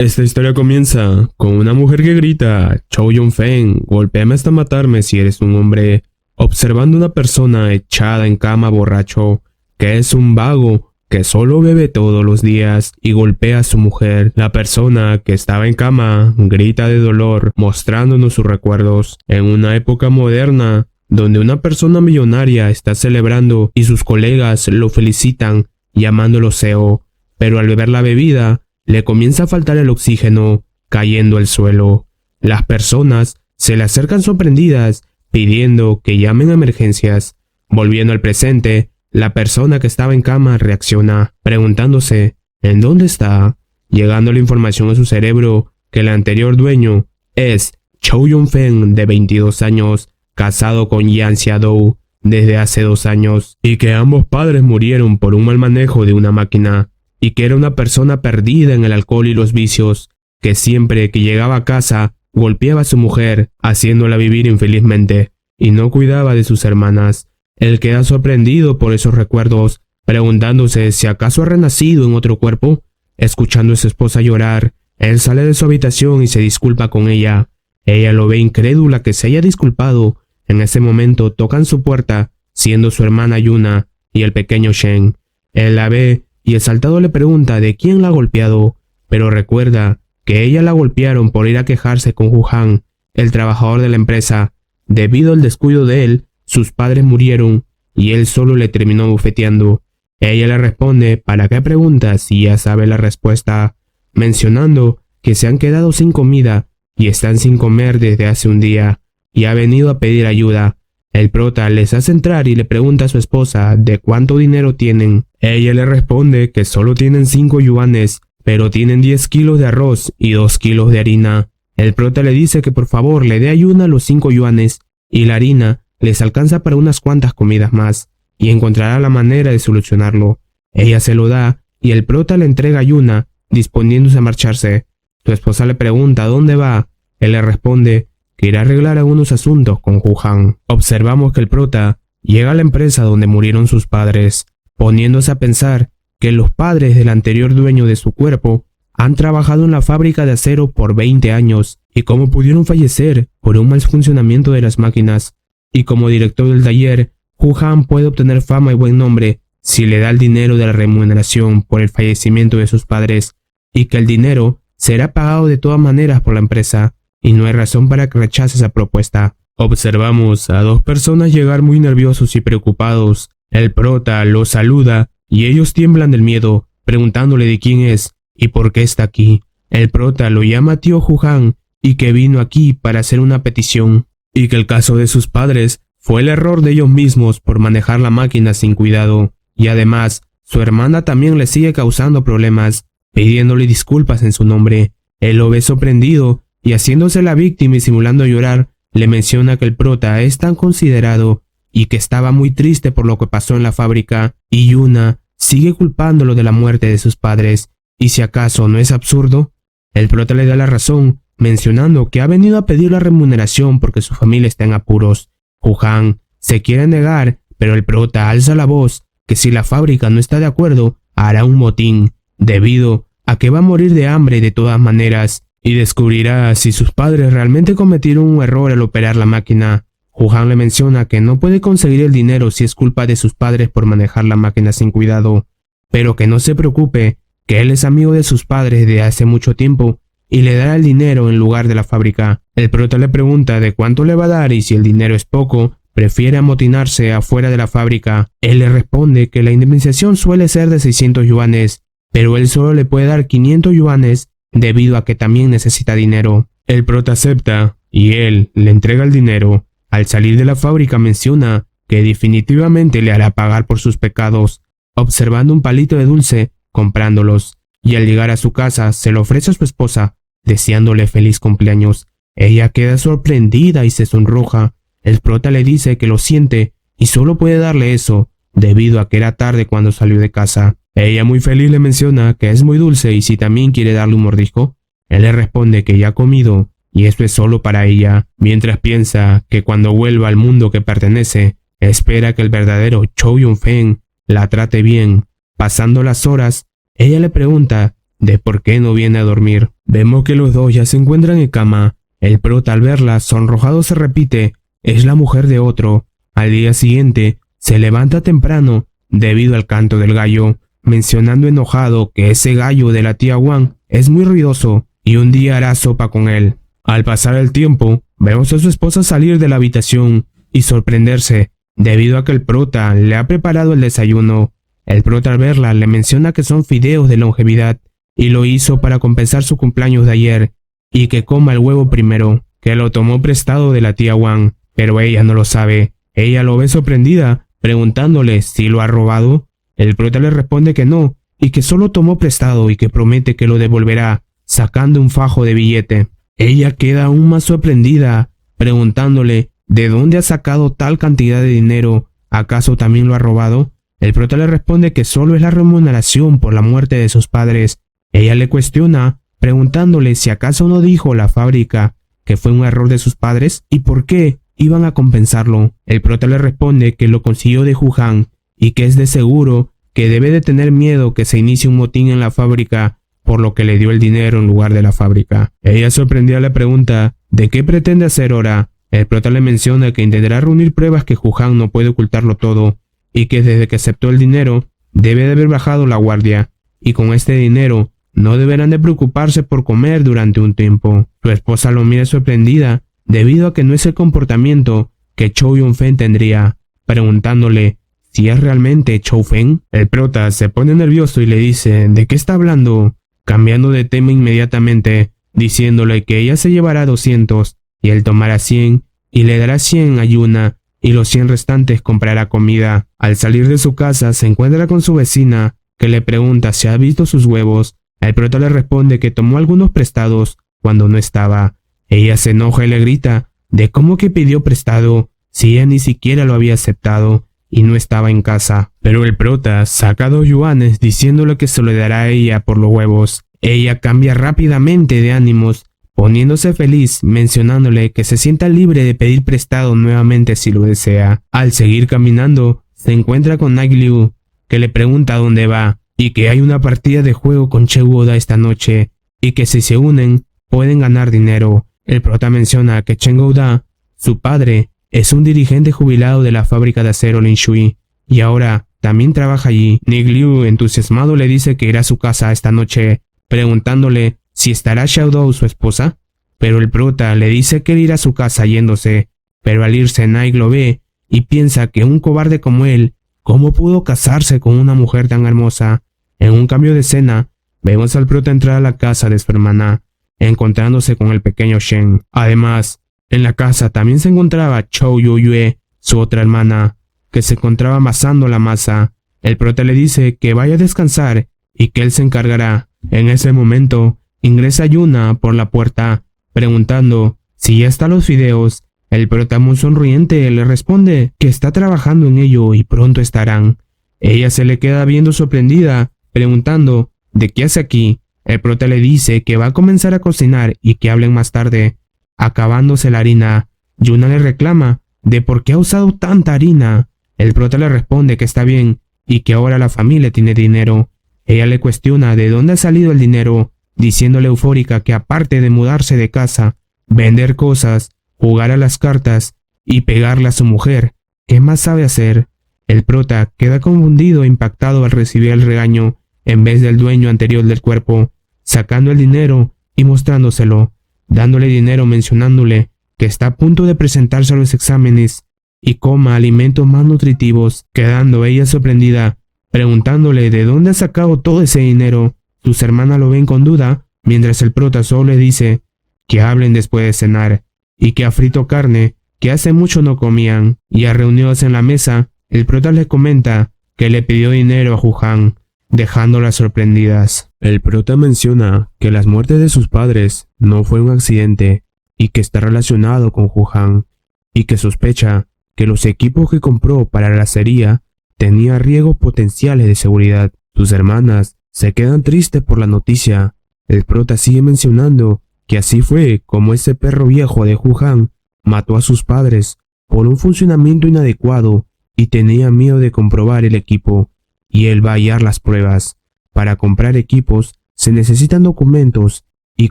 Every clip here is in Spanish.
Esta historia comienza con una mujer que grita: Chow Yun-feng, golpéame hasta matarme si eres un hombre, observando una persona echada en cama borracho, que es un vago, que solo bebe todos los días y golpea a su mujer. La persona que estaba en cama grita de dolor, mostrándonos sus recuerdos en una época moderna, donde una persona millonaria está celebrando y sus colegas lo felicitan llamándolo CEO, pero al beber la bebida, le comienza a faltar el oxígeno, cayendo al suelo. Las personas se le acercan sorprendidas, pidiendo que llamen a emergencias. Volviendo al presente, la persona que estaba en cama reacciona, preguntándose ¿en dónde está? Llegando la información a su cerebro que el anterior dueño es Chow Yun-feng, de 22 años, casado con Yang Xiaodou desde hace 2 años, y que ambos padres murieron por un mal manejo de una máquina, y que era una persona perdida en el alcohol y los vicios, que siempre que llegaba a casa golpeaba a su mujer, haciéndola vivir infelizmente, y no cuidaba de sus hermanas. Él queda sorprendido por esos recuerdos, preguntándose si acaso ha renacido en otro cuerpo. Escuchando a su esposa llorar, él sale de su habitación y se disculpa con ella. Ella lo ve incrédula que se haya disculpado. En ese momento tocan su puerta, siendo su hermana Yuna y el pequeño Shen. Él la ve y exaltado le pregunta de quién la ha golpeado, pero recuerda que ella la golpearon por ir a quejarse con Hu Han, el trabajador de la empresa. Debido al descuido de él, sus padres murieron y él solo le terminó bofeteando. Ella le responde ¿para qué preguntas si ya sabe la respuesta?, mencionando que se han quedado sin comida y están sin comer desde hace un día y ha venido a pedir ayuda. El prota les hace entrar y le pregunta a su esposa de cuánto dinero tienen. Ella le responde que solo tienen 5 yuanes, pero tienen 10 kilos de arroz y 2 kilos de harina. El prota le dice que por favor le dé a Yuna los 5 yuanes y la harina les alcanza para unas cuantas comidas más y encontrará la manera de solucionarlo. Ella se lo da y el prota le entrega a Yuna, disponiéndose a marcharse. Su esposa le pregunta ¿dónde va? Él le responde que irá a arreglar algunos asuntos con Hu Han. Observamos que el prota llega a la empresa donde murieron sus padres, poniéndose a pensar que los padres del anterior dueño de su cuerpo han trabajado en la fábrica de acero por 20 años y cómo pudieron fallecer por un mal funcionamiento de las máquinas. Y como director del taller, Hu Han puede obtener fama y buen nombre si le da el dinero de la remuneración por el fallecimiento de sus padres, y que el dinero será pagado de todas maneras por la empresa, y no hay razón para que rechace esa propuesta. Observamos a 2 personas llegar muy nerviosos y preocupados. El prota los saluda y ellos tiemblan del miedo, preguntándole de quién es y por qué está aquí. El prota lo llama tío Hu Han y que vino aquí para hacer una petición, y que el caso de sus padres fue el error de ellos mismos por manejar la máquina sin cuidado, y además su hermana también le sigue causando problemas, pidiéndole disculpas en su nombre. Él lo ve sorprendido y haciéndose la víctima y simulando llorar, le menciona que el prota es tan considerado y que estaba muy triste por lo que pasó en la fábrica, y Yuna sigue culpándolo de la muerte de sus padres. ¿Y si acaso no es absurdo? El prota le da la razón, mencionando que ha venido a pedir la remuneración porque su familia está en apuros. Hu Han se quiere negar, pero el prota alza la voz que si la fábrica no está de acuerdo, hará un motín, debido a que va a morir de hambre de todas maneras, y descubrirá si sus padres realmente cometieron un error al operar la máquina. Hu Han le menciona que no puede conseguir el dinero si es culpa de sus padres por manejar la máquina sin cuidado, pero que no se preocupe, que él es amigo de sus padres de hace mucho tiempo y le dará el dinero en lugar de la fábrica. El prota le pregunta de cuánto le va a dar y si el dinero es poco, prefiere amotinarse afuera de la fábrica. Él le responde que la indemnización suele ser de 600 yuanes, pero él solo le puede dar 500 yuanes debido a que también necesita dinero. El prota acepta y él le entrega el dinero. Al salir de la fábrica menciona que definitivamente le hará pagar por sus pecados, observando un palito de dulce, comprándolos, y al llegar a su casa se lo ofrece a su esposa, deseándole feliz cumpleaños. Ella queda sorprendida y se sonroja. El prota le dice que lo siente y solo puede darle eso, debido a que era tarde cuando salió de casa. Ella muy feliz le menciona que es muy dulce y si también quiere darle un mordisco. Él le responde que ya ha comido y esto es solo para ella, mientras piensa que cuando vuelva al mundo que pertenece, espera que el verdadero Chow Yun-feng la trate bien. Pasando las horas, ella le pregunta de por qué no viene a dormir. Vemos que los dos ya se encuentran en cama. El prota al verla, sonrojado, se repite: es la mujer de otro. Al día siguiente, se levanta temprano debido al canto del gallo, mencionando enojado que ese gallo de la tía Wang es muy ruidoso y un día hará sopa con él. Al pasar el tiempo, vemos a su esposa salir de la habitación y sorprenderse debido a que el prota le ha preparado el desayuno. El prota al verla le menciona que son fideos de longevidad y lo hizo para compensar su cumpleaños de ayer y que coma el huevo primero, que lo tomó prestado de la tía Wang, pero ella no lo sabe. Ella lo ve sorprendida, preguntándole si lo ha robado. El prota le responde que no, y que solo tomó prestado y que promete que lo devolverá, sacando un fajo de billete. Ella queda aún más sorprendida, preguntándole de dónde ha sacado tal cantidad de dinero. ¿Acaso también lo ha robado? El prota le responde que solo es la remuneración por la muerte de sus padres. Ella le cuestiona, preguntándole si acaso no dijo la fábrica que fue un error de sus padres y por qué iban a compensarlo. El prota le responde que lo consiguió de Wuhan y que es de seguro que debe de tener miedo que se inicie un motín en la fábrica, por lo que le dio el dinero en lugar de la fábrica. Ella, sorprendida, le pregunta de qué pretende hacer ahora. El prota le menciona que intentará reunir pruebas que Wuhan no puede ocultarlo todo y que desde que aceptó el dinero debe de haber bajado la guardia y con este dinero no deberán de preocuparse por comer durante un tiempo. Su esposa lo mira sorprendida debido a que no es el comportamiento que Chow Yun-Fen tendría, preguntándole si es realmente Chow Fen. El prota se pone nervioso y le dice ¿de qué está hablando?, cambiando de tema inmediatamente, diciéndole que ella se llevará 200 y él tomará 100 y le dará 100 a Yuna y los 100 restantes comprará comida. Al salir de su casa se encuentra con su vecina, que le pregunta si ha visto sus huevos. El prota le responde que tomó algunos prestados cuando no estaba. Ella se enoja y le grita de cómo que pidió prestado si ella ni siquiera lo había aceptado y no estaba en casa. Pero el prota saca 2 yuanes diciéndole que se lo dará a ella por los huevos. Ella cambia rápidamente de ánimos, poniéndose feliz, mencionándole que se sienta libre de pedir prestado nuevamente si lo desea. Al seguir caminando, se encuentra con Night Liu, que le pregunta dónde va y que hay una partida de juego con Che Woda esta noche y que si se unen pueden ganar dinero. El prota menciona que Chen Gouda, su padre, es un dirigente jubilado de la fábrica de acero Lin Shui y ahora también trabaja allí. Nick Liu, entusiasmado, le dice que irá a su casa esta noche, preguntándole si estará Xiaodou, su esposa, pero el prota le dice que él irá a su casa yéndose, pero al irse Nike lo ve y piensa que un cobarde como él, ¿cómo pudo casarse con una mujer tan hermosa? En un cambio de escena, vemos al prota entrar a la casa de su hermana, encontrándose con el pequeño Shen. Además, en la casa también se encontraba Chow Yu-Yue, su otra hermana, que se encontraba amasando la masa. El prota le dice que vaya a descansar y que él se encargará. En ese momento, ingresa Yuna por la puerta, preguntando si ya están los fideos. El prota, muy sonriente, le responde que está trabajando en ello y pronto estarán. Ella se le queda viendo sorprendida, preguntando ¿de qué hace aquí? El prota le dice que va a comenzar a cocinar y que hablen más tarde. Acabándose la harina, Yuna le reclama de por qué ha usado tanta harina. El prota le responde que está bien y que ahora la familia tiene dinero. Ella le cuestiona de dónde ha salido el dinero, diciéndole eufórica que aparte de mudarse de casa, vender cosas, jugar a las cartas y pegarle a su mujer, ¿qué más sabe hacer? El prota queda confundido e impactado al recibir el regaño en vez del dueño anterior del cuerpo, sacando el dinero y mostrándoselo, dándole dinero mencionándole que está a punto de presentarse a los exámenes y coma alimentos más nutritivos, quedando ella sorprendida, preguntándole de dónde ha sacado todo ese dinero. Sus hermanas lo ven con duda, mientras el prota solo le dice que hablen después de cenar y que ha frito carne que hace mucho no comían, y a reunidos en la mesa, el prota le comenta que le pidió dinero a Wuhan, dejándolas sorprendidas. El prota menciona que las muertes de sus padres no fue un accidente y que está relacionado con Wuhan, y que sospecha que los equipos que compró para la acería tenían riesgos potenciales de seguridad. Sus hermanas se quedan tristes por la noticia. El prota sigue mencionando que así fue como ese perro viejo de Wuhan mató a sus padres por un funcionamiento inadecuado y tenía miedo de comprobar el equipo, y él va a hallar las pruebas. Para comprar equipos se necesitan documentos y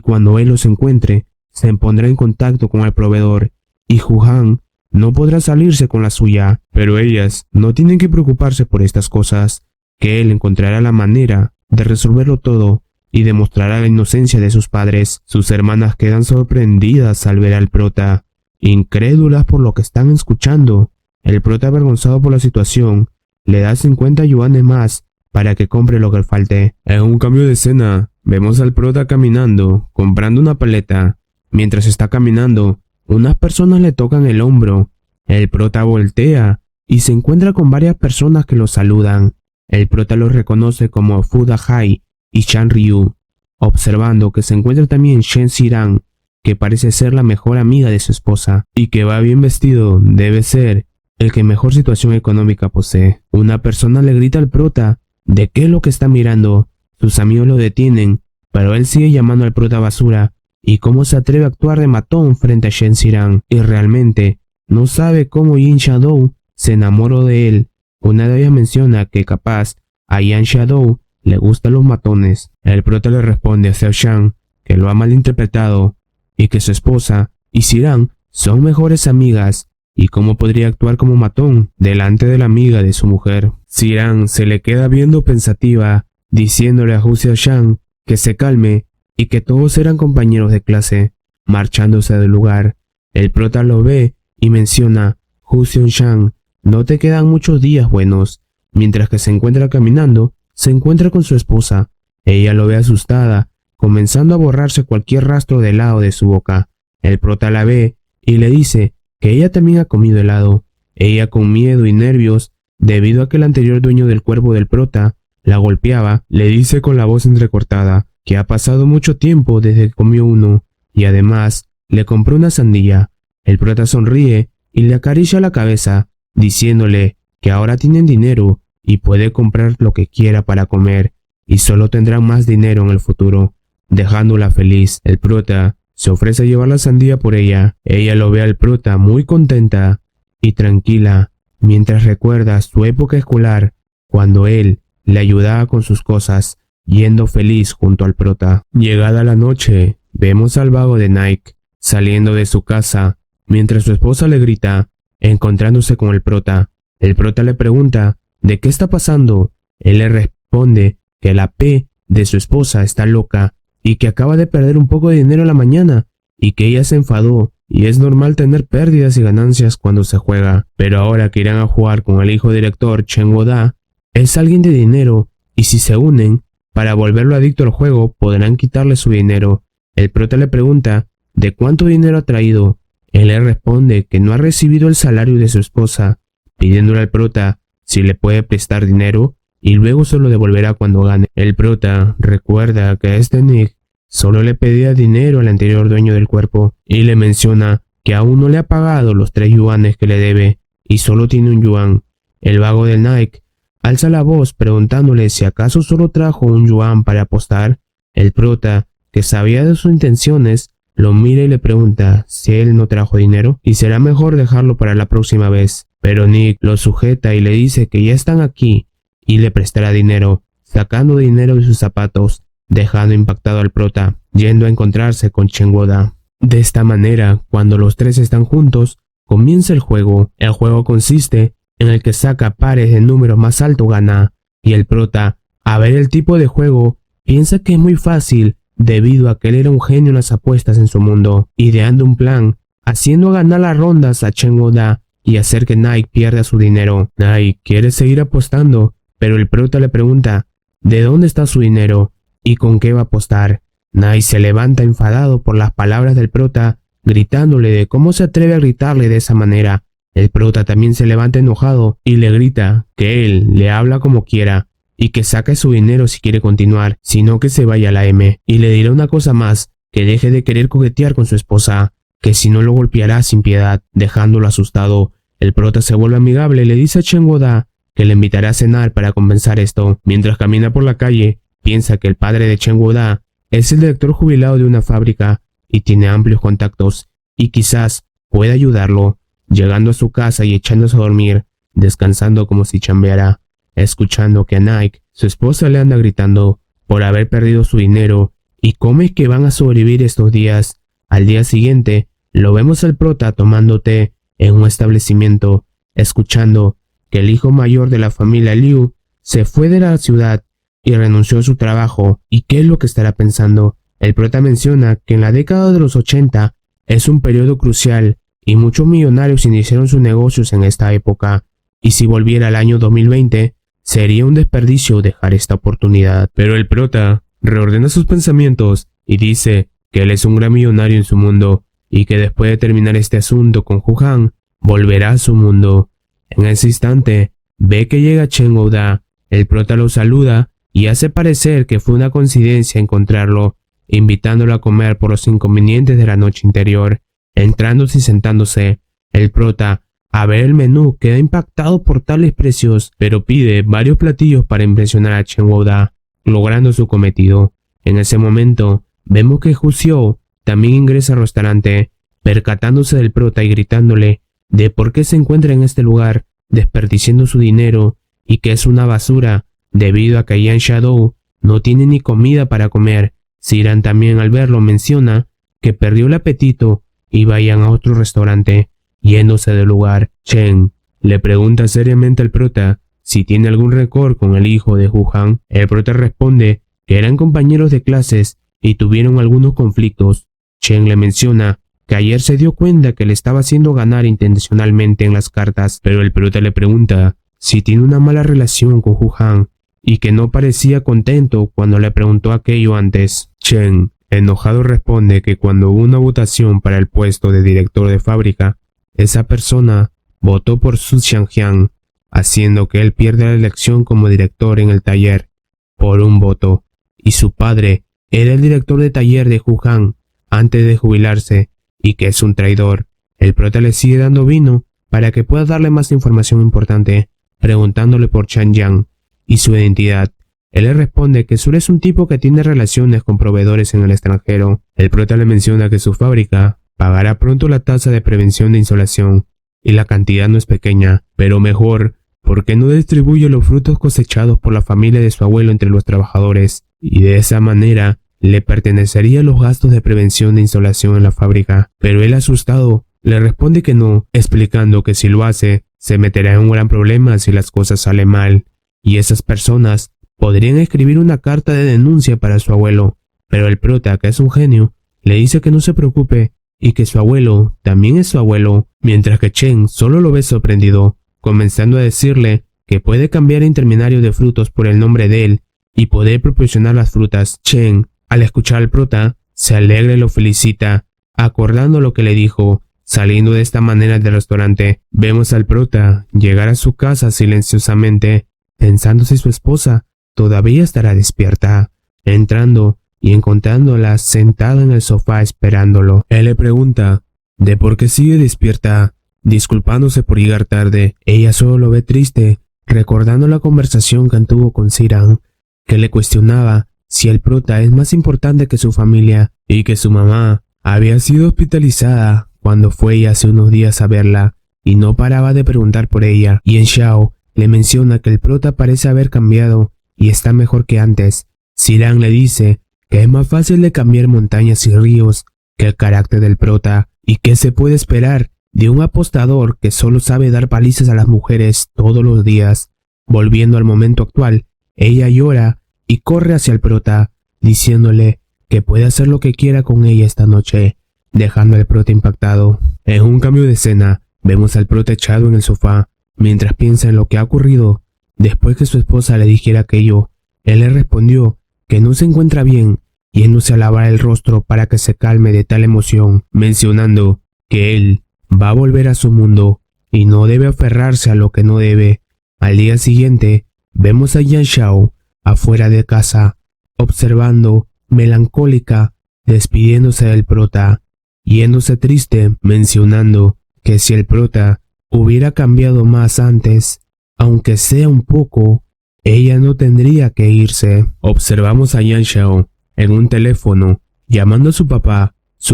cuando él los encuentre, se pondrá en contacto con el proveedor y Ju-han no podrá salirse con la suya. Pero ellas no tienen que preocuparse por estas cosas, que él encontrará la manera de resolverlo todo y demostrará la inocencia de sus padres. Sus hermanas quedan sorprendidas al ver al prota, incrédulas por lo que están escuchando. El prota, avergonzado por la situación, le da 50 yuanes más para que compre lo que le falte. En un cambio de escena, vemos al prota caminando, comprando una paleta. Mientras está caminando, unas personas le tocan el hombro. El prota voltea y se encuentra con varias personas que lo saludan. El prota los reconoce como Fu Da-hai y Chan Ryu, observando que se encuentra también Shen Si-ran, que parece ser la mejor amiga de su esposa, y que va bien vestido, debe ser el que mejor situación económica posee. Una persona le grita al prota de qué es lo que está mirando. Sus amigos lo detienen, pero él sigue llamando al prota basura, y cómo se atreve a actuar de matón frente a Shen Si-ran, y realmente no sabe cómo Yin Shadow se enamoró de él. Una de ellas menciona que capaz a Yan Shadow le gustan los matones. El prota le responde a Xiao Shan que lo ha malinterpretado y que su esposa y Si-ran son mejores amigas y cómo podría actuar como matón delante de la amiga de su mujer. Si-ran se le queda viendo pensativa, diciéndole a Hu Xiao-shan que se calme y que todos eran compañeros de clase. Marchándose del lugar, el prota lo ve y menciona: Hu Xiao-shan, no te quedan muchos días buenos. Mientras que se encuentra caminando, se encuentra con su esposa. Ella lo ve asustada, comenzando a borrarse cualquier rastro de helado de su boca. El prota la ve y le dice que ella también ha comido helado. Ella, con miedo y nervios, debido a que el anterior dueño del cuerpo del prota la golpeaba, le dice con la voz entrecortada que ha pasado mucho tiempo desde que comió uno, y además le compró una sandía. El prota sonríe y le acaricia la cabeza, diciéndole que ahora tienen dinero y puede comprar lo que quiera para comer, y solo tendrán más dinero en el futuro, dejándola feliz. El prota se ofrece a llevar la sandía por ella. Ella lo ve al prota muy contenta y tranquila, mientras recuerda su época escolar, cuando él le ayudaba con sus cosas, yendo feliz junto al prota. Llegada la noche, vemos al vago de Nike saliendo de su casa, mientras su esposa le grita, encontrándose con el prota. El prota le pregunta de qué está pasando. Él le responde que la P de su esposa está loca y que acaba de perder un poco de dinero en la mañana y que ella se enfadó, y es normal tener pérdidas y ganancias cuando se juega, pero ahora que irán a jugar con el hijo director Chen Wo-da, es alguien de dinero, y si se unen para volverlo adicto al juego podrán quitarle su dinero. El prota le pregunta de cuánto dinero ha traído. Él le responde que no ha recibido el salario de su esposa, pidiéndole al prota si le puede prestar dinero y luego se lo devolverá cuando gane. El prota recuerda que este Nick solo le pedía dinero al anterior dueño del cuerpo y le menciona que aún no le ha pagado los 3 yuanes que le debe y solo tiene un yuan. El vago del Nike alza la voz preguntándole si acaso solo trajo un yuan para apostar. El prota, que sabía de sus intenciones, lo mira y le pregunta si él no trajo dinero y será mejor dejarlo para la próxima vez. Pero Nick lo sujeta y le dice que ya están aquí y le prestará dinero, sacando dinero de sus zapatos, dejando impactado al prota, yendo a encontrarse con Chen Wo-da. De esta manera, cuando los tres están juntos, comienza el juego. El juego consiste en el que saca pares de número más alto gana, y el prota, a ver el tipo de juego, piensa que es muy fácil debido a que él era un genio en las apuestas en su mundo, ideando un plan, haciendo ganar las rondas a Chen Wo-da y hacer que Nike pierda su dinero. Nike quiere seguir apostando, pero el prota le pregunta de dónde está su dinero y con qué va a apostar. Nike se levanta enfadado por las palabras del prota, gritándole de cómo se atreve a gritarle de esa manera. El prota también se levanta enojado y le grita que él le habla como quiera y que saque su dinero si quiere continuar, sino que se vaya a la M, y le dirá una cosa más, que deje de querer coquetear con su esposa, que si no lo golpeará sin piedad, dejándolo asustado. El prota se vuelve amigable y le dice a Chen Wo-da que le invitará a cenar para compensar esto. Mientras camina por la calle, piensa que el padre de Chen Wo-da es el director jubilado de una fábrica y tiene amplios contactos y quizás pueda ayudarlo. Llegando a su casa y echándose a dormir, descansando como si chambeara, escuchando que a Nike, su esposa, le anda gritando por haber perdido su dinero y cómo es que van a sobrevivir estos días. Al día siguiente, lo vemos al prota tomando té en un establecimiento, escuchando que el hijo mayor de la familia Liu se fue de la ciudad y renunció a su trabajo. ¿Y qué es lo que estará pensando? El prota menciona que en la década de los 80 es un periodo crucial y muchos millonarios iniciaron sus negocios en esta época, y si volviera al año 2020, sería un desperdicio dejar esta oportunidad. Pero el prota reordena sus pensamientos y dice que él es un gran millonario en su mundo y que después de terminar este asunto con Hu Han, volverá a su mundo. En ese instante, ve que llega Chen Houda. El prota lo saluda y hace parecer que fue una coincidencia encontrarlo, invitándolo a comer por los inconvenientes de la noche anterior. Entrándose y sentándose, el prota, a ver el menú, queda impactado por tales precios, pero pide varios platillos para impresionar a Chen Houda, logrando su cometido. En ese momento, vemos que Hu Xiao también ingresa al restaurante, percatándose del prota y gritándole de por qué se encuentra en este lugar, desperdiciando su dinero, y que es una basura, debido a que Yan Shadow no tiene ni comida para comer. Ziran también al verlo menciona que perdió el apetito y vayan a otro restaurante. Yéndose del lugar, Chen le pregunta seriamente al prota si tiene algún rencor con el hijo de Hu Han. El prota responde que eran compañeros de clases y tuvieron algunos conflictos. Chen le menciona que ayer se dio cuenta que le estaba haciendo ganar intencionalmente en las cartas, pero el prota le pregunta si tiene una mala relación con Hu Han y que no parecía contento cuando le preguntó aquello antes. Chen, enojado, responde que cuando hubo una votación para el puesto de director de fábrica, esa persona votó por Su Xiangjiang, haciendo que él pierda la elección como director en el taller por un voto, y su padre era el director de taller de Hu Han antes de jubilarse, y que es un traidor. El prota le sigue dando vino para que pueda darle más información importante, preguntándole por Chen Yang y su identidad. Él le responde que Sur es un tipo que tiene relaciones con proveedores en el extranjero. El prota le menciona que su fábrica pagará pronto la tasa de prevención de insolación, y la cantidad no es pequeña, pero mejor, porque no distribuye los frutos cosechados por la familia de su abuelo entre los trabajadores, y de esa manera le pertenecerían los gastos de prevención de insolación en la fábrica. Pero él, asustado, le responde que no, explicando que si lo hace, se meterá en un gran problema si las cosas salen mal, y esas personas podrían escribir una carta de denuncia para su abuelo. Pero el prota, que es un genio, le dice que no se preocupe y que su abuelo también es su abuelo, mientras que Chen solo lo ve sorprendido, comenzando a decirle que puede cambiar interminario de frutos por el nombre de él y poder proporcionar las frutas. Chen, al escuchar al prota, se alegra y lo felicita, acordando lo que le dijo. Saliendo de esta manera del restaurante, vemos al prota llegar a su casa silenciosamente, pensando si su esposa todavía estará despierta. Entrando y encontrándola sentada en el sofá esperándolo, él le pregunta de por qué sigue despierta, disculpándose por llegar tarde. Ella solo lo ve triste, recordando la conversación que tuvo con Ziran, que le cuestionaba si el prota es más importante que su familia y que su mamá había sido hospitalizada cuando fue ella hace unos días a verla y no paraba de preguntar por ella. Y en Xiao le menciona que el prota parece haber cambiado y está mejor que antes. Ziran le dice que es más fácil de cambiar montañas y ríos que el carácter del prota, y que se puede esperar de un apostador que solo sabe dar palizas a las mujeres todos los días. Volviendo al momento actual, ella llora y corre hacia el prota, diciéndole que puede hacer lo que quiera con ella esta noche, dejando al prota impactado. En un cambio de escena, vemos al prota echado en el sofá, mientras piensa en lo que ha ocurrido. Después que su esposa le dijera aquello, él le respondió que no se encuentra bien, yéndose a lavar el rostro para que se calme de tal emoción, mencionando que él va a volver a su mundo y no debe aferrarse a lo que no debe. Al día siguiente, vemos a Yan Xiao afuera de casa, observando, melancólica, despidiéndose del prota, yéndose triste, mencionando que si el prota hubiera cambiado más antes, aunque sea un poco, ella no tendría que irse. Observamos a Yan Xiao en un teléfono, llamando a su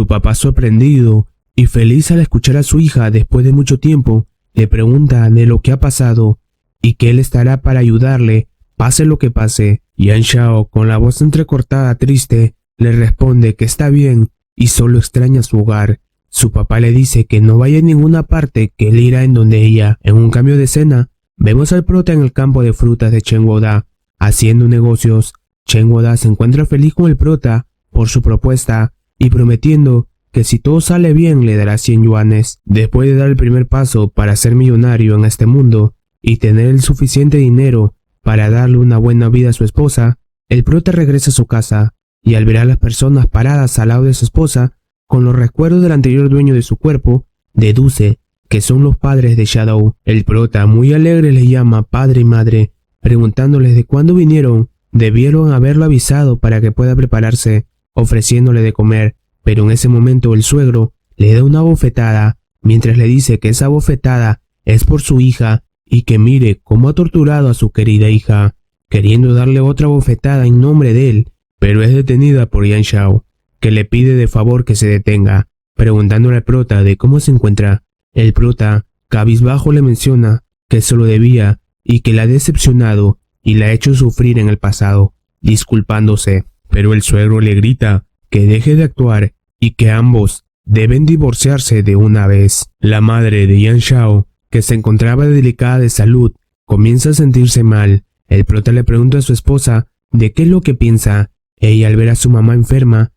papá sorprendido y feliz al escuchar a su hija después de mucho tiempo, le pregunta de lo que ha pasado y que él estará para ayudarle, pase lo que pase. Yan Shao, con la voz entrecortada triste, le responde que está bien y solo extraña su hogar. Su papá le dice que no vaya a ninguna parte, que él irá en donde ella. En un cambio de escena, vemos al prota en el campo de frutas de Chen Guoda, haciendo negocios. Chen Guoda se encuentra feliz con el prota por su propuesta y prometiendo que si todo sale bien le dará 100 yuanes. Después de dar el primer paso para ser millonario en este mundo y tener el suficiente dinero para darle una buena vida a su esposa, el prota regresa a su casa y al ver a las personas paradas al lado de su esposa con los recuerdos del anterior dueño de su cuerpo, deduce que son los padres de Shadow. El prota, muy alegre, les llama padre y madre, preguntándoles de cuándo vinieron. Debieron haberlo avisado para que pueda prepararse, ofreciéndole de comer, pero en ese momento el suegro le da una bofetada, mientras le dice que esa bofetada es por su hija y que mire cómo ha torturado a su querida hija, queriendo darle otra bofetada en nombre de él, pero es detenida por Yan Shao, que le pide de favor que se detenga, preguntándole al prota de cómo se encuentra. El prota, cabizbajo, le menciona que se lo debía y que la ha decepcionado y la ha hecho sufrir en el pasado, disculpándose, pero el suegro le grita que deje de actuar y que ambos deben divorciarse de una vez. La madre de Yan Shao, que se encontraba delicada de salud, comienza a sentirse mal. El prota le pregunta a su esposa de qué es lo que piensa. Ella, al ver a su mamá enferma,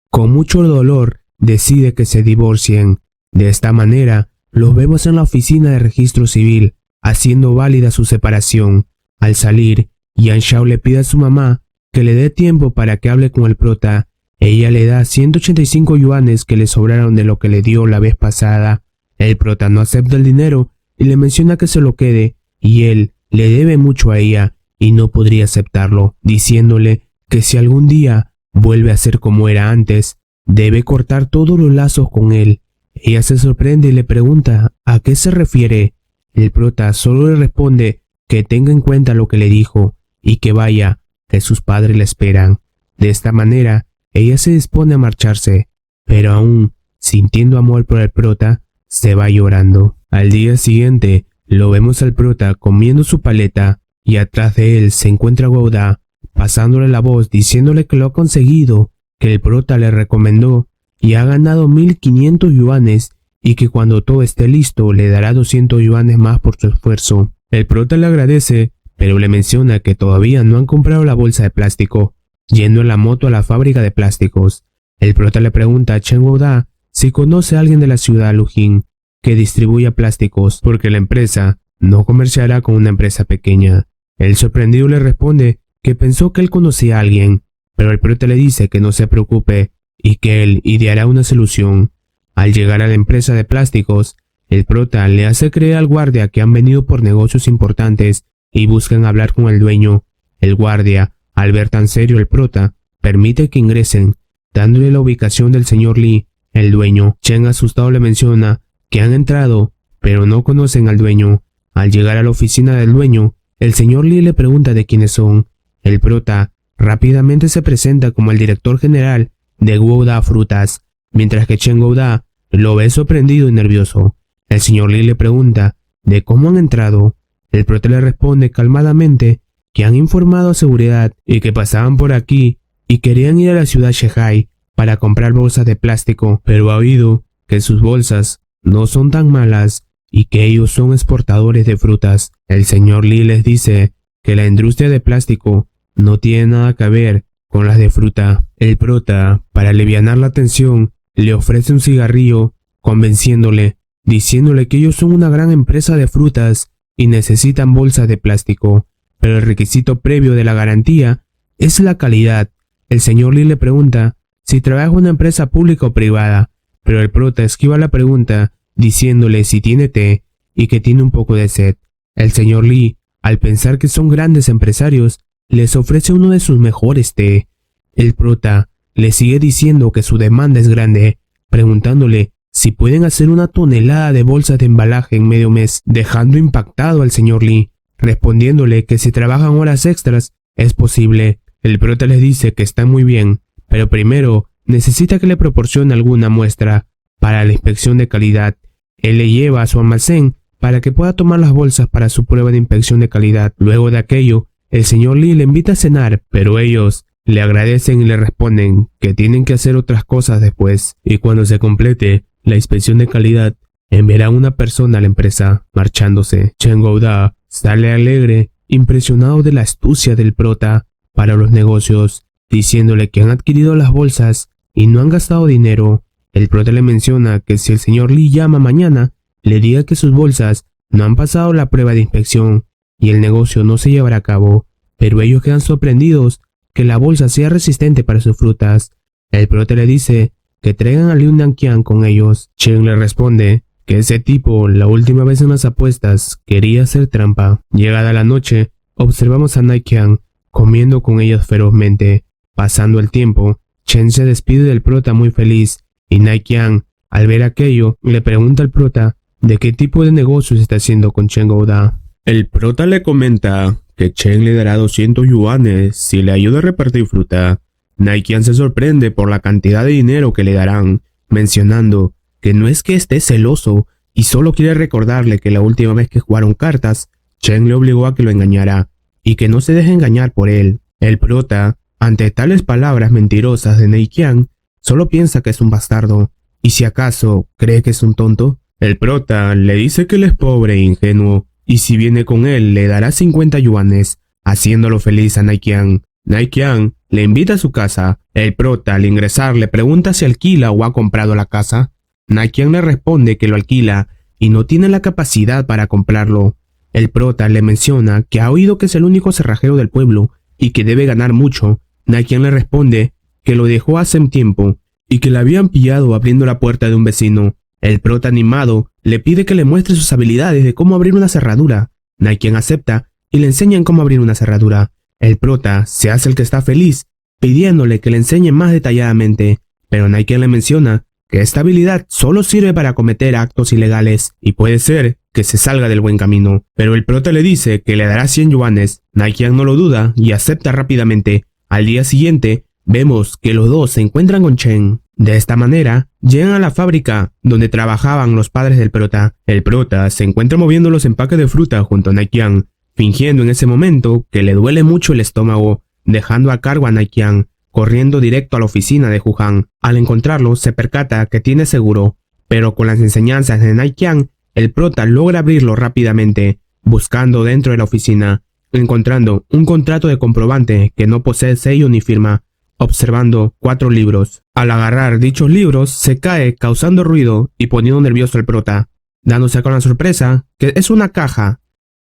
con mucho dolor, decide que se divorcien. De esta manera, los vemos en la oficina de registro civil, haciendo válida su separación. Al salir, Yan Shao le pide a su mamá que le dé tiempo para que hable con el prota. Ella le da 185 yuanes que le sobraron de lo que le dio la vez pasada. El prota no acepta el dinero y le menciona que se lo quede, y él le debe mucho a ella y no podría aceptarlo, diciéndole que si algún día vuelve a ser como era antes, debe cortar todos los lazos con él. Ella se sorprende y le pregunta a qué se refiere. El prota solo le responde que tenga en cuenta lo que le dijo y que vaya, que sus padres le esperan. De esta manera, ella se dispone a marcharse, pero aún sintiendo amor por el prota, se va llorando. Al día siguiente, lo vemos al prota comiendo su paleta y atrás de él se encuentra Guoda, pasándole la voz diciéndole que lo ha conseguido, que el prota le recomendó y ha ganado 1500 yuanes y que cuando todo esté listo le dará 200 yuanes más por su esfuerzo. El prota le agradece, pero le menciona que todavía no han comprado la bolsa de plástico. Yendo en la moto a la fábrica de plásticos, el prota le pregunta a Chen Guoda si conoce a alguien de la ciudad Lujin que distribuya plásticos, porque la empresa no comerciará con una empresa pequeña. El sorprendido le responde que pensó que él conocía a alguien, pero el prota le dice que no se preocupe y que él ideará una solución. Al llegar a la empresa de plásticos, el prota le hace creer al guardia que han venido por negocios importantes y buscan hablar con el dueño. El guardia, al ver tan serio el prota, permite que ingresen, dándole la ubicación del señor Li, el dueño. Chen, asustado, le menciona que han entrado, pero no conocen al dueño. Al llegar a la oficina del dueño, el señor Li le pregunta de quiénes son. El prota rápidamente se presenta como el director general de Guoda Frutas, mientras que Chen Guoda lo ve sorprendido y nervioso. El señor Li le pregunta de cómo han entrado. El prota le responde calmadamente que han informado a seguridad y que pasaban por aquí y querían ir a la ciudad Shehai para comprar bolsas de plástico, pero ha oído que sus bolsas no son tan malas y que ellos son exportadores de frutas. El señor Li les dice que la industria de plástico no tiene nada que ver con las de fruta. El prota, para alivianar la tensión, le ofrece un cigarrillo, convenciéndole, diciéndole que ellos son una gran empresa de frutas y necesitan bolsas de plástico, pero el requisito previo de la garantía es la calidad. El señor Li le pregunta si trabaja en una empresa pública o privada, pero el prota esquiva la pregunta diciéndole si tiene té y que tiene un poco de sed. El señor Li, al pensar que son grandes empresarios, les ofrece uno de sus mejores té. El prota le sigue diciendo que su demanda es grande, preguntándole si pueden hacer una tonelada de bolsas de embalaje en medio mes, dejando impactado al señor Li, respondiéndole que si trabajan horas extras es posible. El prota les dice que está muy bien, pero primero necesita que le proporcione alguna muestra para la inspección de calidad. Él le lleva a su almacén para que pueda tomar las bolsas para su prueba de inspección de calidad. Luego de aquello, el señor Lee le invita a cenar, pero ellos le agradecen y le responden que tienen que hacer otras cosas después, y cuando se complete la inspección de calidad, enviarán una persona a la empresa, marchándose. Chen Gouda sale alegre, impresionado de la astucia del prota para los negocios, diciéndole que han adquirido las bolsas y no han gastado dinero. El prota le menciona que si el señor Lee llama mañana, le diga que sus bolsas no han pasado la prueba de inspección y el negocio no se llevará a cabo, pero ellos quedan sorprendidos que la bolsa sea resistente para sus frutas. El prota le dice que traigan a Liu Nanqian con ellos. Chen le responde que ese tipo, la última vez en las apuestas, quería hacer trampa. Llegada la noche, observamos a Nanqian comiendo con ellos ferozmente. Pasando el tiempo, Chen se despide del prota muy feliz, y Nanqian, al ver aquello, le pregunta al prota de qué tipo de negocios está haciendo con Chen Gouda. El prota le comenta que Chen le dará 200 yuanes si le ayuda a repartir fruta. Nanqian se sorprende por la cantidad de dinero que le darán, mencionando que no es que esté celoso y solo quiere recordarle que la última vez que jugaron cartas, Chen le obligó a que lo engañara y que no se deje engañar por él. El prota, ante tales palabras mentirosas de Nanqian, solo piensa que es un bastardo, y si acaso cree que es un tonto. El prota le dice que él es pobre e ingenuo, y si viene con él le dará 50 yuanes, haciéndolo feliz a Nanqian. Nanqian le invita a su casa. El prota, al ingresar, le pregunta si alquila o ha comprado la casa. Nanqian le responde que lo alquila y no tiene la capacidad para comprarlo. El prota le menciona que ha oído que es el único cerrajero del pueblo y que debe ganar mucho. Nanqian le responde que lo dejó hace un tiempo y que le habían pillado abriendo la puerta de un vecino. El prota, animado, le pide que le muestre sus habilidades de cómo abrir una cerradura. Nanqian acepta y le enseñan cómo abrir una cerradura. El prota se hace el que está feliz, pidiéndole que le enseñe más detalladamente, pero Nanqian le menciona que esta habilidad solo sirve para cometer actos ilegales y puede ser que se salga del buen camino. Pero el prota le dice que le dará 100 yuanes. Nanqian no lo duda y acepta rápidamente. Al día siguiente, vemos que los dos se encuentran con Chen. De esta manera, llegan a la fábrica donde trabajaban los padres del prota. El prota se encuentra moviendo los empaques de fruta junto a Nanqian, fingiendo en ese momento que le duele mucho el estómago, dejando a cargo a Nanqian, corriendo directo a la oficina de Hu Han. Al encontrarlo, se percata que tiene seguro, pero con las enseñanzas de Nanqian, el prota logra abrirlo rápidamente, buscando dentro de la oficina, encontrando un contrato de comprobante que no posee sello ni firma, observando 4 libros. Al agarrar dichos libros, se cae causando ruido y poniendo nervioso al prota, dándose con la sorpresa que es una caja,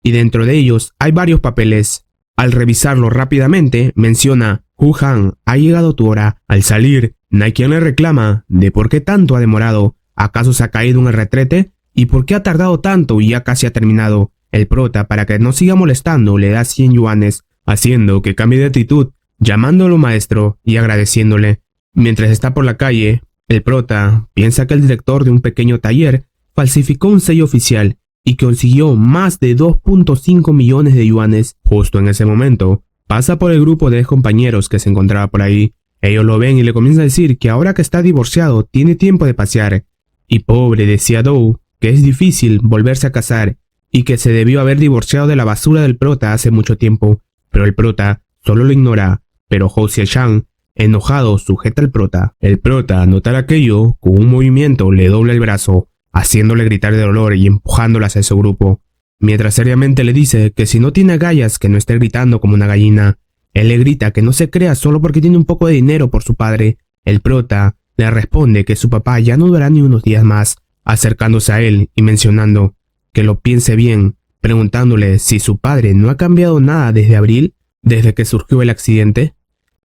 y dentro de ellos hay varios papeles. Al revisarlo rápidamente, menciona: Hu Han, ha llegado tu hora. Al salir, Nanqian le reclama de por qué tanto ha demorado. ¿Acaso se ha caído en el retrete? ¿Y por qué ha tardado tanto y ya casi ha terminado? El prota, para que no siga molestando, le da 100 yuanes, haciendo que cambie de actitud, llamándolo maestro y agradeciéndole. Mientras está por la calle, el prota piensa que el director de un pequeño taller falsificó un sello oficial y consiguió más de 2.5 millones de yuanes. Justo en ese momento, pasa por el grupo de compañeros que se encontraba por ahí. Ellos lo ven y le comienzan a decir que ahora que está divorciado tiene tiempo de pasear. Y pobre, decía Dou, que es difícil volverse a casar y que se debió haber divorciado de la basura del prota hace mucho tiempo. Pero el prota solo lo ignora. Pero Hou Xiaoshan, enojado, sujeta al prota. El prota, al notar aquello, con un movimiento le dobla el brazo, haciéndole gritar de dolor y empujándolo hacia su grupo, mientras seriamente le dice que si no tiene agallas que no esté gritando como una gallina. Él le grita que no se crea solo porque tiene un poco de dinero por su padre. El prota le responde que su papá ya no durará ni unos días más, acercándose a él y mencionando que lo piense bien, preguntándole si su padre no ha cambiado nada desde abril, desde que surgió el accidente.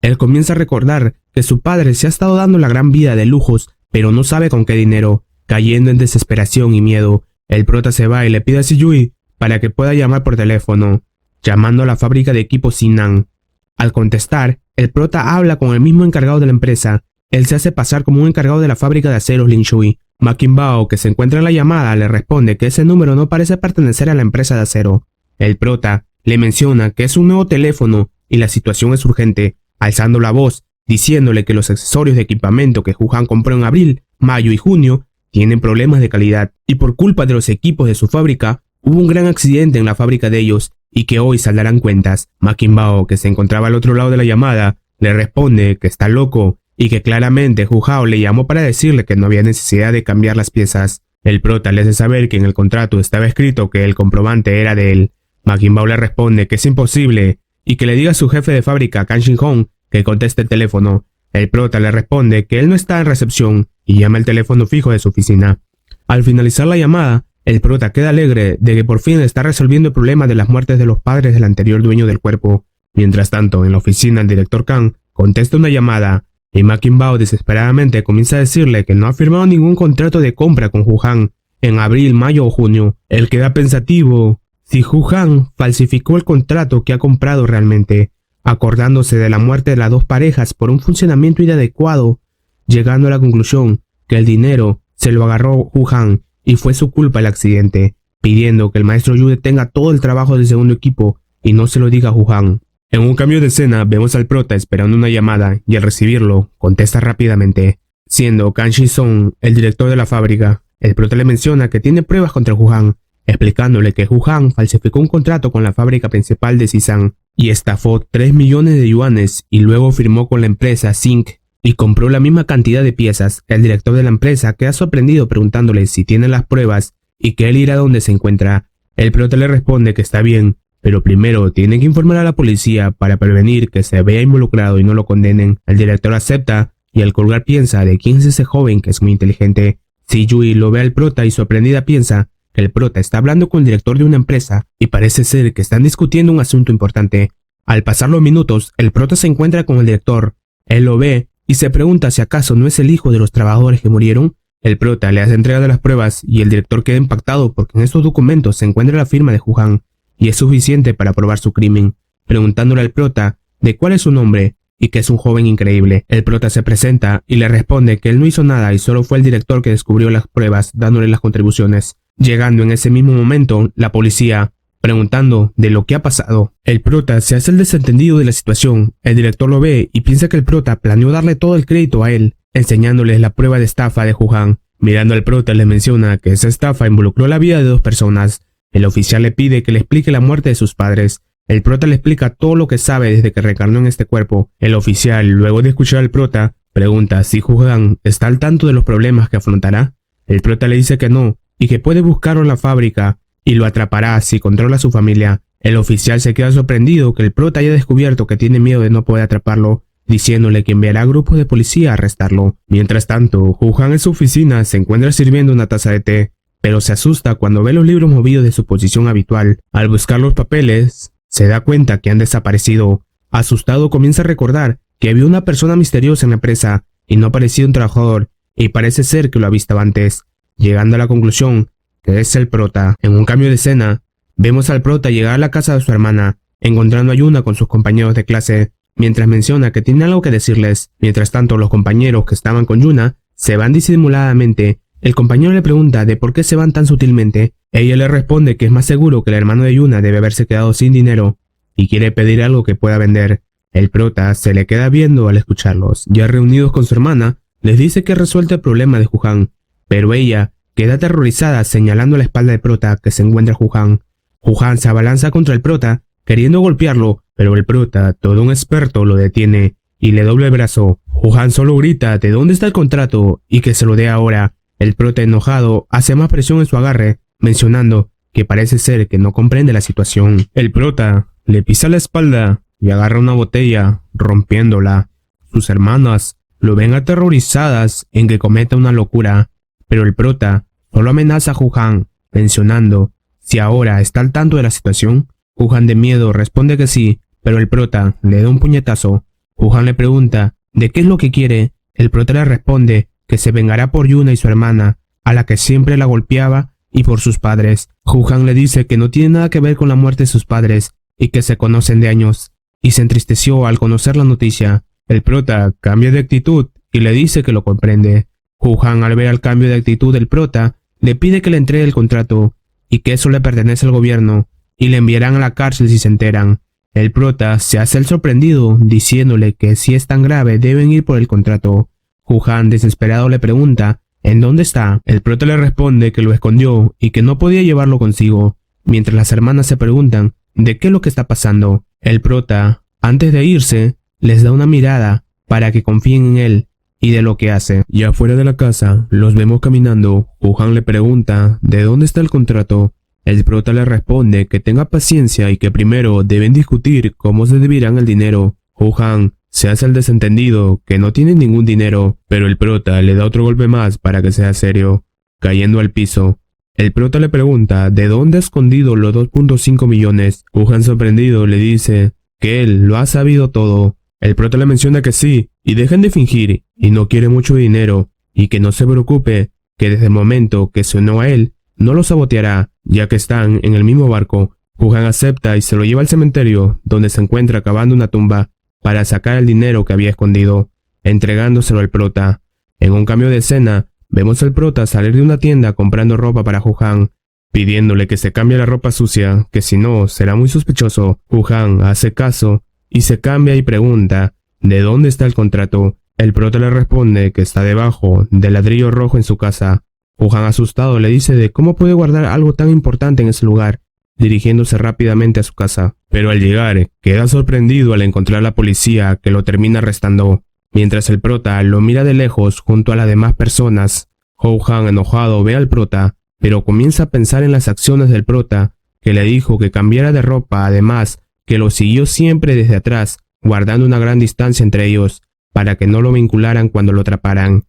Él comienza a recordar que su padre se ha estado dando la gran vida de lujos, pero no sabe con qué dinero. Cayendo en desesperación y miedo, el prota se va y le pide a Siyui para que pueda llamar por teléfono, llamando a la fábrica de equipos Sinan. Al contestar, el prota habla con el mismo encargado de la empresa. Él se hace pasar como un encargado de la fábrica de aceros Lin Shui. Ma Qingbao, que se encuentra en la llamada, le responde que ese número no parece pertenecer a la empresa de acero. El prota le menciona que es un nuevo teléfono y la situación es urgente, alzando la voz, diciéndole que los accesorios de equipamiento que Hu Han compró en abril, mayo y junio tienen problemas de calidad, y por culpa de los equipos de su fábrica, hubo un gran accidente en la fábrica de ellos, y que hoy saldarán cuentas. Ma Kingbao, que se encontraba al otro lado de la llamada, le responde que está loco y que claramente Hu Hao le llamó para decirle que no había necesidad de cambiar las piezas. El prota le hace saber que en el contrato estaba escrito que el comprobante era de él. Ma Kingbao le responde que es imposible y que le diga a su jefe de fábrica, Kang Shin-hong, que conteste el teléfono. El prota le responde que él no está en recepción y llama el teléfono fijo de su oficina. Al finalizar la llamada, el prota queda alegre de que por fin está resolviendo el problema de las muertes de los padres del anterior dueño del cuerpo. Mientras tanto, en la oficina el director Kang contesta una llamada y Ma Kingbao desesperadamente comienza a decirle que no ha firmado ningún contrato de compra con Hu Han en abril, mayo o junio. Él queda pensativo si Hu Han falsificó el contrato que ha comprado realmente, acordándose de la muerte de las dos parejas por un funcionamiento inadecuado, llegando a la conclusión que el dinero se lo agarró Hu Han y fue su culpa el accidente, pidiendo que el maestro Yu detenga todo el trabajo del segundo equipo y no se lo diga a Hu Han. En un cambio de escena vemos al prota esperando una llamada y al recibirlo contesta rápidamente, siendo Kang Shi-song el director de la fábrica. El prota le menciona que tiene pruebas contra Hu Han, explicándole que Hu Han falsificó un contrato con la fábrica principal de Sisan y estafó 3 millones de yuanes y luego firmó con la empresa Zinc y compró la misma cantidad de piezas. El director de la empresa queda sorprendido preguntándole si tiene las pruebas y que él irá donde se encuentra. El prota le responde que está bien, pero primero tiene que informar a la policía para prevenir que se vea involucrado y no lo condenen. El director acepta y al colgar piensa de quién es ese joven que es muy inteligente. Si Yui lo ve al prota y sorprendida piensa que el prota está hablando con el director de una empresa y parece ser que están discutiendo un asunto importante. Al pasar los minutos, el prota se encuentra con el director. Él lo ve y se pregunta si acaso no es el hijo de los trabajadores que murieron. El prota le hace entrega de las pruebas y el director queda impactado porque en estos documentos se encuentra la firma de Hu Han y es suficiente para probar su crimen, preguntándole al prota de cuál es su nombre y que es un joven increíble. El prota se presenta y le responde que él no hizo nada y solo fue el director que descubrió las pruebas dándole las contribuciones. Llegando en ese mismo momento la policía, preguntando de lo que ha pasado. El prota se hace el desentendido de la situación. El director lo ve y piensa que el prota planeó darle todo el crédito a él, enseñándoles la prueba de estafa de Hu Han. Mirando al prota le menciona que esa estafa involucró la vida de 2 personas. El oficial le pide que le explique la muerte de sus padres. El prota le explica todo lo que sabe desde que reencarnó en este cuerpo. El oficial, luego de escuchar al prota, pregunta si Hu Han está al tanto de los problemas que afrontará. El prota le dice que no y que puede buscarlo en la fábrica y lo atrapará si controla a su familia. El oficial se queda sorprendido que el prota haya descubierto que tiene miedo de no poder atraparlo, diciéndole que enviará grupos de policía a arrestarlo. Mientras tanto, Hu Han en su oficina se encuentra sirviendo una taza de té, pero se asusta cuando ve los libros movidos de su posición habitual. Al buscar los papeles, se da cuenta que han desaparecido. Asustado comienza a recordar que había una persona misteriosa en la empresa y no parecía un trabajador, y parece ser que lo ha visto antes, llegando a la conclusión que es el prota. En un cambio de escena, vemos al prota llegar a la casa de su hermana, encontrando a Yuna con sus compañeros de clase, mientras menciona que tiene algo que decirles. Mientras tanto, los compañeros que estaban con Yuna se van disimuladamente. El compañero le pregunta de por qué se van tan sutilmente. Ella le responde que es más seguro que el hermano de Yuna debe haberse quedado sin dinero y quiere pedir algo que pueda vender. El prota se le queda viendo al escucharlos. Ya reunidos con su hermana, les dice que ha resuelto el problema de Hu Han, pero ella queda aterrorizada señalando la espalda del prota que se encuentra Hu Han. Hu Han se abalanza contra el prota, queriendo golpearlo, pero el prota, todo un experto, lo detiene y le dobla el brazo. Hu Han solo grita de dónde está el contrato y que se lo dé ahora. El prota, enojado, hace más presión en su agarre, mencionando que parece ser que no comprende la situación. El prota le pisa la espalda y agarra una botella, rompiéndola. Sus hermanas lo ven aterrorizadas en que cometa una locura, pero el prota solo amenaza a Hu Han, mencionando si ahora está al tanto de la situación. Hu Han de miedo responde que sí, pero el prota le da un puñetazo. Hu Han le pregunta de qué es lo que quiere. El prota le responde que se vengará por Yuna y su hermana, a la que siempre la golpeaba, y por sus padres. Hu Han le dice que no tiene nada que ver con la muerte de sus padres y que se conocen de años, y se entristeció al conocer la noticia. El prota cambia de actitud y le dice que lo comprende. Hu Han, al ver el cambio de actitud del prota, le pide que le entregue el contrato y que eso le pertenece al gobierno y le enviarán a la cárcel si se enteran. El prota se hace el sorprendido diciéndole que si es tan grave deben ir por el contrato. Hu Han, desesperado, le pregunta ¿en dónde está? El prota le responde que lo escondió y que no podía llevarlo consigo, mientras las hermanas se preguntan de qué es lo que está pasando. El prota, antes de irse, les da una mirada para que confíen en él y de lo que hace. Y afuera de la casa, los vemos caminando. Ho-Han le pregunta de dónde está el contrato. El prota le responde que tenga paciencia y que primero deben discutir cómo se dividirán el dinero. Ho-Han se hace el desentendido que no tiene ningún dinero, pero el prota le da otro golpe más para que sea serio, cayendo al piso. El prota le pregunta de dónde ha escondido los 2.5 millones. Ho-Han sorprendido le dice que él lo ha sabido todo. El prota le menciona que sí, y dejen de fingir, y no quiere mucho dinero, y que no se preocupe, que desde el momento que se unió a él, no lo saboteará, ya que están en el mismo barco. Ho-Han acepta y se lo lleva al cementerio, donde se encuentra cavando una tumba, para sacar el dinero que había escondido, entregándoselo al prota. En un cambio de escena, vemos al prota salir de una tienda comprando ropa para Ho-Han, pidiéndole que se cambie la ropa sucia, que si no, será muy sospechoso. Ho-Han hace caso y se cambia y pregunta ¿de dónde está el contrato? El prota le responde que está debajo del ladrillo rojo en su casa. Ho-Han asustado le dice de cómo puede guardar algo tan importante en ese lugar, dirigiéndose rápidamente a su casa. Pero al llegar, queda sorprendido al encontrar a la policía que lo termina arrestando. Mientras el prota lo mira de lejos junto a las demás personas, Ho-Han enojado ve al prota, pero comienza a pensar en las acciones del prota, que le dijo que cambiara de ropa, además que lo siguió siempre desde atrás, guardando una gran distancia entre ellos, para que no lo vincularan cuando lo atraparan.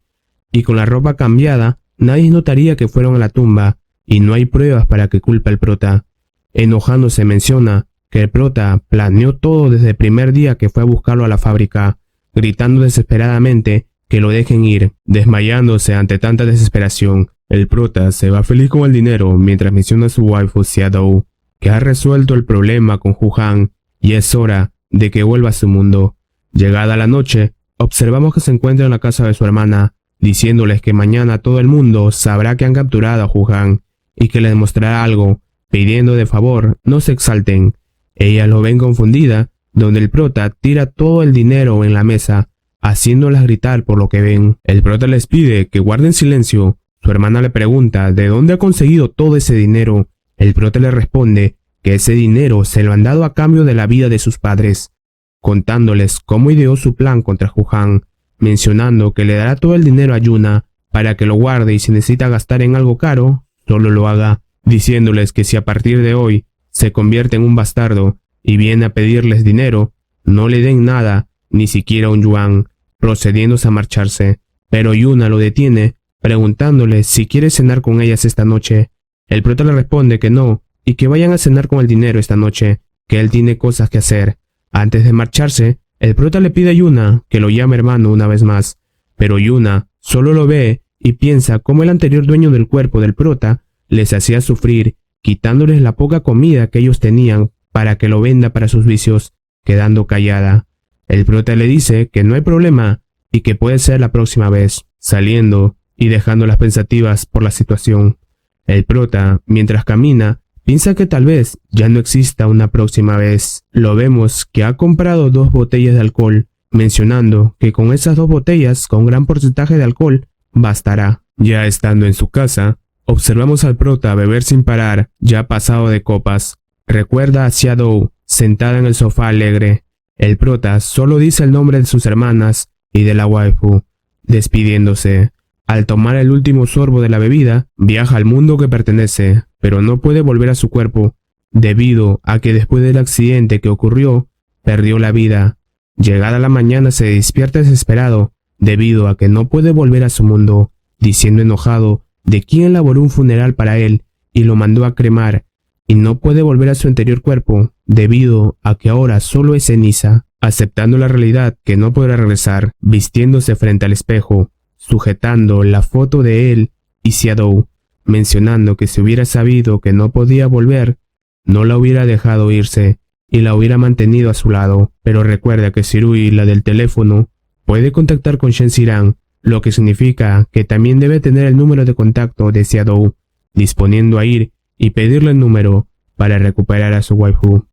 Y con la ropa cambiada, nadie notaría que fueron a la tumba, y no hay pruebas para que culpe al prota. Enojándose menciona que el prota planeó todo desde el primer día que fue a buscarlo a la fábrica, gritando desesperadamente que lo dejen ir. Desmayándose ante tanta desesperación, el prota se va feliz con el dinero mientras menciona a su waifu Xiaodou, que ha resuelto el problema con Ho-Han y es hora de que vuelva a su mundo. Llegada la noche, observamos que se encuentra en la casa de su hermana, diciéndoles que mañana todo el mundo sabrá que han capturado a Ho-Han y que les mostrará algo, pidiendo de favor no se exalten. Ella lo ven confundida, donde el prota tira todo el dinero en la mesa, haciéndolas gritar por lo que ven. El prota les pide que guarden silencio. Su hermana le pregunta de dónde ha conseguido todo ese dinero. El prota le responde que ese dinero se lo han dado a cambio de la vida de sus padres, contándoles cómo ideó su plan contra Ho-Han, mencionando que le dará todo el dinero a Yuna para que lo guarde y si necesita gastar en algo caro, solo lo haga, diciéndoles que si a partir de hoy se convierte en un bastardo y viene a pedirles dinero, no le den nada, ni siquiera un yuan, procediéndose a marcharse. Pero Yuna lo detiene, preguntándole si quiere cenar con ellas esta noche. El prota le responde que no, y que vayan a cenar con el dinero esta noche, que él tiene cosas que hacer. Antes de marcharse, el prota le pide a Yuna que lo llame hermano una vez más, pero Yuna solo lo ve y piensa cómo el anterior dueño del cuerpo del prota les hacía sufrir, quitándoles la poca comida que ellos tenían para que lo venda para sus vicios, quedando callada. El prota le dice que no hay problema y que puede ser la próxima vez, saliendo y dejándolas pensativas por la situación. El prota, mientras camina, piensa que tal vez ya no exista una próxima vez. Lo vemos que ha comprado 2 botellas de alcohol, mencionando que con esas 2 botellas con gran porcentaje de alcohol bastará. Ya estando en su casa, observamos al prota beber sin parar, ya pasado de copas. Recuerda a Xiaodou, sentada en el sofá alegre. El prota solo dice el nombre de sus hermanas y de la waifu, despidiéndose. Al tomar el último sorbo de la bebida, viaja al mundo que pertenece, pero no puede volver a su cuerpo, debido a que después del accidente que ocurrió, perdió la vida. Llegada la mañana se despierta desesperado, debido a que no puede volver a su mundo, diciendo enojado de quién elaboró un funeral para él y lo mandó a cremar, y no puede volver a su anterior cuerpo, debido a que ahora solo es ceniza, aceptando la realidad que no podrá regresar, vistiéndose frente al espejo, sujetando la foto de él y Xiaodou, mencionando que si hubiera sabido que no podía volver, no la hubiera dejado irse y la hubiera mantenido a su lado. Pero recuerda que Sirui, la del teléfono, puede contactar con Shen Xiran, lo que significa que también debe tener el número de contacto de Xiaodou, disponiendo a ir y pedirle el número para recuperar a su waifu.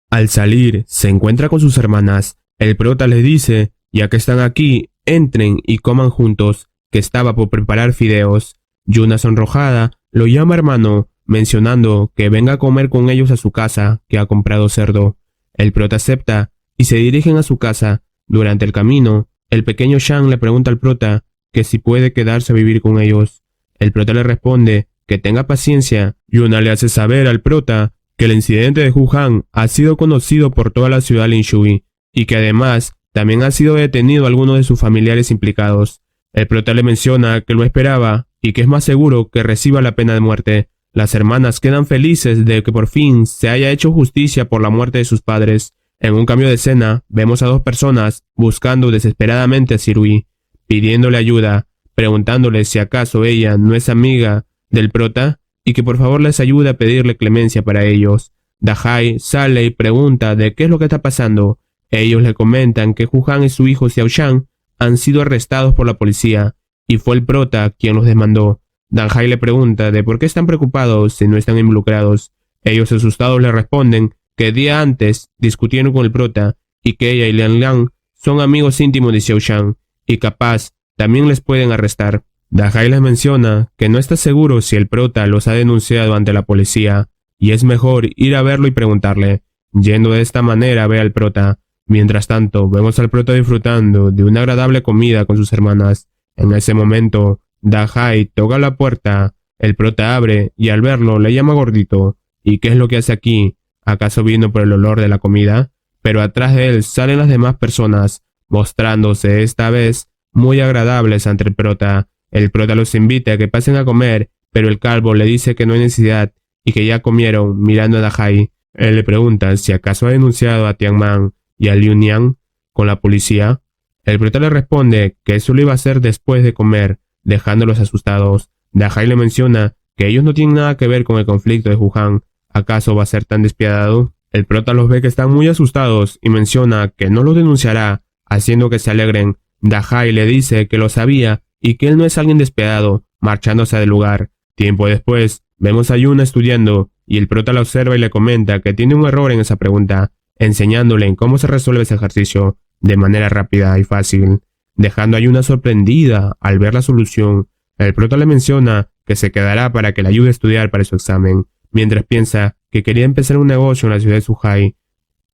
Al salir, se encuentra con sus hermanas. El prota les dice, ya que están aquí, entren y coman juntos, que estaba por preparar fideos. Yuna sonrojada lo llama hermano, mencionando que venga a comer con ellos a su casa, que ha comprado cerdo. El prota acepta y se dirigen a su casa. Durante el camino, el pequeño Shang le pregunta al prota que si puede quedarse a vivir con ellos. El prota le responde que tenga paciencia. Yuna le hace saber al prota que el incidente de Wuhan ha sido conocido por toda la ciudad de Linshui y que además también ha sido detenido algunos de sus familiares implicados. El prota le menciona que lo esperaba y que es más seguro que reciba la pena de muerte. Las hermanas quedan felices de que por fin se haya hecho justicia por la muerte de sus padres. En un cambio de escena, vemos a dos personas buscando desesperadamente a Sirui, pidiéndole ayuda, preguntándole si acaso ella no es amiga del prota y que por favor les ayude a pedirle clemencia para ellos. Dahai sale y pregunta de qué es lo que está pasando. Ellos le comentan que Wuhan y su hijo Xiaoshan han sido arrestados por la policía y fue el prota quien los demandó. Dahai le pregunta de por qué están preocupados si no están involucrados. Ellos asustados le responden que el día antes discutieron con el prota y que ella y Liang Liang son amigos íntimos de Xiaoshan y capaz también les pueden arrestar. Dahai les menciona que no está seguro si el prota los ha denunciado ante la policía y es mejor ir a verlo y preguntarle. Yendo de esta manera ve al prota. Mientras tanto, vemos al prota disfrutando de una agradable comida con sus hermanas. En ese momento, Dahai toca la puerta. El prota abre y al verlo le llama gordito. ¿Y qué es lo que hace aquí? ¿Acaso vino por el olor de la comida? Pero atrás de él salen las demás personas, mostrándose esta vez muy agradables ante el prota. El prota los invita a que pasen a comer, pero el calvo le dice que no hay necesidad y que ya comieron, mirando a Dahai. Él le pregunta si acaso ha denunciado a Tian Man y a Liu Niang con la policía. El prota le responde que eso lo iba a hacer después de comer, dejándolos asustados. Dahai le menciona que ellos no tienen nada que ver con el conflicto de Wuhan. ¿Acaso va a ser tan despiadado? El prota los ve que están muy asustados y menciona que no los denunciará, haciendo que se alegren. Dahai le dice que lo sabía y que él no es alguien despiadado, marchándose del lugar. Tiempo después, vemos a Yuna estudiando y el prota la observa y le comenta que tiene un error en esa pregunta, enseñándole en cómo se resuelve ese ejercicio de manera rápida y fácil, dejando a Yuna sorprendida al ver la solución. El prota le menciona que se quedará para que le ayude a estudiar para su examen, mientras piensa que quería empezar un negocio en la ciudad de Suhai.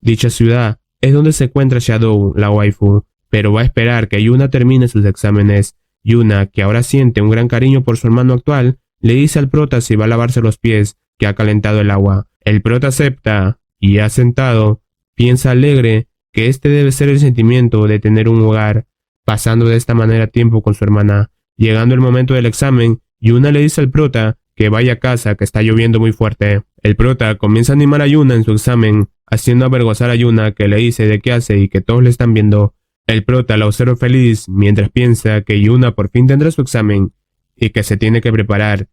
Dicha ciudad es donde se encuentra Shadow, la waifu, pero va a esperar que Yuna termine sus exámenes. Yuna, que ahora siente un gran cariño por su hermano actual, le dice al prota si va a lavarse los pies, que ha calentado el agua. El prota acepta y, ya sentado, piensa alegre que este debe ser el sentimiento de tener un hogar, pasando de esta manera tiempo con su hermana. Llegando el momento del examen, Yuna le dice al prota que vaya a casa, que está lloviendo muy fuerte. El prota comienza a animar a Yuna en su examen, haciendo avergonzar a Yuna, que le dice de qué hace y que todos le están viendo. El prota la observa feliz mientras piensa que Yuna por fin tendrá su examen y que se tiene que preparar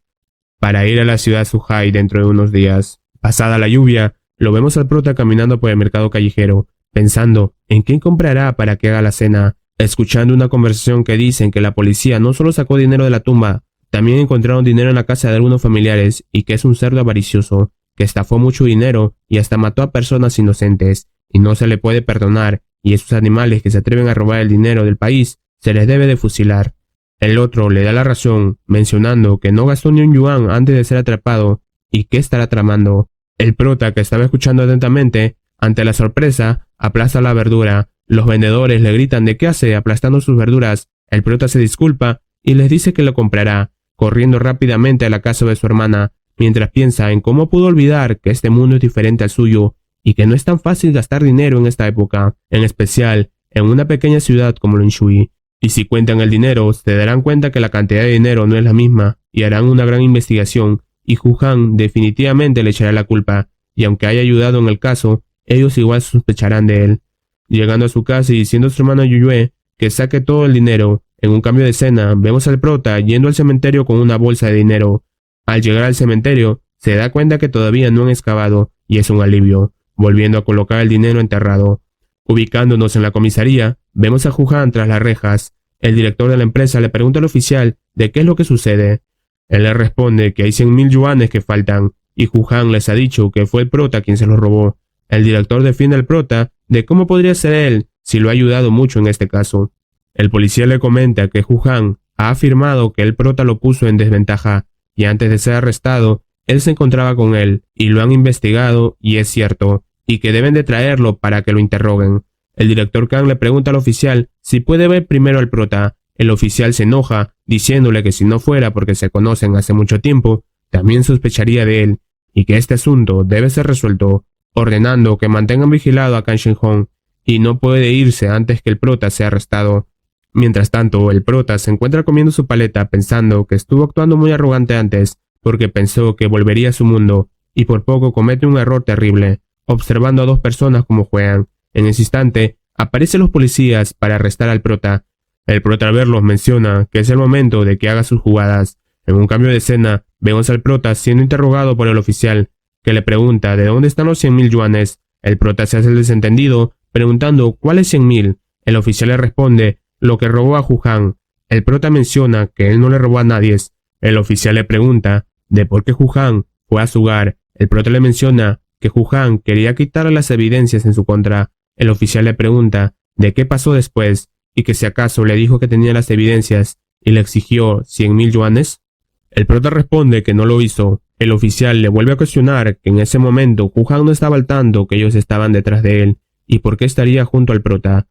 para ir a la ciudad Suhai dentro de unos días. Pasada la lluvia, lo vemos al prota caminando por el mercado callejero, pensando en quién comprará para que haga la cena, escuchando una conversación que dicen que la policía no solo sacó dinero de la tumba, también encontraron dinero en la casa de algunos familiares y que es un cerdo avaricioso, que estafó mucho dinero y hasta mató a personas inocentes, y no se le puede perdonar, y esos animales que se atreven a robar el dinero del país se les debe de fusilar. El otro le da la razón, mencionando que no gastó ni un yuan antes de ser atrapado y qué estará tramando. El prota, que estaba escuchando atentamente, ante la sorpresa, aplasta la verdura. Los vendedores le gritan de qué hace aplastando sus verduras. El prota se disculpa y les dice que lo comprará, corriendo rápidamente a la casa de su hermana, mientras piensa en cómo pudo olvidar que este mundo es diferente al suyo y que no es tan fácil gastar dinero en esta época, en especial en una pequeña ciudad como Linshui. Y si cuentan el dinero, se darán cuenta que la cantidad de dinero no es la misma y harán una gran investigación, y Wuhan definitivamente le echará la culpa, y aunque haya ayudado en el caso, ellos igual sospecharán de él. Llegando a su casa y diciendo a su hermano Yuyue que saque todo el dinero, en un cambio de escena vemos al prota yendo al cementerio con una bolsa de dinero. Al llegar al cementerio, se da cuenta que todavía no han excavado, y es un alivio, volviendo a colocar el dinero enterrado. Ubicándonos en la comisaría, vemos a Wuhan tras las rejas. El director de la empresa le pregunta al oficial de qué es lo que sucede. Él le responde que hay 100.000 yuanes que faltan, y Wuhan les ha dicho que fue el prota quien se los robó. El director defiende al prota de cómo podría ser él si lo ha ayudado mucho en este caso. El policía le comenta que Wuhan ha afirmado que el prota lo puso en desventaja, y antes de ser arrestado, él se encontraba con él, y lo han investigado, y es cierto, y que deben de traerlo para que lo interroguen. El director Kang le pregunta al oficial si puede ver primero al prota. El oficial se enoja, diciéndole que si no fuera porque se conocen hace mucho tiempo, también sospecharía de él, y que este asunto debe ser resuelto, ordenando que mantengan vigilado a Kang Shin-hong, y no puede irse antes que el prota sea arrestado. Mientras tanto, el prota se encuentra comiendo su paleta pensando que estuvo actuando muy arrogante antes, porque pensó que volvería a su mundo, y por poco comete un error terrible, observando a dos personas como juegan. En ese instante, aparecen los policías para arrestar al prota. El prota al verlos menciona que es el momento de que haga sus jugadas. En un cambio de escena, vemos al prota siendo interrogado por el oficial, que le pregunta de dónde están los 100.000 yuanes. El prota se hace el desentendido, preguntando ¿cuáles 100.000? El oficial le responde lo que robó a Hu Han. El prota menciona que él no le robó a nadie. El oficial le pregunta de por qué Hu Han fue a su hogar. El prota le menciona que Hu Han quería quitarle las evidencias en su contra. El oficial le pregunta de qué pasó después y que si acaso le dijo que tenía las evidencias y le exigió 100.000 yuanes. El prota responde que no lo hizo. El oficial le vuelve a cuestionar que en ese momento Hu Han no estaba al tanto que ellos estaban detrás de él y por qué estaría junto al prota.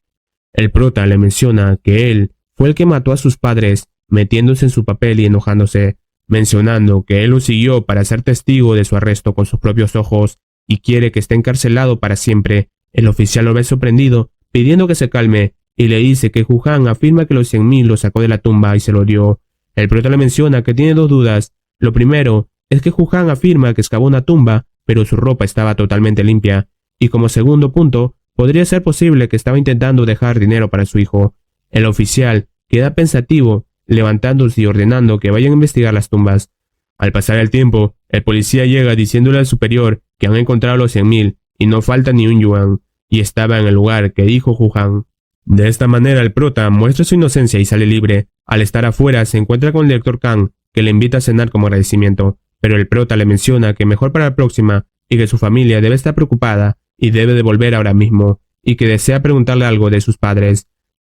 El prota le menciona que él fue el que mató a sus padres, metiéndose en su papel y enojándose, mencionando que él lo siguió para ser testigo de su arresto con sus propios ojos y quiere que esté encarcelado para siempre. El oficial lo ve sorprendido, pidiendo que se calme, y le dice que Hu Han afirma que los 100.000 lo sacó de la tumba y se lo dio. El prota le menciona que tiene dos dudas. Lo primero es que Hu Han afirma que excavó una tumba, pero su ropa estaba totalmente limpia, y como segundo punto, podría ser posible que estaba intentando dejar dinero para su hijo. El oficial queda pensativo, levantándose y ordenando que vayan a investigar las tumbas. Al pasar el tiempo, el policía llega diciéndole al superior que han encontrado los 100.000 y no falta ni un yuan, y estaba en el lugar que dijo Hu Han. De esta manera el prota muestra su inocencia y sale libre. Al estar afuera se encuentra con el director Kang, que le invita a cenar como agradecimiento, pero el prota le menciona que mejor para la próxima y que su familia debe estar preocupada y debe de volver ahora mismo, y que desea preguntarle algo de sus padres.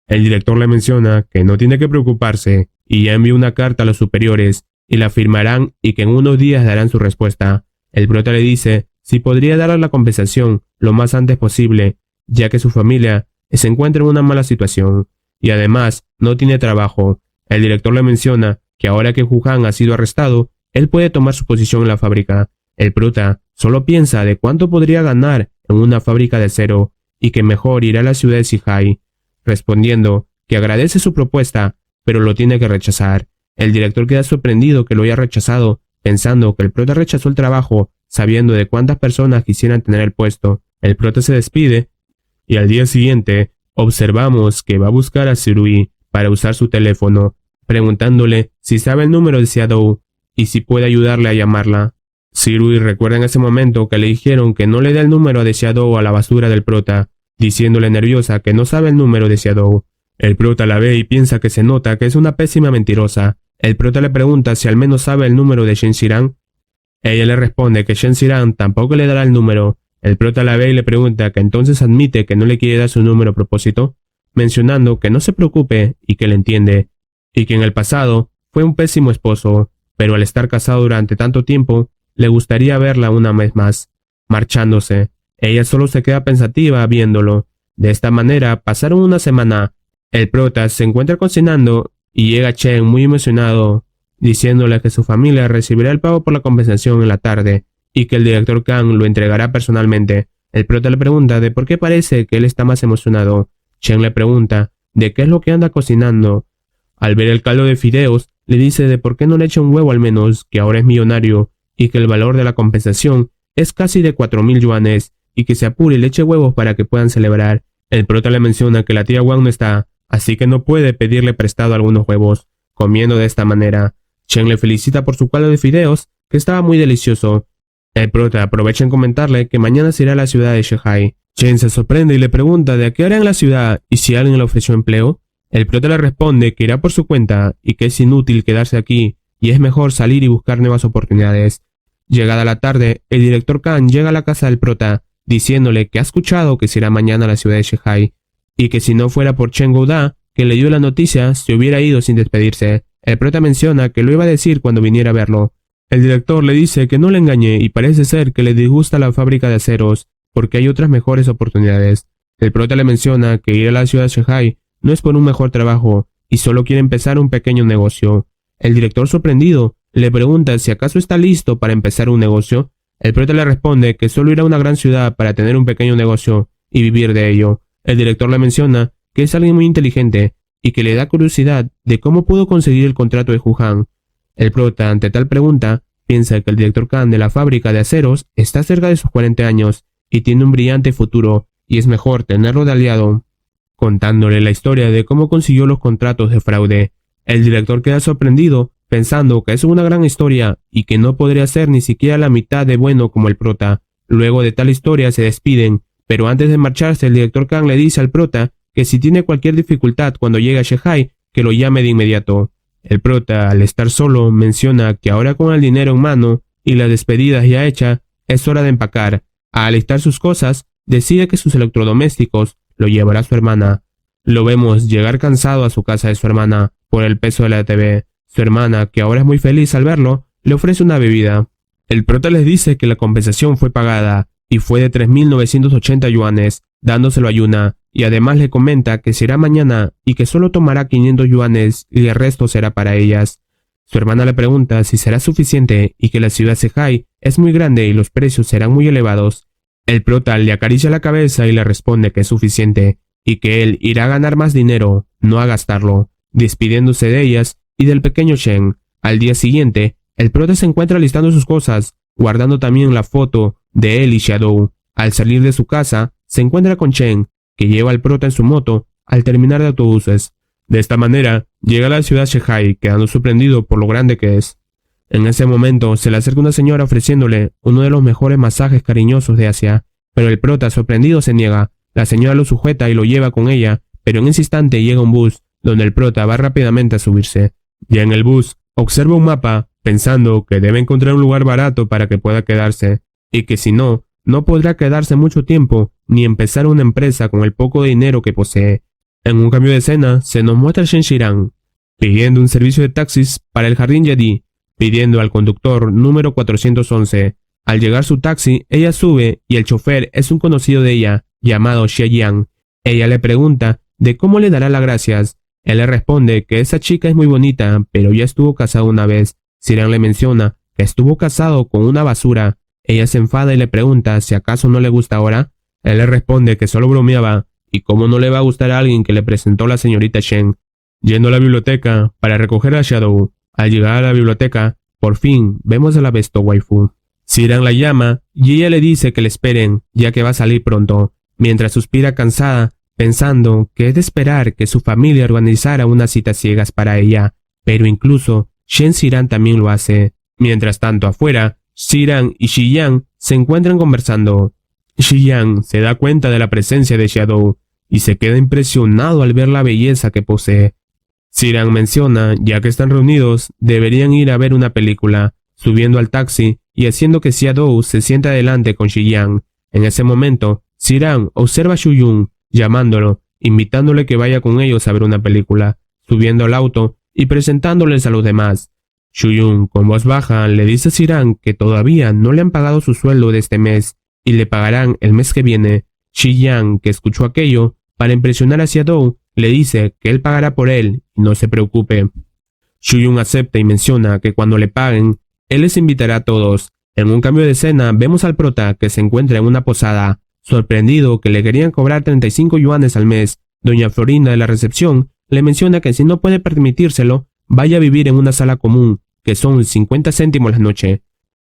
El director le menciona que no tiene que preocuparse y ya envió una carta a los superiores y la firmarán y que en unos días darán su respuesta. El prota le dice si podría darle la compensación lo más antes posible, ya que su familia se encuentra en una mala situación y además no tiene trabajo. El director le menciona que ahora que Hu Han ha sido arrestado, él puede tomar su posición en la fábrica. El prota solo piensa de cuánto podría ganar en una fábrica de acero y que mejor irá a la ciudad de Zhihai, respondiendo que agradece su propuesta, pero lo tiene que rechazar. El director queda sorprendido que lo haya rechazado, pensando que el prota rechazó el trabajo, sabiendo de cuántas personas quisieran tener el puesto. El prota se despide y al día siguiente observamos que va a buscar a Sirui para usar su teléfono, preguntándole si sabe el número de Xiaodou y si puede ayudarle a llamarla. Sirui recuerda en ese momento que le dijeron que no le dé el número de Xiaodou a la basura del prota, diciéndole nerviosa que no sabe el número de Xiaodou. El prota la ve y piensa que se nota que es una pésima mentirosa. El prota le pregunta si al menos sabe el número de Shen Xiran. Ella le responde que Shen Xiran tampoco le dará el número. El prota la ve y le pregunta que entonces admite que no le quiere dar su número a propósito, mencionando que no se preocupe y que le entiende, y que en el pasado fue un pésimo esposo, pero al estar casado durante tanto tiempo, le gustaría verla una vez más. Marchándose, ella solo se queda pensativa viéndolo. De esta manera pasaron una semana. El prota se encuentra cocinando y llega Chen muy emocionado, diciéndole que su familia recibirá el pago por la compensación en la tarde y que el director Kang lo entregará personalmente. El prota le pregunta de por qué parece que él está más emocionado. Chen le pregunta de qué es lo que anda cocinando. Al ver el caldo de fideos, le dice de por qué no le echa un huevo al menos, que ahora es millonario, y que el valor de la compensación es casi de 4.000 yuanes, y que se apure y le eche huevos para que puedan celebrar. El prota le menciona que la tía Wang no está, así que no puede pedirle prestado algunos huevos. Comiendo de esta manera, Chen le felicita por su caldo de fideos, que estaba muy delicioso. El prota aprovecha en comentarle que mañana se irá a la ciudad de Zhihai. Chen se sorprende y le pregunta de a qué hora en la ciudad y si alguien le ofreció empleo. El prota le responde que irá por su cuenta y que es inútil quedarse aquí y es mejor salir y buscar nuevas oportunidades. Llegada la tarde, el director Kang llega a la casa del prota, diciéndole que ha escuchado que se irá mañana a la ciudad de Zhihai y que si no fuera por Chen Gouda, que le dio la noticia, se hubiera ido sin despedirse. El prota menciona que lo iba a decir cuando viniera a verlo. El director le dice que no le engañe y parece ser que le disgusta la fábrica de aceros porque hay otras mejores oportunidades. El prota le menciona que ir a la ciudad de Shanghai no es por un mejor trabajo y solo quiere empezar un pequeño negocio. El director, sorprendido, le pregunta si acaso está listo para empezar un negocio. El prota le responde que solo irá a una gran ciudad para tener un pequeño negocio y vivir de ello. El director le menciona que es alguien muy inteligente y que le da curiosidad de cómo pudo conseguir el contrato de Wuhan. El prota, ante tal pregunta, piensa que el director Khan de la fábrica de aceros está cerca de sus 40 años y tiene un brillante futuro, y es mejor tenerlo de aliado. Contándole la historia de cómo consiguió los contratos de fraude, el director queda sorprendido, pensando que es una gran historia y que no podría ser ni siquiera la mitad de bueno como el prota. Luego de tal historia se despiden, pero antes de marcharse el director Khan le dice al prota que si tiene cualquier dificultad cuando llegue a Shanghai, que lo llame de inmediato. El prota, al estar solo, menciona que ahora con el dinero en mano y las despedidas ya hechas, es hora de empacar. Al alistar sus cosas, decide que sus electrodomésticos lo llevará a su hermana. Lo vemos llegar cansado a su casa de su hermana por el peso de la TV. Su hermana, que ahora es muy feliz al verlo, le ofrece una bebida. El prota les dice que la compensación fue pagada y fue de 3.980 yuanes, dándoselo a Yuna, y además le comenta que será mañana y que solo tomará 500 yuanes y el resto será para ellas. Su hermana le pregunta si será suficiente y que la ciudad de Shanghai es muy grande y los precios serán muy elevados. El prota le acaricia la cabeza y le responde que es suficiente y que él irá a ganar más dinero, no a gastarlo, despidiéndose de ellas y del pequeño Shen. Al día siguiente, el prota se encuentra listando sus cosas, guardando también la foto de él y Shadow. Al salir de su casa, se encuentra con Shen, que lleva al prota en su moto al terminar de autobuses. De esta manera, llega a la ciudad de Shanghai, quedando sorprendido por lo grande que es. En ese momento, se le acerca una señora ofreciéndole uno de los mejores masajes cariñosos de Asia, pero el prota, sorprendido, se niega. La señora lo sujeta y lo lleva con ella, pero en ese instante llega un bus, donde el prota va rápidamente a subirse. Ya en el bus, observa un mapa, pensando que debe encontrar un lugar barato para que pueda quedarse, y que si no, no podrá quedarse mucho tiempo ni empezar una empresa con el poco dinero que posee. En un cambio de escena, se nos muestra a Shen Shiran pidiendo un servicio de taxis para el Jardín Yedi, pidiendo al conductor número 411. Al llegar su taxi, ella sube y el chofer es un conocido de ella, llamado Xie Yang. Ella le pregunta de cómo le dará las gracias. Él le responde que esa chica es muy bonita, pero ya estuvo casado una vez. Shiran le menciona que estuvo casado con una basura. Ella se enfada y le pregunta si acaso no le gusta ahora. Él le responde que solo bromeaba, y cómo no le va a gustar a alguien que le presentó la señorita Shen. Yendo a la biblioteca para recoger a Shadow. Al llegar a la biblioteca, por fin vemos a la Besto waifu. Shiran la llama y ella le dice que le esperen, ya que va a salir pronto, mientras suspira cansada, pensando que es de esperar que su familia organizara unas citas ciegas para ella, pero incluso Shen Shiran también lo hace. Mientras tanto afuera, Shiran y Xi Yang se encuentran conversando. Xi Yang se da cuenta de la presencia de Shadow y se queda impresionado al ver la belleza que posee. Shiran menciona, ya que están reunidos, deberían ir a ver una película, subiendo al taxi y haciendo que Shadow se sienta adelante con Xi Yang. En ese momento, Shiran observa a Shuyun, llamándolo, invitándole que vaya con ellos a ver una película, subiendo al auto y presentándoles a los demás. Shuyun, con voz baja, le dice a Shiran que todavía no le han pagado su sueldo de este mes y le pagarán el mes que viene. Xi Yang, que escuchó aquello, para impresionar a Shadow, le dice que él pagará por él y no se preocupe. Shuyun acepta y menciona que cuando le paguen, él les invitará a todos. En un cambio de escena, vemos al prota que se encuentra en una posada. Sorprendido que le querían cobrar 35 yuanes al mes, doña Florinda de la recepción le menciona que si no puede permitírselo, vaya a vivir en una sala común, que son 50 céntimos la noche.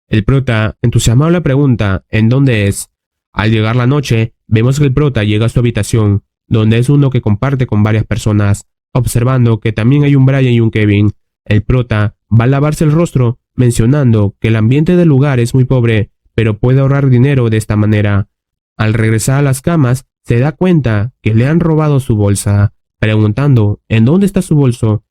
El prota, entusiasmado, le pregunta ¿en dónde es? Al llegar la noche, vemos que el prota llega a su habitación, donde es uno que comparte con varias personas, observando que también hay un Brian y un Kevin. El prota va a lavarse el rostro, mencionando que el ambiente del lugar es muy pobre, pero puede ahorrar dinero de esta manera. Al regresar a las camas, se da cuenta que le han robado su bolsa, preguntando ¿en dónde está su bolso?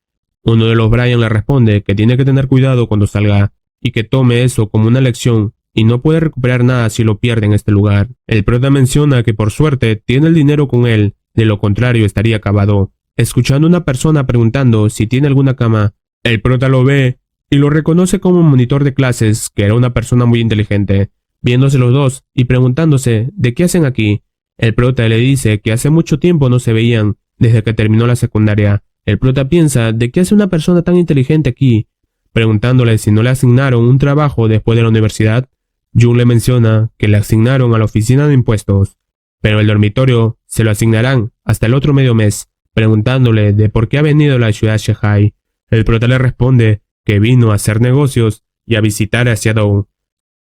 Uno de los Brian le responde que tiene que tener cuidado cuando salga, y que tome eso como una lección, y no puede recuperar nada si lo pierde en este lugar. El prota menciona que por suerte tiene el dinero con él, de lo contrario estaría acabado. Escuchando a una persona preguntando si tiene alguna cama, el prota lo ve y lo reconoce como monitor de clases, que era una persona muy inteligente. Viéndose los dos y preguntándose de qué hacen aquí, el prota le dice que hace mucho tiempo no se veían, desde que terminó la secundaria. El prota piensa de qué hace una persona tan inteligente aquí. Preguntándole si no le asignaron un trabajo después de la universidad, Jun le menciona que le asignaron a la oficina de impuestos, pero el dormitorio se lo asignarán hasta el otro medio mes. Preguntándole de por qué ha venido a la ciudad Shehai, el prota le responde que vino a hacer negocios y a visitar a Shadow.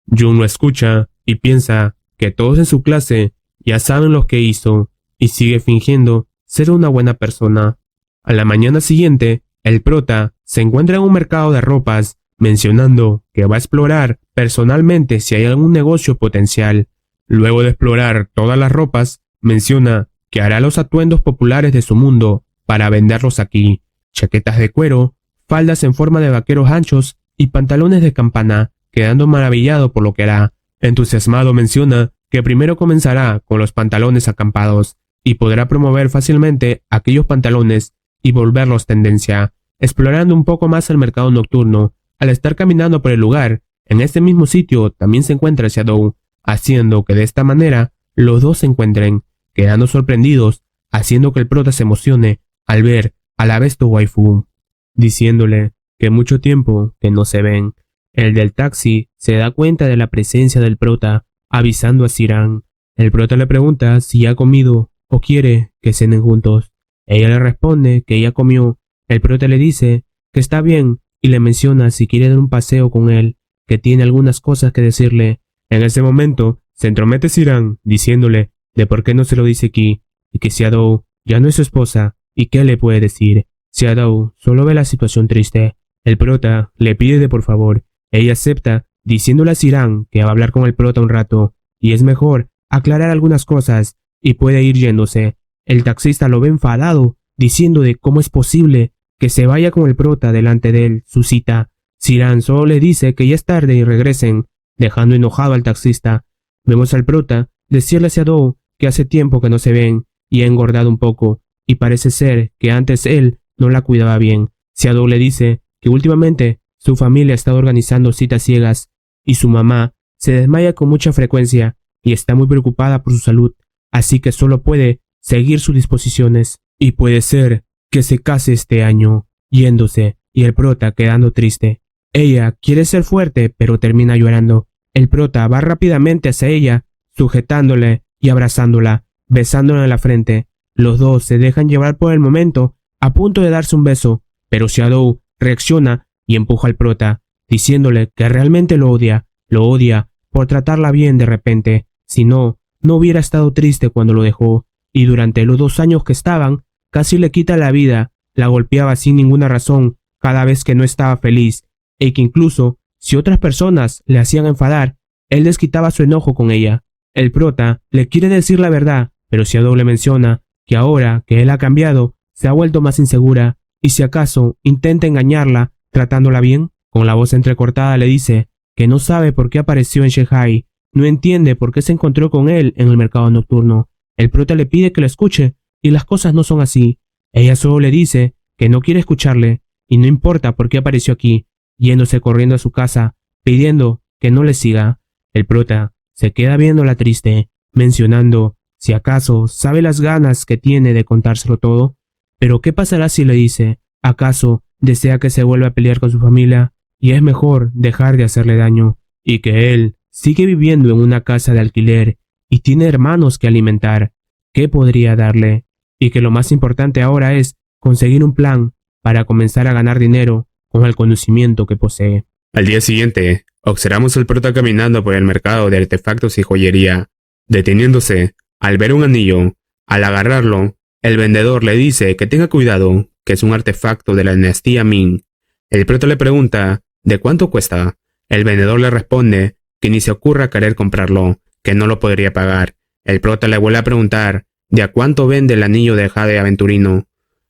Jun lo escucha y piensa que todos en su clase ya saben lo que hizo y sigue fingiendo ser una buena persona. A la mañana siguiente, el prota se encuentra en un mercado de ropas, mencionando que va a explorar personalmente si hay algún negocio potencial. Luego de explorar todas las ropas, menciona que hará los atuendos populares de su mundo para venderlos aquí: chaquetas de cuero, faldas en forma de vaqueros anchos y pantalones de campana, quedando maravillado por lo que hará. Entusiasmado menciona que primero comenzará con los pantalones acampados y podrá promover fácilmente aquellos pantalones y volverlos tendencia. Explorando un poco más el mercado nocturno, al estar caminando por el lugar, en este mismo sitio también se encuentra Shadow, haciendo que de esta manera los dos se encuentren, quedando sorprendidos, haciendo que el prota se emocione al ver a la besto waifu, diciéndole que mucho tiempo que no se ven. El del taxi se da cuenta de la presencia del prota, avisando a Siran. El prota le pregunta si ya ha comido o quiere que cenen juntos. Ella le responde que ya comió. El prota le dice que está bien y le menciona si quiere dar un paseo con él, que tiene algunas cosas que decirle. En ese momento se entromete Siran, diciéndole de por qué no se lo dice aquí, y que Shadow ya no es su esposa, y qué le puede decir. Shadow solo ve la situación triste. El prota le pide de por favor. Ella acepta, diciéndole a Siran que va a hablar con el prota un rato, y es mejor aclarar algunas cosas, y puede ir yéndose. El taxista lo ve enfadado, diciendo de cómo es posible que se vaya con el prota delante de él, su cita. Siran solo le dice que ya es tarde y regresen, dejando enojado al taxista. Vemos al prota decirle a Shadow que hace tiempo que no se ven y ha engordado un poco, y parece ser que antes él no la cuidaba bien. Shadow le dice que últimamente su familia ha estado organizando citas ciegas y su mamá se desmaya con mucha frecuencia y está muy preocupada por su salud, así que solo puede seguir sus disposiciones y puede ser que se case este año, yéndose, y el prota quedando triste. Ella quiere ser fuerte, pero termina llorando. El prota va rápidamente hacia ella, sujetándole y abrazándola, besándola en la frente. Los dos se dejan llevar por el momento, a punto de darse un beso, pero Shadow reacciona y empuja al prota, diciéndole que realmente lo odia por tratarla bien de repente. Si no, no hubiera estado triste cuando lo dejó, y durante los 2 años que estaban, casi le quita la vida, la golpeaba sin ninguna razón cada vez que no estaba feliz, y que incluso si otras personas le hacían enfadar, él les quitaba su enojo con ella. El prota le quiere decir la verdad, pero Shadow le menciona que ahora que él ha cambiado, se ha vuelto más insegura, y si acaso intenta engañarla tratándola bien. Con la voz entrecortada le dice que no sabe por qué apareció en Shehai, no entiende por qué se encontró con él en el mercado nocturno. El prota le pide que lo escuche, y las cosas no son así. Ella solo le dice que no quiere escucharle, y no importa por qué apareció aquí, yéndose corriendo a su casa, pidiendo que no le siga. El prota se queda viéndola triste, mencionando si acaso sabe las ganas que tiene de contárselo todo. Pero ¿qué pasará si le dice? ¿Acaso desea que se vuelva a pelear con su familia? Y es mejor dejar de hacerle daño, y que él sigue viviendo en una casa de alquiler y tiene hermanos que alimentar. ¿Qué podría darle? Y que lo más importante ahora es conseguir un plan para comenzar a ganar dinero con el conocimiento que posee. Al día siguiente, observamos al prota caminando por el mercado de artefactos y joyería, deteniéndose al ver un anillo. Al agarrarlo, el vendedor le dice que tenga cuidado, que es un artefacto de la dinastía Ming. El prota le pregunta de cuánto cuesta. El vendedor le responde que ni se ocurra querer comprarlo, que no lo podría pagar. El prota le vuelve a preguntar de a cuánto vende el anillo de jade aventurino.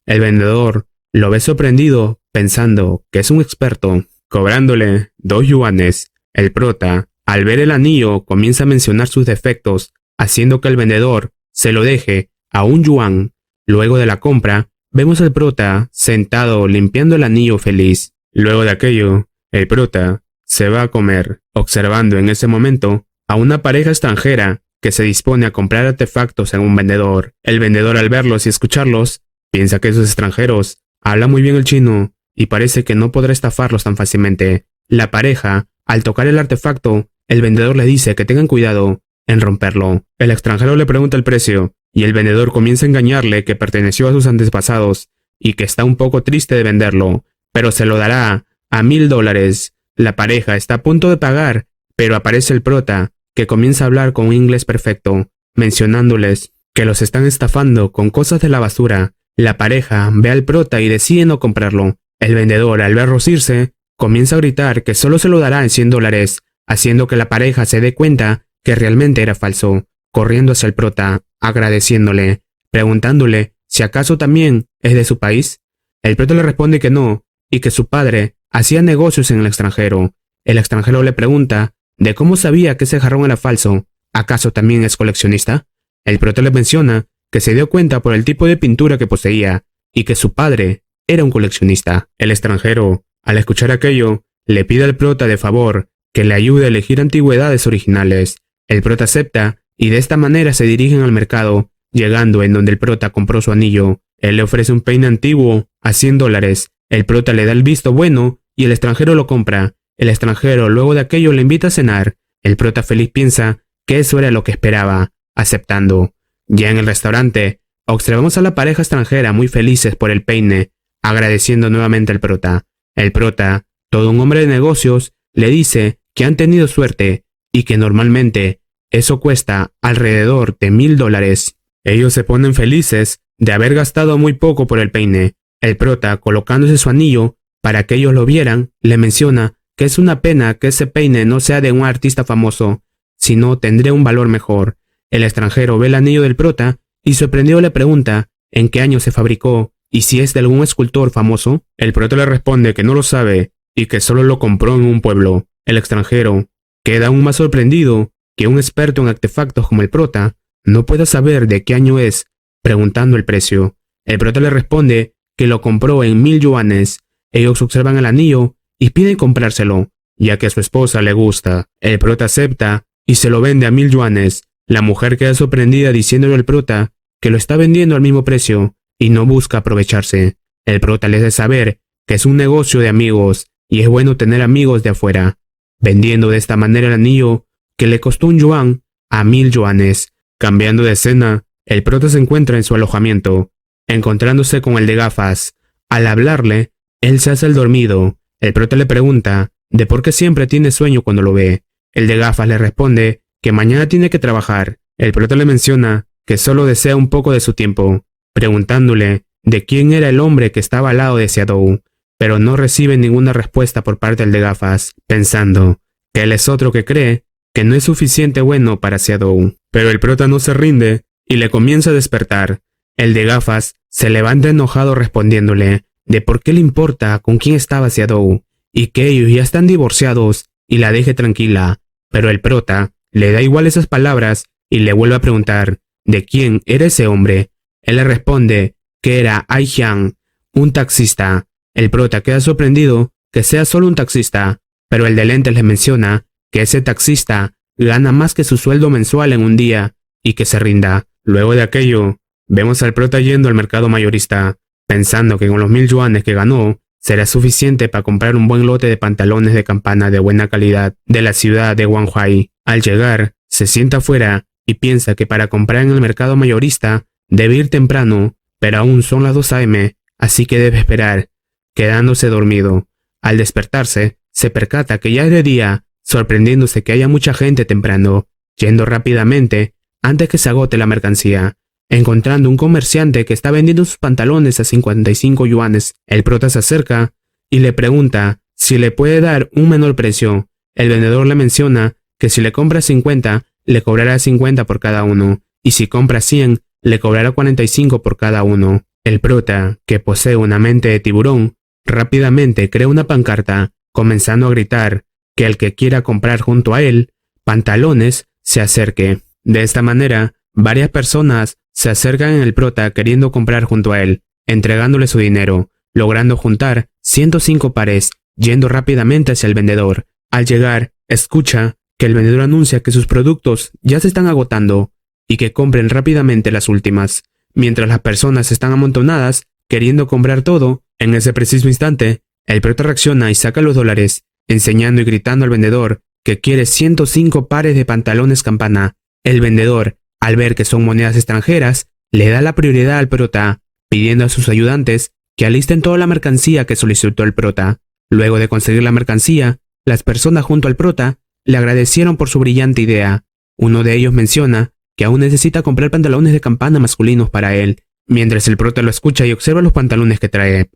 El vendedor lo ve sorprendido, pensando que es un experto, cobrándole 2 yuanes. El prota, al ver el anillo, comienza a mencionar sus defectos, haciendo que el vendedor se lo deje a 1 yuan. Luego de la compra, vemos al prota sentado limpiando el anillo feliz. Luego de aquello, El prota se va a comer, observando en ese momento a una pareja extranjera que se dispone a comprar artefactos en un vendedor. El vendedor, al verlos y escucharlos, piensa que esos extranjeros hablan muy bien el chino y parece que no podrá estafarlos tan fácilmente. La pareja, al tocar el artefacto, el vendedor le dice que tengan cuidado en romperlo. El extranjero le pregunta el precio y el vendedor comienza a engañarle que perteneció a sus antepasados y que está un poco triste de venderlo, pero se lo dará a $1000. La pareja está a punto de pagar, pero aparece el prota, que comienza a hablar con un inglés perfecto, mencionándoles que los están estafando con cosas de la basura. La pareja ve al prota y decide no comprarlo. El vendedor, al verlos irse, comienza a gritar que solo se lo dará en $100, haciendo que la pareja se dé cuenta que realmente era falso, corriendo hacia el prota, agradeciéndole, preguntándole si acaso también es de su país. El prota le responde que no, y que su padre hacía negocios en el extranjero. El extranjero le pregunta de cómo sabía que ese jarrón era falso. ¿Acaso también es coleccionista? El prota le menciona que se dio cuenta por el tipo de pintura que poseía y que su padre era un coleccionista. El extranjero, al escuchar aquello, le pide al prota de favor que le ayude a elegir antigüedades originales. El prota acepta y de esta manera se dirigen al mercado, llegando en donde el prota compró su anillo. Él le ofrece un peine antiguo a $100. El prota le da el visto bueno y el extranjero lo compra. El extranjero luego de aquello le invita a cenar. El prota feliz piensa que eso era lo que esperaba, aceptando. Ya en el restaurante, observamos a la pareja extranjera muy felices por el peine, agradeciendo nuevamente al prota. El prota, todo un hombre de negocios, le dice que han tenido suerte y que normalmente eso cuesta alrededor de $1000. Ellos se ponen felices de haber gastado muy poco por el peine. El prota, colocándose su anillo para que ellos lo vieran, le menciona que es una pena que ese peine no sea de un artista famoso, sino tendría un valor mejor. El extranjero ve el anillo del prota y sorprendido le pregunta en qué año se fabricó y si es de algún escultor famoso. El prota le responde que no lo sabe y que solo lo compró en un pueblo. El extranjero queda aún más sorprendido que un experto en artefactos como el prota no pueda saber de qué año es, preguntando el precio. El prota le responde que lo compró en 1000 yuanes. Ellos observan el anillo y piden comprárselo, ya que a su esposa le gusta. El prota acepta y se lo vende a 1000 yuanes. La mujer queda sorprendida diciéndole al prota que lo está vendiendo al mismo precio y no busca aprovecharse. El prota le hace saber que es un negocio de amigos y es bueno tener amigos de afuera, vendiendo de esta manera el anillo que le costó 1 yuan a 1000 yuanes. Cambiando de escena, el prota se encuentra en su alojamiento, encontrándose con el de gafas. Al hablarle, él se hace el dormido. El prota le pregunta de por qué siempre tiene sueño cuando lo ve. El de gafas le responde que mañana tiene que trabajar. El prota le menciona que solo desea un poco de su tiempo, preguntándole de quién era el hombre que estaba al lado de Xiaodou, pero no recibe ninguna respuesta por parte del de gafas, pensando que él es otro que cree que no es suficiente bueno para Xiaodou. Pero el prota no se rinde y le comienza a despertar. El de gafas se levanta enojado respondiéndole de por qué le importa con quién estaba Xiaodou y que ellos ya están divorciados y la deje tranquila. Pero el prota le da igual esas palabras y le vuelve a preguntar de quién era ese hombre. Él le responde que era Ai Jiang, un taxista. El prota queda sorprendido que sea solo un taxista, pero el de lentes le menciona que ese taxista gana más que su sueldo mensual en un día y que se rinda. Luego de aquello, vemos al prota yendo al mercado mayorista, pensando que con los 1000 yuanes que ganó, será suficiente para comprar un buen lote de pantalones de campana de buena calidad de la ciudad de Guanghuai. Al llegar, se sienta afuera y piensa que para comprar en el mercado mayorista debe ir temprano, pero aún son las 2 a.m., así que debe esperar, quedándose dormido. Al despertarse, se percata que ya es de día, sorprendiéndose que haya mucha gente temprano, yendo rápidamente antes que se agote la mercancía. Encontrando un comerciante que está vendiendo sus pantalones a 55 yuanes, el prota se acerca y le pregunta si le puede dar un menor precio. El vendedor le menciona que si le compra 50, le cobrará 50 por cada uno, y si compra 100, le cobrará 45 por cada uno. El prota, que posee una mente de tiburón, rápidamente crea una pancarta, comenzando a gritar que el que quiera comprar junto a él pantalones se acerque. De esta manera, varias personas se acercan en el prota queriendo comprar junto a él, entregándole su dinero, logrando juntar 105 pares yendo rápidamente hacia el vendedor. Al llegar, escucha que el vendedor anuncia que sus productos ya se están agotando y que compren rápidamente las últimas. Mientras las personas están amontonadas, queriendo comprar todo, en ese preciso instante, el prota reacciona y saca los dólares, enseñando y gritando al vendedor que quiere 105 pares de pantalones campana. El vendedor, al ver que son monedas extranjeras, le da la prioridad al prota, pidiendo a sus ayudantes que alisten toda la mercancía que solicitó el prota. Luego de conseguir la mercancía, las personas junto al prota le agradecieron por su brillante idea. Uno de ellos menciona que aún necesita comprar pantalones de campana masculinos para él, mientras el prota lo escucha y observa los pantalones que trae,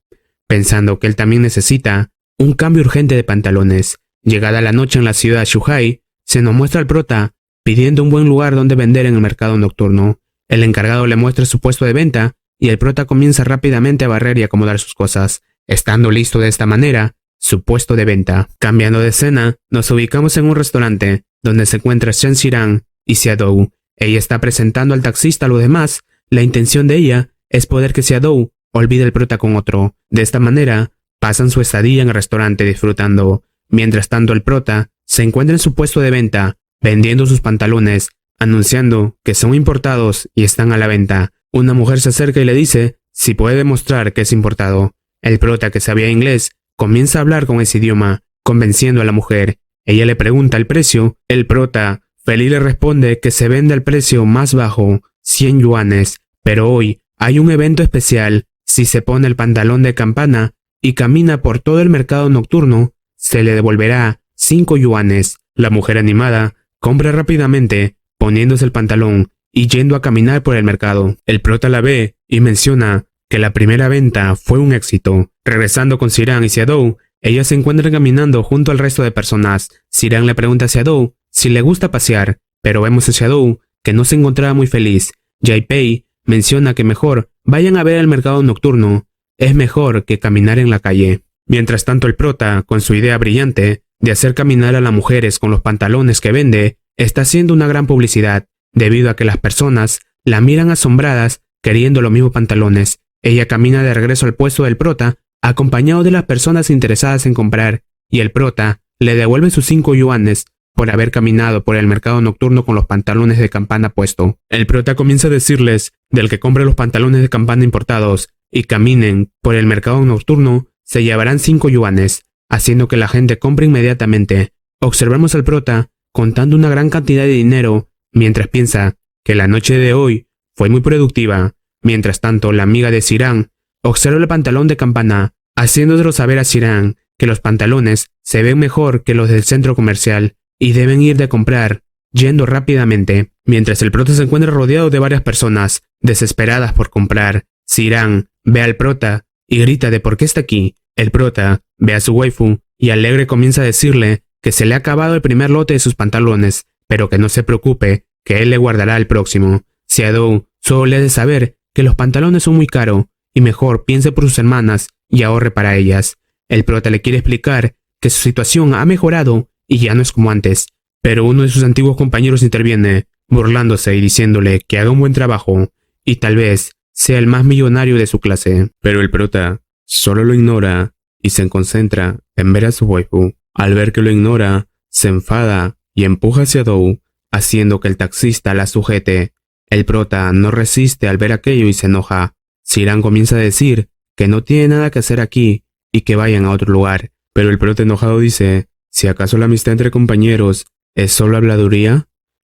pensando que él también necesita un cambio urgente de pantalones. Llegada la noche en la ciudad de Shuhai, se nos muestra al prota pidiendo un buen lugar donde vender en el mercado nocturno. El encargado le muestra su puesto de venta y el prota comienza rápidamente a barrer y acomodar sus cosas, estando listo de esta manera su puesto de venta. Cambiando de escena, nos ubicamos en un restaurante donde se encuentra Shen Xiran y Xiaodou. Ella está presentando al taxista a los demás. La intención de ella es poder que Xiaodou olvide al prota con otro. De esta manera, pasan su estadía en el restaurante disfrutando. Mientras tanto, el prota se encuentra en su puesto de venta, vendiendo sus pantalones, anunciando que son importados y están a la venta. Una mujer se acerca y le dice si puede demostrar que es importado. El prota, que sabía inglés, comienza a hablar con ese idioma, convenciendo a la mujer. Ella le pregunta el precio. El prota, feliz, le responde que se vende al precio más bajo, 100 yuanes, pero hoy hay un evento especial. Si se pone el pantalón de campana y camina por todo el mercado nocturno, se le devolverá 5 yuanes. La mujer, animada, compra rápidamente, poniéndose el pantalón y yendo a caminar por el mercado. El prota la ve y menciona que la primera venta fue un éxito. Regresando con Xiran y Xiaodou, ellas se encuentran caminando junto al resto de personas. Xiran le pregunta a Xiaodou si le gusta pasear, pero vemos a Xiaodou que no se encontraba muy feliz. Jaipei menciona que mejor vayan a ver el mercado nocturno, es mejor que caminar en la calle. Mientras tanto, el prota, con su idea brillante de hacer caminar a las mujeres con los pantalones que vende, está haciendo una gran publicidad, debido a que las personas la miran asombradas queriendo los mismos pantalones. Ella camina de regreso al puesto del prota, acompañado de las personas interesadas en comprar, y el prota le devuelve sus 5 yuanes por haber caminado por el mercado nocturno con los pantalones de campana puesto. El prota comienza a decirles del que compre los pantalones de campana importados y caminen por el mercado nocturno, se llevarán 5 yuanes, haciendo que la gente compre inmediatamente. Observamos al prota contando una gran cantidad de dinero, mientras piensa que la noche de hoy fue muy productiva. Mientras tanto, la amiga de Xiran observa el pantalón de campana, haciéndoselo saber a Xiran que los pantalones se ven mejor que los del centro comercial y deben ir de comprar, yendo rápidamente. Mientras el prota se encuentra rodeado de varias personas, desesperadas por comprar, Xiran ve al prota y grita de por qué está aquí. El prota ve a su waifu y alegre comienza a decirle que se le ha acabado el primer lote de sus pantalones, pero que no se preocupe, que él le guardará el próximo. Xiaodou solo le hace saber que los pantalones son muy caros y mejor piense por sus hermanas y ahorre para ellas. El prota le quiere explicar que su situación ha mejorado y ya no es como antes, pero uno de sus antiguos compañeros interviene, burlándose y diciéndole que haga un buen trabajo y tal vez sea el más millonario de su clase. Pero el prota solo lo ignora y se concentra en ver a su waifu. Al ver que lo ignora, se enfada y empuja hacia Dou, haciendo que el taxista la sujete. El prota no resiste al ver aquello y se enoja. Xiran comienza a decir que no tiene nada que hacer aquí y que vayan a otro lugar, pero el prota enojado dice si acaso la amistad entre compañeros es solo habladuría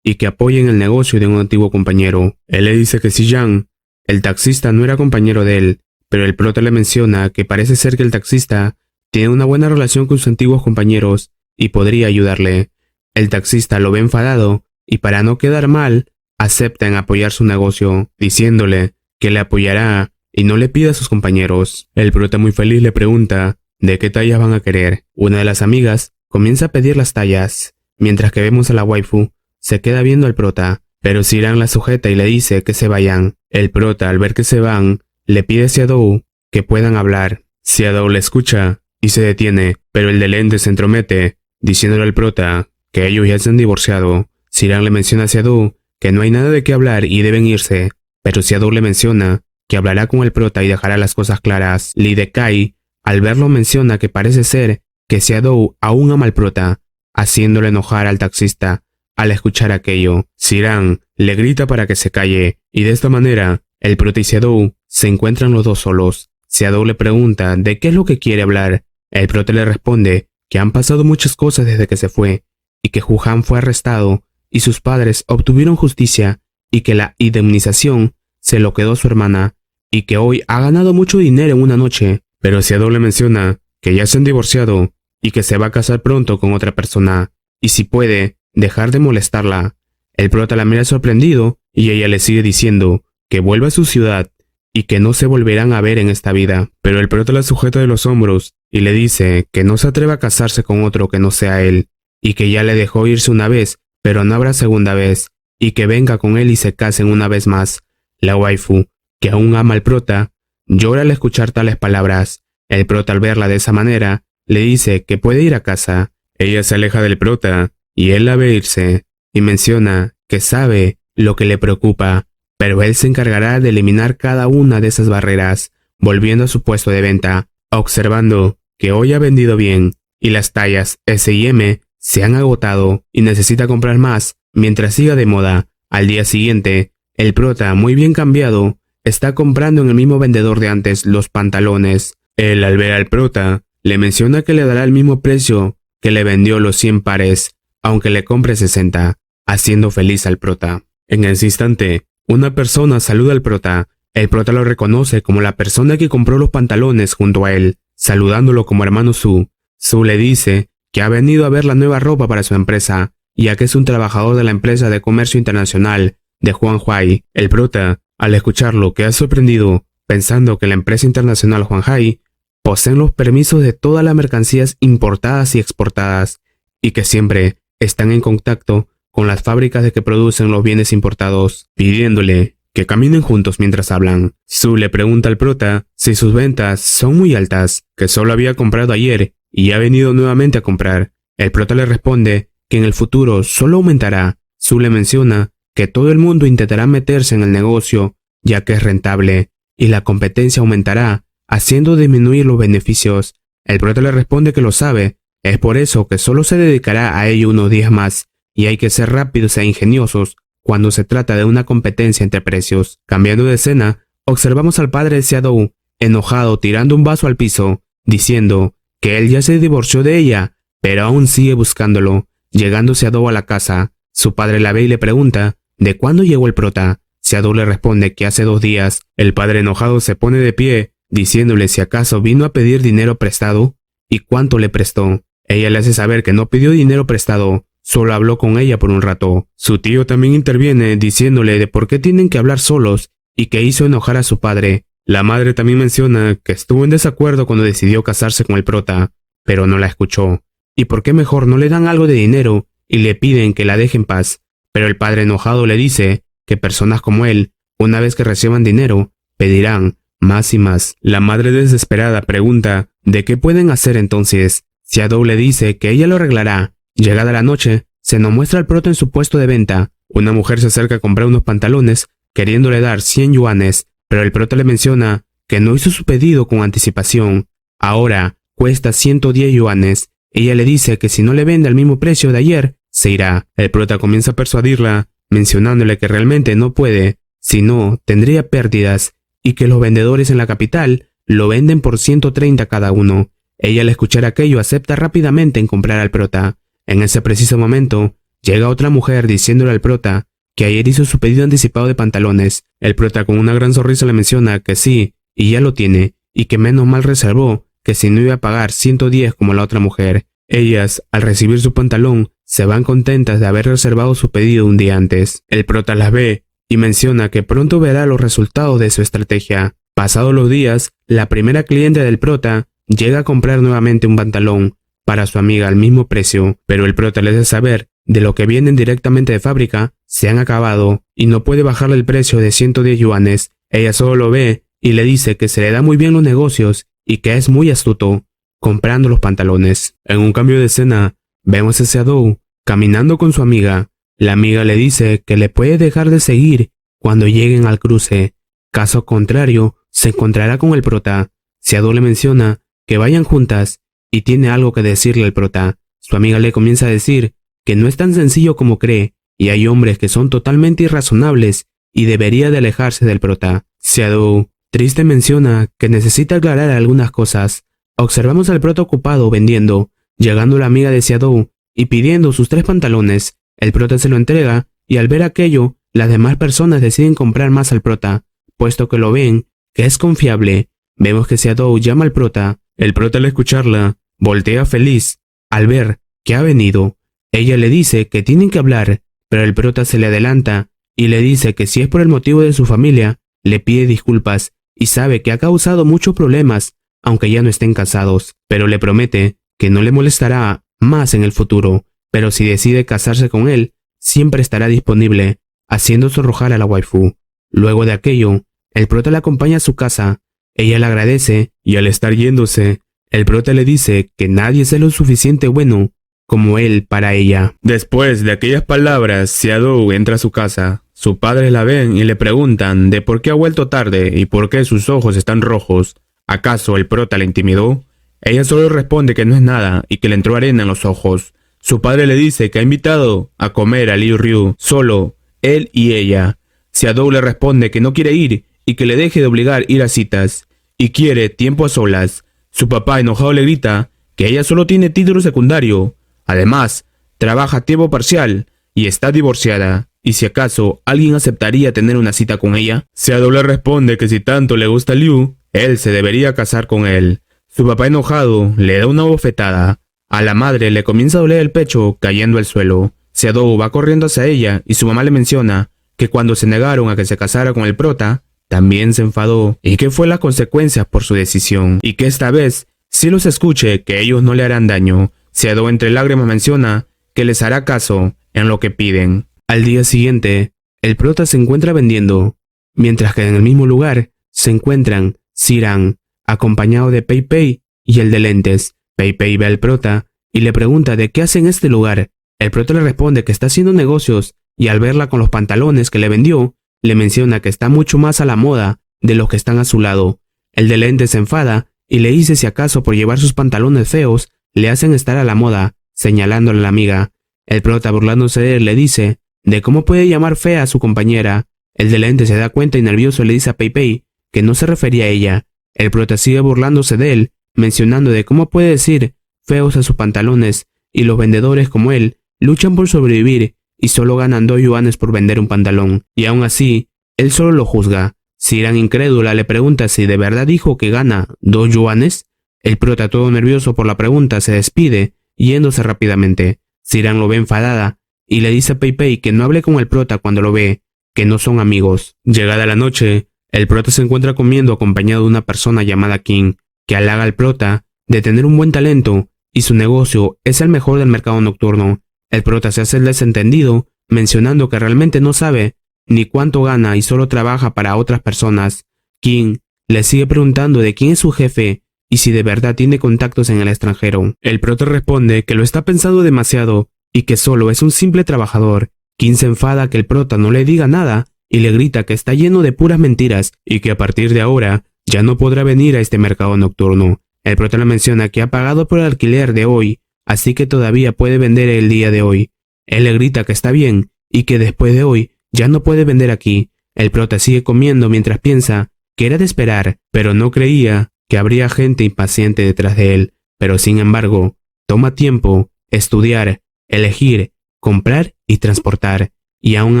y que apoyen el negocio de un antiguo compañero. Él le dice que Xiran, el taxista, no era compañero de él, pero el prota le menciona que parece ser que el taxista tiene una buena relación con sus antiguos compañeros y podría ayudarle. El taxista lo ve enfadado y para no quedar mal, acepta en apoyar su negocio, diciéndole que le apoyará y no le pida a sus compañeros. El prota, muy feliz, le pregunta de qué tallas van a querer. Una de las amigas comienza a pedir las tallas, mientras que vemos a la waifu se queda viendo al prota, pero Xiran la sujeta y le dice que se vayan. El prota, al ver que se van, le pide a Xiaodou que puedan hablar. Xiaodou le escucha y se detiene, pero el de lentes se entromete, diciéndole al prota que ellos ya se han divorciado. Xiran le menciona a Xiaodou que no hay nada de qué hablar y deben irse, pero Xiaodou le menciona que hablará con el prota y dejará las cosas claras. Li Dekai, al verlo, menciona que parece ser que Seadou aún ama al prota, haciéndole enojar al taxista. Al escuchar aquello, Ziran le grita para que se calle, y de esta manera, el prota y Seadou se encuentran los dos solos. Seadou le pregunta de qué es lo que quiere hablar. El prota le responde que han pasado muchas cosas desde que se fue, y que Hu Han fue arrestado, y sus padres obtuvieron justicia, y que la indemnización se lo quedó su hermana, y que hoy ha ganado mucho dinero en una noche. Pero Seadou le menciona que ya se han divorciado, y que se va a casar pronto con otra persona, y si puede, dejar de molestarla. El prota la mira sorprendido, y ella le sigue diciendo que vuelva a su ciudad, y que no se volverán a ver en esta vida. Pero el prota la sujeta de los hombros, y le dice que no se atreva a casarse con otro que no sea él, y que ya le dejó irse una vez, pero no habrá segunda vez, y que venga con él y se casen una vez más. La waifu, que aún ama al prota, llora al escuchar tales palabras. El prota, al verla de esa manera, le dice que puede ir a casa. Ella se aleja del prota, y él la ve irse, y menciona que sabe lo que le preocupa, pero él se encargará de eliminar cada una de esas barreras, volviendo a su puesto de venta, observando que hoy ha vendido bien, y las tallas S y M se han agotado, y necesita comprar más mientras siga de moda. Al día siguiente, el prota, muy bien cambiado, está comprando en el mismo vendedor de antes los pantalones. Él, al ver al prota, le menciona que le dará el mismo precio que le vendió los 100 pares, aunque le compre 60, haciendo feliz al prota. En ese instante, una persona saluda al prota. El prota lo reconoce como la persona que compró los pantalones junto a él, saludándolo como hermano Su. Su le dice que ha venido a ver la nueva ropa para su empresa, ya que es un trabajador de la empresa de comercio internacional de Huanghai. El prota, al escucharlo, queda sorprendido, pensando que la empresa internacional Huanghai poseen los permisos de todas las mercancías importadas y exportadas, y que siempre están en contacto con las fábricas de que producen los bienes importados, pidiéndole que caminen juntos mientras hablan. Su le pregunta al prota si sus ventas son muy altas, que solo había comprado ayer y ha venido nuevamente a comprar. El prota le responde que en el futuro solo aumentará. Su le menciona que todo el mundo intentará meterse en el negocio, ya que es rentable, y la competencia aumentará, haciendo disminuir los beneficios. El prota le responde que lo sabe, es por eso que solo se dedicará a ello unos días más, y hay que ser rápidos e ingeniosos cuando se trata de una competencia entre precios. Cambiando de escena, observamos al padre de Seadou, enojado, tirando un vaso al piso, diciendo que él ya se divorció de ella, pero aún sigue buscándolo. Llegando Seadou a la casa, su padre la ve y le pregunta de cuándo llegó el prota. Seadou le responde que hace 2 días. El padre enojado se pone de pie, diciéndole si acaso vino a pedir dinero prestado y cuánto le prestó. Ella le hace saber que no pidió dinero prestado, solo habló con ella por un rato. Su tío también interviene diciéndole de por qué tienen que hablar solos y que hizo enojar a su padre. La madre también menciona que estuvo en desacuerdo cuando decidió casarse con el prota, pero no la escuchó. ¿Y por qué mejor no le dan algo de dinero y le piden que la deje en paz? Pero el padre enojado le dice que personas como él, una vez que reciban dinero, pedirán más y más. La madre desesperada pregunta de qué pueden hacer entonces. Seadou le dice que ella lo arreglará. Llegada la noche, se nos muestra al prota en su puesto de venta. Una mujer se acerca a comprar unos pantalones, queriéndole dar 100 yuanes, pero el prota le menciona que no hizo su pedido con anticipación. Ahora cuesta 110 yuanes. Ella le dice que si no le vende al mismo precio de ayer, se irá. El prota comienza a persuadirla, mencionándole que realmente no puede, si no, tendría pérdidas, y que los vendedores en la capital lo venden por 130 cada uno. Ella, al escuchar aquello, acepta rápidamente en comprar al prota. En ese preciso momento, llega otra mujer diciéndole al prota que ayer hizo su pedido anticipado de pantalones. El prota con una gran sonrisa le menciona que sí, y ya lo tiene, y que menos mal reservó, que si no iba a pagar 110 como la otra mujer. Ellas, al recibir su pantalón, se van contentas de haber reservado su pedido un día antes. El prota las ve y menciona que pronto verá los resultados de su estrategia. Pasados los días, la primera cliente del prota llega a comprar nuevamente un pantalón para su amiga al mismo precio, pero el prota le hace saber de lo que vienen directamente de fábrica se han acabado y no puede bajarle el precio de 110 yuanes. Ella solo lo ve y le dice que se le da muy bien los negocios y que es muy astuto comprando los pantalones. En un cambio de escena, vemos a Seadou caminando con su amiga. La amiga le dice que le puede dejar de seguir cuando lleguen al cruce. Caso contrario, se encontrará con el prota. Seadou le menciona que vayan juntas y tiene algo que decirle al prota. Su amiga le comienza a decir que no es tan sencillo como cree y hay hombres que son totalmente irrazonables y debería de alejarse del prota. Xiaodou, triste, menciona que necesita aclarar algunas cosas. Observamos al prota ocupado vendiendo, llegando la amiga de Xiaodou y pidiendo sus 3 pantalones. El prota se lo entrega y al ver aquello, las demás personas deciden comprar más al prota, puesto que lo ven que es confiable. Vemos que Xiaodou llama al prota. El prota al escucharla, voltea feliz al ver que ha venido. Ella le dice que tienen que hablar, pero el prota se le adelanta y le dice que si es por el motivo de su familia, le pide disculpas y sabe que ha causado muchos problemas, aunque ya no estén casados, pero le promete que no le molestará más en el futuro, pero si decide casarse con él, siempre estará disponible, haciendo sonrojar a la waifu. Luego de aquello, el prota la acompaña a su casa. Ella le agradece y al estar yéndose, el prota le dice que nadie es lo suficiente bueno como él para ella. Después de aquellas palabras, Xiaodou entra a su casa. Sus padres la ven y le preguntan de por qué ha vuelto tarde y por qué sus ojos están rojos. ¿Acaso el prota la intimidó? Ella solo responde que no es nada y que le entró arena en los ojos. Su padre le dice que ha invitado a comer a Liu Ryu, solo él y ella. Xiaodou le responde que no quiere ir y que le deje de obligar ir a citas, y quiere tiempo a solas. Su papá enojado le grita que ella solo tiene título secundario. Además, trabaja a tiempo parcial y está divorciada, y si acaso alguien aceptaría tener una cita con ella. Xiaodou le responde que si tanto le gusta Liu, él se debería casar con él. Su papá enojado le da una bofetada. A la madre le comienza a doler el pecho cayendo al suelo. Xiaodou va corriendo hacia ella y su mamá le menciona que cuando se negaron a que se casara con el prota, también se enfadó y que fue las consecuencias por su decisión y que esta vez sí los escuche que ellos no le harán daño. Xiaodou entre lágrimas menciona que les hará caso en lo que piden. Al día siguiente, el prota se encuentra vendiendo, mientras que en el mismo lugar se encuentran Ziran, acompañado de Pei Pei y el de lentes. Pei Pei ve al prota y le pregunta de qué hace en este lugar. El prota le responde que está haciendo negocios y al verla con los pantalones que le vendió, le menciona que está mucho más a la moda de los que están a su lado. El de lentes se enfada y le dice si acaso por llevar sus pantalones feos le hacen estar a la moda, señalándole a la amiga. El prota, burlándose de él, le dice de cómo puede llamar fea a su compañera. El de lentes se da cuenta y nervioso le dice a Pei Pei que no se refería a ella. El prota sigue burlándose de él, mencionando de cómo puede decir feos a sus pantalones, y los vendedores como él luchan por sobrevivir y solo ganan 2 yuanes por vender un pantalón, y aún así, él solo lo juzga. Ziran, incrédula, le pregunta si de verdad dijo que gana 2 yuanes. El prota, todo nervioso por la pregunta, se despide, yéndose rápidamente. Ziran lo ve enfadada y le dice a Pei Pei que no hable con el prota cuando lo ve, que no son amigos. Llegada la noche, el prota se encuentra comiendo acompañado de una persona llamada King, que halaga al prota de tener un buen talento y su negocio es el mejor del mercado nocturno. El prota se hace el desentendido, mencionando que realmente no sabe ni cuánto gana y solo trabaja para otras personas. King le sigue preguntando de quién es su jefe y si de verdad tiene contactos en el extranjero. El prota responde que lo está pensando demasiado y que solo es un simple trabajador. King se enfada que el prota no le diga nada y le grita que está lleno de puras mentiras y que a partir de ahora ya no podrá venir a este mercado nocturno. El prota le menciona que ha pagado por el alquiler de hoy, así que todavía puede vender el día de hoy. Él le grita que está bien y que después de hoy ya no puede vender aquí. El prota sigue comiendo mientras piensa que era de esperar, pero no creía que habría gente impaciente detrás de él. Pero sin embargo, toma tiempo estudiar, elegir, comprar y transportar, y aún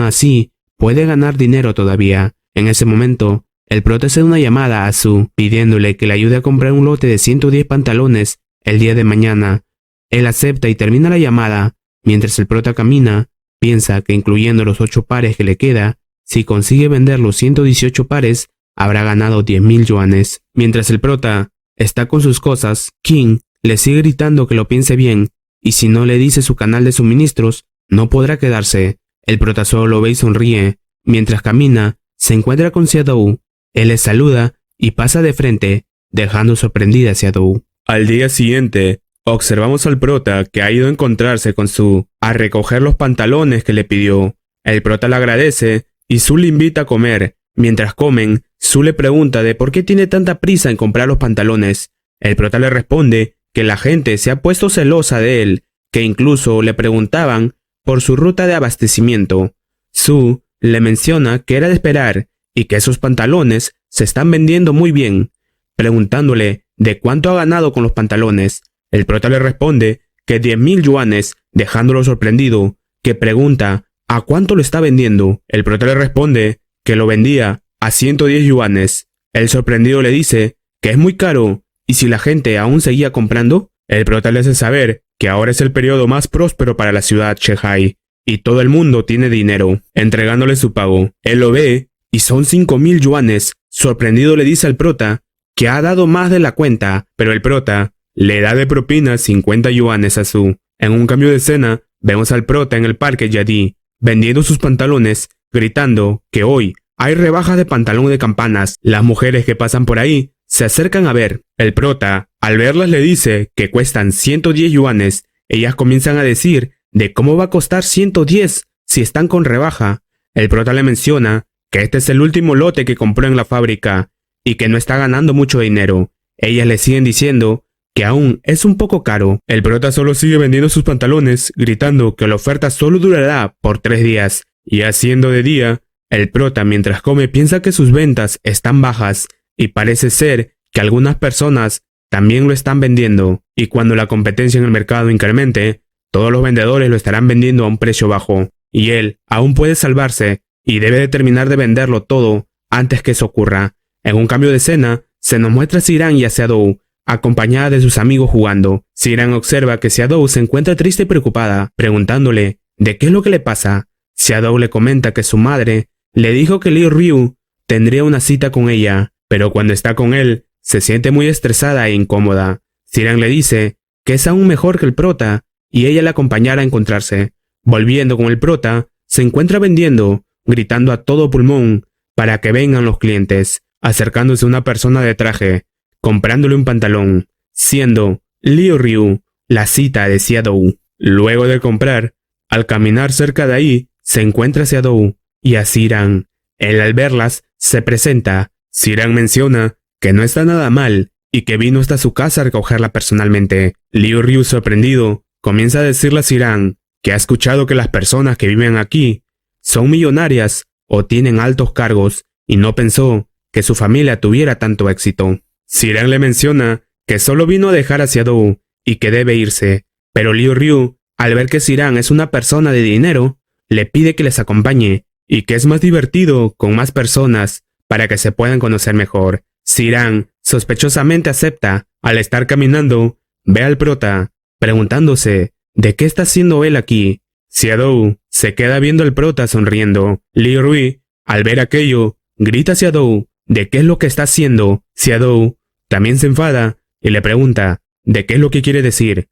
así puede ganar dinero todavía. En ese momento, el prota hace una llamada a Su, pidiéndole que le ayude a comprar un lote de 110 pantalones el día de mañana. Él acepta y termina la llamada. Mientras el prota camina, piensa que incluyendo los 8 pares que le queda, si consigue vender los 118 pares, habrá ganado 10.000 yuanes. Mientras el prota está con sus cosas, King le sigue gritando que lo piense bien, y si no le dice su canal de suministros, no podrá quedarse. El prota solo lo ve y sonríe. Mientras camina, se encuentra con Xiaodou. Él le saluda y pasa de frente, dejando sorprendida a Xiaodou. Al día siguiente, observamos al prota que ha ido a encontrarse con Su, a recoger los pantalones que le pidió. El prota le agradece y Su le invita a comer. Mientras comen, Su le pregunta de por qué tiene tanta prisa en comprar los pantalones. El prota le responde que la gente se ha puesto celosa de él, que incluso le preguntaban por su ruta de abastecimiento. Su le menciona que era de esperar y que esos pantalones se están vendiendo muy bien. Preguntándole de cuánto ha ganado con los pantalones, el prota le responde que 10.000 yuanes, dejándolo sorprendido, que pregunta a cuánto lo está vendiendo. El prota le responde que lo vendía a 110 yuanes. El sorprendido le dice que es muy caro y si la gente aún seguía comprando. El prota le hace saber que ahora es el periodo más próspero para la ciudad Chehai y todo el mundo tiene dinero, entregándole su pago. Él lo ve y son 5.000 yuanes. Sorprendido le dice al prota que ha dado más de la cuenta, pero el prota le da de propina 50 yuanes a Su. En un cambio de escena, vemos al prota en el parque Yadi, vendiendo sus pantalones, gritando que hoy hay rebajas de pantalón de campanas. Las mujeres que pasan por ahí se acercan a ver. El prota, al verlas, le dice que cuestan 110 yuanes. Ellas comienzan a decir de cómo va a costar 110 si están con rebaja. El prota le menciona que este es el último lote que compró en la fábrica y que no está ganando mucho dinero. Ellas le siguen diciendo que aún es un poco caro. El prota solo sigue vendiendo sus pantalones, gritando que la oferta solo durará por 3 días. Y haciendo de día, el prota mientras come piensa que sus ventas están bajas y parece ser que algunas personas también lo están vendiendo. Y cuando la competencia en el mercado incremente, todos los vendedores lo estarán vendiendo a un precio bajo. Y él aún puede salvarse y debe de terminar de venderlo todo antes que eso ocurra. En un cambio de escena, se nos muestra a Siran y a Xiaodou, acompañada de sus amigos jugando. Siran observa que Xiaodou se encuentra triste y preocupada, preguntándole de qué es lo que le pasa. Xiaodou le comenta que su madre le dijo que Liu Ryu tendría una cita con ella, pero cuando está con él, se siente muy estresada e incómoda. Siran le dice que es aún mejor que el prota y ella le acompañará a encontrarse. Volviendo con el prota, se encuentra vendiendo, gritando a todo pulmón para que vengan los clientes, acercándose a una persona de traje, comprándole un pantalón, siendo Liu Ryu la cita de Xiaodou. Luego de comprar, al caminar cerca de ahí, se encuentra a Xiaodou y a Siran. Él al verlas, se presenta. Siran menciona que no está nada mal y que vino hasta su casa a recogerla personalmente. Liu Ryu, sorprendido, comienza a decirle a Siran que ha escuchado que las personas que viven aquí son millonarias o tienen altos cargos y no pensó que su familia tuviera tanto éxito. Siran le menciona que solo vino a dejar a Xiaodou y que debe irse, pero Liu Ryu, al ver que Siran es una persona de dinero, le pide que les acompañe y que es más divertido con más personas para que se puedan conocer mejor. Siran sospechosamente acepta. Al estar caminando, ve al prota, preguntándose de qué está haciendo él aquí. Xiaodou se queda viendo al prota sonriendo. Liu Ryu, al ver aquello, grita a Xiaodou de qué es lo que está haciendo. Xiaodou también se enfada y le pregunta de qué es lo que quiere decir.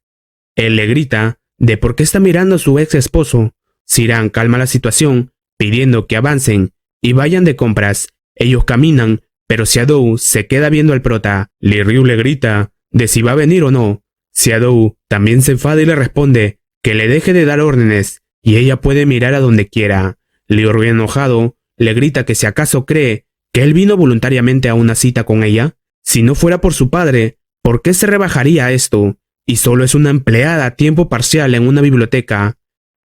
Él le grita de por qué está mirando a su ex esposo. Siran calma la situación, pidiendo que avancen y vayan de compras. Ellos caminan, pero Xiaodou se queda viendo al prota. Liu Ryu le grita de si va a venir o no. Xiaodou también se enfada y le responde que le deje de dar órdenes y ella puede mirar a donde quiera. Liu Ryu, enojado, le grita que si acaso cree que él vino voluntariamente a una cita con ella. Si no fuera por su padre, ¿por qué se rebajaría esto? Y solo es una empleada a tiempo parcial en una biblioteca.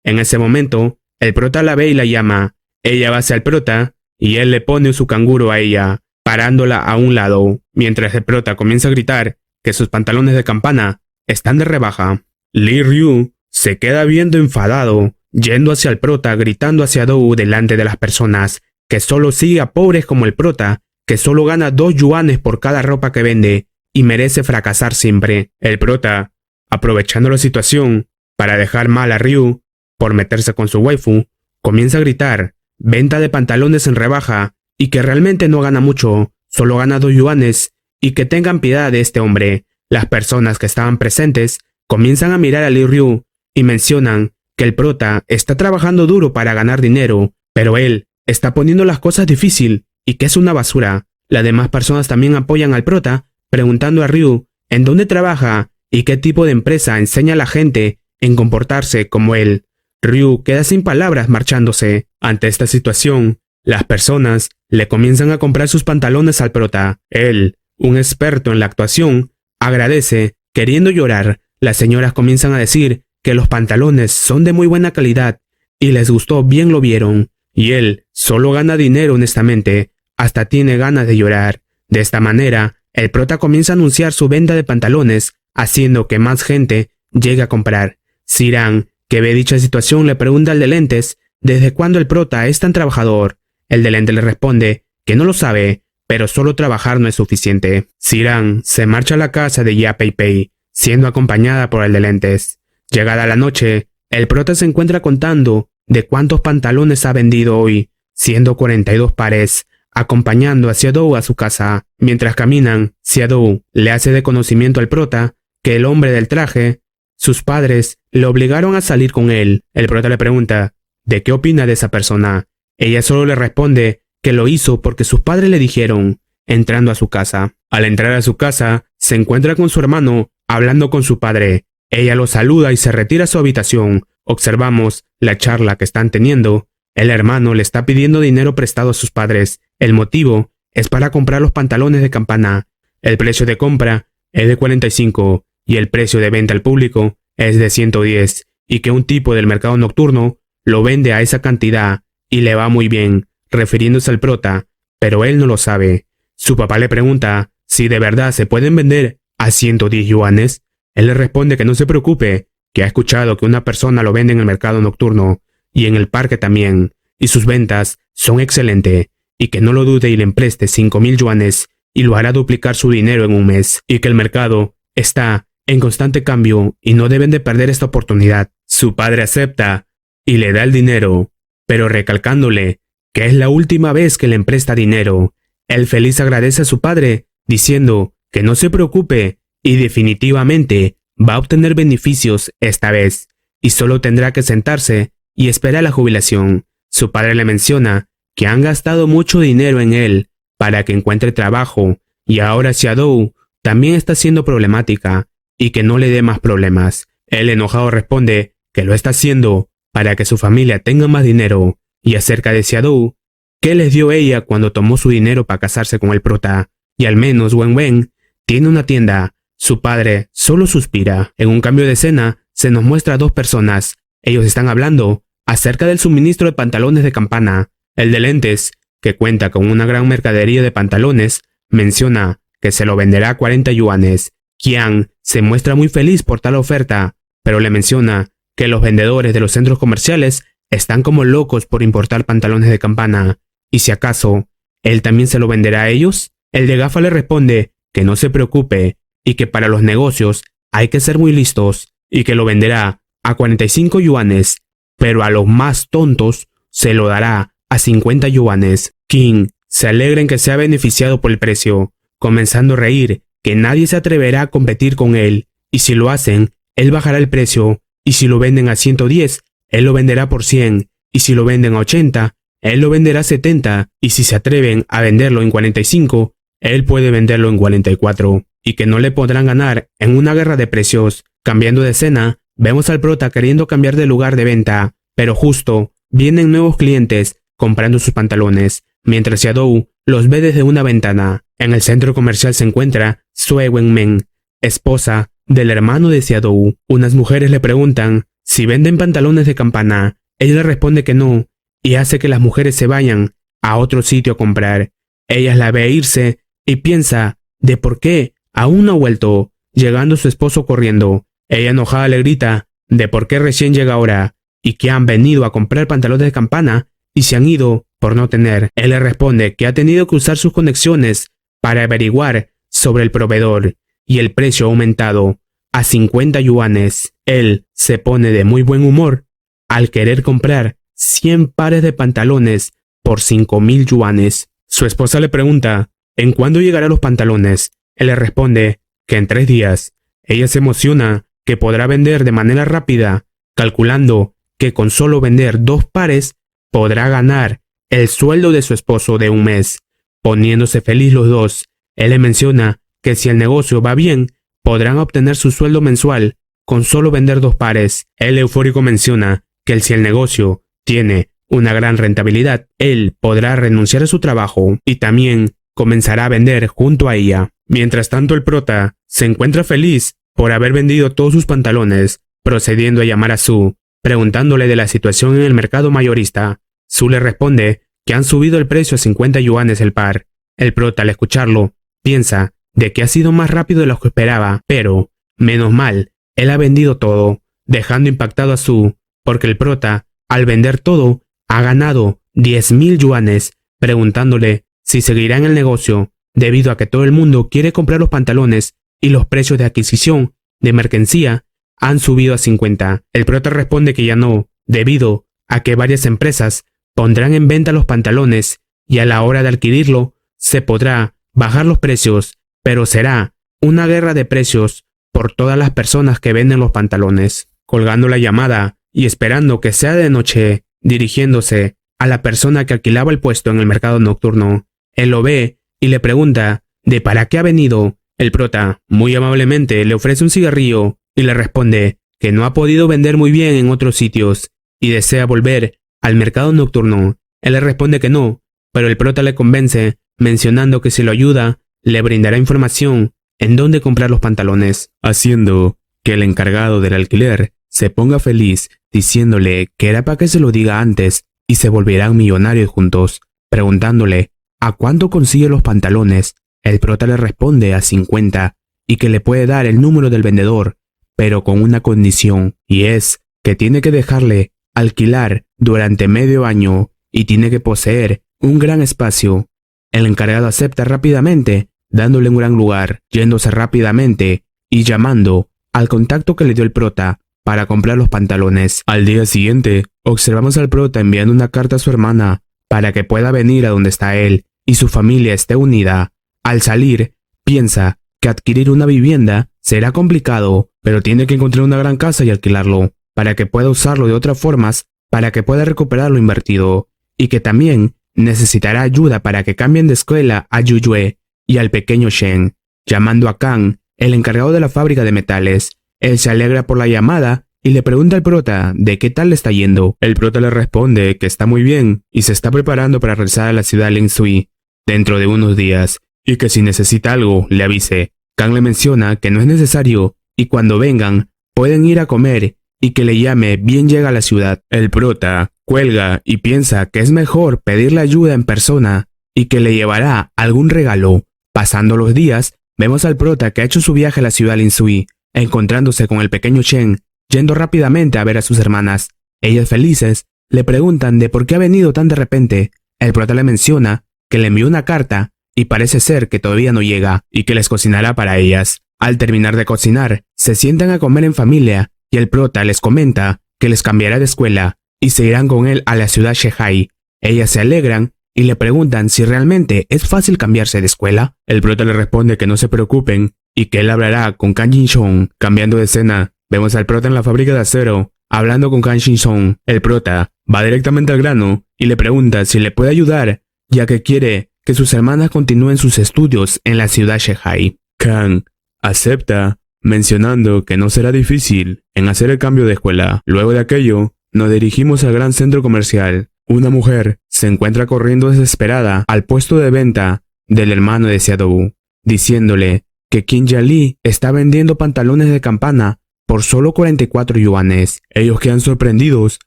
En ese momento, el prota la ve y la llama. Ella va hacia el prota y él le pone su canguro a ella, parándola a un lado, mientras el prota comienza a gritar que sus pantalones de campana están de rebaja. Liu Ryu se queda viendo enfadado, yendo hacia el prota, gritando hacia Xiaodou delante de las personas, que solo sigue a pobres como el prota, que solo gana 2 yuanes por cada ropa que vende y merece fracasar siempre. El prota, aprovechando la situación para dejar mal a Ryu por meterse con su waifu, comienza a gritar venta de pantalones en rebaja y que realmente no gana mucho, solo gana 2 yuanes y que tengan piedad de este hombre. Las personas que estaban presentes comienzan a mirar a Liu Ryu y mencionan que el prota está trabajando duro para ganar dinero, pero él está poniendo las cosas difícil y que es una basura. Las demás personas también apoyan al prota, preguntando a Ryu en dónde trabaja y qué tipo de empresa enseña a la gente en comportarse como él. Ryu queda sin palabras marchándose. Ante esta situación, las personas le comienzan a comprar sus pantalones al prota. Él, un experto en la actuación, agradece Queriendo llorar, las señoras comienzan a decir que los pantalones son de muy buena calidad y les gustó bien lo vieron, y él solo gana dinero honestamente, hasta tiene ganas de llorar. De esta manera, el prota comienza a anunciar su venta de pantalones, haciendo que más gente llegue a comprar. Sirhan, que ve dicha situación, le pregunta al de lentes desde cuándo el prota es tan trabajador. El de lentes le responde que no lo sabe, pero solo trabajar no es suficiente. Sirhan se marcha a la casa de Ya Pei Pei, siendo acompañada por el de lentes. Llegada la noche, el prota se encuentra contando de cuántos pantalones ha vendido hoy, siendo 42 pares, acompañando a Xiaodou a su casa. Mientras caminan, Xiaodou le hace de conocimiento al prota que el hombre del traje, sus padres, le obligaron a salir con él. El prota le pregunta ¿de qué opina de esa persona? Ella solo le responde que lo hizo porque sus padres le dijeron, entrando a su casa. Al entrar a su casa, se encuentra con su hermano, hablando con su padre. Ella lo saluda y se retira a su habitación. Observamos la charla que están teniendo. El hermano le está pidiendo dinero prestado a sus padres. El motivo es para comprar los pantalones de campana. El precio de compra es de 45 y el precio de venta al público es de 110, y que un tipo del mercado nocturno lo vende a esa cantidad y le va muy bien, refiriéndose al prota, pero él no lo sabe. Su papá le pregunta si de verdad se pueden vender a 110 yuanes. Él le responde que no se preocupe, que ha escuchado que una persona lo vende en el mercado nocturno y en el parque también, y sus ventas son excelentes, y que no lo dude y le empreste 5.000 yuanes y lo hará duplicar su dinero en un mes, y que el mercado está en constante cambio y no deben de perder esta oportunidad. Su padre acepta y le da el dinero, pero recalcándole que es la última vez que le empresta dinero. Él feliz agradece a su padre, diciendo que no se preocupe y definitivamente va a obtener beneficios esta vez, y solo tendrá que sentarse y esperar la jubilación. Su padre le menciona que han gastado mucho dinero en él para que encuentre trabajo, y ahora Xiaodou también está siendo problemática, y que no le dé más problemas. Él enojado responde que lo está haciendo para que su familia tenga más dinero, y acerca de Xiaodou, ¿qué les dio ella cuando tomó su dinero para casarse con el prota? Y al menos Wen Wen tiene una tienda. Su padre solo suspira. En un cambio de escena, se nos muestra a dos personas. Ellos están hablando acerca del suministro de pantalones de campana. El de lentes, que cuenta con una gran mercadería de pantalones, menciona que se lo venderá a 40 yuanes. Qian se muestra muy feliz por tal oferta, pero le menciona que los vendedores de los centros comerciales están como locos por importar pantalones de campana, y si acaso, ¿él también se lo venderá a ellos? El de gafa le responde que no se preocupe, y que para los negocios hay que ser muy listos, y que lo venderá a 45 yuanes, pero a los más tontos se lo dará a 50 yuanes. King se alegra en que se ha beneficiado por el precio, comenzando a reír que nadie se atreverá a competir con él, y si lo hacen, él bajará el precio, y si lo venden a 110, él lo venderá por 100, y si lo venden a 80, él lo venderá a 70, y si se atreven a venderlo en 45, él puede venderlo en 44, y que no le podrán ganar en una guerra de precios. Cambiando de escena, vemos al prota queriendo cambiar de lugar de venta, pero justo vienen nuevos clientes comprando sus pantalones, mientras Xiaodou los ve desde una ventana. En el centro comercial se encuentra Sue Wenmen, esposa del hermano de Xiaodou. Unas mujeres le preguntan si venden pantalones de campana. Ella le responde que no, y hace que las mujeres se vayan a otro sitio a comprar. Ella la ve irse y piensa de por qué aún no ha vuelto, llegando su esposo corriendo. Ella enojada le grita de por qué recién llega ahora, y que han venido a comprar pantalones de campana y se han ido por no tener. Él le responde que ha tenido que usar sus conexiones para averiguar sobre el proveedor, y el precio ha aumentado a 50 yuanes. Él se pone de muy buen humor al querer comprar 100 pares de pantalones por 5.000 yuanes. Su esposa le pregunta ¿en cuándo llegarán los pantalones? Él le responde que en 3 días. Ella se emociona que podrá vender de manera rápida, calculando que con solo vender 2 pares podrá ganar el sueldo de su esposo de un mes. Poniéndose feliz los dos, él le menciona que si el negocio va bien, podrán obtener su sueldo mensual con solo vender 2 pares. El eufórico menciona que si el negocio tiene una gran rentabilidad, él podrá renunciar a su trabajo y también comenzará a vender junto a ella. Mientras tanto, el prota se encuentra feliz por haber vendido todos sus pantalones, procediendo a llamar a Su, preguntándole de la situación en el mercado mayorista. Su le responde que han subido el precio a 50 yuanes el par. El prota, al escucharlo, piensa de que ha sido más rápido de lo que esperaba, pero, menos mal, él ha vendido todo, dejando impactado a Su, porque el prota, al vender todo, ha ganado 10.000 yuanes, preguntándole si seguirá en el negocio, debido a que todo el mundo quiere comprar los pantalones y los precios de adquisición de mercancía han subido a 50. El prota responde que ya no, debido a que varias empresas pondrán en venta los pantalones y a la hora de adquirirlo se podrá bajar los precios, pero será una guerra de precios por todas las personas que venden los pantalones. Colgando la llamada y esperando que sea de noche, dirigiéndose a la persona que alquilaba el puesto en el mercado nocturno, él lo ve y le pregunta de para qué ha venido. El prota, muy amablemente, le ofrece un cigarrillo y le responde que no ha podido vender muy bien en otros sitios y desea volver al mercado nocturno. Él le responde que no, pero el prota le convence, mencionando que si lo ayuda, le brindará información en dónde comprar los pantalones, haciendo que el encargado del alquiler se ponga feliz, diciéndole que era para que se lo diga antes y se volverán millonarios juntos, preguntándole a cuánto consigue los pantalones. El prota le responde a 50 y que le puede dar el número del vendedor, pero con una condición, y es que tiene que dejarle alquilar durante medio año y tiene que poseer un gran espacio. El encargado acepta rápidamente, dándole un gran lugar, yéndose rápidamente y llamando al contacto que le dio el prota para comprar los pantalones. Al día siguiente, observamos al prota enviando una carta a su hermana para que pueda venir a donde está él y su familia esté unida. Al salir, piensa que adquirir una vivienda será complicado, pero tiene que encontrar una gran casa y alquilarlo, para que pueda usarlo de otras formas, para que pueda recuperar lo invertido, y que también necesitará ayuda para que cambien de escuela a Yuyue y al pequeño Shen. Llamando a Kang, el encargado de la fábrica de metales, él se alegra por la llamada y le pregunta al prota de qué tal le está yendo. El prota le responde que está muy bien y se está preparando para regresar a la ciudad de Lingsui dentro de unos días, y que si necesita algo, le avise. Kang le menciona que no es necesario y cuando vengan, pueden ir a comer y que le llame bien llega a la ciudad. El prota cuelga y piensa que es mejor pedirle ayuda en persona y que le llevará algún regalo. Pasando los días, vemos al prota que ha hecho su viaje a la ciudad de Linsui, encontrándose con el pequeño Shen, yendo rápidamente a ver a sus hermanas. Ellas felices le preguntan de por qué ha venido tan de repente. El prota le menciona que le envió una carta y parece ser que todavía no llega y que les cocinará para ellas. Al terminar de cocinar, se sientan a comer en familia y el prota les comenta que les cambiará de escuela y se irán con él a la ciudad Shehai. Ellas se alegran y le preguntan si realmente es fácil cambiarse de escuela. El prota le responde que no se preocupen y que él hablará con Kang Jin-song. Cambiando de escena, vemos al prota en la fábrica de acero hablando con Kang Jin-song. El prota va directamente al grano y le pregunta si le puede ayudar, ya que quiere que sus hermanas continúen sus estudios en la ciudad Shehai. Kang acepta, mencionando que no será difícil en hacer el cambio de escuela. Luego de aquello, nos dirigimos al gran centro comercial. Una mujer se encuentra corriendo desesperada al puesto de venta del hermano de Xiaodu, diciéndole que Qin Yali está vendiendo pantalones de campana por solo 44 yuanes. Ellos quedan sorprendidos,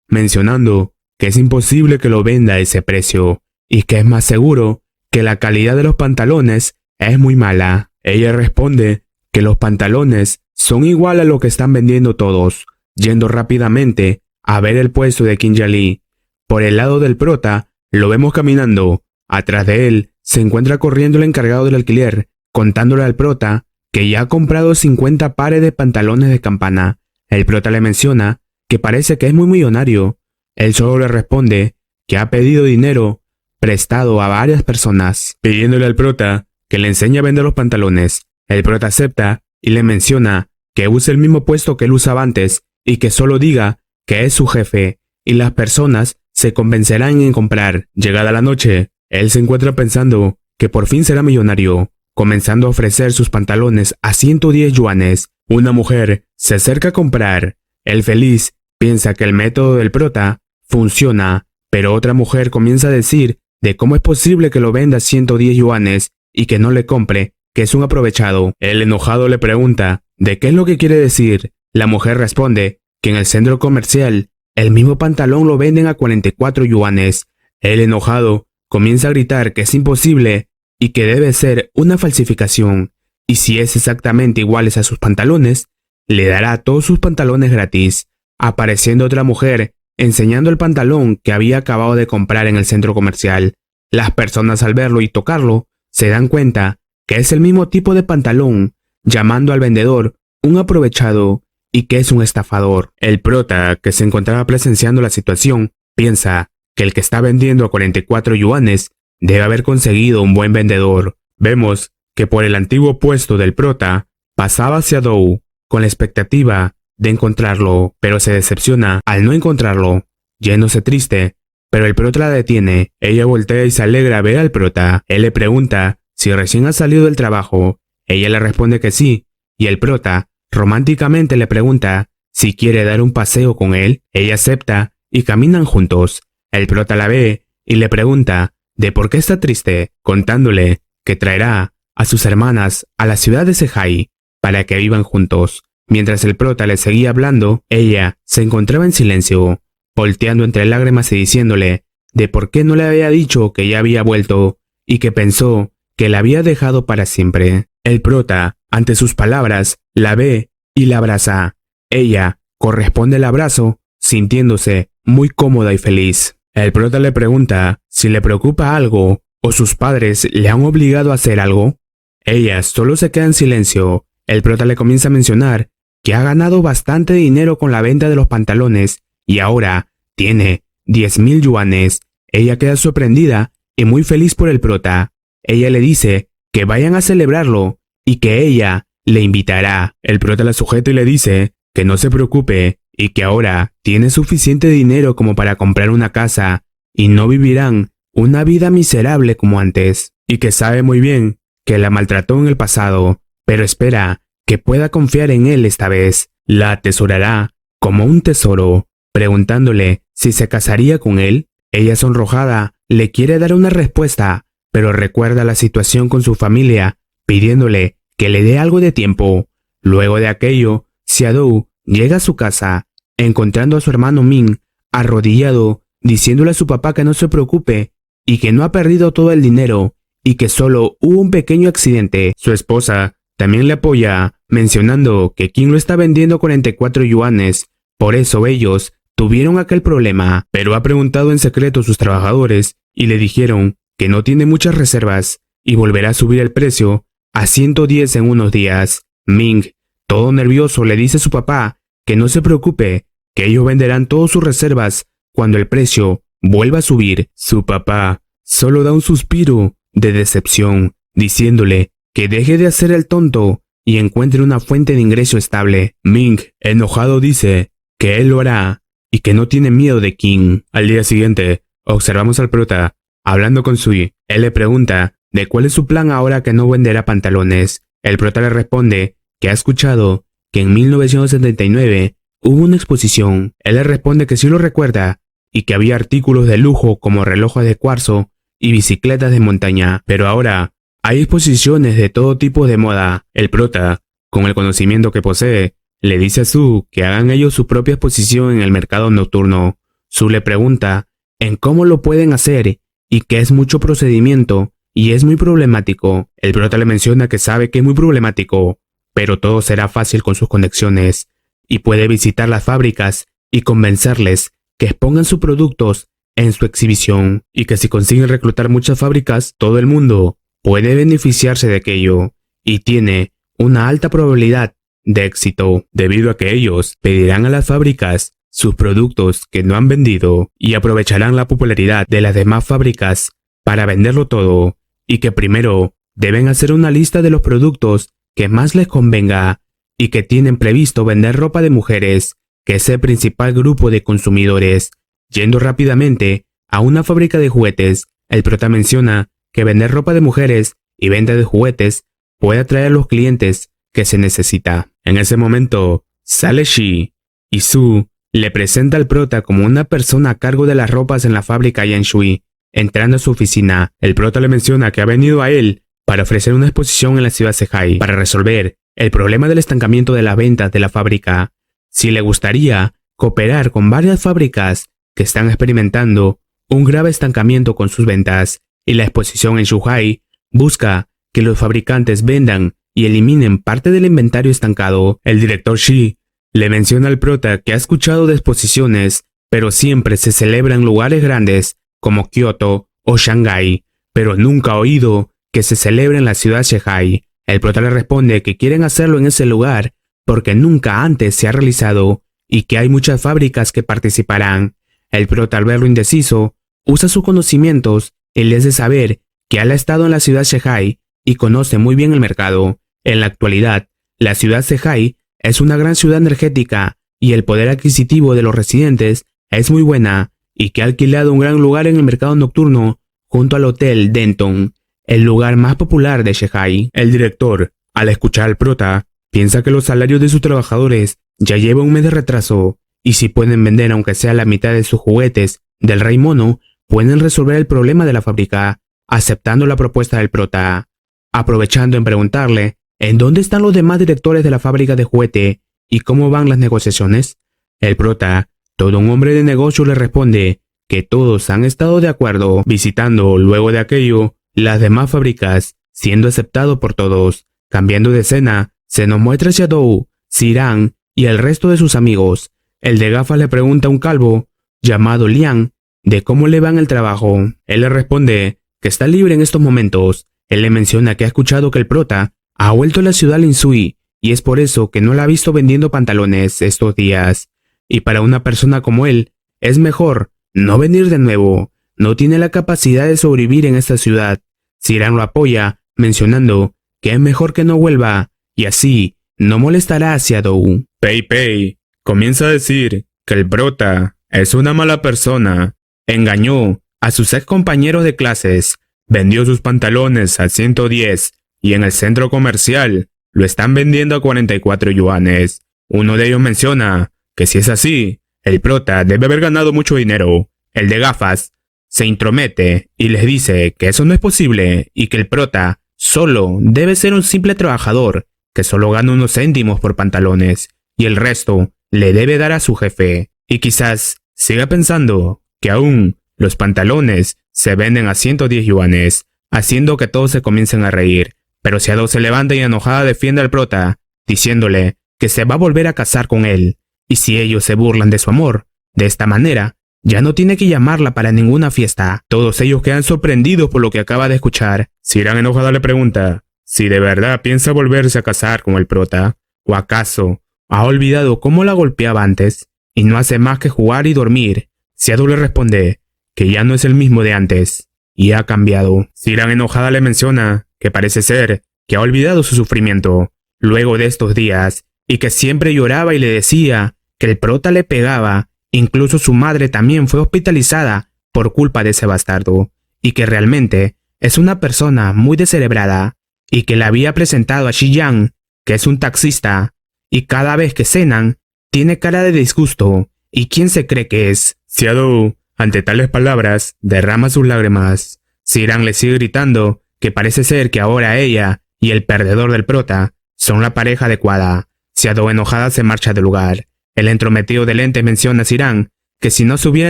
mencionando que es imposible que lo venda a ese precio y que es más seguro que la calidad de los pantalones es muy mala. Ella responde que los pantalones son igual a lo que están vendiendo todos, yendo rápidamente a ver el puesto de Qin Yali. Por el lado del prota, lo vemos caminando. Atrás de él se encuentra corriendo el encargado del alquiler, contándole al prota que ya ha comprado 50 pares de pantalones de campana. El prota le menciona que parece que es muy millonario. Él solo le responde que ha pedido dinero prestado a varias personas, pidiéndole al prota que le enseñe a vender los pantalones. El prota acepta y le menciona que use el mismo puesto que él usaba antes y que solo diga que es su jefe, y las personas se convencerán en comprar. Llegada la noche, él se encuentra pensando que por fin será millonario, comenzando a ofrecer sus pantalones a 110 yuanes. Una mujer se acerca a comprar. Él feliz piensa que el método del prota funciona, pero otra mujer comienza a decir de cómo es posible que lo venda a 110 yuanes y que no le compre, que es un aprovechado. El enojado le pregunta ¿De qué es lo que quiere decir? La mujer responde que en el centro comercial el mismo pantalón lo venden a 44 yuanes. Él, enojado, comienza a gritar que es imposible y que debe ser una falsificación, y si es exactamente iguales a sus pantalones, le dará todos sus pantalones gratis. Apareciendo otra mujer enseñando el pantalón que había acabado de comprar en el centro comercial. Las personas al verlo y tocarlo se dan cuenta que es el mismo tipo de pantalón, llamando al vendedor un aprovechado y que es un estafador. El prota, que se encontraba presenciando la situación, piensa que el que está vendiendo a 44 yuanes debe haber conseguido un buen vendedor. Vemos que por el antiguo puesto del prota pasaba hacia Dou con la expectativa de encontrarlo, pero se decepciona al no encontrarlo. Yéndose triste, pero el prota la detiene. Ella voltea y se alegra a ver al prota. Él le pregunta si recién ha salido del trabajo. Ella le responde que sí, y el prota románticamente le pregunta si quiere dar un paseo con él. Ella acepta y caminan juntos. El prota la ve y le pregunta de por qué está triste, contándole que traerá a sus hermanas a la ciudad de Sehai para que vivan juntos. Mientras el prota le seguía hablando, ella se encontraba en silencio, volteando entre lágrimas y diciéndole de por qué no le había dicho que ya había vuelto y que pensó que la había dejado para siempre. El prota, ante sus palabras, la ve y la abraza. Ella corresponde el abrazo, sintiéndose muy cómoda y feliz. El prota le pregunta si le preocupa algo o sus padres le han obligado a hacer algo. Ella solo se queda en silencio. El prota le comienza a mencionar que ha ganado bastante dinero con la venta de los pantalones y ahora tiene 10.000 yuanes. Ella queda sorprendida y muy feliz por el prota. Ella le dice que vayan a celebrarlo y que ella le invitará. El prota la sujeta y le dice que no se preocupe y que ahora tiene suficiente dinero como para comprar una casa y no vivirán una vida miserable como antes, y que sabe muy bien que la maltrató en el pasado, pero espera que pueda confiar en él esta vez. La atesorará como un tesoro, preguntándole si se casaría con él. Ella, sonrojada, le quiere dar una respuesta, pero recuerda la situación con su familia, pidiéndole que le dé algo de tiempo. Luego de aquello, Xiaodou llega a su casa, encontrando a su hermano Ming arrodillado, diciéndole a su papá que no se preocupe y que no ha perdido todo el dinero y que solo hubo un pequeño accidente. Su esposa también le apoya, mencionando que King lo está vendiendo a 44 yuanes, por eso ellos tuvieron aquel problema, pero ha preguntado en secreto a sus trabajadores y le dijeron que no tiene muchas reservas y volverá a subir el precio a 110 en unos días. Ming, todo nervioso, le dice a su papá que no se preocupe, que ellos venderán todas sus reservas cuando el precio vuelva a subir. Su papá solo da un suspiro de decepción, diciéndole que deje de hacer el tonto y encuentre una fuente de ingreso estable. Ming, enojado, dice que él lo hará y que no tiene miedo de King. Al día siguiente, observamos al prota hablando con Sui. Él le pregunta de cuál es su plan ahora que no venderá pantalones. El prota le responde que ha escuchado que en 1979 hubo una exposición. Él le responde que sí lo recuerda y que había artículos de lujo como relojes de cuarzo y bicicletas de montaña, pero ahora hay exposiciones de todo tipo de moda. El prota, con el conocimiento que posee, le dice a Su que hagan ellos su propia exposición en el mercado nocturno. Su le pregunta en cómo lo pueden hacer y que es mucho procedimiento y es muy problemático. El prota le menciona que sabe que es muy problemático, pero todo será fácil con sus conexiones y puede visitar las fábricas y convencerles que expongan sus productos en su exhibición y que si consiguen reclutar muchas fábricas, todo el mundo puede beneficiarse de aquello y tiene una alta probabilidad de éxito debido a que ellos pedirán a las fábricas sus productos que no han vendido y aprovecharán la popularidad de las demás fábricas para venderlo todo y que primero deben hacer una lista de los productos que más les convenga y que tienen previsto vender ropa de mujeres, que es el principal grupo de consumidores. Yendo rápidamente a una fábrica de juguetes, el prota menciona que vender ropa de mujeres y venta de juguetes puede atraer a los clientes que se necesita. En ese momento, sale Shi y Su le presenta al prota como una persona a cargo de las ropas en la fábrica Yanshui. Entrando a su oficina, el prota le menciona que ha venido a él para ofrecer una exposición en la ciudad Sehai para resolver el problema del estancamiento de las ventas de la fábrica. Si le gustaría cooperar con varias fábricas que están experimentando un grave estancamiento con sus ventas, y la exposición en Shuhai busca que los fabricantes vendan y eliminen parte del inventario estancado. El director Shi le menciona al prota que ha escuchado de exposiciones, pero siempre se celebra en lugares grandes como Kioto o Shanghái, pero nunca ha oído que se celebre en la ciudad Shanghái. El prota le responde que quieren hacerlo en ese lugar porque nunca antes se ha realizado y que hay muchas fábricas que participarán. El prota, al verlo indeciso, usa sus conocimientos y le hace saber que él ha estado en la ciudad Shanghái y conoce muy bien el mercado. En la actualidad, la ciudad Shanghái es una gran ciudad energética y el poder adquisitivo de los residentes es muy buena, y que ha alquilado un gran lugar en el mercado nocturno junto al Hotel Denton, el lugar más popular de Shanghái. El director, al escuchar al prota, piensa que los salarios de sus trabajadores ya llevan un mes de retraso, y si pueden vender aunque sea la mitad de sus juguetes del Rey Mono, pueden resolver el problema de la fábrica, aceptando la propuesta del prota, aprovechando en preguntarle en dónde están los demás directores de la fábrica de juguete y cómo van las negociaciones. El prota, todo un hombre de negocio, le responde que todos han estado de acuerdo, visitando luego de aquello las demás fábricas, siendo aceptado por todos. Cambiando de escena, se nos muestra Shadow, Ziran y el resto de sus amigos. El de gafas le pregunta a un calvo llamado Liang de cómo le va en el trabajo. Él le responde que está libre en estos momentos. Él le menciona que ha escuchado que el prota ha vuelto a la ciudad Linsui y es por eso que no la ha visto vendiendo pantalones estos días. Y para una persona como él, es mejor no venir de nuevo. No tiene la capacidad de sobrevivir en esta ciudad. Ziran lo apoya, mencionando que es mejor que no vuelva, y así no molestará a Shadow. Pei Pei comienza a decir que el prota es una mala persona. Engañó a sus ex compañeros de clases, vendió sus pantalones a 110 y en el centro comercial lo están vendiendo a 44 yuanes. Uno de ellos menciona que si es así, el prota debe haber ganado mucho dinero. El de gafas se intromete y les dice que eso no es posible y que el prota solo debe ser un simple trabajador que solo gana unos céntimos por pantalones y el resto le debe dar a su jefe. Y quizás siga pensando que aún los pantalones se venden a 110 yuanes, haciendo que todos se comiencen a reír. Pero Shadow se levanta y enojada defiende al prota, diciéndole que se va a volver a casar con él, y si ellos se burlan de su amor, de esta manera, ya no tiene que llamarla para ninguna fiesta. Todos ellos quedan sorprendidos por lo que acaba de escuchar. Ziran, enojada, le pregunta si de verdad piensa volverse a casar con el prota, o acaso ha olvidado cómo la golpeaba antes, y no hace más que jugar y dormir. Shadow le responde que ya no es el mismo de antes, y ha cambiado. Ziran, enojada, le menciona que parece ser que ha olvidado su sufrimiento luego de estos días, y que siempre lloraba y le decía que el prota le pegaba, incluso su madre también fue hospitalizada por culpa de ese bastardo, y que realmente es una persona muy descerebrada, y que le había presentado a Shi Yang, que es un taxista, y cada vez que cenan, tiene cara de disgusto, y ¿quién se cree que es? Shadow, ante tales palabras, derrama sus lágrimas. Ziran le sigue gritando que parece ser que ahora ella y el perdedor del prota son la pareja adecuada. Shadow, enojada, se marcha del lugar. El entrometido de lentes menciona a Ziran que si no se hubiera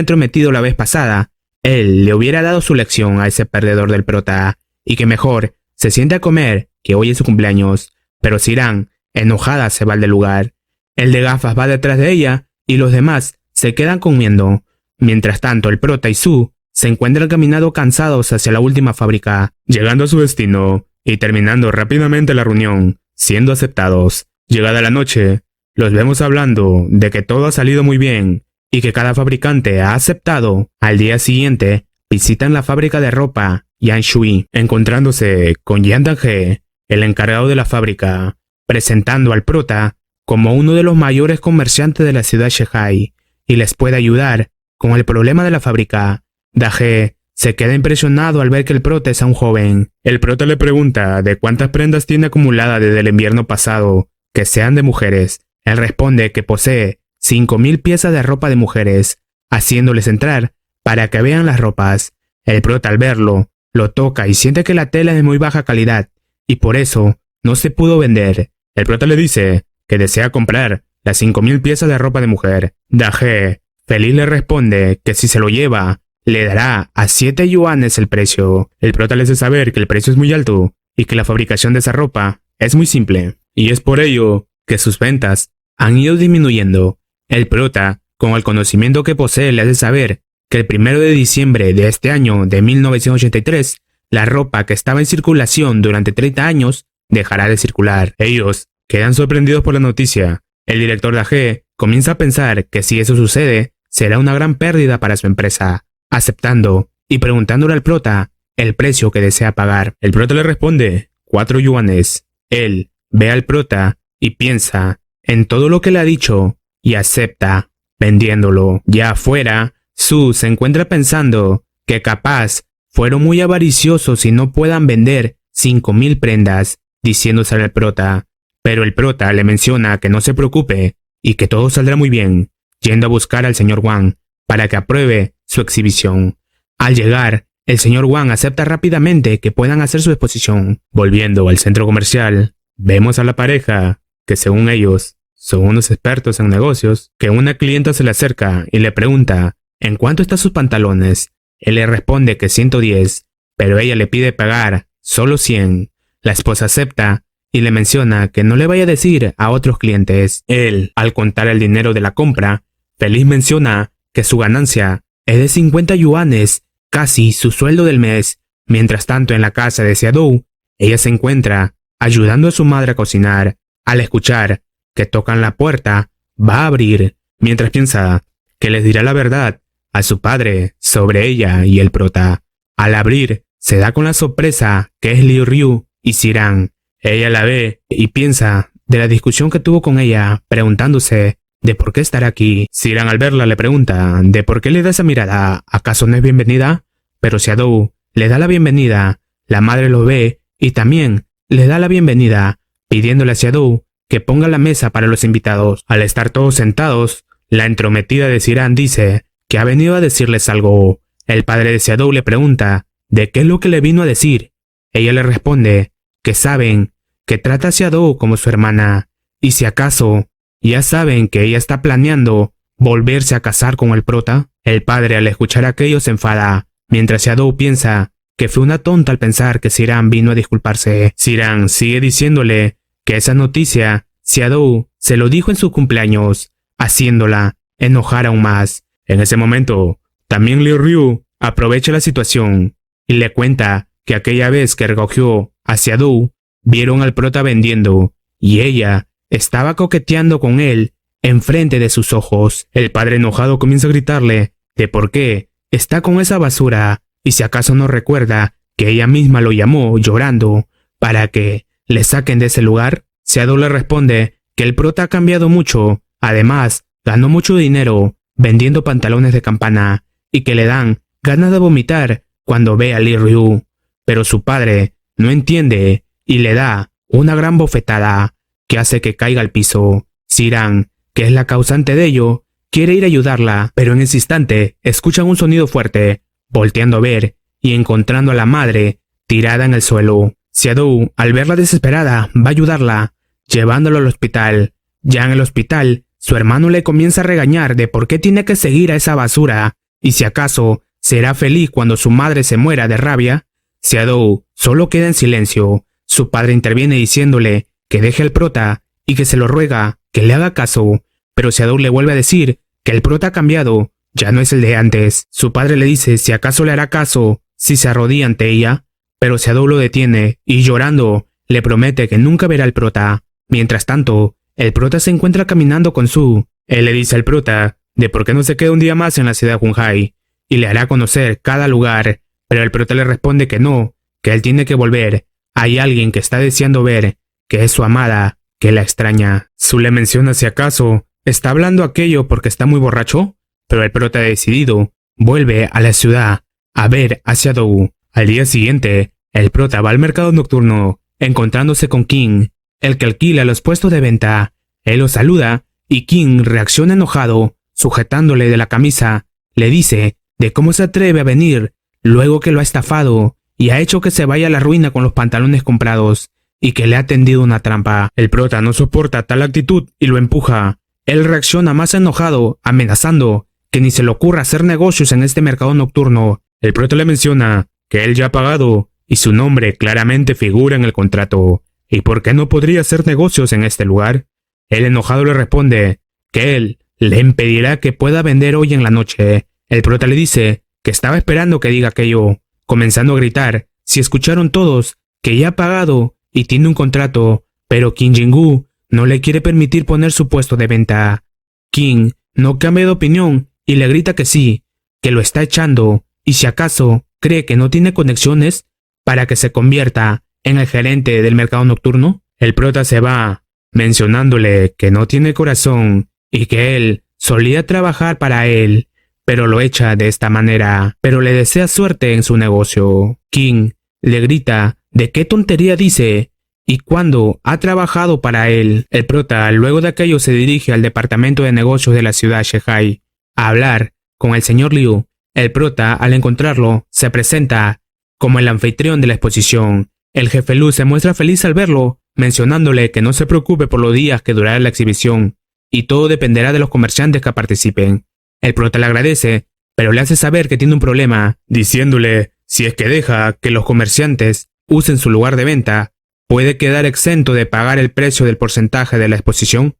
entrometido la vez pasada, él le hubiera dado su lección a ese perdedor del prota, y que mejor se siente a comer, que hoy es su cumpleaños. Pero Ziran, enojada, se va del lugar. El de gafas va detrás de ella y los demás se quedan comiendo. Mientras tanto, el prota y Su se encuentran caminando cansados hacia la última fábrica, llegando a su destino y terminando rápidamente la reunión, siendo aceptados. Llegada la noche, los vemos hablando de que todo ha salido muy bien y que cada fabricante ha aceptado. Al día siguiente, visitan la fábrica de ropa Yanshui, encontrándose con Yan Danghe, el encargado de la fábrica, presentando al prota como uno de los mayores comerciantes de la ciudad Shanghái y les puede ayudar con el problema de la fábrica. Danghe se queda impresionado al ver que el prota es aún joven. El prota le pregunta de cuántas prendas tiene acumuladas desde el invierno pasado, que sean de mujeres. Él responde que posee 5.000 piezas de ropa de mujeres, haciéndoles entrar para que vean las ropas. El prota, al verlo, lo toca y siente que la tela es de muy baja calidad y por eso no se pudo vender. El prota le dice que desea comprar las 5.000 piezas de ropa de mujer. Dahe, feliz, le responde que si se lo lleva, le dará a 7 yuanes el precio. El prota le hace saber que el precio es muy alto y que la fabricación de esa ropa es muy simple. Y es por ello que sus ventas han ido disminuyendo. El prota, con el conocimiento que posee, le hace saber que el 1 de diciembre de este año de 1983, la ropa que estaba en circulación durante 30 años dejará de circular. Ellos quedan sorprendidos por la noticia. El director Dahe comienza a pensar que si eso sucede, será una gran pérdida para su empresa, aceptando y preguntándole al prota el precio que desea pagar. El prota le responde 4 yuanes. Él ve al prota y piensa en todo lo que le ha dicho y acepta vendiéndolo. Ya afuera, Su se encuentra pensando que capaz fueron muy avariciosos y no puedan vender 5.000 prendas, diciéndosele al prota. Pero el prota le menciona que no se preocupe y que todo saldrá muy bien, yendo a buscar al señor Wang para que apruebe su exhibición. Al llegar, el señor Wang acepta rápidamente que puedan hacer su exposición. Volviendo al centro comercial, vemos a la pareja, que según ellos son unos expertos en negocios, que una clienta se le acerca y le pregunta ¿en cuánto están sus pantalones? Él le responde que 110, pero ella le pide pagar solo 100. La esposa acepta y le menciona que no le vaya a decir a otros clientes. Él, al contar el dinero de la compra, feliz menciona que su ganancia es de 50 yuanes, casi su sueldo del mes. Mientras tanto, en la casa de Xiaodou, ella se encuentra ayudando a su madre a cocinar. Al escuchar que tocan la puerta, va a abrir, mientras piensa que les dirá la verdad a su padre sobre ella y el prota. Al abrir, se da con la sorpresa que es Liu Ryu y Ziran. Ella la ve y piensa de la discusión que tuvo con ella, preguntándose de por qué estará aquí. Ziran, al verla, le pregunta de por qué le da esa mirada. ¿Acaso no es bienvenida? Pero Xiaodou le da la bienvenida. La madre lo ve y también le da la bienvenida, pidiéndole a Xiaodou que ponga la mesa para los invitados. Al estar todos sentados, la entrometida de Ziran dice que ha venido a decirles algo. El padre de Xiaodou le pregunta de qué es lo que le vino a decir. Ella le responde que saben que trata a Xiaodou como su hermana, y si acaso ya saben que ella está planeando volverse a casar con el prota. El padre, al escuchar aquello, se enfada, mientras Xiaodou piensa que fue una tonta al pensar que Ziran vino a disculparse. Ziran sigue diciéndole que esa noticia Xiaodou se lo dijo en su cumpleaños, haciéndola enojar aún más. En ese momento, también Liu Ryu aprovecha la situación y le cuenta que aquella vez que recogió a Xiaodou, vieron al prota vendiendo y ella estaba coqueteando con él enfrente de sus ojos. El padre, enojado, comienza a gritarle de por qué está con esa basura y si acaso no recuerda que ella misma lo llamó llorando para que le saquen de ese lugar. Xiaodou le responde que el prota ha cambiado mucho, además ganó mucho dinero vendiendo pantalones de campana y que le dan ganas de vomitar cuando ve a Liu Ryu. Pero su padre no entiende y le da una gran bofetada que hace que caiga al piso. Ziran, que es la causante de ello, quiere ir a ayudarla, pero en ese instante escuchan un sonido fuerte, volteando a ver y encontrando a la madre tirada en el suelo. Xiaodou, al verla desesperada, va a ayudarla, llevándolo al hospital. Ya en el hospital, su hermano le comienza a regañar de por qué tiene que seguir a esa basura y si acaso será feliz cuando su madre se muera de rabia. Xiaodou solo queda en silencio. Su padre interviene diciéndole que deje al prota y que se lo ruega que le haga caso, pero Xiaodou le vuelve a decir que el prota ha cambiado, ya no es el de antes. Su padre le dice si acaso le hará caso si se arrodilla ante ella, pero Xiaodou lo detiene y llorando le promete que nunca verá al prota. Mientras tanto, el prota se encuentra caminando con Su. Él le dice al prota de por qué no se queda un día más en la ciudad de Junhai y le hará conocer cada lugar, pero el prota le responde que no, que él tiene que volver. Hay alguien que está deseando ver, que es su amada, que la extraña. Su le menciona si acaso está hablando aquello porque está muy borracho, pero el prota, decidido, vuelve a la ciudad a ver a Xiaodou. Al día siguiente, el prota va al mercado nocturno, encontrándose con King, el que alquila los puestos de venta. Él lo saluda y King reacciona enojado, sujetándole de la camisa. Le dice de cómo se atreve a venir luego que lo ha estafado y ha hecho que se vaya a la ruina con los pantalones comprados. y que le ha tendido una trampa. El prota no soporta tal actitud y lo empuja. Él reacciona más enojado, amenazando que ni se le ocurra hacer negocios en este mercado nocturno. El prota le menciona que él ya ha pagado y su nombre claramente figura en el contrato. ¿Y por qué no podría hacer negocios en este lugar? El enojado le responde que él le impedirá que pueda vender hoy en la noche. El prota le dice que estaba esperando que diga aquello, comenzando a gritar si escucharon todos que ya ha pagado y tiene un contrato, pero Kim Jin-gu no le quiere permitir poner su puesto de venta. Kim no cambia de opinión y le grita que sí, que lo está echando y si acaso cree que no tiene conexiones para que se convierta en el gerente del mercado nocturno. El prota se va, mencionándole que no tiene corazón y que él solía trabajar para él, pero lo echa de esta manera, pero le desea suerte en su negocio. Kim le grita de qué tontería dice y cuándo ha trabajado para él. El prota luego de aquello se dirige al departamento de negocios de la ciudad Shehai a hablar con el señor Liu. El prota, al encontrarlo, se presenta como el anfitrión de la exposición. El jefe Lu se muestra feliz al verlo, mencionándole que no se preocupe por los días que durará la exhibición y todo dependerá de los comerciantes que participen. El prota le agradece, pero le hace saber que tiene un problema, diciéndole si es que deja que los comerciantes usen su lugar de venta, puede quedar exento de pagar el precio del porcentaje de la exposición.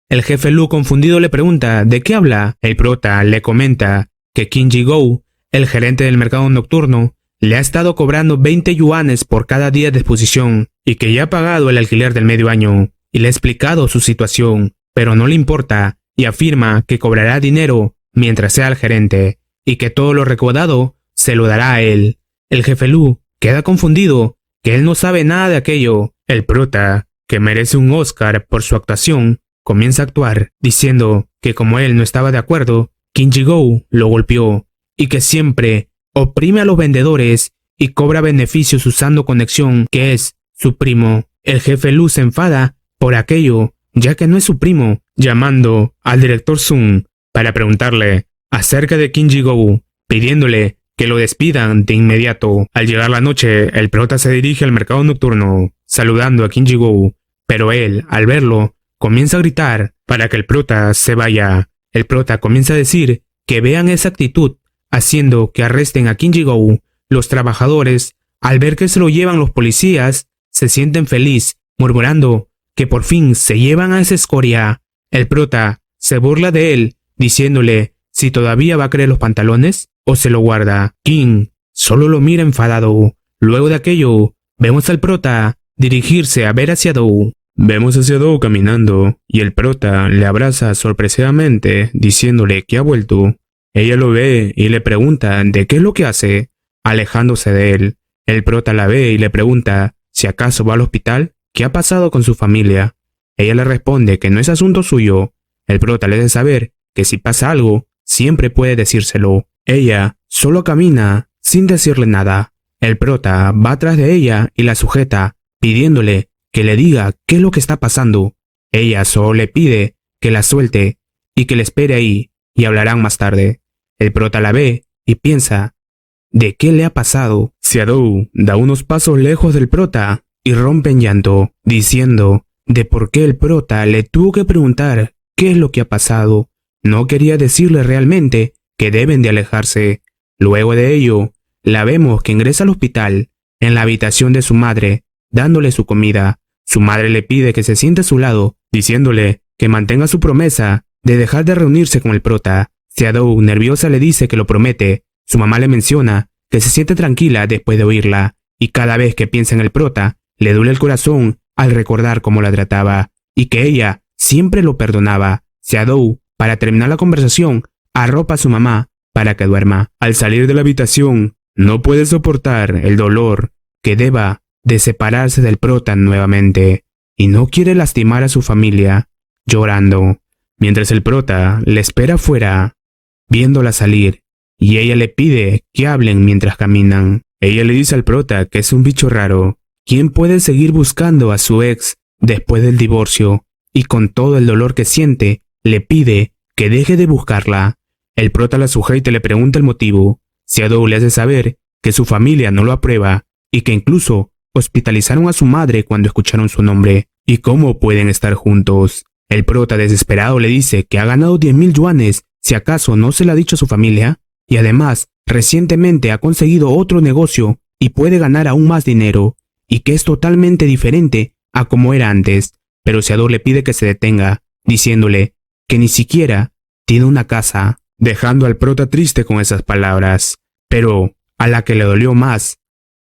El jefe Lu confundido le pregunta ¿de qué habla? El prota le comenta que Kim Ji-go, el gerente del mercado nocturno, le ha estado cobrando 20 yuanes por cada día de exposición y que ya ha pagado el alquiler del medio año y le ha explicado su situación, pero no le importa y afirma que cobrará dinero mientras sea el gerente y que todo lo recaudado se lo dará a él. El jefe Lu queda confundido, que él no sabe nada de aquello. El prota, que merece un Oscar por su actuación, comienza a actuar, diciendo que como él no estaba de acuerdo, Kim Ji-go lo golpeó y que siempre oprime a los vendedores y cobra beneficios usando conexión, que es su primo. El jefe Lu se enfada por aquello, ya que no es su primo, llamando al director Sun para preguntarle acerca de Kim Ji-go, pidiéndole que lo despidan de inmediato. Al llegar la noche, el prota se dirige al mercado nocturno, saludando a Kim Ji-go, pero él, al verlo, comienza a gritar para que el prota se vaya. El prota comienza a decir que vean esa actitud, haciendo que arresten a Kim Ji-go. Los trabajadores, al ver que se lo llevan los policías, se sienten feliz, murmurando que por fin se llevan a esa escoria. El prota se burla de él, diciéndole si todavía va a querer los pantalones o se lo guarda. Kim solo lo mira enfadado. Luego de aquello, vemos al prota dirigirse a ver hacia Dou. Vemos hacia Dou caminando y el prota le abraza sorpresivamente diciéndole que ha vuelto. Ella lo ve y le pregunta de qué es lo que hace, alejándose de él. El prota la ve y le pregunta si acaso va al hospital, qué ha pasado con su familia. Ella le responde que no es asunto suyo. El prota le hace saber que si pasa algo, siempre puede decírselo. Ella solo camina sin decirle nada. El prota va atrás de ella y la sujeta, pidiéndole que le diga qué es lo que está pasando. Ella solo le pide que la suelte y que le espere ahí y hablarán más tarde. El prota la ve y piensa ¿de qué le ha pasado? Xiaodou da unos pasos lejos del prota y rompe en llanto, diciendo de por qué el prota le tuvo que preguntar qué es lo que ha pasado. No quería decirle realmente que deben de alejarse. Luego de ello, la vemos que ingresa al hospital, en la habitación de su madre, dándole su comida. Su madre le pide que se siente a su lado, diciéndole que mantenga su promesa de dejar de reunirse con el prota. Xiaodou, nerviosa, le dice que lo promete. Su mamá le menciona que se siente tranquila después de oírla, y cada vez que piensa en el prota, le duele el corazón al recordar cómo la trataba, y que ella siempre lo perdonaba. Xiaodou, para terminar la conversación, arropa a su mamá para que duerma. Al salir de la habitación, no puede soportar el dolor que deba de separarse del prota nuevamente, y no quiere lastimar a su familia, llorando, mientras el prota le espera afuera, viéndola salir, y ella le pide que hablen mientras caminan. Ella le dice al prota que es un bicho raro. ¿Quién puede seguir buscando a su ex después del divorcio? Y con todo el dolor que siente, le pide que deje de buscarla. El prota la sujeta y le pregunta el motivo. Xiaodou le hace saber que su familia no lo aprueba y que incluso hospitalizaron a su madre cuando escucharon su nombre. ¿Y cómo pueden estar juntos? El prota desesperado le dice que ha ganado 10.000 yuanes, si acaso no se lo ha dicho a su familia, y además recientemente ha conseguido otro negocio y puede ganar aún más dinero, y que es totalmente diferente a como era antes, pero Seadou le pide que se detenga, diciéndole que ni siquiera tiene una casa, dejando al prota triste con esas palabras. Pero a la que le dolió más,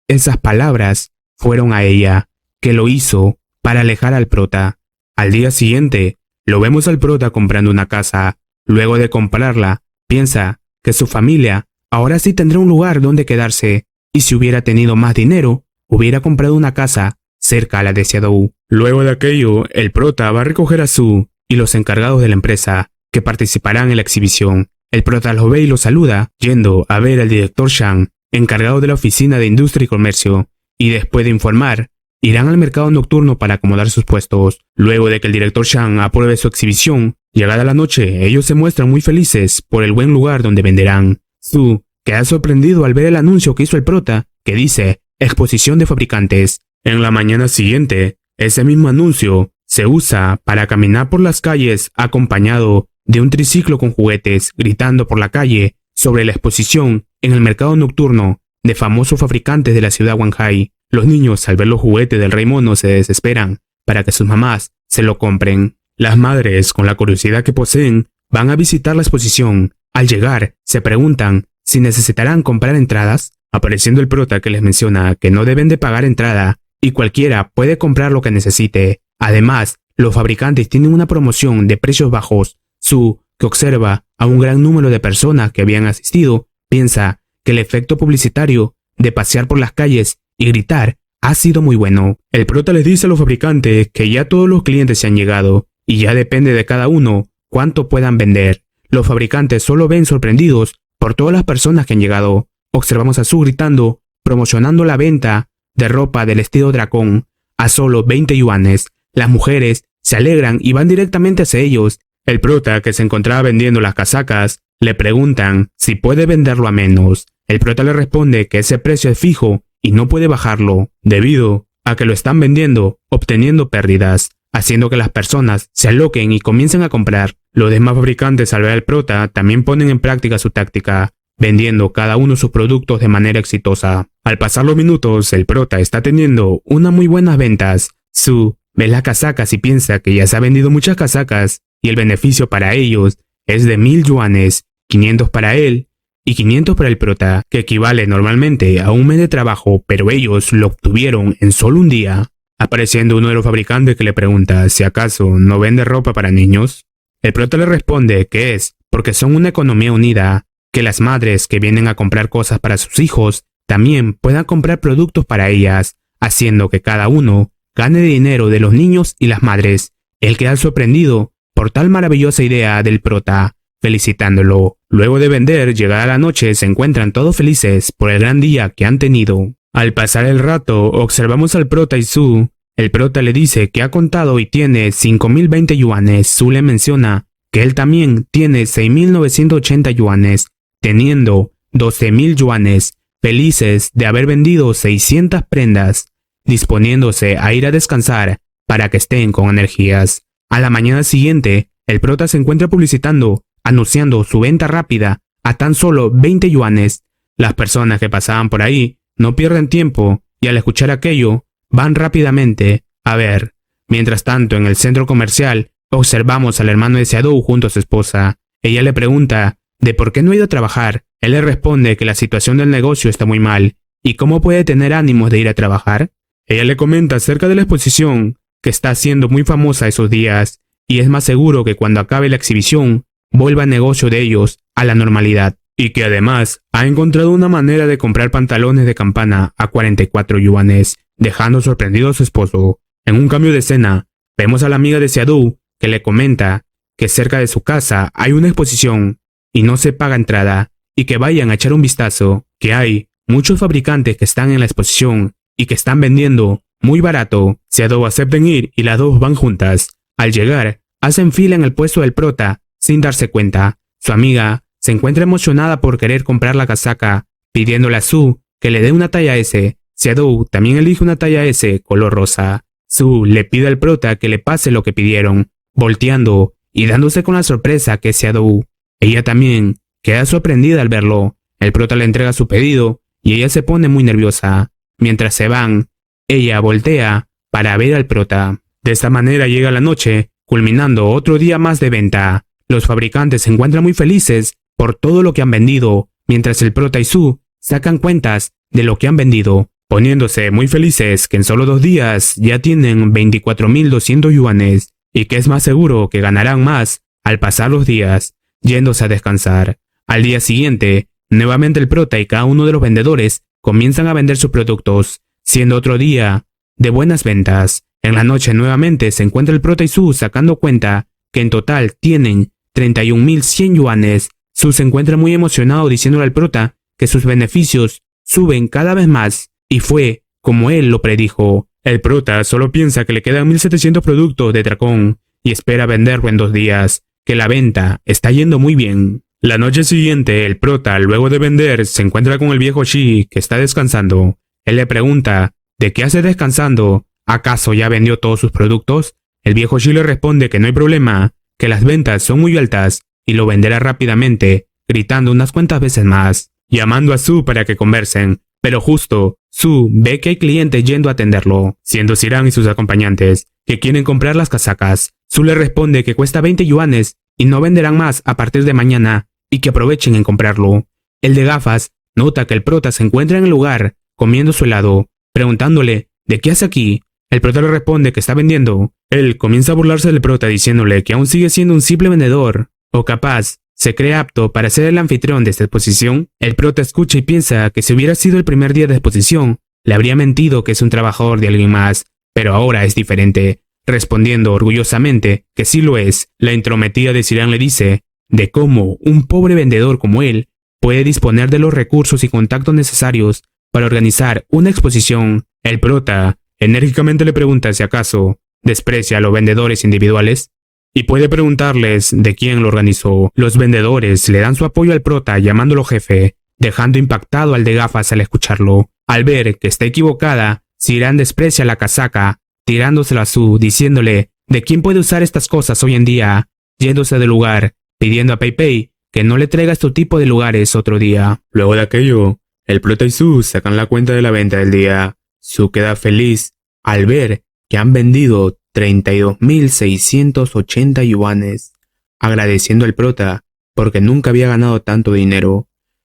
esas palabras fueron a ella, que lo hizo para alejar al prota. Al día siguiente, lo vemos al prota comprando una casa. Luego de comprarla, piensa que su familia ahora sí tendrá un lugar donde quedarse, y si hubiera tenido más dinero, hubiera comprado una casa cerca a la de Seadou. Luego de aquello, el prota va a recoger a Su y los encargados de la empresa, que participarán en la exhibición. El prota los ve y los saluda, yendo a ver al director Shang, encargado de la oficina de industria y comercio, y después de informar, irán al mercado nocturno para acomodar sus puestos. Luego de que el director Shang apruebe su exhibición, llegada la noche, ellos se muestran muy felices por el buen lugar donde venderán. Su queda sorprendido al ver el anuncio que hizo el prota, que dice exposición de fabricantes. En la mañana siguiente, ese mismo anuncio se usa para caminar por las calles acompañado de un triciclo con juguetes gritando por la calle sobre la exposición en el mercado nocturno de famosos fabricantes de la ciudad Wanhai. Los niños, al ver los juguetes del rey mono, se desesperan para que sus mamás se lo compren. Las madres, con la curiosidad que poseen, van a visitar la exposición. Al llegar, se preguntan si necesitarán comprar entradas, apareciendo el prota que les menciona que no deben de pagar entrada y cualquiera puede comprar lo que necesite. Además, los fabricantes tienen una promoción de precios bajos. Su, que observa a un gran número de personas que habían asistido, piensa que el efecto publicitario de pasear por las calles y gritar ha sido muy bueno. El prota les dice a los fabricantes que ya todos los clientes se han llegado y ya depende de cada uno cuánto puedan vender. Los fabricantes solo ven sorprendidos por todas las personas que han llegado. Observamos a Su gritando, promocionando la venta de ropa del estilo dragón a solo 20 yuanes. Las mujeres se alegran y van directamente hacia ellos. El prota, que se encontraba vendiendo las casacas, le preguntan si puede venderlo a menos. El prota le responde que ese precio es fijo y no puede bajarlo, debido a que lo están vendiendo, obteniendo pérdidas, haciendo que las personas se aloquen y comiencen a comprar. Los demás fabricantes, al ver al prota, también ponen en práctica su táctica, vendiendo cada uno sus productos de manera exitosa. Al pasar los minutos, el prota está teniendo unas muy buenas ventas. Su ve las casacas y piensa que ya se ha vendido muchas casacas, y el beneficio para ellos es de 1.000 yuanes, 500 para él y 500 para el prota, que equivale normalmente a un mes de trabajo, pero ellos lo obtuvieron en solo un día. Apareciendo uno de los fabricantes que le pregunta si acaso no vende ropa para niños. El prota le responde que es porque son una economía unida, que las madres que vienen a comprar cosas para sus hijos también puedan comprar productos para ellas, haciendo que cada uno gane dinero de los niños y las madres. Él queda sorprendido por tal maravillosa idea del prota, felicitándolo. Luego de vender, llegada la noche, se encuentran todos felices por el gran día que han tenido. Al pasar el rato, observamos al prota y Su. El prota le dice que ha contado y tiene 5.020 yuanes. Su le menciona que él también tiene 6.980 yuanes, teniendo 12.000 yuanes, felices de haber vendido 600 prendas, disponiéndose a ir a descansar para que estén con energías. A la mañana siguiente, el prota se encuentra publicitando, anunciando su venta rápida a tan solo 20 yuanes. Las personas que pasaban por ahí no pierden tiempo y al escuchar aquello, van rápidamente a ver. Mientras tanto, en el centro comercial, observamos al hermano de Seadou junto a su esposa. Ella le pregunta de por qué no ha ido a trabajar. Él le responde que la situación del negocio está muy mal y cómo puede tener ánimos de ir a trabajar. Ella le comenta acerca de la exposición, que está siendo muy famosa esos días, y es más seguro que cuando acabe la exhibición, vuelva el negocio de ellos a la normalidad, y que además ha encontrado una manera de comprar pantalones de campana a 44 yuanes, dejando sorprendido a su esposo. En un cambio de escena, vemos a la amiga de Seadou que le comenta que cerca de su casa hay una exposición y no se paga entrada, y que vayan a echar un vistazo, que hay muchos fabricantes que están en la exposición y que están vendiendo muy barato. Seadou acepta en ir y las dos van juntas. Al llegar, hacen fila en el puesto del prota sin darse cuenta. Su amiga se encuentra emocionada por querer comprar la casaca, pidiéndole a Su que le dé una talla S, Xiaodou también elige una talla S color rosa. Su le pide al prota que le pase lo que pidieron, volteando y dándose con la sorpresa que es Xiaodou. Ella también queda sorprendida al verlo. El prota le entrega su pedido y ella se pone muy nerviosa. Mientras se van, ella voltea para ver al prota. De esta manera llega la noche, culminando otro día más de venta. Los fabricantes se encuentran muy felices por todo lo que han vendido, mientras el prota y Su sacan cuentas de lo que han vendido, poniéndose muy felices que en solo 2 días ya tienen 24.200 yuanes y que es más seguro que ganarán más al pasar los días, yéndose a descansar. Al día siguiente, nuevamente el prota y cada uno de los vendedores comienzan a vender sus productos, siendo otro día de buenas ventas. En la noche nuevamente se encuentra el prota y Su sacando cuenta que en total tienen 31.100 yuanes. Su se encuentra muy emocionado diciéndole al prota que sus beneficios suben cada vez más, y fue como él lo predijo. El prota solo piensa que le quedan 1.700 productos de dragón y espera venderlo en 2 días, que la venta está yendo muy bien. La noche siguiente, el prota, luego de vender, se encuentra con el viejo Shi, que está descansando. Él le pregunta, ¿de qué hace descansando? ¿Acaso ya vendió todos sus productos? El viejo Shi le responde que no hay problema, que las ventas son muy altas y lo venderá rápidamente, gritando unas cuantas veces más, llamando a Su para que conversen, pero justo Su ve que hay clientes yendo a atenderlo, siendo Ziran y sus acompañantes, que quieren comprar las casacas. Su le responde que cuesta 20 yuanes y no venderán más a partir de mañana y que aprovechen en comprarlo. El de gafas nota que el prota se encuentra en el lugar comiendo su helado, preguntándole ¿de qué hace aquí? El prota le responde que está vendiendo. Él comienza a burlarse del prota diciéndole que aún sigue siendo un simple vendedor, o capaz se cree apto para ser el anfitrión de esta exposición. El prota escucha y piensa que si hubiera sido el primer día de exposición, le habría mentido que es un trabajador de alguien más, pero ahora es diferente, respondiendo orgullosamente que sí lo es. La intrometida de Ziran le dice de cómo un pobre vendedor como él puede disponer de los recursos y contactos necesarios para organizar una exposición. El prota enérgicamente le pregunta si acaso desprecia a los vendedores individuales y puede preguntarles de quién lo organizó. Los vendedores le dan su apoyo al prota llamándolo jefe, dejando impactado al de gafas al escucharlo. Al ver que está equivocada, Ziran desprecia la casaca, tirándosela a Su, diciéndole de quién puede usar estas cosas hoy en día, yéndose del lugar, pidiendo a PeiPei que no le traiga este tipo de lugares otro día. Luego de aquello, el prota y Su sacan la cuenta de la venta del día. Su queda feliz al ver que han vendido 32.680 yuanes, agradeciendo al prota porque nunca había ganado tanto dinero.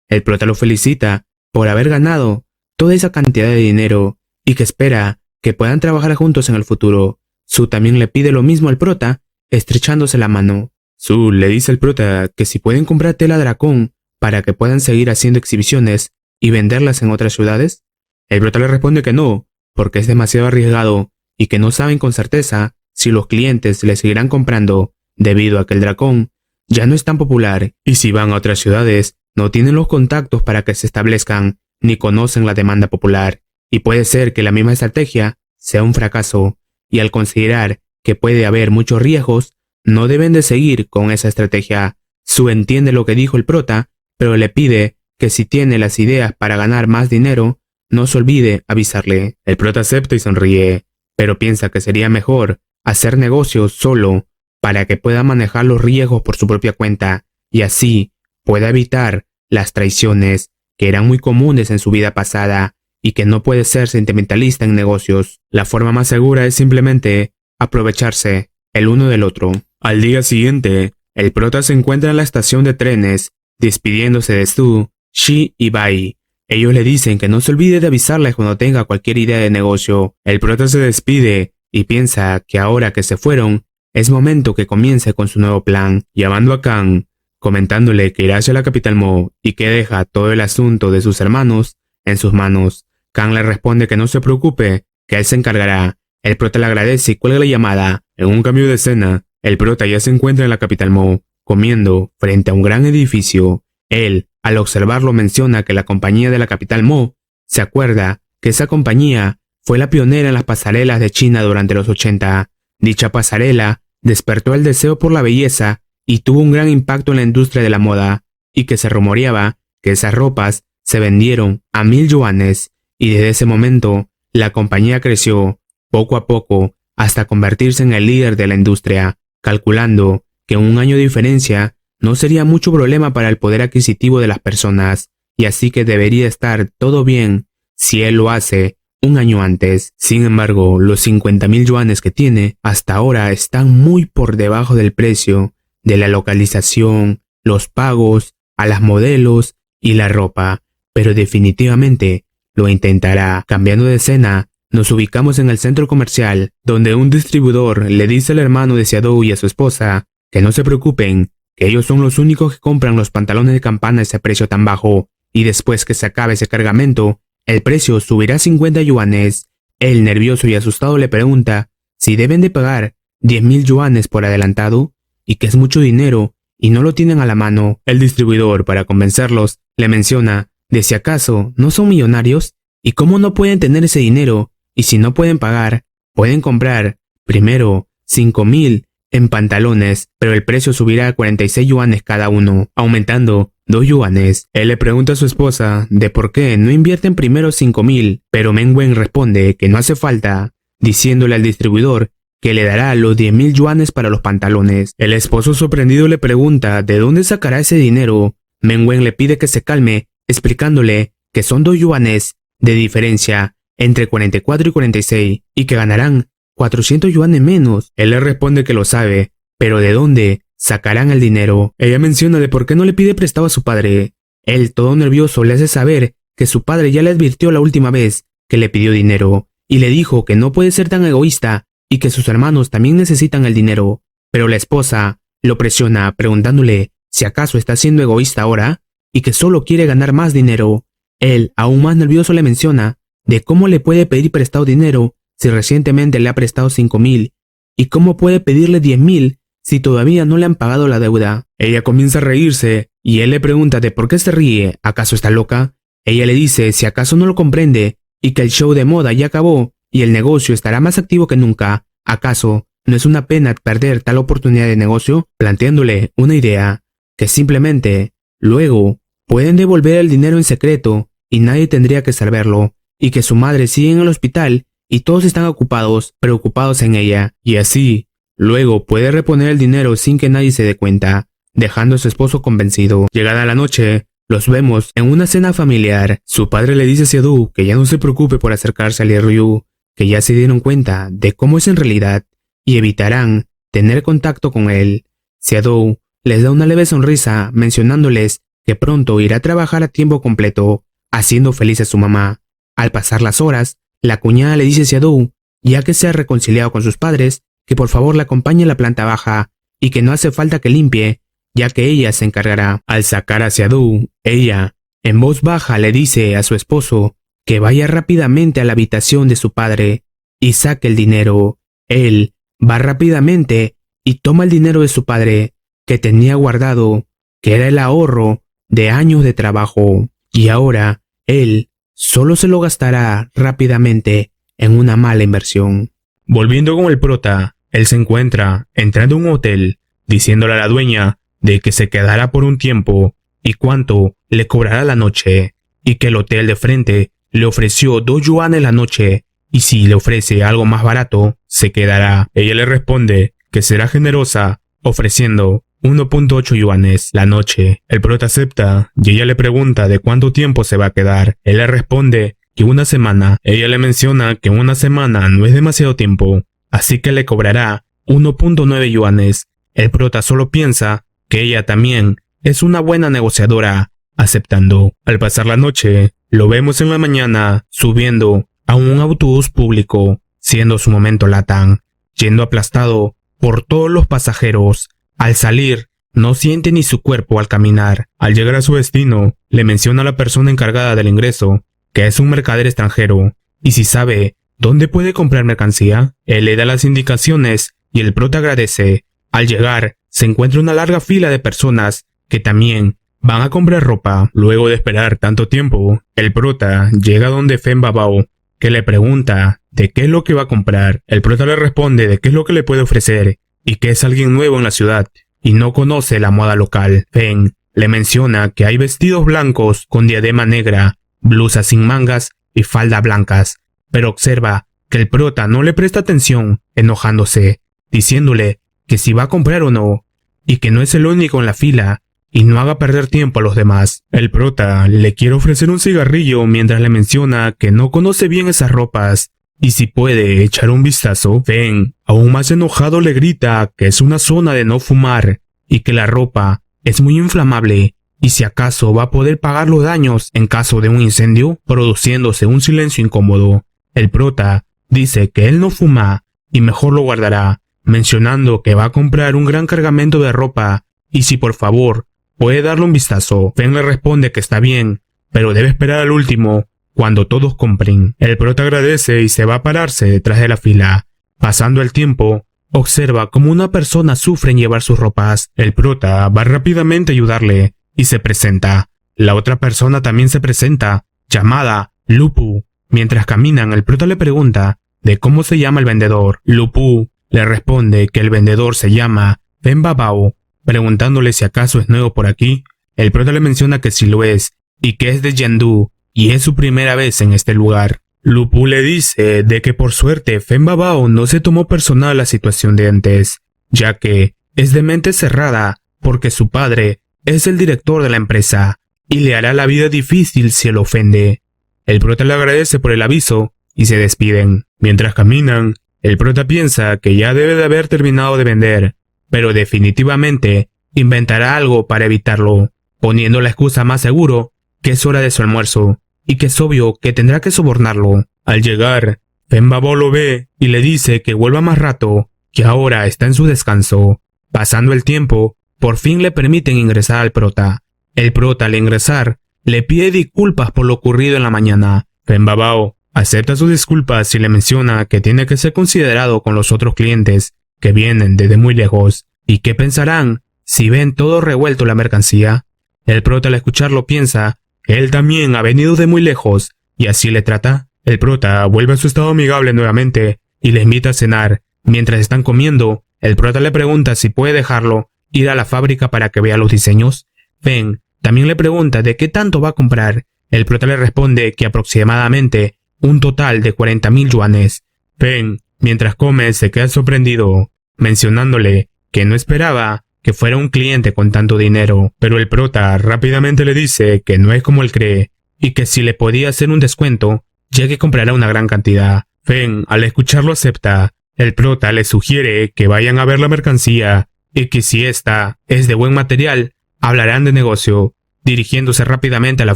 El prota lo felicita por haber ganado toda esa cantidad de dinero y que espera que puedan trabajar juntos en el futuro. Su también le pide lo mismo al prota, estrechándose la mano. Su le dice al prota que si pueden comprar tela dracón para que puedan seguir haciendo exhibiciones y venderlas en otras ciudades. El prota le responde que no, porque es demasiado arriesgado y que no saben con certeza si los clientes le seguirán comprando, debido a que el dragón ya no es tan popular y si van a otras ciudades no tienen los contactos para que se establezcan ni conocen la demanda popular, y puede ser que la misma estrategia sea un fracaso, y al considerar que puede haber muchos riesgos, no deben de seguir con esa estrategia. Su entiende lo que dijo el prota, pero le pide que si tiene las ideas para ganar más dinero, no se olvide avisarle. El prota acepta y sonríe, pero piensa que sería mejor hacer negocios solo para que pueda manejar los riesgos por su propia cuenta y así pueda evitar las traiciones que eran muy comunes en su vida pasada y que no puede ser sentimentalista en negocios. La forma más segura es simplemente aprovecharse el uno del otro. Al día siguiente, el prota se encuentra en la estación de trenes despidiéndose de Su, Shi y Bai. Ellos le dicen que no se olvide de avisarles cuando tenga cualquier idea de negocio. El prota se despide y piensa que ahora que se fueron, es momento que comience con su nuevo plan, llamando a Kang, comentándole que irá hacia la capital Mo y que deja todo el asunto de sus hermanos en sus manos. Kang le responde que no se preocupe, que él se encargará. El prota le agradece y cuelga la llamada. En un cambio de escena, el prota ya se encuentra en la capital Mo, comiendo frente a un gran edificio. Él, al observarlo, menciona que la compañía de la capital Mo se acuerda que esa compañía fue la pionera en las pasarelas de China durante los 80. Dicha pasarela despertó el deseo por la belleza y tuvo un gran impacto en la industria de la moda, y que se rumoreaba que esas ropas se vendieron a 1.000 yuanes y desde ese momento la compañía creció poco a poco hasta convertirse en el líder de la industria, calculando que un año de diferencia no sería mucho problema para el poder adquisitivo de las personas, y así que debería estar todo bien si él lo hace un año antes. Sin embargo, los 50,000 yuanes que tiene hasta ahora están muy por debajo del precio de la localización, los pagos, a las modelos y la ropa, pero definitivamente lo intentará. Cambiando de escena, nos ubicamos en el centro comercial, donde un distribuidor le dice al hermano de Xiaodou y a su esposa que no se preocupen, que ellos son los únicos que compran los pantalones de campana a ese precio tan bajo, y después que se acabe ese cargamento, el precio subirá 50 yuanes. Él, nervioso y asustado, le pregunta si deben de pagar 10,000 yuanes por adelantado, y que es mucho dinero y no lo tienen a la mano. El distribuidor, para convencerlos, le menciona de si acaso no son millonarios y cómo no pueden tener ese dinero, y si no pueden pagar, pueden comprar primero 5,000 en pantalones, pero el precio subirá a 46 yuanes cada uno, aumentando 2 yuanes. Él le pregunta a su esposa de por qué no invierten primero 5,000, pero Meng Wen responde que no hace falta, diciéndole al distribuidor que le dará los 10,000 yuanes para los pantalones. El esposo sorprendido le pregunta de dónde sacará ese dinero. Meng Wen le pide que se calme, explicándole que son 2 yuanes de diferencia entre 44 y 46 y que ganarán 400 yuanes menos. Él le responde que lo sabe, pero ¿de dónde sacarán el dinero? Ella menciona de por qué no le pide prestado a su padre. Él, todo nervioso, le hace saber que su padre ya le advirtió la última vez que le pidió dinero y le dijo que no puede ser tan egoísta y que sus hermanos también necesitan el dinero. Pero la esposa lo presiona preguntándole si acaso está siendo egoísta ahora y que solo quiere ganar más dinero. Él, aún más nervioso, le menciona de cómo le puede pedir prestado dinero si recientemente le ha prestado 5,000 y cómo puede pedirle 10,000 si todavía no le han pagado la deuda. Ella comienza a reírse y él le pregunta de por qué se ríe, ¿acaso está loca? Ella le dice si acaso no lo comprende y que el show de moda ya acabó y el negocio estará más activo que nunca. ¿Acaso no es una pena perder tal oportunidad de negocio? Planteándole una idea, que simplemente luego pueden devolver el dinero en secreto y nadie tendría que saberlo, y que su madre sigue en el hospital y todos están ocupados, preocupados en ella, y así luego puede reponer el dinero sin que nadie se dé cuenta, dejando a su esposo convencido. Llegada la noche, los vemos en una cena familiar. Su padre le dice a Xiaodou que ya no se preocupe por acercarse a Li Ryu, que ya se dieron cuenta de cómo es en realidad y evitarán tener contacto con él. Xiaodou les da una leve sonrisa mencionándoles que pronto irá a trabajar a tiempo completo, haciendo feliz a su mamá. Al pasar las horas, la cuñada le dice a Xiaodou, ya que se ha reconciliado con sus padres, que por favor la acompañe a la planta baja y que no hace falta que limpie, ya que ella se encargará. Al sacar a Xiaodou, ella, en voz baja, le dice a su esposo que vaya rápidamente a la habitación de su padre y saque el dinero. Él va rápidamente y toma el dinero de su padre, que tenía guardado, que era el ahorro de años de trabajo, y ahora él solo se lo gastará rápidamente en una mala inversión. Volviendo con el prota, él se encuentra entrando a un hotel, diciéndole a la dueña de que se quedará por un tiempo y cuánto le cobrará la noche, y que el hotel de frente le ofreció 2 yuanes la noche, y si le ofrece algo más barato, se quedará. Ella le responde que será generosa, ofreciendo 1.8 yuanes la noche. El prota acepta y ella le pregunta de cuánto tiempo se va a quedar. Él le responde que 1 semana. Ella le menciona que 1 semana no es demasiado tiempo, así que le cobrará 1.9 yuanes. El prota solo piensa que ella también es una buena negociadora, aceptando. Al pasar la noche, lo vemos en la mañana subiendo a un autobús público, siendo su momento latán, yendo aplastado por todos los pasajeros. Al salir, no siente ni su cuerpo al caminar. Al llegar a su destino, le menciona a la persona encargada del ingreso que es un mercader extranjero y si sabe dónde puede comprar mercancía. Él le da las indicaciones y el prota agradece. Al llegar, se encuentra una larga fila de personas que también van a comprar ropa. Luego de esperar tanto tiempo, el prota llega donde Fen Babao, que le pregunta de qué es lo que va a comprar. El prota le responde de qué es lo que le puede ofrecer y que es alguien nuevo en la ciudad y no conoce la moda local. Fen le menciona que hay vestidos blancos con diadema negra, blusas sin mangas y falda blancas, pero observa que el prota no le presta atención, enojándose, diciéndole que si va a comprar o no, y que no es el único en la fila, y no haga perder tiempo a los demás. El prota le quiere ofrecer un cigarrillo mientras le menciona que no conoce bien esas ropas, y si puede echar un vistazo. Feng, aún más enojado, le grita que es una zona de no fumar, y que la ropa es muy inflamable, y si acaso va a poder pagar los daños en caso de un incendio, produciéndose un silencio incómodo. El prota dice que él no fuma, y mejor lo guardará, mencionando que va a comprar un gran cargamento de ropa, y si por favor puede darle un vistazo. Feng le responde que está bien, pero debe esperar al último, cuando todos compren. El prota agradece y se va a pararse detrás de la fila. Pasando el tiempo, observa cómo una persona sufre en llevar sus ropas. El prota va rápidamente a ayudarle, y se presenta. La otra persona también se presenta, llamada Lupu. Mientras caminan, el prota le pregunta de cómo se llama el vendedor. Lupu le responde que el vendedor se llama Feng Babao, preguntándole si acaso es nuevo por aquí. El prota le menciona que sí lo es, y que es de Yandu, y es su primera vez en este lugar. Lupu le dice de que por suerte Feng Babao no se tomó personal la situación de antes, ya que es de mente cerrada porque su padre es el director de la empresa, y le hará la vida difícil si lo ofende. El prota le agradece por el aviso, y se despiden. Mientras caminan, el prota piensa que ya debe de haber terminado de vender, pero definitivamente inventará algo para evitarlo, poniendo la excusa más seguro que es hora de su almuerzo, y que es obvio que tendrá que sobornarlo. Al llegar, Feng Babao lo ve y le dice que vuelva más rato, que ahora está en su descanso. Pasando el tiempo, por fin le permiten ingresar al prota. El prota, al ingresar, le pide disculpas por lo ocurrido en la mañana. Feng Babao acepta sus disculpas y le menciona que tiene que ser considerado con los otros clientes que vienen desde muy lejos, y qué pensarán si ven todo revuelto la mercancía. El prota, al escucharlo, piensa que él también ha venido de muy lejos, y así le trata. El prota vuelve a su estado amigable nuevamente y le invita a cenar. Mientras están comiendo, el prota le pregunta si puede dejarlo ir a la fábrica para que vea los diseños. Feng también le pregunta de qué tanto va a comprar. El prota le responde que aproximadamente un total de 40.000 yuanes. Feng, mientras come, se queda sorprendido, mencionándole que no esperaba que fuera un cliente con tanto dinero, pero el prota rápidamente le dice que no es como él cree, y que si le podía hacer un descuento, ya que comprará una gran cantidad. Feng, al escucharlo, acepta. El prota le sugiere que vayan a ver la mercancía, y que si esta es de buen material, hablarán de negocio, dirigiéndose rápidamente a la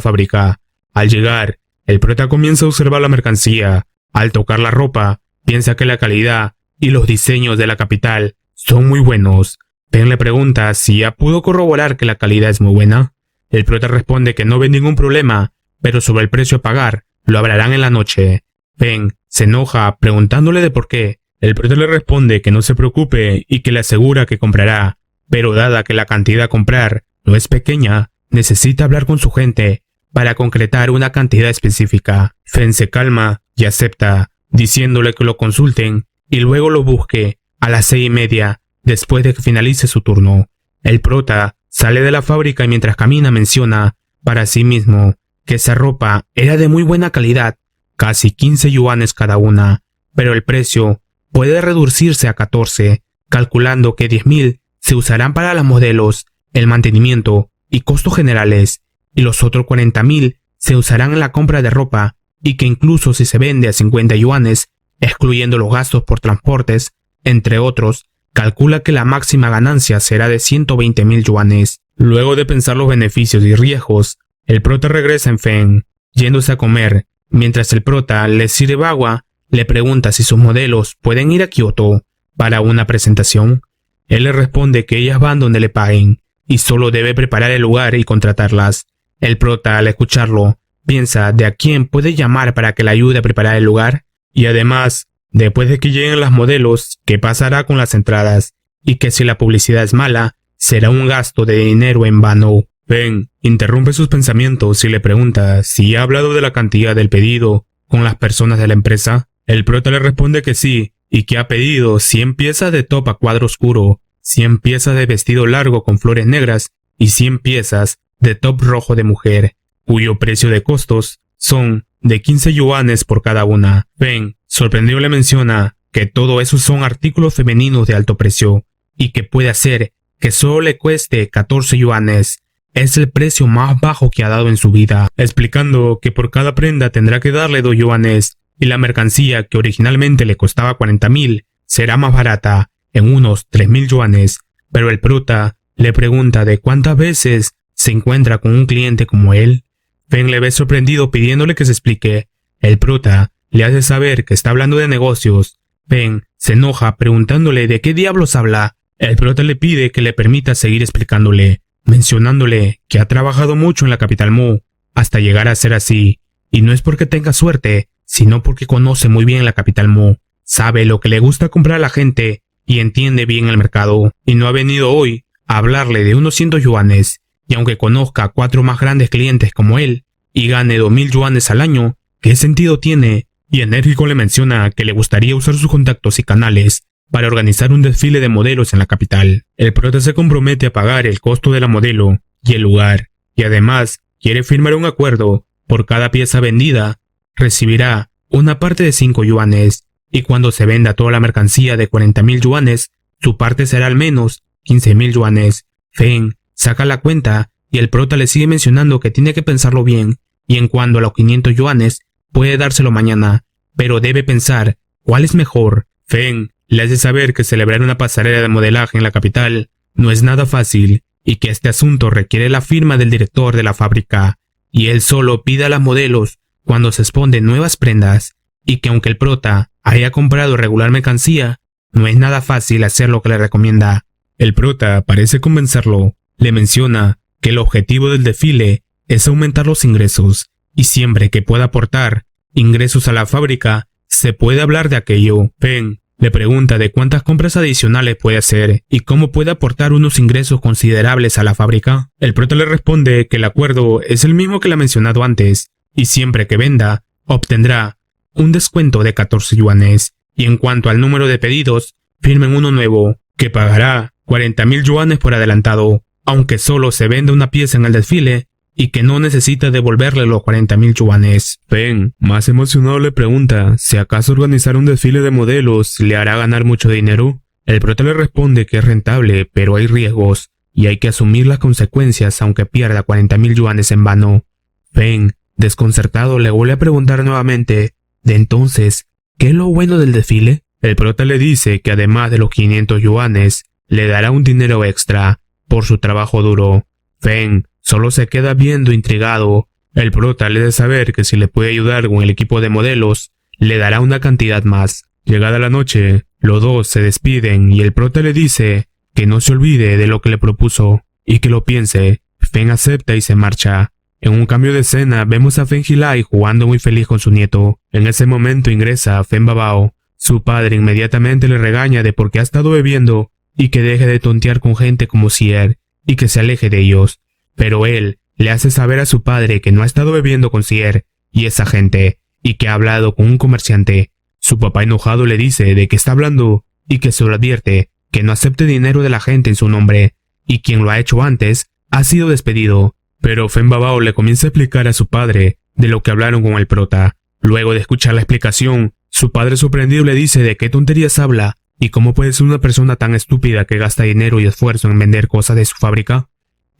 fábrica. Al llegar, el prota comienza a observar la mercancía. Al tocar la ropa, piensa que la calidad y los diseños de la capital son muy buenos. Feng le pregunta si ya pudo corroborar que la calidad es muy buena. El prota responde que no ve ningún problema, pero sobre el precio a pagar lo hablarán en la noche. Feng se enoja preguntándole de por qué. El prota le responde que no se preocupe y que le asegura que comprará, pero dada que la cantidad a comprar no es pequeña, necesita hablar con su gente para concretar una cantidad específica. Feng se calma y acepta, diciéndole que lo consulten y luego lo busque a las 6:30, después de que finalice su turno. El prota sale de la fábrica y mientras camina menciona para sí mismo que esa ropa era de muy buena calidad, casi 15 yuanes cada una, pero el precio puede reducirse a 14, calculando que 10.000 se usarán para los modelos, el mantenimiento y costos generales, y los otros 40.000 se usarán en la compra de ropa, y que incluso si se vende a 50 yuanes, excluyendo los gastos por transportes, entre otros, calcula que la máxima ganancia será de 120.000 yuanes. Luego de pensar los beneficios y riesgos, el prota regresa en Feng, yéndose a comer. Mientras el prota le sirve agua, le pregunta si sus modelos pueden ir a Kioto para una presentación. Él le responde que ellas van donde le paguen, y solo debe preparar el lugar y contratarlas. El prota, al escucharlo, piensa de a quién puede llamar para que le ayude a preparar el lugar, y además, después de que lleguen las modelos, qué pasará con las entradas, y que si la publicidad es mala, será un gasto de dinero en vano. Feng interrumpe sus pensamientos y le pregunta si ha hablado de la cantidad del pedido con las personas de la empresa. El prota le responde que sí, y que ha pedido 100 piezas de top a cuadro oscuro, 100 piezas de vestido largo con flores negras y 100 piezas de top rojo de mujer, cuyo precio de costos son de 15 yuanes por cada una. Feng, sorprendido, le menciona que todo eso son artículos femeninos de alto precio y que puede hacer que solo le cueste 14 yuanes. Es el precio más bajo que ha dado en su vida, explicando que por cada prenda tendrá que darle 2 yuanes y la mercancía que originalmente le costaba 40.000 será más barata, en unos 3.000 yuanes. Pero el prota le pregunta de cuántas veces se encuentra con un cliente como él. Feng le ve sorprendido pidiéndole que se explique. El prota le hace saber que está hablando de negocios. Feng se enoja preguntándole de qué diablos habla. El prota le pide que le permita seguir explicándole, mencionándole que ha trabajado mucho en la capital Mu hasta llegar a ser así, y no es porque tenga suerte, sino porque conoce muy bien la capital Mu, sabe lo que le gusta comprar a la gente y entiende bien el mercado, y no ha venido hoy a hablarle de unos 100 yuanes, y aunque conozca a 4 más grandes clientes como él y gane 2.000 yuanes al año, ¿qué sentido tiene? Y enérgico le menciona que le gustaría usar sus contactos y canales para organizar un desfile de modelos en la capital. El prota se compromete a pagar el costo de la modelo y el lugar, y además quiere firmar un acuerdo. Por cada pieza vendida, recibirá una parte de 5 yuanes, y cuando se venda toda la mercancía de 40.000 yuanes, su parte será al menos 15.000 yuanes. Feng saca la cuenta y el prota le sigue mencionando que tiene que pensarlo bien, y en cuanto a los 500 yuanes, puede dárselo mañana, pero debe pensar cuál es mejor. Feng le hace saber que celebrar una pasarela de modelaje en la capital no es nada fácil y que este asunto requiere la firma del director de la fábrica, y él solo pide a las modelos cuando se exponen nuevas prendas, y que aunque el prota haya comprado regular mercancía, no es nada fácil hacer lo que le recomienda. El prota parece convencerlo, le menciona que el objetivo del desfile es aumentar los ingresos, y siempre que pueda aportar ingresos a la fábrica, se puede hablar de aquello. Feng le pregunta de cuántas compras adicionales puede hacer y cómo puede aportar unos ingresos considerables a la fábrica. El prota le responde que el acuerdo es el mismo que le ha mencionado antes, y siempre que venda, obtendrá un descuento de 14 yuanes, y en cuanto al número de pedidos, firmen uno nuevo, que pagará 40.000 yuanes por adelantado, aunque solo se venda una pieza en el desfile, y que no necesita devolverle los 40.000 yuanes. Feng, más emocionado, le pregunta si acaso organizar un desfile de modelos le hará ganar mucho dinero. El prota le responde que es rentable, pero hay riesgos, y hay que asumir las consecuencias aunque pierda 40.000 yuanes en vano. Feng, desconcertado, le vuelve a preguntar nuevamente, ¿de entonces qué es lo bueno del desfile? El prota le dice que además de los 500 yuanes, le dará un dinero extra por su trabajo duro. Feng solo se queda viendo intrigado. El prota le da saber que si le puede ayudar con el equipo de modelos, le dará una cantidad más. Llegada la noche, los dos se despiden y el prota le dice que no se olvide de lo que le propuso y que lo piense. Feng acepta y se marcha. En un cambio de escena vemos a Feng Jilai jugando muy feliz con su nieto. En ese momento ingresa Feng Babao. Su padre inmediatamente le regaña de por qué ha estado bebiendo y que deje de tontear con gente como Sier y que se aleje de ellos. Pero él le hace saber a su padre que no ha estado bebiendo con Sier y esa gente, y que ha hablado con un comerciante. Su papá enojado le dice de qué está hablando y que se lo advierte que no acepte dinero de la gente en su nombre, y quien lo ha hecho antes ha sido despedido. Pero Feng Babao le comienza a explicar a su padre de lo que hablaron con el prota. Luego de escuchar la explicación, su padre sorprendido le dice de qué tonterías habla y cómo puede ser una persona tan estúpida que gasta dinero y esfuerzo en vender cosas de su fábrica.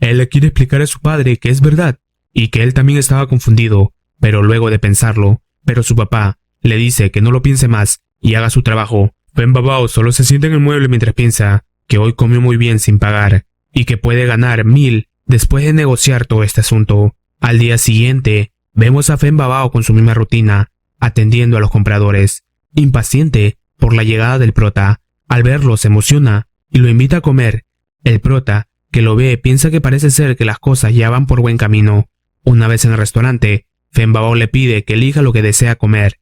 Él le quiere explicar a su padre que es verdad y que él también estaba confundido, pero luego de pensarlo, su papá le dice que no lo piense más y haga su trabajo. Feng Babao solo se sienta en el mueble mientras piensa que hoy comió muy bien sin pagar y que puede ganar 1.000 después de negociar todo este asunto. Al día siguiente, vemos a Feng Babao con su misma rutina, atendiendo a los compradores, impaciente por la llegada del prota. Al verlo se emociona y lo invita a comer. El prota, que lo ve, piensa que parece ser que las cosas ya van por buen camino. Una vez en el restaurante, Feng Babao le pide que elija lo que desea comer,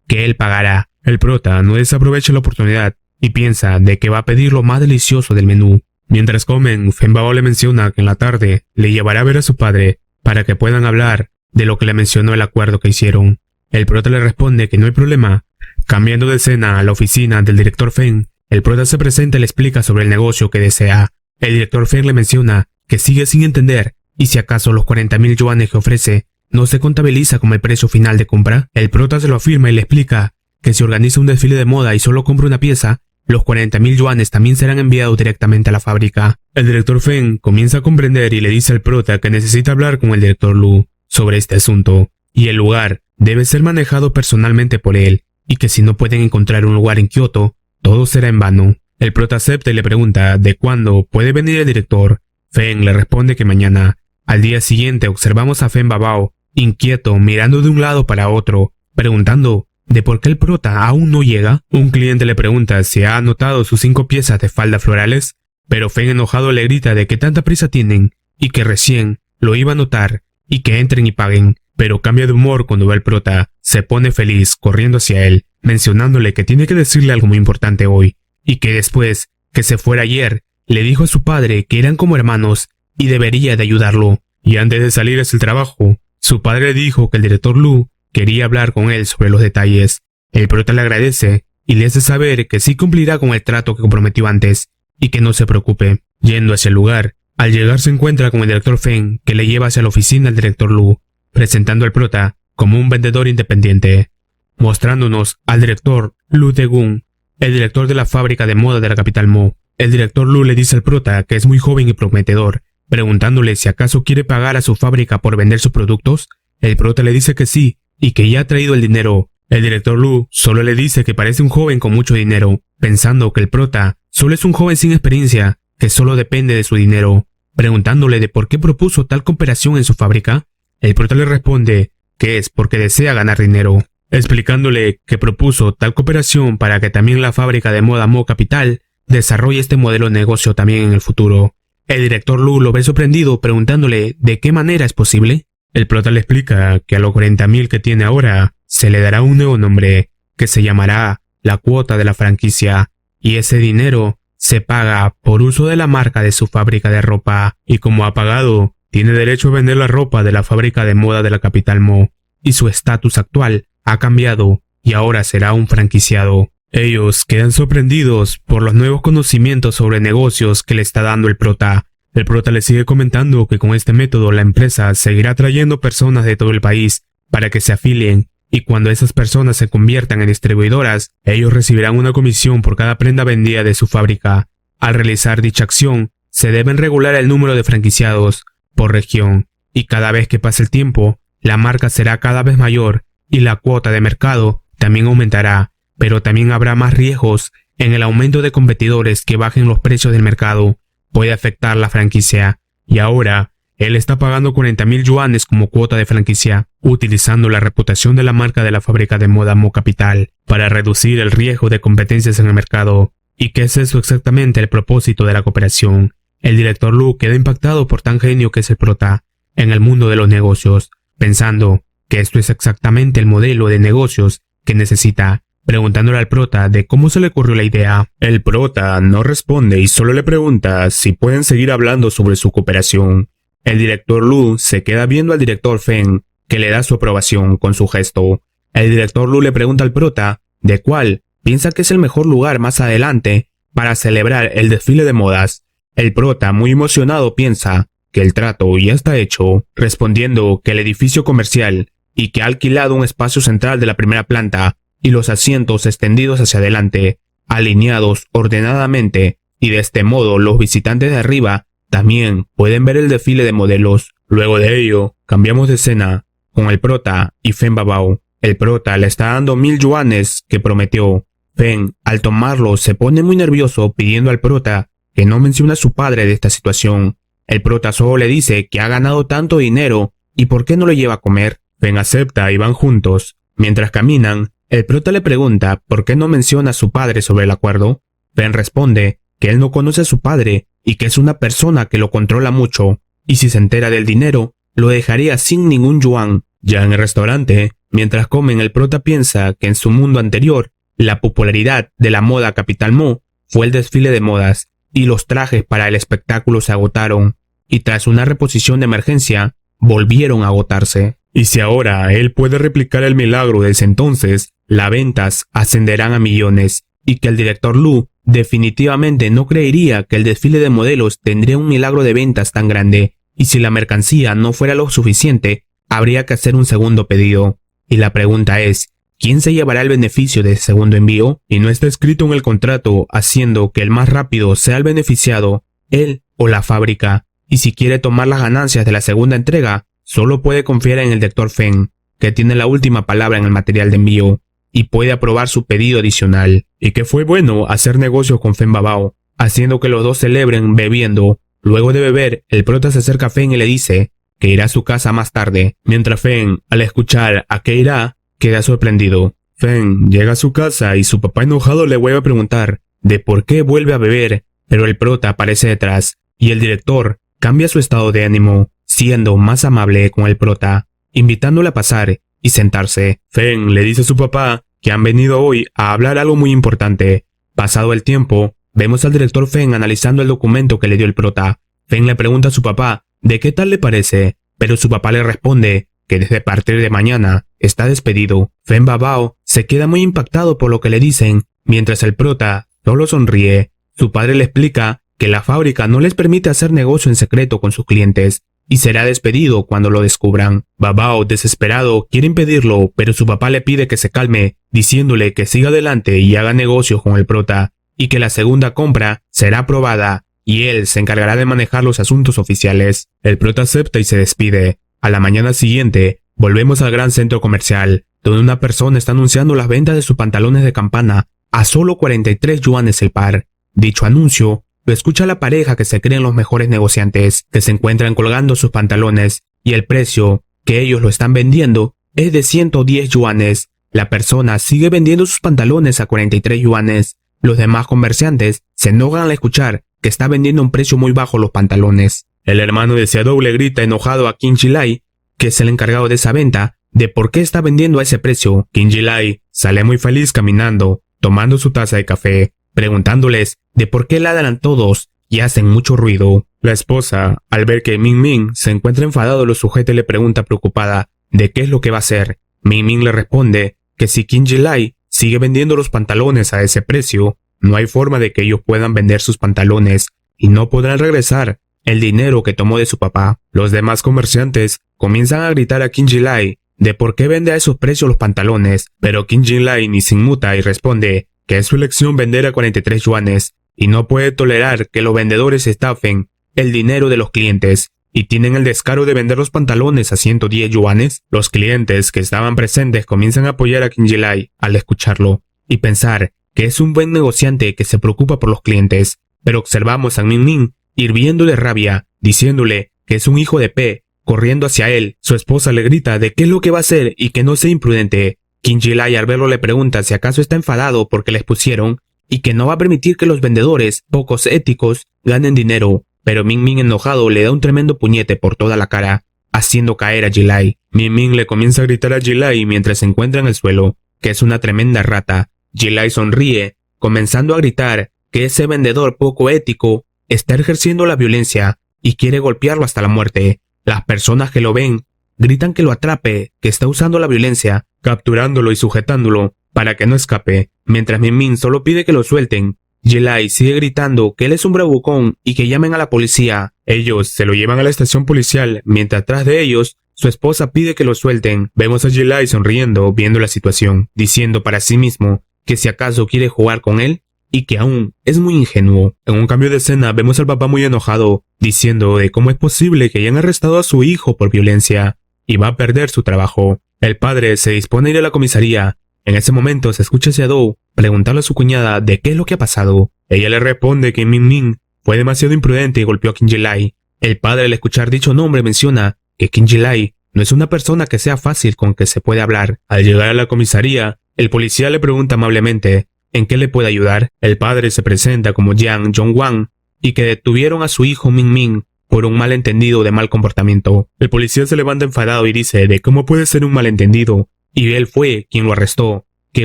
que él pagará. El prota no desaprovecha la oportunidad y piensa de que va a pedir lo más delicioso del menú. Mientras comen, Feng Babao le menciona que en la tarde le llevará a ver a su padre para que puedan hablar de lo que le mencionó el acuerdo que hicieron. El prota le responde que no hay problema. Cambiando de escena a la oficina del director Feng, el prota se presenta y le explica sobre el negocio que desea. El director Feng le menciona que sigue sin entender y si acaso los 40.000 yuanes que ofrece no se contabiliza como el precio final de compra. El prota se lo afirma y le explica que si organiza un desfile de moda y solo compra una pieza, los 40.000 yuanes también serán enviados directamente a la fábrica. El director Feng comienza a comprender y le dice al prota que necesita hablar con el director Lu sobre este asunto, y el lugar debe ser manejado personalmente por él, y que si no pueden encontrar un lugar en Kioto, todo será en vano. El prota acepta y le pregunta de cuándo puede venir el director. Feng le responde que mañana. Al día siguiente observamos a Feng Babao, inquieto, mirando de un lado para otro, preguntando de por qué el prota aún no llega. Un cliente le pregunta si ha anotado sus 5 piezas de faldas florales, pero Feng enojado le grita de que tanta prisa tienen, y que recién lo iba a anotar, y que entren y paguen. Pero cambia de humor cuando ve al prota, se pone feliz corriendo hacia él, mencionándole que tiene que decirle algo muy importante hoy, y que después que se fuera ayer, le dijo a su padre que eran como hermanos y debería de ayudarlo. Y antes de salir hacia el trabajo, su padre le dijo que el director Lu quería hablar con él sobre los detalles. El prota le agradece y le hace saber que sí cumplirá con el trato que comprometió antes, y que no se preocupe. Yendo hacia el lugar, al llegar se encuentra con el director Feng, que le lleva hacia la oficina del director Lu, presentando al prota como un vendedor independiente, mostrándonos al director Lu Tae-gun, el director de la fábrica de moda de la capital Mo. El director Lu le dice al prota que es muy joven y prometedor, preguntándole si acaso quiere pagar a su fábrica por vender sus productos. El prota le dice que sí, y que ya ha traído el dinero. El director Lu solo le dice que parece un joven con mucho dinero, pensando que el prota solo es un joven sin experiencia, que solo depende de su dinero. Preguntándole de por qué propuso tal cooperación en su fábrica, el prota le responde que es porque desea ganar dinero, explicándole que propuso tal cooperación para que también la fábrica de moda Mo Capital desarrolle este modelo de negocio también en el futuro. El director Lu lo ve sorprendido preguntándole de qué manera es posible. El prota le explica que a los 40.000 que tiene ahora se le dará un nuevo nombre que se llamará la cuota de la franquicia, y ese dinero se paga por uso de la marca de su fábrica de ropa, y como ha pagado, tiene derecho a vender la ropa de la fábrica de moda de la capital Mo, y su estatus actual ha cambiado y ahora será un franquiciado. Ellos quedan sorprendidos por los nuevos conocimientos sobre negocios que le está dando el prota. El prota le sigue comentando que con este método la empresa seguirá trayendo personas de todo el país para que se afilien, y cuando esas personas se conviertan en distribuidoras, ellos recibirán una comisión por cada prenda vendida de su fábrica. Al realizar dicha acción, se deben regular el número de franquiciados por región, y cada vez que pase el tiempo, la marca será cada vez mayor y la cuota de mercado también aumentará, pero también habrá más riesgos en el aumento de competidores que bajen los precios del mercado. Puede afectar la franquicia, y ahora él está pagando 40.000 yuanes como cuota de franquicia, utilizando la reputación de la marca de la fábrica de moda Mo Capital para reducir el riesgo de competencias en el mercado. ¿Y qué es eso exactamente el propósito de la cooperación? El director Lu queda impactado por tan genio que es el prota en el mundo de los negocios, pensando que esto es exactamente el modelo de negocios que necesita, preguntándole al prota de cómo se le ocurrió la idea. El prota no responde y solo le pregunta si pueden seguir hablando sobre su cooperación. El director Lu se queda viendo al director Feng, que le da su aprobación con su gesto. El director Lu le pregunta al prota de cuál piensa que es el mejor lugar más adelante para celebrar el desfile de modas. El prota, muy emocionado, piensa que el trato ya está hecho, respondiendo que el edificio comercial y que ha alquilado un espacio central de la primera planta y los asientos extendidos hacia adelante, alineados ordenadamente, y de este modo los visitantes de arriba también pueden ver el desfile de modelos. Luego de ello, cambiamos de escena con el prota y Feng Babao. El prota le está dando 1.000 yuanes que prometió. Feng, al tomarlo, se pone muy nervioso pidiendo al prota que no mencione a su padre de esta situación. El prota solo le dice que ha ganado tanto dinero y por qué no lo lleva a comer. Feng acepta y van juntos. Mientras caminan, el prota le pregunta por qué no menciona a su padre sobre el acuerdo. Feng responde que él no conoce a su padre y que es una persona que lo controla mucho, y si se entera del dinero, lo dejaría sin ningún yuan. Ya en el restaurante, mientras comen, el prota piensa que en su mundo anterior, la popularidad de la moda capital Mo fue el desfile de modas, y los trajes para el espectáculo se agotaron, y tras una reposición de emergencia, volvieron a agotarse. Y si ahora él puede replicar el milagro desde entonces, las ventas ascenderán a millones, y que el director Lu definitivamente no creería que el desfile de modelos tendría un milagro de ventas tan grande, y si la mercancía no fuera lo suficiente, habría que hacer un segundo pedido. Y la pregunta es, ¿quién se llevará el beneficio de ese segundo envío? Y no está escrito en el contrato, haciendo que el más rápido sea el beneficiado, Él o la fábrica. Y si quiere tomar las ganancias de la segunda entrega, solo puede confiar en el Dr. Feng, que tiene la última palabra en el material de envío, y puede aprobar su pedido adicional. y que fue bueno hacer negocios con Feng Babao. Haciendo que los dos celebren bebiendo. Luego de beber, el prota se acerca a Feng y le dice que irá a su casa más tarde, mientras Feng, al escuchar a qué irá, queda sorprendido. Feng llega a su casa y su papá enojado le vuelve a preguntar De por qué vuelve a beber, pero el prota aparece detrás, y el director cambia su estado de ánimo, siendo más amable con el prota, invitándole a pasar y sentarse. Feng le dice a su papá que han venido hoy a hablar algo muy importante. Pasado el tiempo, vemos al director Feng analizando el documento que le dio el prota. Feng le pregunta a su papá de qué tal le parece, pero su papá le responde que desde partir de mañana está despedido. Feng Babao se queda muy impactado por lo que le dicen, mientras el prota solo sonríe. Su padre le explica que la fábrica no les permite hacer negocio en secreto con sus clientes, y será despedido cuando lo descubran. Babao, desesperado, quiere impedirlo, pero su papá le pide que se calme, diciéndole que siga adelante y haga negocios con el prota, y que la segunda compra será aprobada, y él se encargará de manejar los asuntos oficiales. El prota acepta y se despide. A la mañana siguiente, volvemos al gran centro comercial, donde una persona está anunciando las ventas de sus pantalones de campana a solo 43 yuanes el par. Dicho anuncio lo escucha la pareja que se creen los mejores negociantes, que se encuentran colgando sus pantalones, y el precio que ellos lo están vendiendo es de 110 yuanes. La persona sigue vendiendo sus pantalones a 43 yuanes. Los demás comerciantes se enojan al escuchar que está vendiendo a un precio muy bajo los pantalones. El hermano de Xiaodou le grita enojado a Qin Jilai, que es el encargado de esa venta, de por qué está vendiendo a ese precio. Qin Jilai sale muy feliz caminando, tomando su taza de café, preguntándoles de por qué ladran todos y hacen mucho ruido. La esposa, al ver que Ming Ming se encuentra enfadado, lo sujeta y le pregunta preocupada de qué es lo que va a hacer. Ming Ming le responde que si Qin Jilai sigue vendiendo los pantalones a ese precio, no hay forma de que ellos puedan vender sus pantalones y no podrán regresar el dinero que tomó de su papá. Los demás comerciantes comienzan a gritar a Qin Jilai de por qué vende a esos precios los pantalones, pero Qin Jilai ni se inmuta y responde que es su elección vender a 43 yuanes y no puede tolerar que los vendedores estafen el dinero de los clientes y tienen el descaro de vender los pantalones a 110 yuanes. Los clientes que estaban presentes comienzan a apoyar a Qin Jilai al escucharlo y pensar que es un buen negociante que se preocupa por los clientes, pero observamos a Ming Ming hirviendo de rabia, diciéndole que es un hijo de P, corriendo hacia él. Su esposa le grita de qué es lo que va a hacer y que no sea imprudente. Qin Jilai al verlo le pregunta si acaso está enfadado porque les pusieron y que no va a permitir que los vendedores pocos éticos ganen dinero, pero Ming Ming enojado le da un tremendo puñete por toda la cara, haciendo caer a Jilai. Ming Ming le comienza a gritar a Jilai mientras se encuentra en el suelo, que es una tremenda rata. Jilai sonríe, comenzando a gritar que ese vendedor poco ético está ejerciendo la violencia y quiere golpearlo hasta la muerte. Las personas que lo ven gritan que lo atrape, que está usando la violencia, capturándolo y sujetándolo para que no escape, mientras Ming Ming solo pide que lo suelten. Jilai sigue gritando que él es un bravucón y que llamen a la policía. Ellos se lo llevan a la estación policial, mientras tras de ellos su esposa pide que lo suelten. Vemos a Jilai sonriendo viendo la situación, diciendo para sí mismo que si acaso quiere jugar con él y que aún es muy ingenuo. En un cambio de escena vemos al papá muy enojado, diciendo de cómo es posible que hayan arrestado a su hijo por violencia y va a perder su trabajo. El padre se dispone a ir a la comisaría. En ese momento se escucha a Xiaodou preguntarle a su cuñada de qué es lo que ha pasado. Ella le responde que Ming Ming fue demasiado imprudente y golpeó a Qin Jilai. El padre al escuchar dicho nombre menciona que Qin Jilai no es una persona que sea fácil con que se puede hablar. Al llegar a la comisaría, el policía le pregunta amablemente ¿en qué le puede ayudar? El padre se presenta como Jiang Zhongwang y que detuvieron a su hijo Ming Ming por un malentendido de mal comportamiento. El policía se levanta enfadado y dice de cómo puede ser un malentendido, y él fue quien lo arrestó, que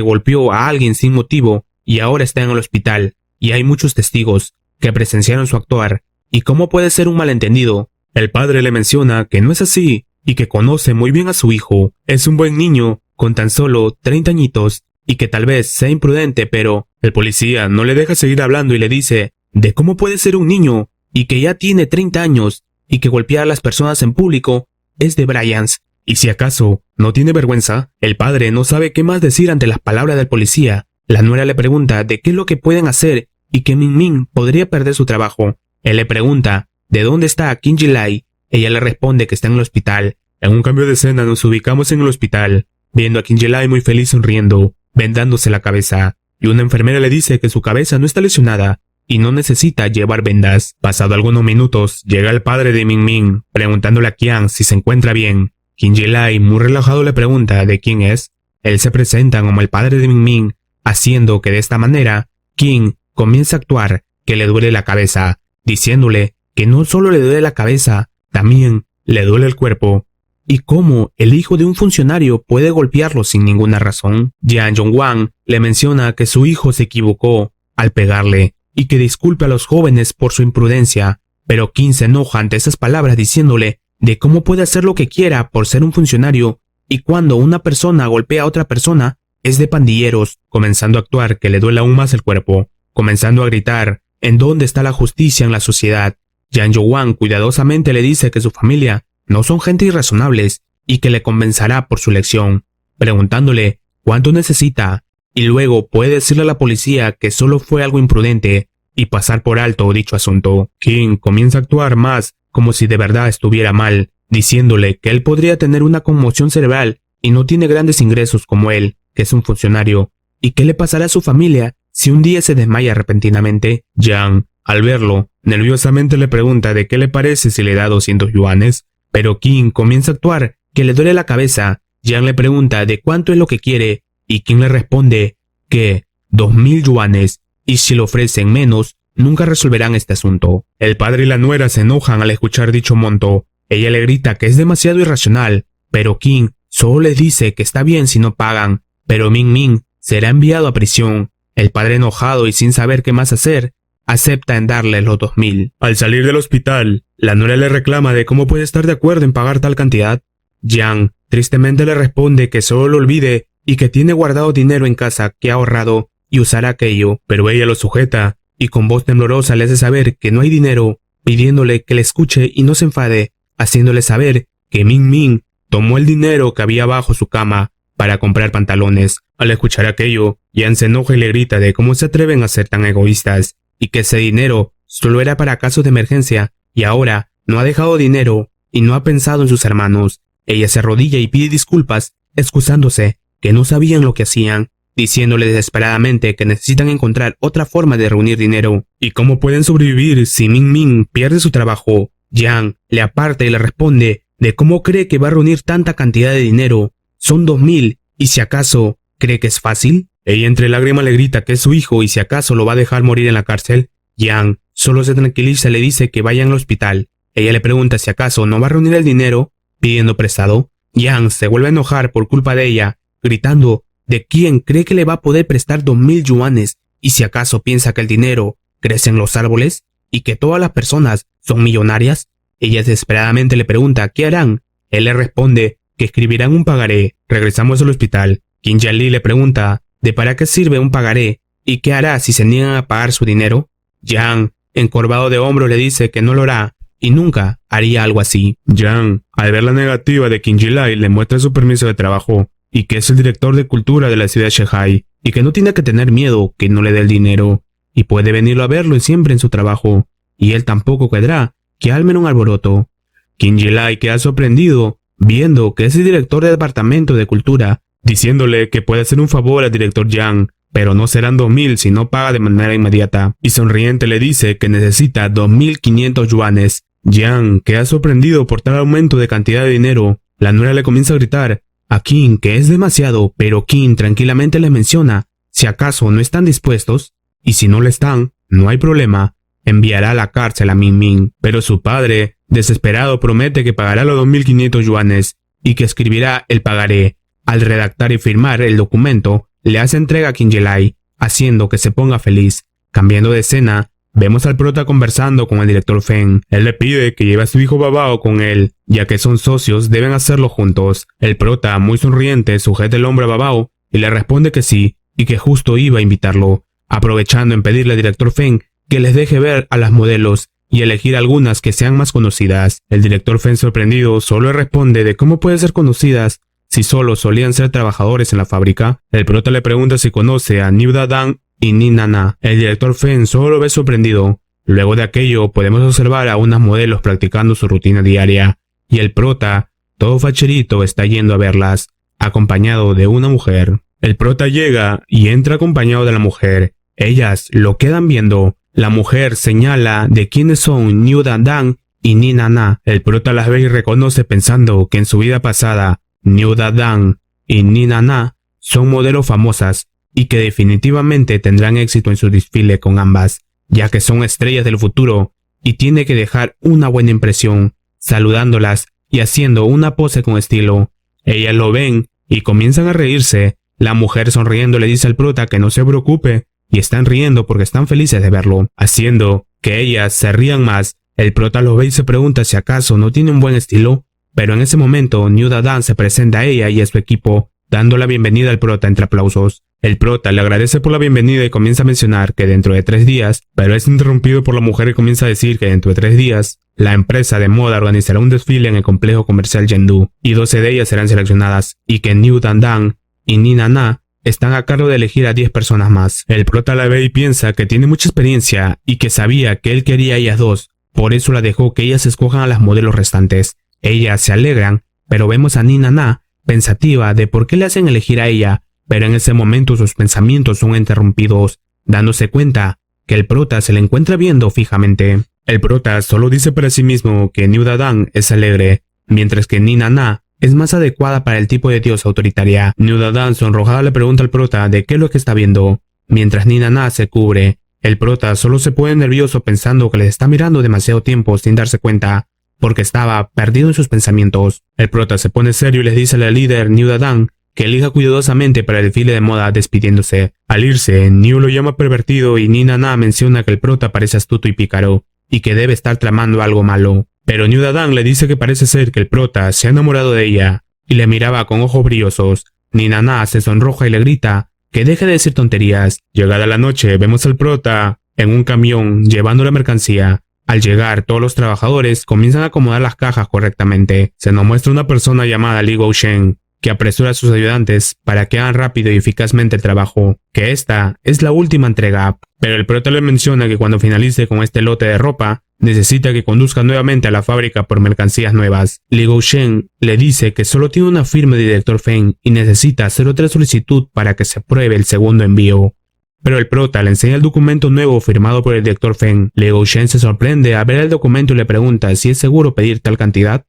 golpeó a alguien sin motivo y ahora está en el hospital, y hay muchos testigos que presenciaron su actuar, y cómo puede ser un malentendido. El padre le menciona que no es así y que conoce muy bien a su hijo, es un buen niño con tan solo 30 añitos y que tal vez sea imprudente, pero el policía no le deja seguir hablando y le dice de cómo puede ser un niño y que ya tiene 30 años y que golpear a las personas en público es de Bryans. ¿Y si acaso no tiene vergüenza? El padre no sabe qué más decir ante las palabras del policía. La nuera le pregunta de qué es lo que pueden hacer y que Min Min podría perder su trabajo. Él le pregunta de dónde está Kim Ji-lai. Ella le responde que está en el hospital. En un cambio de escena nos ubicamos en el hospital, viendo a Kim Ji-lai muy feliz sonriendo, vendándose la cabeza, y una enfermera le dice que su cabeza no está lesionada y no necesita llevar vendas. Pasado algunos minutos, llega el padre de Min Min, preguntándole a Qian si se encuentra bien. Kim Ji-lai, muy relajado, le pregunta de quién es. Él se presenta como el padre de Min Min, haciendo que de esta manera, Kim comienza a actuar que le duele la cabeza, diciéndole que no solo le duele la cabeza, también le duele el cuerpo. ¿Y cómo el hijo de un funcionario puede golpearlo sin ninguna razón? Yang Yong-wan le menciona que su hijo se equivocó al pegarle y que disculpe a los jóvenes por su imprudencia, pero Kim se enoja ante esas palabras diciéndole de cómo puede hacer lo que quiera por ser un funcionario y cuando una persona golpea a otra persona es de pandilleros, comenzando a actuar que le duele aún más el cuerpo, comenzando a gritar ¿en dónde está la justicia en la sociedad? Yang Yong-wan cuidadosamente le dice que su familia no son gente irrazonables y que le compensará por su lección, preguntándole cuánto necesita y luego puede decirle a la policía que solo fue algo imprudente y pasar por alto dicho asunto. Kim comienza a actuar más como si de verdad estuviera mal, diciéndole que él podría tener una conmoción cerebral y no tiene grandes ingresos como él, que es un funcionario, y qué le pasará a su familia si un día se desmaya repentinamente. Yang, al verlo, nerviosamente le pregunta de qué le parece si le da 200 yuanes, pero Kim comienza a actuar que le duele la cabeza. Yang le pregunta de cuánto es lo que quiere y Kim le responde que 2000 yuanes y si le ofrecen menos nunca resolverán este asunto. El padre y la nuera se enojan al escuchar dicho monto. Ella le grita que es demasiado irracional, pero Kim solo les dice que está bien si no pagan, pero Min Min será enviado a prisión. El padre, enojado y sin saber qué más hacer, acepta en darle los 2000. Al salir del hospital, la nuera le reclama de cómo puede estar de acuerdo en pagar tal cantidad. Yang tristemente le responde que solo lo olvide y que tiene guardado dinero en casa que ha ahorrado y usará aquello, pero ella lo sujeta y con voz temblorosa le hace saber que no hay dinero, pidiéndole que le escuche y no se enfade, haciéndole saber que Min Min tomó el dinero que había bajo su cama para comprar pantalones. Al escuchar aquello, Yang se enoja y le grita de cómo se atreven a ser tan egoístas y que ese dinero solo era para casos de emergencia y ahora no ha dejado dinero y no ha pensado en sus hermanos. Ella se arrodilla y pide disculpas, excusándose que no sabían lo que hacían, diciéndole desesperadamente que necesitan encontrar otra forma de reunir dinero. ¿Y cómo pueden sobrevivir si Min Min pierde su trabajo? Yang le aparta y le responde de cómo cree que va a reunir tanta cantidad de dinero. Son 2000 y si acaso cree que es fácil. Ella entre lágrimas le grita que es su hijo y si acaso lo va a dejar morir en la cárcel. Yang solo se tranquiliza y le dice que vaya al hospital. Ella le pregunta si acaso no va a reunir el dinero pidiendo prestado. Yang se vuelve a enojar por culpa de ella, gritando de quién cree que le va a poder prestar 2000 yuanes y si acaso piensa que el dinero crece en los árboles y que todas las personas son millonarias. Ella desesperadamente le pregunta qué harán. Él le responde que escribirán un pagaré. Regresamos al hospital. Kim Ji-lee le pregunta de para qué sirve un pagaré y qué hará si se niegan a pagar su dinero. Yang, encorvado de hombros, le dice que no lo hará y nunca haría algo así. Yang, al ver la negativa de Kim Ji-lee, le muestra su permiso de trabajo y que es el director de cultura de la ciudad de Shanghai y que no tiene que tener miedo que no le dé el dinero y puede venirlo a verlo siempre en su trabajo y él tampoco querrá que armen un alboroto. Kim Ji-lee queda sorprendido viendo que es el director del departamento de cultura, diciéndole que puede hacer un favor al director Yang, pero no serán 2000 si no paga de manera inmediata, y sonriente le dice que necesita 2500 yuanes. Yang queda sorprendido por tal aumento de cantidad de dinero. La nuera le comienza a gritar a Kim que es demasiado, pero Kim tranquilamente le menciona si acaso no están dispuestos, y si no lo están, no hay problema, enviará a la cárcel a Min Min, pero su padre, desesperado, promete que pagará los 2500 yuanes y que escribirá el pagaré. Al redactar y firmar el documento, le hace entrega a Kim Ji-lee, haciendo que se ponga feliz. Cambiando de escena, vemos al prota conversando con el director Feng. Él le pide que lleve a su hijo Babao con él, ya que son socios, deben hacerlo juntos. El prota, muy sonriente, sujeta el hombro a Babao y le responde que sí, y que justo iba a invitarlo, aprovechando en pedirle al director Feng que les deje ver a las modelos y elegir algunas que sean más conocidas. El director Feng, sorprendido, solo le responde de cómo pueden ser conocidas si solo solían ser trabajadores en la fábrica. El prota le pregunta si conoce a New Dadang y Nina Na. El director Feng solo lo ve sorprendido. Luego de aquello podemos observar a unas modelos practicando su rutina diaria, y el prota, todo facherito, está yendo a verlas, acompañado de una mujer. El prota llega y entra acompañado de la mujer. Ellas lo quedan viendo. La mujer señala de quiénes son New Dadang y Nina Na. El prota las ve y reconoce pensando que en su vida pasada, New Dadang y Nina Na son modelos famosas y que definitivamente tendrán éxito en su desfile con ambas, ya que son estrellas del futuro y tiene que dejar una buena impresión, saludándolas y haciendo una pose con estilo. Ellas lo ven y comienzan a reírse. La mujer sonriendo le dice al prota que no se preocupe y están riendo porque están felices de verlo, haciendo que ellas se rían más. El prota lo ve y se pregunta si acaso no tiene un buen estilo, pero en ese momento New Dadang se presenta a ella y a su equipo, dando la bienvenida al prota entre aplausos. El prota le agradece por la bienvenida y comienza a mencionar que dentro de 3 días, pero es interrumpido por la mujer que comienza a decir que dentro de 3 días, la empresa de moda organizará un desfile en el complejo comercial Chengdu, y 12 de ellas serán seleccionadas, y que New Dadang y Nina Na están a cargo de elegir a 10 personas más. El prota la ve y piensa que tiene mucha experiencia y que sabía que él quería a ellas dos, por eso la dejó que ellas escojan a las modelos restantes. Ellas se alegran, pero vemos a Nina Na pensativa de por qué le hacen elegir a ella, pero en ese momento sus pensamientos son interrumpidos, dándose cuenta que el prota se le encuentra viendo fijamente. El prota solo dice para sí mismo que New Dadang es alegre, mientras que Nina Na es más adecuada para el tipo de diosa autoritaria. New Dadang sonrojada le pregunta al prota de qué es lo que está viendo, mientras Nina Na se cubre. El prota solo se pone nervioso pensando que les está mirando demasiado tiempo sin darse cuenta, porque estaba perdido en sus pensamientos. El prota se pone serio y les dice a la líder New Dadang que elija cuidadosamente para el desfile de moda, despidiéndose. Al irse, New lo llama pervertido y Nina Na menciona que el prota parece astuto y pícaro, y que debe estar tramando algo malo. Pero New Dadang le dice que parece ser que el prota se ha enamorado de ella, y le miraba con ojos brillosos. Nina Na se sonroja y le grita que deje de decir tonterías. Llegada la noche, vemos al prota en un camión llevando la mercancía. Al llegar, todos los trabajadores comienzan a acomodar las cajas correctamente. Se nos muestra una persona llamada Li Gouchen, que apresura a sus ayudantes para que hagan rápido y eficazmente el trabajo, que esta es la última entrega, pero el prota le menciona que cuando finalice con este lote de ropa, necesita que conduzca nuevamente a la fábrica por mercancías nuevas. Li Gouchen le dice que solo tiene una firma de director Feng y necesita hacer otra solicitud para que se apruebe el segundo envío. Pero el prota le enseña el documento nuevo firmado por el director Feng. Li Gouchen se sorprende al ver el documento y le pregunta si es seguro pedir tal cantidad.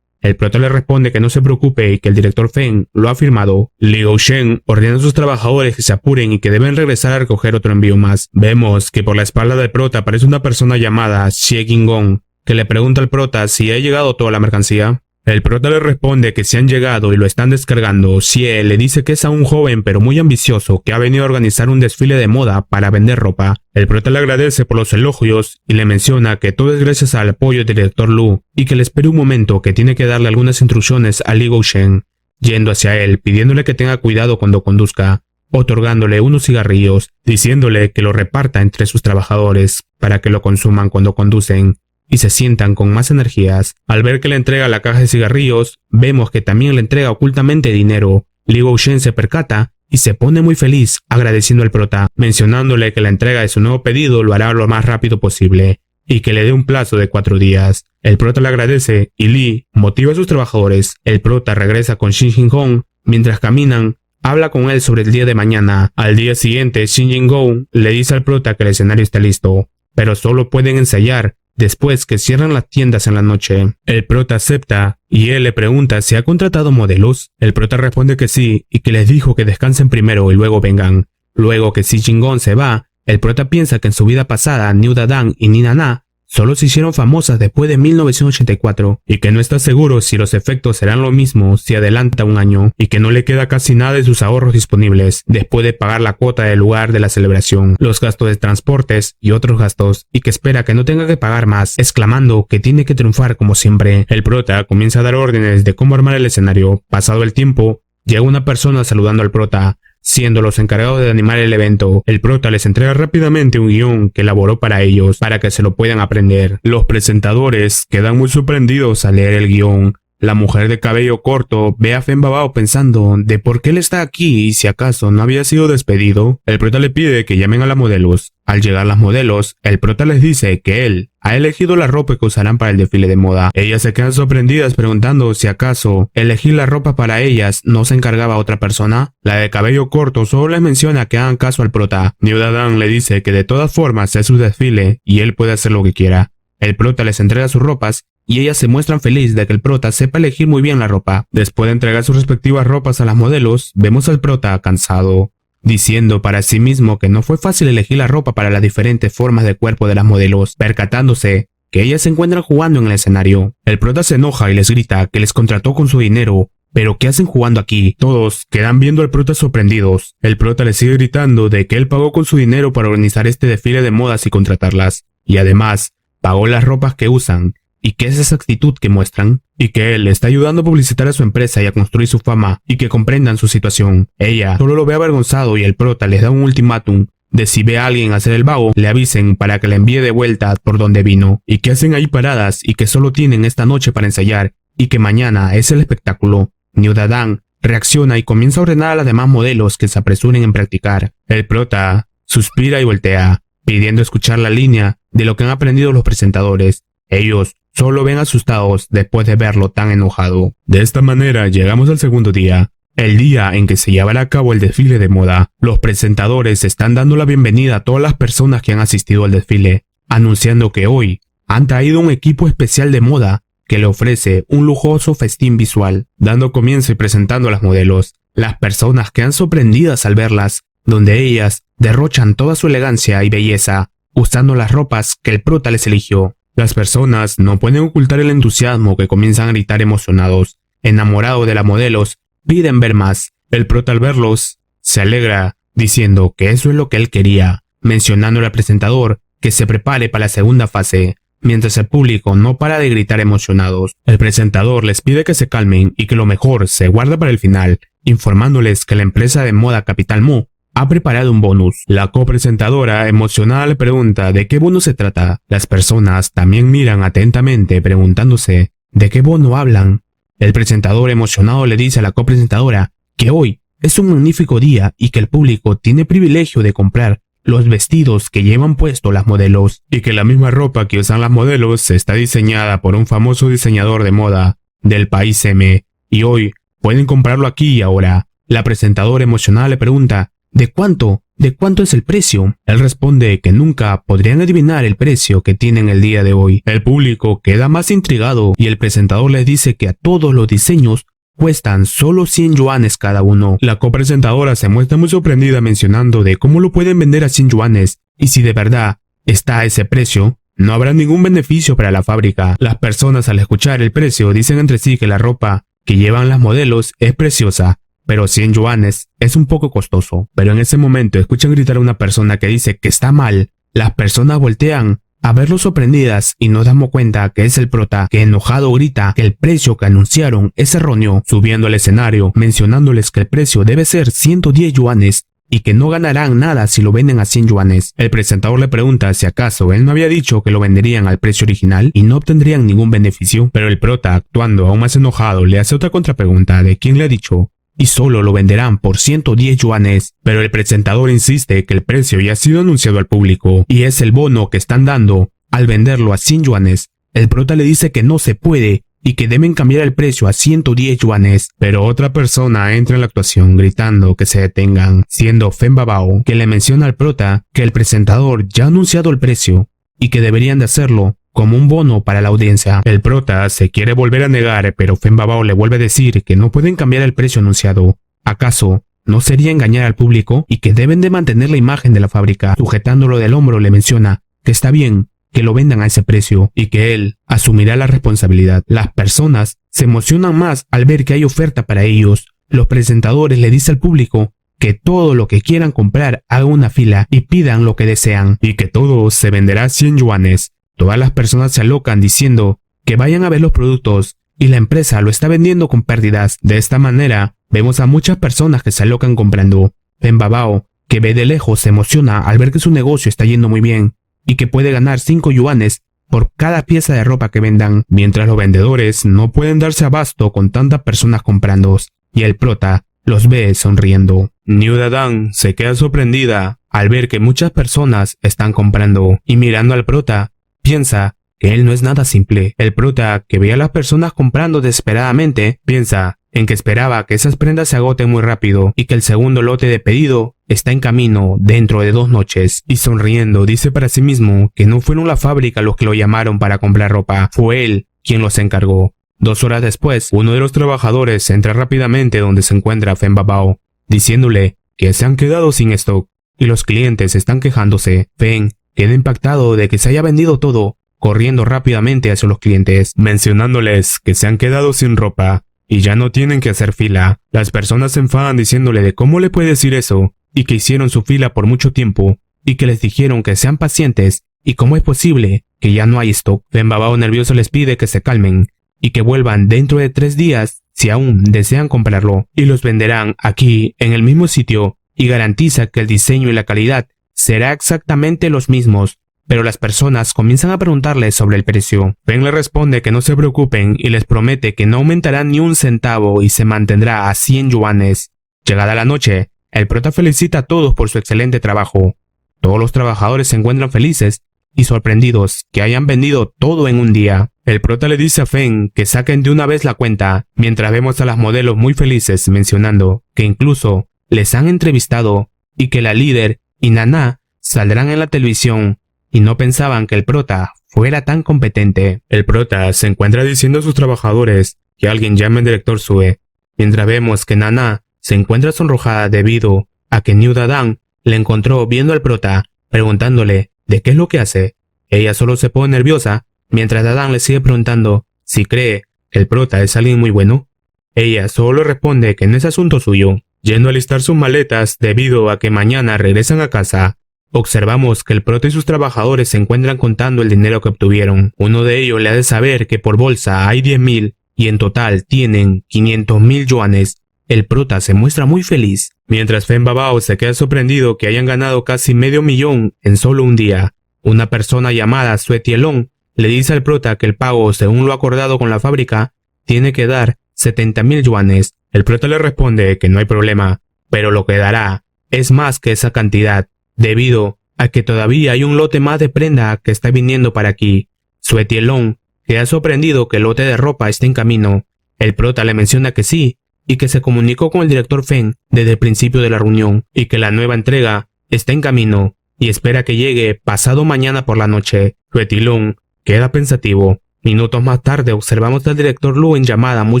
El prota le responde que no se preocupe y que el director Feng lo ha firmado. Li Gouchen ordena a sus trabajadores que se apuren y que deben regresar a recoger otro envío más. Vemos que por la espalda del prota aparece una persona llamada Xie Qinggong, que le pregunta al prota si ha llegado toda la mercancía. El prota le responde que si han llegado y lo están descargando. Xie le dice que es aún joven pero muy ambicioso, que ha venido a organizar un desfile de moda para vender ropa. El prota le agradece por los elogios y le menciona que todo es gracias al apoyo del director Lu y que le espere un momento, que tiene que darle algunas instrucciones a Li Gouchen, yendo hacia él pidiéndole que tenga cuidado cuando conduzca, otorgándole unos cigarrillos, diciéndole que lo reparta entre sus trabajadores para que lo consuman cuando conducen y se sientan con más energías. Al ver que le entrega la caja de cigarrillos, vemos que también le entrega ocultamente dinero. Li Gouchen se percata y se pone muy feliz, agradeciendo al prota, mencionándole que la entrega de su nuevo pedido lo hará lo más rápido posible y que le dé un plazo de 4 días. El prota le agradece y Li motiva a sus trabajadores. El prota regresa con Xie Qinggong. Mientras caminan, habla con él sobre el día de mañana. Al día siguiente, Xie Qinggong le dice al prota que el escenario está listo, pero solo pueden ensayar después que cierran las tiendas en la noche. El prota acepta y él le pregunta si ha contratado modelos. El prota responde que sí y que les dijo que descansen primero y luego vengan. Luego que Xie Qinggong se va, el prota piensa que en su vida pasada New Dadang y Nina Na solo se hicieron famosas después de 1984 y que no está seguro si los efectos serán lo mismo si adelanta un año y que no le queda casi nada de sus ahorros disponibles después de pagar la cuota del lugar de la celebración, los gastos de transportes y otros gastos, y que espera que no tenga que pagar más, exclamando que tiene que triunfar como siempre. El prota comienza a dar órdenes de cómo armar el escenario. Pasado el tiempo, llega una persona saludando al prota. siendo los encargados de animar el evento. El prota les entrega rápidamente un guión que elaboró para ellos, para que se lo puedan aprender. Los presentadores quedan muy sorprendidos al leer el guión. La mujer de cabello corto ve a Fen Babao pensando de por qué él está aquí y si acaso no había sido despedido. El prota le pide que llamen a las modelos. Al llegar las modelos, el prota les dice que él ha elegido la ropa que usarán para el desfile de moda. Ellas se quedan sorprendidas preguntando si acaso elegir la ropa para ellas no se encargaba a otra persona. La de cabello corto solo les menciona que hagan caso al prota. New Dadan le dice que de todas formas es su desfile y él puede hacer lo que quiera. El prota les entrega sus ropas y ellas se muestran felices de que el prota sepa elegir muy bien la ropa. Después de entregar sus respectivas ropas a las modelos, vemos al prota cansado, diciendo para sí mismo que no fue fácil elegir la ropa para las diferentes formas de cuerpo de las modelos, percatándose que ellas se encuentran jugando en el escenario. El prota se enoja y les grita que les contrató con su dinero, pero ¿qué hacen jugando aquí? Todos quedan viendo al prota sorprendidos. El prota les sigue gritando de que él pagó con su dinero para organizar este desfile de modas y contratarlas, y además pagó las ropas que usan, y que es esa actitud que muestran, y que él está ayudando a publicitar a su empresa y a construir su fama, y que comprendan su situación. Ella solo lo ve avergonzado y el prota les da un ultimátum de si ve a alguien hacer el vago, le avisen para que la envíe de vuelta por donde vino, y que hacen ahí paradas y que solo tienen esta noche para ensayar, y que mañana es el espectáculo. New Dadan reacciona y comienza a ordenar a las demás modelos que se apresuren en practicar. El prota suspira y voltea, pidiendo escuchar la línea de lo que han aprendido los presentadores. Ellos solo ven asustados después de verlo tan enojado. De esta manera llegamos al segundo día, el día en que se llevará a cabo el desfile de moda. Los presentadores están dando la bienvenida a todas las personas que han asistido al desfile, anunciando que hoy han traído un equipo especial de moda que le ofrece un lujoso festín visual, dando comienzo y presentando a las modelos. Las personas quedan sorprendidas al verlas, donde ellas derrochan toda su elegancia y belleza, usando las ropas que el prota les eligió. Las personas no pueden ocultar el entusiasmo que comienzan a gritar emocionados. Enamorados de las modelos, piden ver más. El prota al verlos se alegra, diciendo que eso es lo que él quería, mencionándole al presentador que se prepare para la segunda fase, mientras el público no para de gritar emocionados. El presentador les pide que se calmen y que lo mejor se guarda para el final, informándoles que la empresa de moda Capital Mu ha preparado un bonus. La copresentadora emocionada le pregunta de qué bono se trata. Las personas también miran atentamente preguntándose de qué bono hablan. El presentador emocionado le dice a la copresentadora que hoy es un magnífico día y que el público tiene privilegio de comprar los vestidos que llevan puesto las modelos, y que la misma ropa que usan las modelos está diseñada por un famoso diseñador de moda del país M, y hoy pueden comprarlo aquí y ahora. La presentadora emocionada le pregunta ¿de cuánto es el precio? Él responde que nunca podrían adivinar el precio que tienen el día de hoy. El público queda más intrigado y el presentador les dice que a todos los diseños cuestan solo 100 yuanes cada uno. La copresentadora se muestra muy sorprendida mencionando de cómo lo pueden vender a 100 yuanes, y si de verdad está a ese precio, no habrá ningún beneficio para la fábrica. Las personas al escuchar el precio dicen entre sí que la ropa que llevan las modelos es preciosa, pero 100 yuanes es un poco costoso. Pero en ese momento escuchan gritar a una persona que dice que está mal. Las personas voltean a verlo sorprendidas y nos damos cuenta que es el prota, que enojado grita que el precio que anunciaron es erróneo, subiendo al escenario, mencionándoles que el precio debe ser 110 yuanes y que no ganarán nada si lo venden a 100 yuanes. El presentador le pregunta si acaso él no había dicho que lo venderían al precio original y no obtendrían ningún beneficio, pero el prota, actuando aún más enojado, le hace otra contrapregunta de quién le ha dicho, y solo lo venderán por 110 yuanes, pero el presentador insiste que el precio ya ha sido anunciado al público y es el bono que están dando al venderlo a 100 yuanes. El prota le dice que no se puede y que deben cambiar el precio a 110 yuanes, pero otra persona entra en la actuación gritando que se detengan, siendo Fen Babao, que le menciona al prota que el presentador ya ha anunciado el precio y que deberían de hacerlo como un bono para la audiencia. El prota se quiere volver a negar, pero Fen Babao le vuelve a decir que no pueden cambiar el precio anunciado. ¿Acaso no sería engañar al público? Y que deben de mantener la imagen de la fábrica. Sujetándolo del hombro le menciona que está bien que lo vendan a ese precio y que él asumirá la responsabilidad. Las personas se emocionan más al ver que hay oferta para ellos. Los presentadores le dicen al público que todo lo que quieran comprar hagan una fila y pidan lo que desean, y que todo se venderá a 100 yuanes. Todas las personas se alocan diciendo que vayan a ver los productos y la empresa lo está vendiendo con pérdidas. De esta manera, vemos a muchas personas que se alocan comprando. Fen Babao, que ve de lejos, se emociona al ver que su negocio está yendo muy bien y que puede ganar 5 yuanes por cada pieza de ropa que vendan, mientras los vendedores no pueden darse abasto con tantas personas comprando, y el prota los ve sonriendo. New Dadan se queda sorprendida al ver que muchas personas están comprando y mirando al prota, piensa que él no es nada simple. El prota, que ve a las personas comprando desesperadamente, piensa en que esperaba que esas prendas se agoten muy rápido y que el segundo lote de pedido está en camino dentro de 2 noches. Y sonriendo dice para sí mismo que no fueron la fábrica los que lo llamaron para comprar ropa, fue él quien los encargó. 2 horas después, uno de los trabajadores entra rápidamente donde se encuentra Fen Babao, diciéndole que se han quedado sin stock y los clientes están quejándose. Fen queda impactado de que se haya vendido todo, corriendo rápidamente hacia los clientes, mencionándoles que se han quedado sin ropa y ya no tienen que hacer fila. Las personas se enfadan diciéndole de cómo le puede decir eso y que hicieron su fila por mucho tiempo y que les dijeron que sean pacientes y cómo es posible que ya no hay stock. Fen Babao nervioso les pide que se calmen y que vuelvan dentro de 3 días si aún desean comprarlo y los venderán aquí en el mismo sitio, y garantiza que el diseño y la calidad será exactamente los mismos, pero las personas comienzan a preguntarle sobre el precio. Fen le responde que no se preocupen y les promete que no aumentará ni un centavo y se mantendrá a 100 yuanes. Llegada la noche, el prota felicita a todos por su excelente trabajo. Todos los trabajadores se encuentran felices y sorprendidos que hayan vendido todo en un día. El prota le dice a Fen que saquen de una vez la cuenta, mientras vemos a las modelos muy felices mencionando que incluso les han entrevistado y que la líder y Nana saldrán en la televisión, y no pensaban que el prota fuera tan competente. El prota se encuentra diciendo a sus trabajadores que alguien llame al director Sue, mientras vemos que Nana se encuentra sonrojada debido a que New Dadan le encontró viendo al prota, preguntándole de qué es lo que hace. Ella solo se pone nerviosa, mientras Dadan le sigue preguntando si cree que el prota es alguien muy bueno. Ella solo responde que no es asunto suyo. Yendo a listar sus maletas debido a que mañana regresan a casa, observamos que el prota y sus trabajadores se encuentran contando el dinero que obtuvieron. Uno de ellos le ha de saber que por bolsa hay 10.000 y en total tienen 500.000 yuanes. El prota se muestra muy feliz, mientras Fen Babao se queda sorprendido que hayan ganado casi $500,000 en solo un día. Una persona llamada Sue Tielong le dice al prota que el pago, según lo acordado con la fábrica, tiene que dar 70.000 yuanes. El prota le responde que no hay problema, pero lo que dará es más que esa cantidad, debido a que todavía hay un lote más de prenda que está viniendo para aquí. Sue Tielong queda sorprendido que el lote de ropa esté en camino. El prota le menciona que sí, y que se comunicó con el director Fen desde el principio de la reunión, y que la nueva entrega está en camino, y espera que llegue pasado mañana por la noche. Sue Tielong queda pensativo. Minutos más tarde observamos al director Lu en llamada muy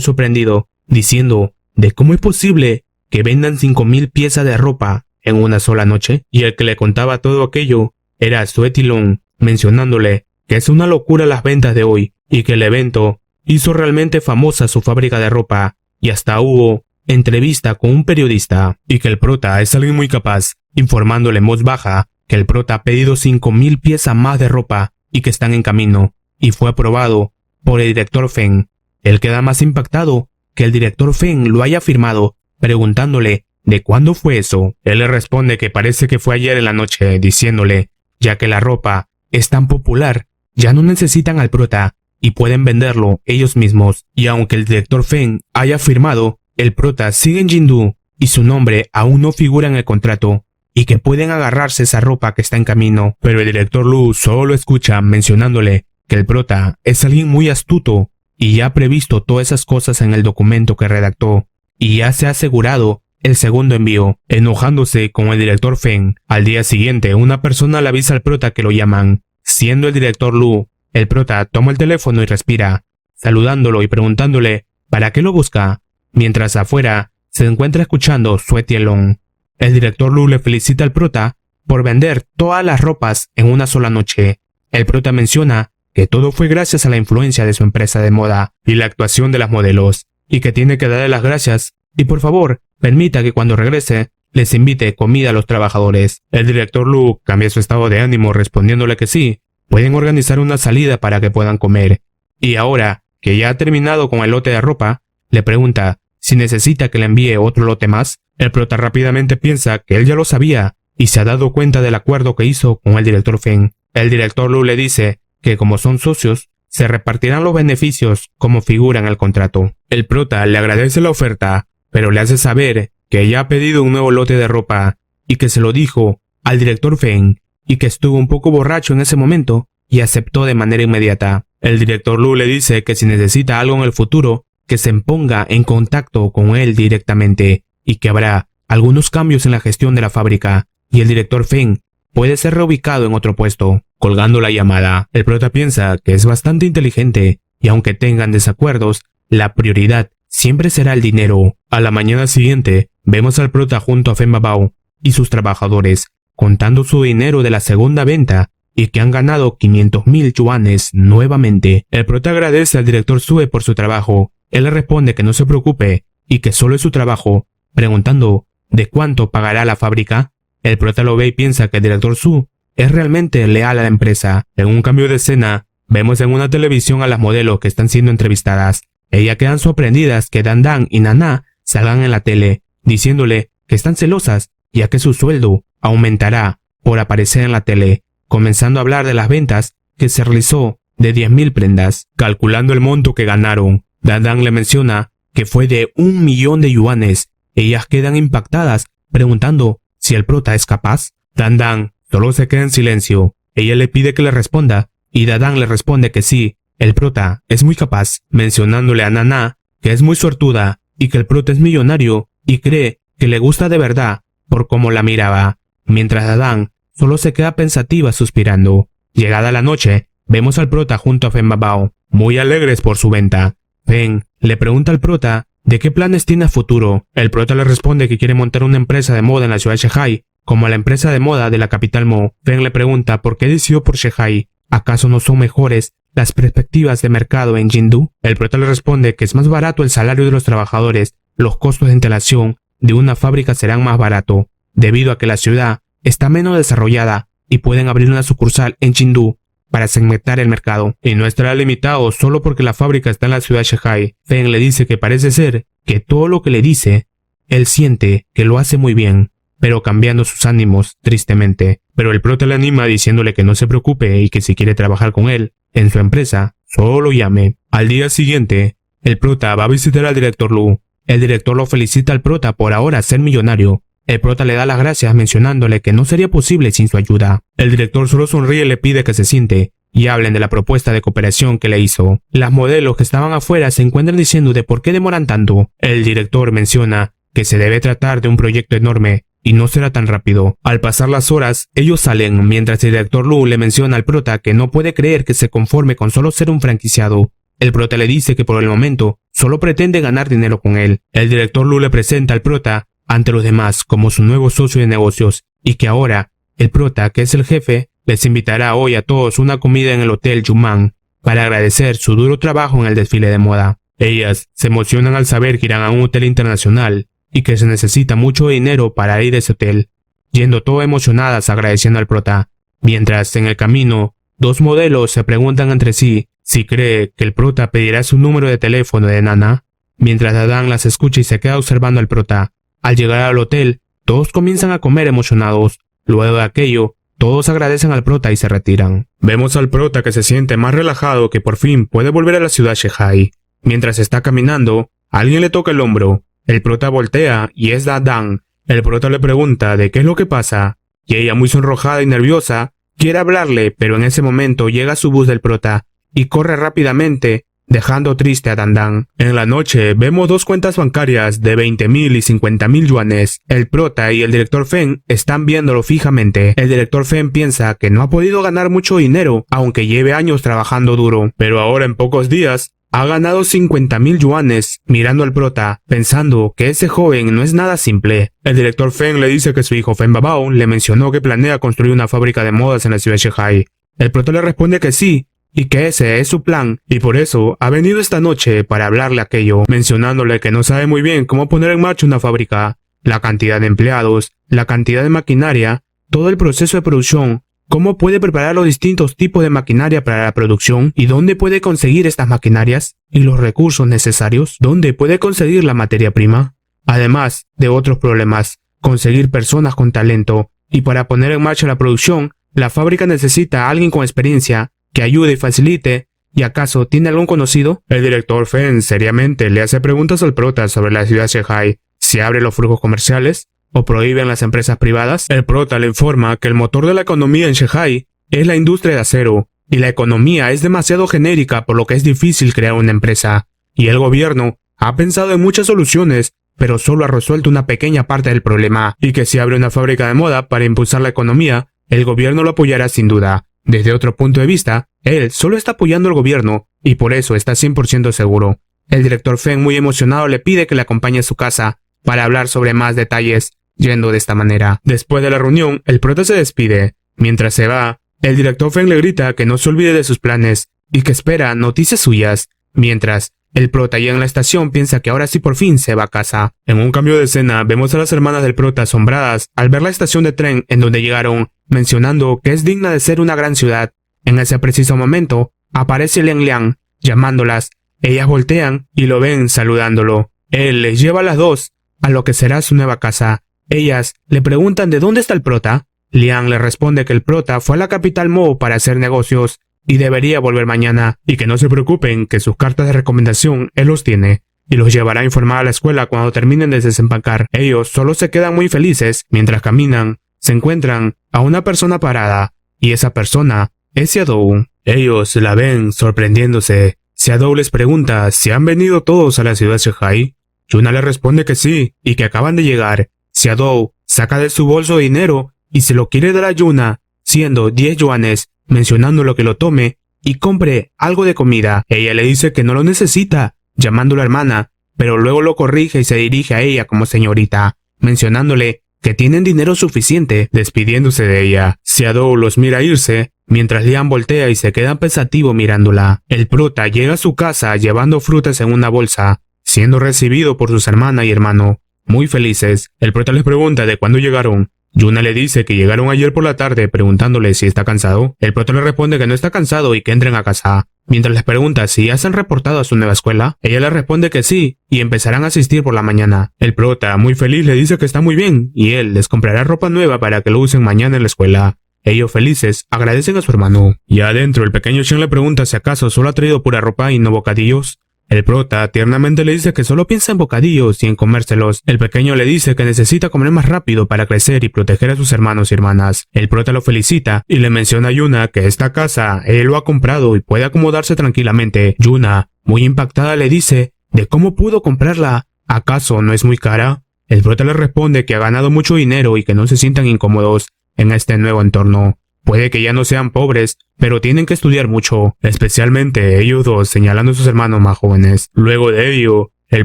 sorprendido, diciendo de cómo es posible que vendan 5.000 piezas de ropa en una sola noche, y el que le contaba todo aquello era Sue Tielong, mencionándole que es una locura las ventas de hoy, y que el evento hizo realmente famosa su fábrica de ropa, y hasta hubo entrevista con un periodista, y que el prota es alguien muy capaz, informándole en voz baja que el prota ha pedido 5.000 piezas más de ropa y que están en camino, y fue aprobado por el director Fen. Él queda más impactado que el director Fen lo haya firmado, preguntándole de cuándo fue eso. Él le responde que parece que fue ayer en la noche, diciéndole, ya que la ropa es tan popular, ya no necesitan al prota y pueden venderlo ellos mismos. Y aunque el director Fen haya firmado, el prota sigue en Jindu y su nombre aún no figura en el contrato, y que pueden agarrarse esa ropa que está en camino. Pero el director Lu solo escucha mencionándole que el prota es alguien muy astuto y ya ha previsto todas esas cosas en el documento que redactó, y ya se ha asegurado el segundo envío. Enojándose con el director Fen, al día siguiente una persona le avisa al prota que lo llaman. Siendo el director Lu, el prota toma el teléfono y respira, saludándolo y preguntándole para qué lo busca, mientras afuera se encuentra escuchando Sue Tielong. El director Lu le felicita al prota por vender todas las ropas en una sola noche. El prota menciona que todo fue gracias a la influencia de su empresa de moda y la actuación de las modelos, y que tiene que darle las gracias y por favor permita que cuando regrese les invite comida a los trabajadores. El director Lu cambia su estado de ánimo respondiéndole que sí, pueden organizar una salida para que puedan comer, y ahora que ya ha terminado con el lote de ropa, le pregunta si necesita que le envíe otro lote más. El prota rápidamente piensa que él ya lo sabía y se ha dado cuenta del acuerdo que hizo con el director Feng. El director Lu le dice que como son socios, se repartirán los beneficios como figura en el contrato. El prota le agradece la oferta, pero le hace saber que ella ha pedido un nuevo lote de ropa y que se lo dijo al director Feng y que estuvo un poco borracho en ese momento y aceptó de manera inmediata. El director Lu le dice que si necesita algo en el futuro, que se ponga en contacto con él directamente y que habrá algunos cambios en la gestión de la fábrica y el director Feng puede ser reubicado en otro puesto. Colgando la llamada, el prota piensa que es bastante inteligente y aunque tengan desacuerdos, la prioridad siempre será el dinero. A la mañana siguiente, vemos al prota junto a Feng Babao y sus trabajadores contando su dinero de la segunda venta y que han ganado 500.000 yuanes nuevamente. El prota agradece al director Sue por su trabajo. Él le responde que no se preocupe y que solo es su trabajo, preguntando ¿de cuánto pagará la fábrica? El prota lo ve y piensa que el director Su es realmente leal a la empresa. En un cambio de escena, vemos en una televisión a las modelos que están siendo entrevistadas. Ellas quedan sorprendidas que Dan Dan y Nana salgan en la tele, diciéndole que están celosas ya que su sueldo aumentará por aparecer en la tele, comenzando a hablar de las ventas que se realizó de 10.000 prendas. Calculando el monto que ganaron, Dan Dan le menciona que fue de 1 millón de yuanes. Ellas quedan impactadas, preguntando si el prota es capaz. Dan Dan solo se queda en silencio. Ella le pide que le responda, y Dan Dan le responde que sí, el prota es muy capaz, mencionándole a Nana que es muy suertuda y que el prota es millonario y cree que le gusta de verdad por cómo la miraba, mientras Dan solo se queda pensativa suspirando. Llegada la noche, vemos al prota junto a Feng Babao, muy alegres por su venta. Feng le pregunta al prota de qué planes tiene a futuro. El prota le responde que quiere montar una empresa de moda en la ciudad de Shanghai, como la empresa de moda de la capital Mo. Feng le pregunta por qué decidió por Shanghai. ¿Acaso no son mejores las perspectivas de mercado en Jingdu? El prota le responde que es más barato el salario de los trabajadores, los costos de instalación de una fábrica serán más baratos, debido a que la ciudad está menos desarrollada y pueden abrir una sucursal en Chengdu para segmentar el mercado, y no estará limitado solo porque la fábrica está en la ciudad de Shanghai. Feng le dice que parece ser que todo lo que le dice, él siente que lo hace muy bien, pero cambiando sus ánimos tristemente. Pero el prota le anima diciéndole que no se preocupe y que si quiere trabajar con él en su empresa, solo lo llame. Al día siguiente, el prota va a visitar al director Lu. El director lo felicita al prota por ahora ser millonario. El prota le da las gracias mencionándole que no sería posible sin su ayuda. El director solo sonríe y le pide que se siente y hablen de la propuesta de cooperación que le hizo. Las modelos que estaban afuera se encuentran diciendo de por qué demoran tanto. El director menciona que se debe tratar de un proyecto enorme y no será tan rápido. Al pasar las horas, ellos salen mientras el director Lu le menciona al prota que no puede creer que se conforme con solo ser un franquiciado. El prota le dice que por el momento solo pretende ganar dinero con él. El director Lu le presenta al prota ante los demás como su nuevo socio de negocios y que ahora el prota, que es el jefe, les invitará hoy a todos una comida en el Hotel Yumang para agradecer su duro trabajo en el desfile de moda. Ellas se emocionan al saber que irán a un hotel internacional y que se necesita mucho dinero para ir a ese hotel, yendo todas emocionadas agradeciendo al prota. Mientras en el camino, dos modelos se preguntan entre sí si cree que el prota pedirá su número de teléfono de Nana, mientras Adán las escucha y se queda observando al prota. Al llegar al hotel, todos comienzan a comer emocionados. Luego de aquello, todos agradecen al prota y se retiran. Vemos al prota que se siente más relajado que por fin puede volver a la ciudad Shanghai. Mientras está caminando, alguien le toca el hombro. El prota voltea y es Dan. El prota le pregunta de qué es lo que pasa, y ella, muy sonrojada y nerviosa, quiere hablarle, pero en ese momento llega su bus del prota y corre rápidamente, dejando triste a Dan. En la noche vemos dos cuentas bancarias de 20.000 y 50.000 yuanes. El prota y el director Feng están viéndolo fijamente. El director Feng piensa que no ha podido ganar mucho dinero, aunque lleve años trabajando duro, pero ahora en pocos días ha ganado 50.000 yuanes, mirando al prota, pensando que ese joven no es nada simple. El director Feng le dice que su hijo Feng Babao le mencionó que planea construir una fábrica de modas en la ciudad de Shanghai. El prota le responde que sí, y que ese es su plan, y por eso ha venido esta noche para hablarle aquello, mencionándole que no sabe muy bien cómo poner en marcha una fábrica, la cantidad de empleados, la cantidad de maquinaria, todo el proceso de producción, cómo puede preparar los distintos tipos de maquinaria para la producción y dónde puede conseguir estas maquinarias y los recursos necesarios, dónde puede conseguir la materia prima. además de otros problemas, conseguir personas con talento, y para poner en marcha la producción, la fábrica necesita a alguien con experiencia que ayude y facilite. ¿Y acaso tiene algún conocido? El director Feng seriamente le hace preguntas al prota sobre la ciudad de Shanghai, si abre los flujos comerciales o prohíben las empresas privadas. El prota le informa que el motor de la economía en Shanghai es la industria de acero, y la economía es demasiado genérica por lo que es difícil crear una empresa, y el gobierno ha pensado en muchas soluciones, pero solo ha resuelto una pequeña parte del problema, y que si abre una fábrica de moda para impulsar la economía, el gobierno lo apoyará sin duda. Desde otro punto de vista, él solo está apoyando al gobierno, y por eso está 100% seguro. El director Feng, muy emocionado, le pide que le acompañe a su casa para hablar sobre más detalles, yendo de esta manera. Después de la reunión, el prota se despide. Mientras se va, el director Feng le grita que no se olvide de sus planes y que espera noticias suyas. Mientras, el prota ya en la estación piensa que ahora sí por fin se va a casa. En un cambio de escena, vemos a las hermanas del prota asombradas al ver la estación de tren en donde llegaron, mencionando que es digna de ser una gran ciudad. En ese preciso momento, aparece Liang Liang, llamándolas. Ellas voltean y lo ven saludándolo. Él les lleva a las dos a lo que será su nueva casa. Ellas le preguntan de dónde está el prota. Liang le responde que el prota fue a la capital Mo para hacer negocios y debería volver mañana, y que no se preocupen, que sus cartas de recomendación él los tiene, y los llevará a informar a la escuela cuando terminen de desempacar. Ellos solo se quedan muy felices. Mientras caminan, se encuentran a una persona parada, y esa persona es Xiaodou. Ellos la ven sorprendiéndose. Xiaodou les pregunta si han venido todos a la ciudad de Shanghai. Yuna le responde que sí, y que acaban de llegar. Xiaodou saca de su bolso dinero y se lo quiere dar a Yuna, siendo 10 yuanes, mencionándolo que lo tome y compre algo de comida. Ella le dice que no lo necesita, llamándola hermana, pero luego lo corrige y se dirige a ella como señorita, mencionándole que tienen dinero suficiente, despidiéndose de ella. Xiaodou los mira irse, mientras Liang voltea y se queda pensativo mirándola. El prota llega a su casa llevando frutas en una bolsa, siendo recibido por sus hermana y hermano, muy felices. El prota les pregunta de cuándo llegaron. Yuna le dice que llegaron ayer por la tarde, preguntándole si está cansado. El prota le responde que no está cansado y que entren a casa. Mientras les pregunta si ya se han reportado a su nueva escuela, ella le responde que sí, y empezarán a asistir por la mañana. El prota, muy feliz, le dice que está muy bien, y él les comprará ropa nueva para que lo usen mañana en la escuela. Ellos felices agradecen a su hermano. Ya adentro, el pequeño Shen le pregunta si acaso solo ha traído pura ropa y no bocadillos. El prota tiernamente le dice que solo piensa en bocadillos y en comérselos. El pequeño le dice que necesita comer más rápido para crecer y proteger a sus hermanos y hermanas. El prota lo felicita y le menciona a Yuna que esta casa él lo ha comprado y puede acomodarse tranquilamente. Yuna, muy impactada, le dice de cómo pudo comprarla. ¿Acaso no es muy cara? El prota le responde que ha ganado mucho dinero y que no se sientan incómodos en este nuevo entorno. Puede que ya no sean pobres, pero tienen que estudiar mucho, especialmente ellos dos, señalando a sus hermanos más jóvenes. Luego de ello, el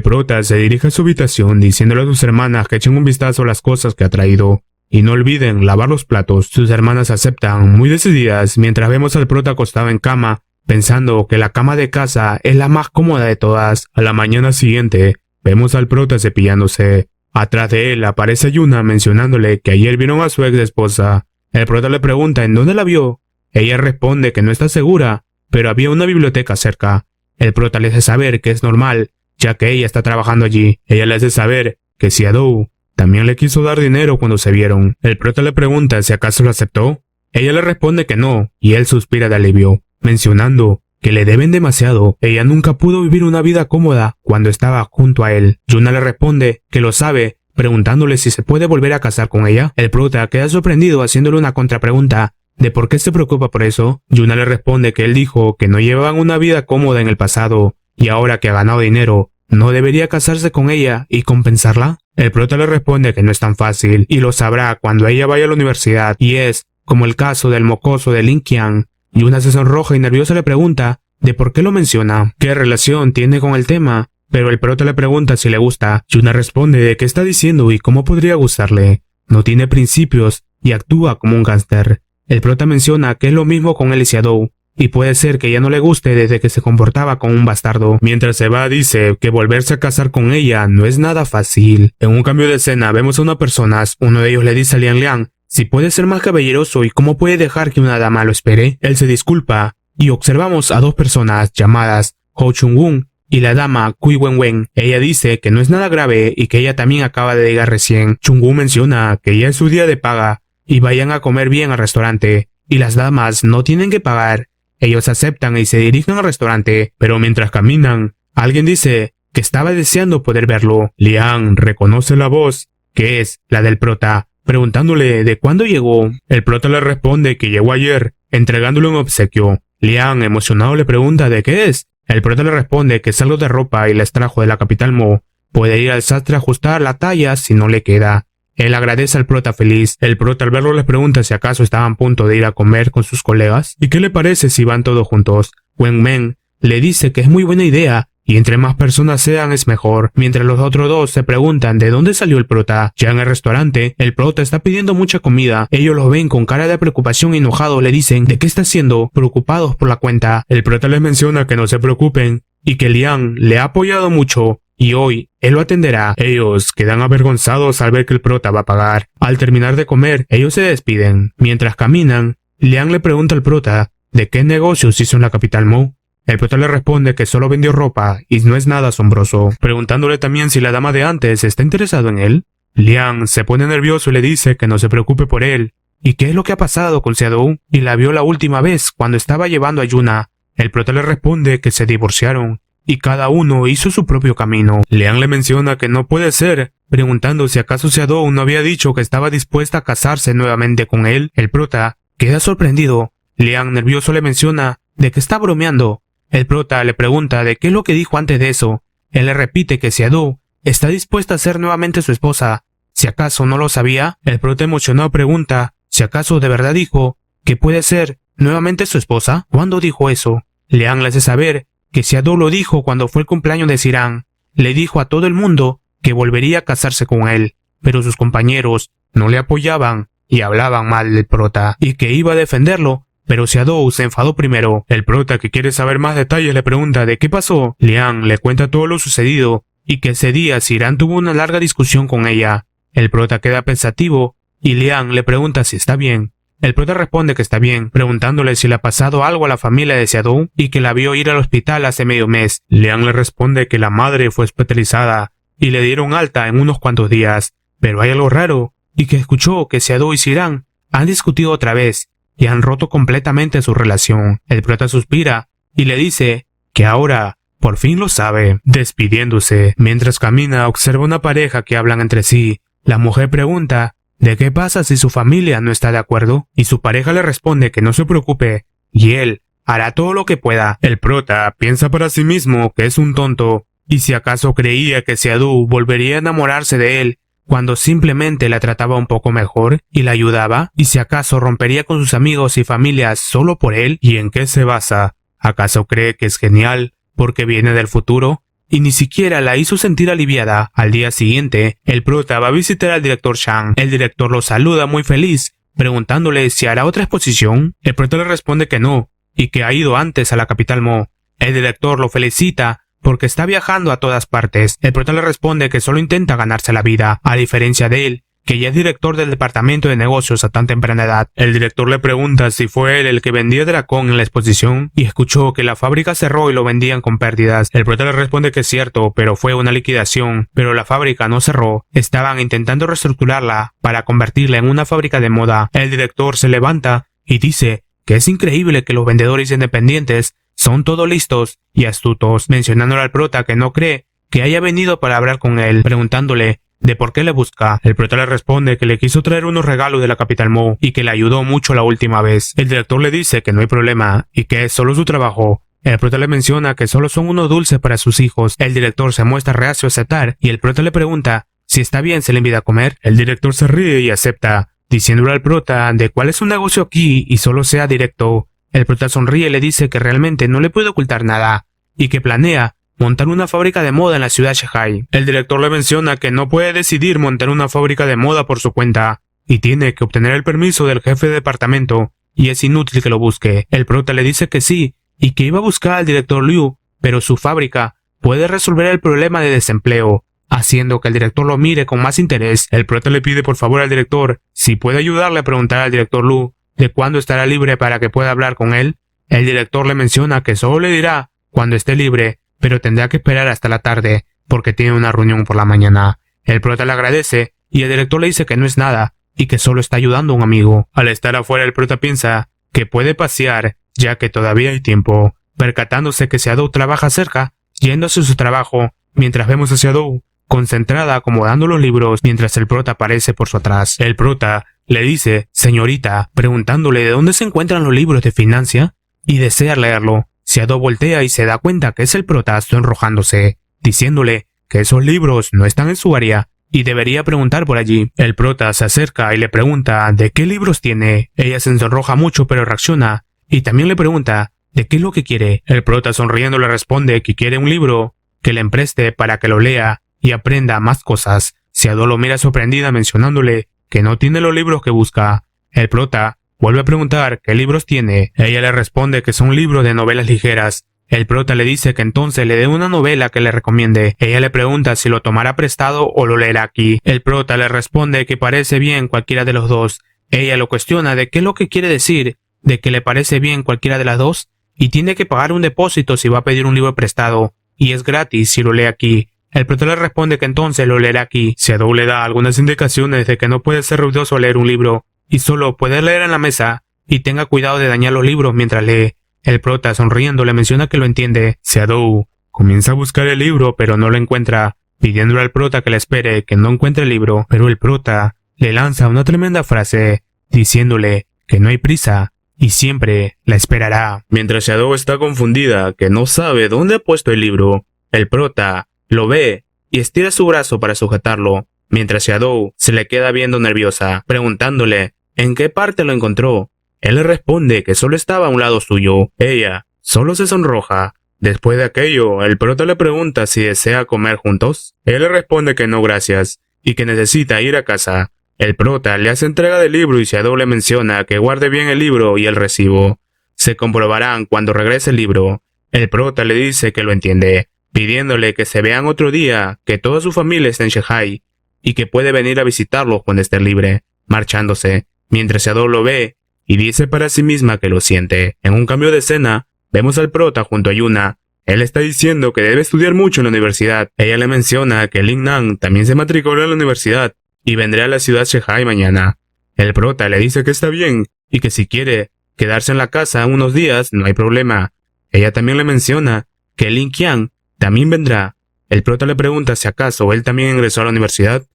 prota se dirige a su habitación diciéndole a sus hermanas que echen un vistazo a las cosas que ha traído y no olviden lavar los platos. Sus hermanas aceptan muy decididas mientras vemos al prota acostado en cama, pensando que la cama de casa es la más cómoda de todas. A la mañana siguiente, vemos al prota cepillándose. Atrás de él aparece Yuna mencionándole que ayer vieron a su ex esposa. El prota le pregunta en dónde la vio. Ella responde que no está segura, pero había una biblioteca cerca. El prota le hace saber que es normal, ya que ella está trabajando allí. Ella le hace saber que Xiaodou también le quiso dar dinero cuando se vieron. El prota le pregunta si acaso lo aceptó. Ella le responde que no, y él suspira de alivio, mencionando que le deben demasiado. Ella nunca pudo vivir una vida cómoda cuando estaba junto a él. Yuna le responde que lo sabe, preguntándole si se puede volver a casar con ella. El prota queda sorprendido haciéndole una contrapregunta de por qué se preocupa por eso. Yuna le responde que él dijo que no llevaban una vida cómoda en el pasado y ahora que ha ganado dinero, ¿no debería casarse con ella y compensarla? El prota le responde que no es tan fácil y lo sabrá cuando ella vaya a la universidad, y es como el caso del mocoso de Lin Qian. Yuna se sonroja y nerviosa le pregunta de por qué lo menciona, qué relación tiene con el tema. Pero el prota le pregunta si le gusta. Yuna responde de qué está diciendo y cómo podría gustarle. No tiene principios y actúa como un gángster. El prota menciona que es lo mismo con él y Xiaodou, y puede ser que ya no le guste desde que se comportaba como un bastardo. Mientras se va, dice que volverse a casar con ella no es nada fácil. En un cambio de escena vemos a unas personas. Uno de ellos le dice a Liang Liang si puede ser más caballeroso y cómo puede dejar que una dama lo espere. Él se disculpa y observamos a dos personas llamadas Ho Chung-won y la dama Kui Wenwen. Ella dice que no es nada grave y que ella también acaba de llegar recién. Chung-woo menciona que ya es su día de paga y vayan a comer bien al restaurante, y las damas no tienen que pagar. Ellos aceptan y se dirigen al restaurante, pero mientras caminan, alguien dice que estaba deseando poder verlo. Liang reconoce la voz, que es la del prota, preguntándole de cuándo llegó. El prota le responde que llegó ayer, entregándole un obsequio. Liang, emocionado, le pregunta de qué es. El prota le responde que es algo de ropa y les trajo de la capital Mo. Puede ir al sastre a ajustar la talla si no le queda. Él agradece al prota feliz. El prota al verlo les pregunta si acaso estaban a punto de ir a comer con sus colegas y qué le parece si van todos juntos. Wen Men le dice que es muy buena idea y entre más personas sean es mejor, mientras los otros dos se preguntan de dónde salió el prota. Ya en el restaurante, el prota está pidiendo mucha comida. Ellos lo ven con cara de preocupación y enojados, le dicen de qué está haciendo, preocupados por la cuenta. El prota les menciona que no se preocupen y que Liang le ha apoyado mucho y hoy él lo atenderá. Ellos quedan avergonzados al ver que el prota va a pagar. Al terminar de comer, ellos se despiden. Mientras caminan, Liang le pregunta al prota de qué negocios hizo en la capital Mo. El prota le responde que solo vendió ropa y no es nada asombroso, preguntándole también si la dama de antes está interesado en él. Liang se pone nervioso y le dice que no se preocupe por él y qué es lo que ha pasado con Xiaodou y la vio la última vez cuando estaba llevando a Yuna. El prota le responde que se divorciaron y cada uno hizo su propio camino. Liang le menciona que no puede ser, preguntando si acaso Xiaodou no había dicho que estaba dispuesta a casarse nuevamente con él. El prota queda sorprendido. Liang nervioso le menciona de que está bromeando. El prota le pregunta de qué es lo que dijo antes de eso. Él le repite que Xiaodou está dispuesta a ser nuevamente su esposa. Si acaso no lo sabía, el prota emocionado pregunta si acaso de verdad dijo que puede ser nuevamente su esposa. ¿Cuándo dijo eso? Liang le hace saber que Xiaodou lo dijo cuando fue el cumpleaños de Sirán. Le dijo a todo el mundo que volvería a casarse con él, pero sus compañeros no le apoyaban y hablaban mal del prota y que iba a defenderlo. Pero Xiaodou se enfadó primero. El prota, que quiere saber más detalles, le pregunta de qué pasó. Liang le cuenta todo lo sucedido y que ese día Sirán tuvo una larga discusión con ella. El prota queda pensativo y Liang le pregunta si está bien. El prota responde que está bien, preguntándole si le ha pasado algo a la familia de Xiaodou y que la vio ir al hospital hace medio mes. Liang le responde que la madre fue hospitalizada y le dieron alta en unos cuantos días, pero hay algo raro y que escuchó que Xiaodou y Sirán han discutido otra vez y han roto completamente su relación. El prota suspira y le dice que ahora por fin lo sabe. Despidiéndose, mientras camina observa una pareja que hablan entre sí. La mujer pregunta de qué pasa si su familia no está de acuerdo y su pareja le responde que no se preocupe y él hará todo lo que pueda. El prota piensa para sí mismo que es un tonto y si acaso creía que Xiaodou volvería a enamorarse de él cuando simplemente la trataba un poco mejor y la ayudaba, y si acaso rompería con sus amigos y familias solo por él. ¿Y en qué se basa? ¿Acaso cree que es genial porque viene del futuro? Y ni siquiera la hizo sentir aliviada. Al día siguiente, el prota va a visitar al director Shang. El director lo saluda muy feliz, preguntándole si hará otra exposición. El prota le responde que no, y que ha ido antes a la capital Mo. El director lo felicita porque está viajando a todas partes. El prota le responde que solo intenta ganarse la vida, a diferencia de él, que ya es director del departamento de negocios a tan temprana edad. El director le pregunta si fue él el que vendía Dracón en la exposición y escuchó que la fábrica cerró y lo vendían con pérdidas. El prota le responde que es cierto, pero fue una liquidación, pero la fábrica no cerró. Estaban intentando reestructurarla para convertirla en una fábrica de moda. El director se levanta y dice que es increíble que los vendedores independientes son todos listos y astutos, mencionándole al prota que no cree que haya venido para hablar con él, preguntándole de por qué le busca. El prota le responde que le quiso traer unos regalos de la capital Mo y que le ayudó mucho la última vez. El director le dice que no hay problema y que es solo su trabajo. El prota le menciona que solo son unos dulces para sus hijos. El director se muestra reacio a aceptar y el prota le pregunta si está bien se le invita a comer. El director se ríe y acepta, diciéndole al prota de cuál es su negocio aquí y solo sea directo. El prota sonríe y le dice que realmente no le puede ocultar nada y que planea montar una fábrica de moda en la ciudad de Shanghai. El director le menciona que no puede decidir montar una fábrica de moda por su cuenta y tiene que obtener el permiso del jefe de departamento y es inútil que lo busque. El prota le dice que sí y que iba a buscar al director Liu, pero su fábrica puede resolver el problema de desempleo, haciendo que el director lo mire con más interés. El prota le pide por favor al director si puede ayudarle a preguntar al director Liu de cuándo estará libre para que pueda hablar con él. El director le menciona que solo le dirá cuando esté libre pero tendrá que esperar hasta la tarde porque tiene una reunión por la mañana. El prota le agradece y el director le dice que no es nada y que solo está ayudando a un amigo. Al estar afuera, el prota piensa que puede pasear ya que todavía hay tiempo, percatándose que Shadow trabaja cerca, yendo hacia su trabajo, mientras vemos a Shadow concentrada acomodando los libros mientras el prota aparece por su atrás. El prota le dice señorita, preguntándole de dónde se encuentran los libros de financia y desea leerlo. Shadow voltea y se da cuenta que es el prota sonrojándose, diciéndole que esos libros no están en su área y debería preguntar por allí. El prota se acerca y le pregunta de qué libros tiene. Ella se sonroja mucho pero reacciona y también le pregunta de qué es lo que quiere. El prota sonriendo le responde que quiere un libro que le empreste para que lo lea y aprenda más cosas. Shadow lo mira sorprendida mencionándole que no tiene los libros que busca. El prota vuelve a preguntar qué libros tiene. Ella le responde que son libros de novelas ligeras. El prota le dice que entonces le dé una novela que le recomiende. Ella le pregunta si lo tomará prestado o lo leerá aquí. El prota le responde que parece bien cualquiera de los dos. Ella lo cuestiona de qué es lo que quiere decir, de que le parece bien cualquiera de las dos, y tiene que pagar un depósito si va a pedir un libro prestado, y es gratis si lo lee aquí. El prota le responde que entonces lo leerá aquí. Shadow le da algunas indicaciones de que no puede ser ruidoso leer un libro, y solo puede leer en la mesa, y tenga cuidado de dañar los libros mientras lee. El prota sonriendo le menciona que lo entiende. Shadow comienza a buscar el libro pero no lo encuentra, pidiéndole al prota que le espere que no encuentre el libro, pero el prota le lanza una tremenda frase, diciéndole que no hay prisa y siempre la esperará. Mientras Shadow está confundida, que no sabe dónde ha puesto el libro, el prota lo ve y estira su brazo para sujetarlo, mientras Shadow se le queda viendo nerviosa, preguntándole en qué parte lo encontró. Él le responde que solo estaba a un lado suyo. Ella solo se sonroja. Después de aquello, el prota le pregunta si desea comer juntos. Él le responde que no gracias, y que necesita ir a casa. El prota le hace entrega del libro y Shadow le menciona que guarde bien el libro y el recibo. Se comprobarán cuando regrese el libro. El prota le dice que lo entiende, pidiéndole que se vean otro día, que toda su familia está en Shanghai, y que puede venir a visitarlos cuando esté libre, marchándose, mientras Shadow lo ve y dice para sí misma que lo siente. En un cambio de escena, vemos al prota junto a Yuna. Él está diciendo que debe estudiar mucho en la universidad. Ella le menciona que Lin Nan también se matriculó en la universidad y vendrá a la ciudad Shanghai mañana. El prota le dice que está bien y que si quiere quedarse en la casa unos días no hay problema. Ella también le menciona que Lin Qian también vendrá. El prota le pregunta si acaso él también ingresó a la universidad.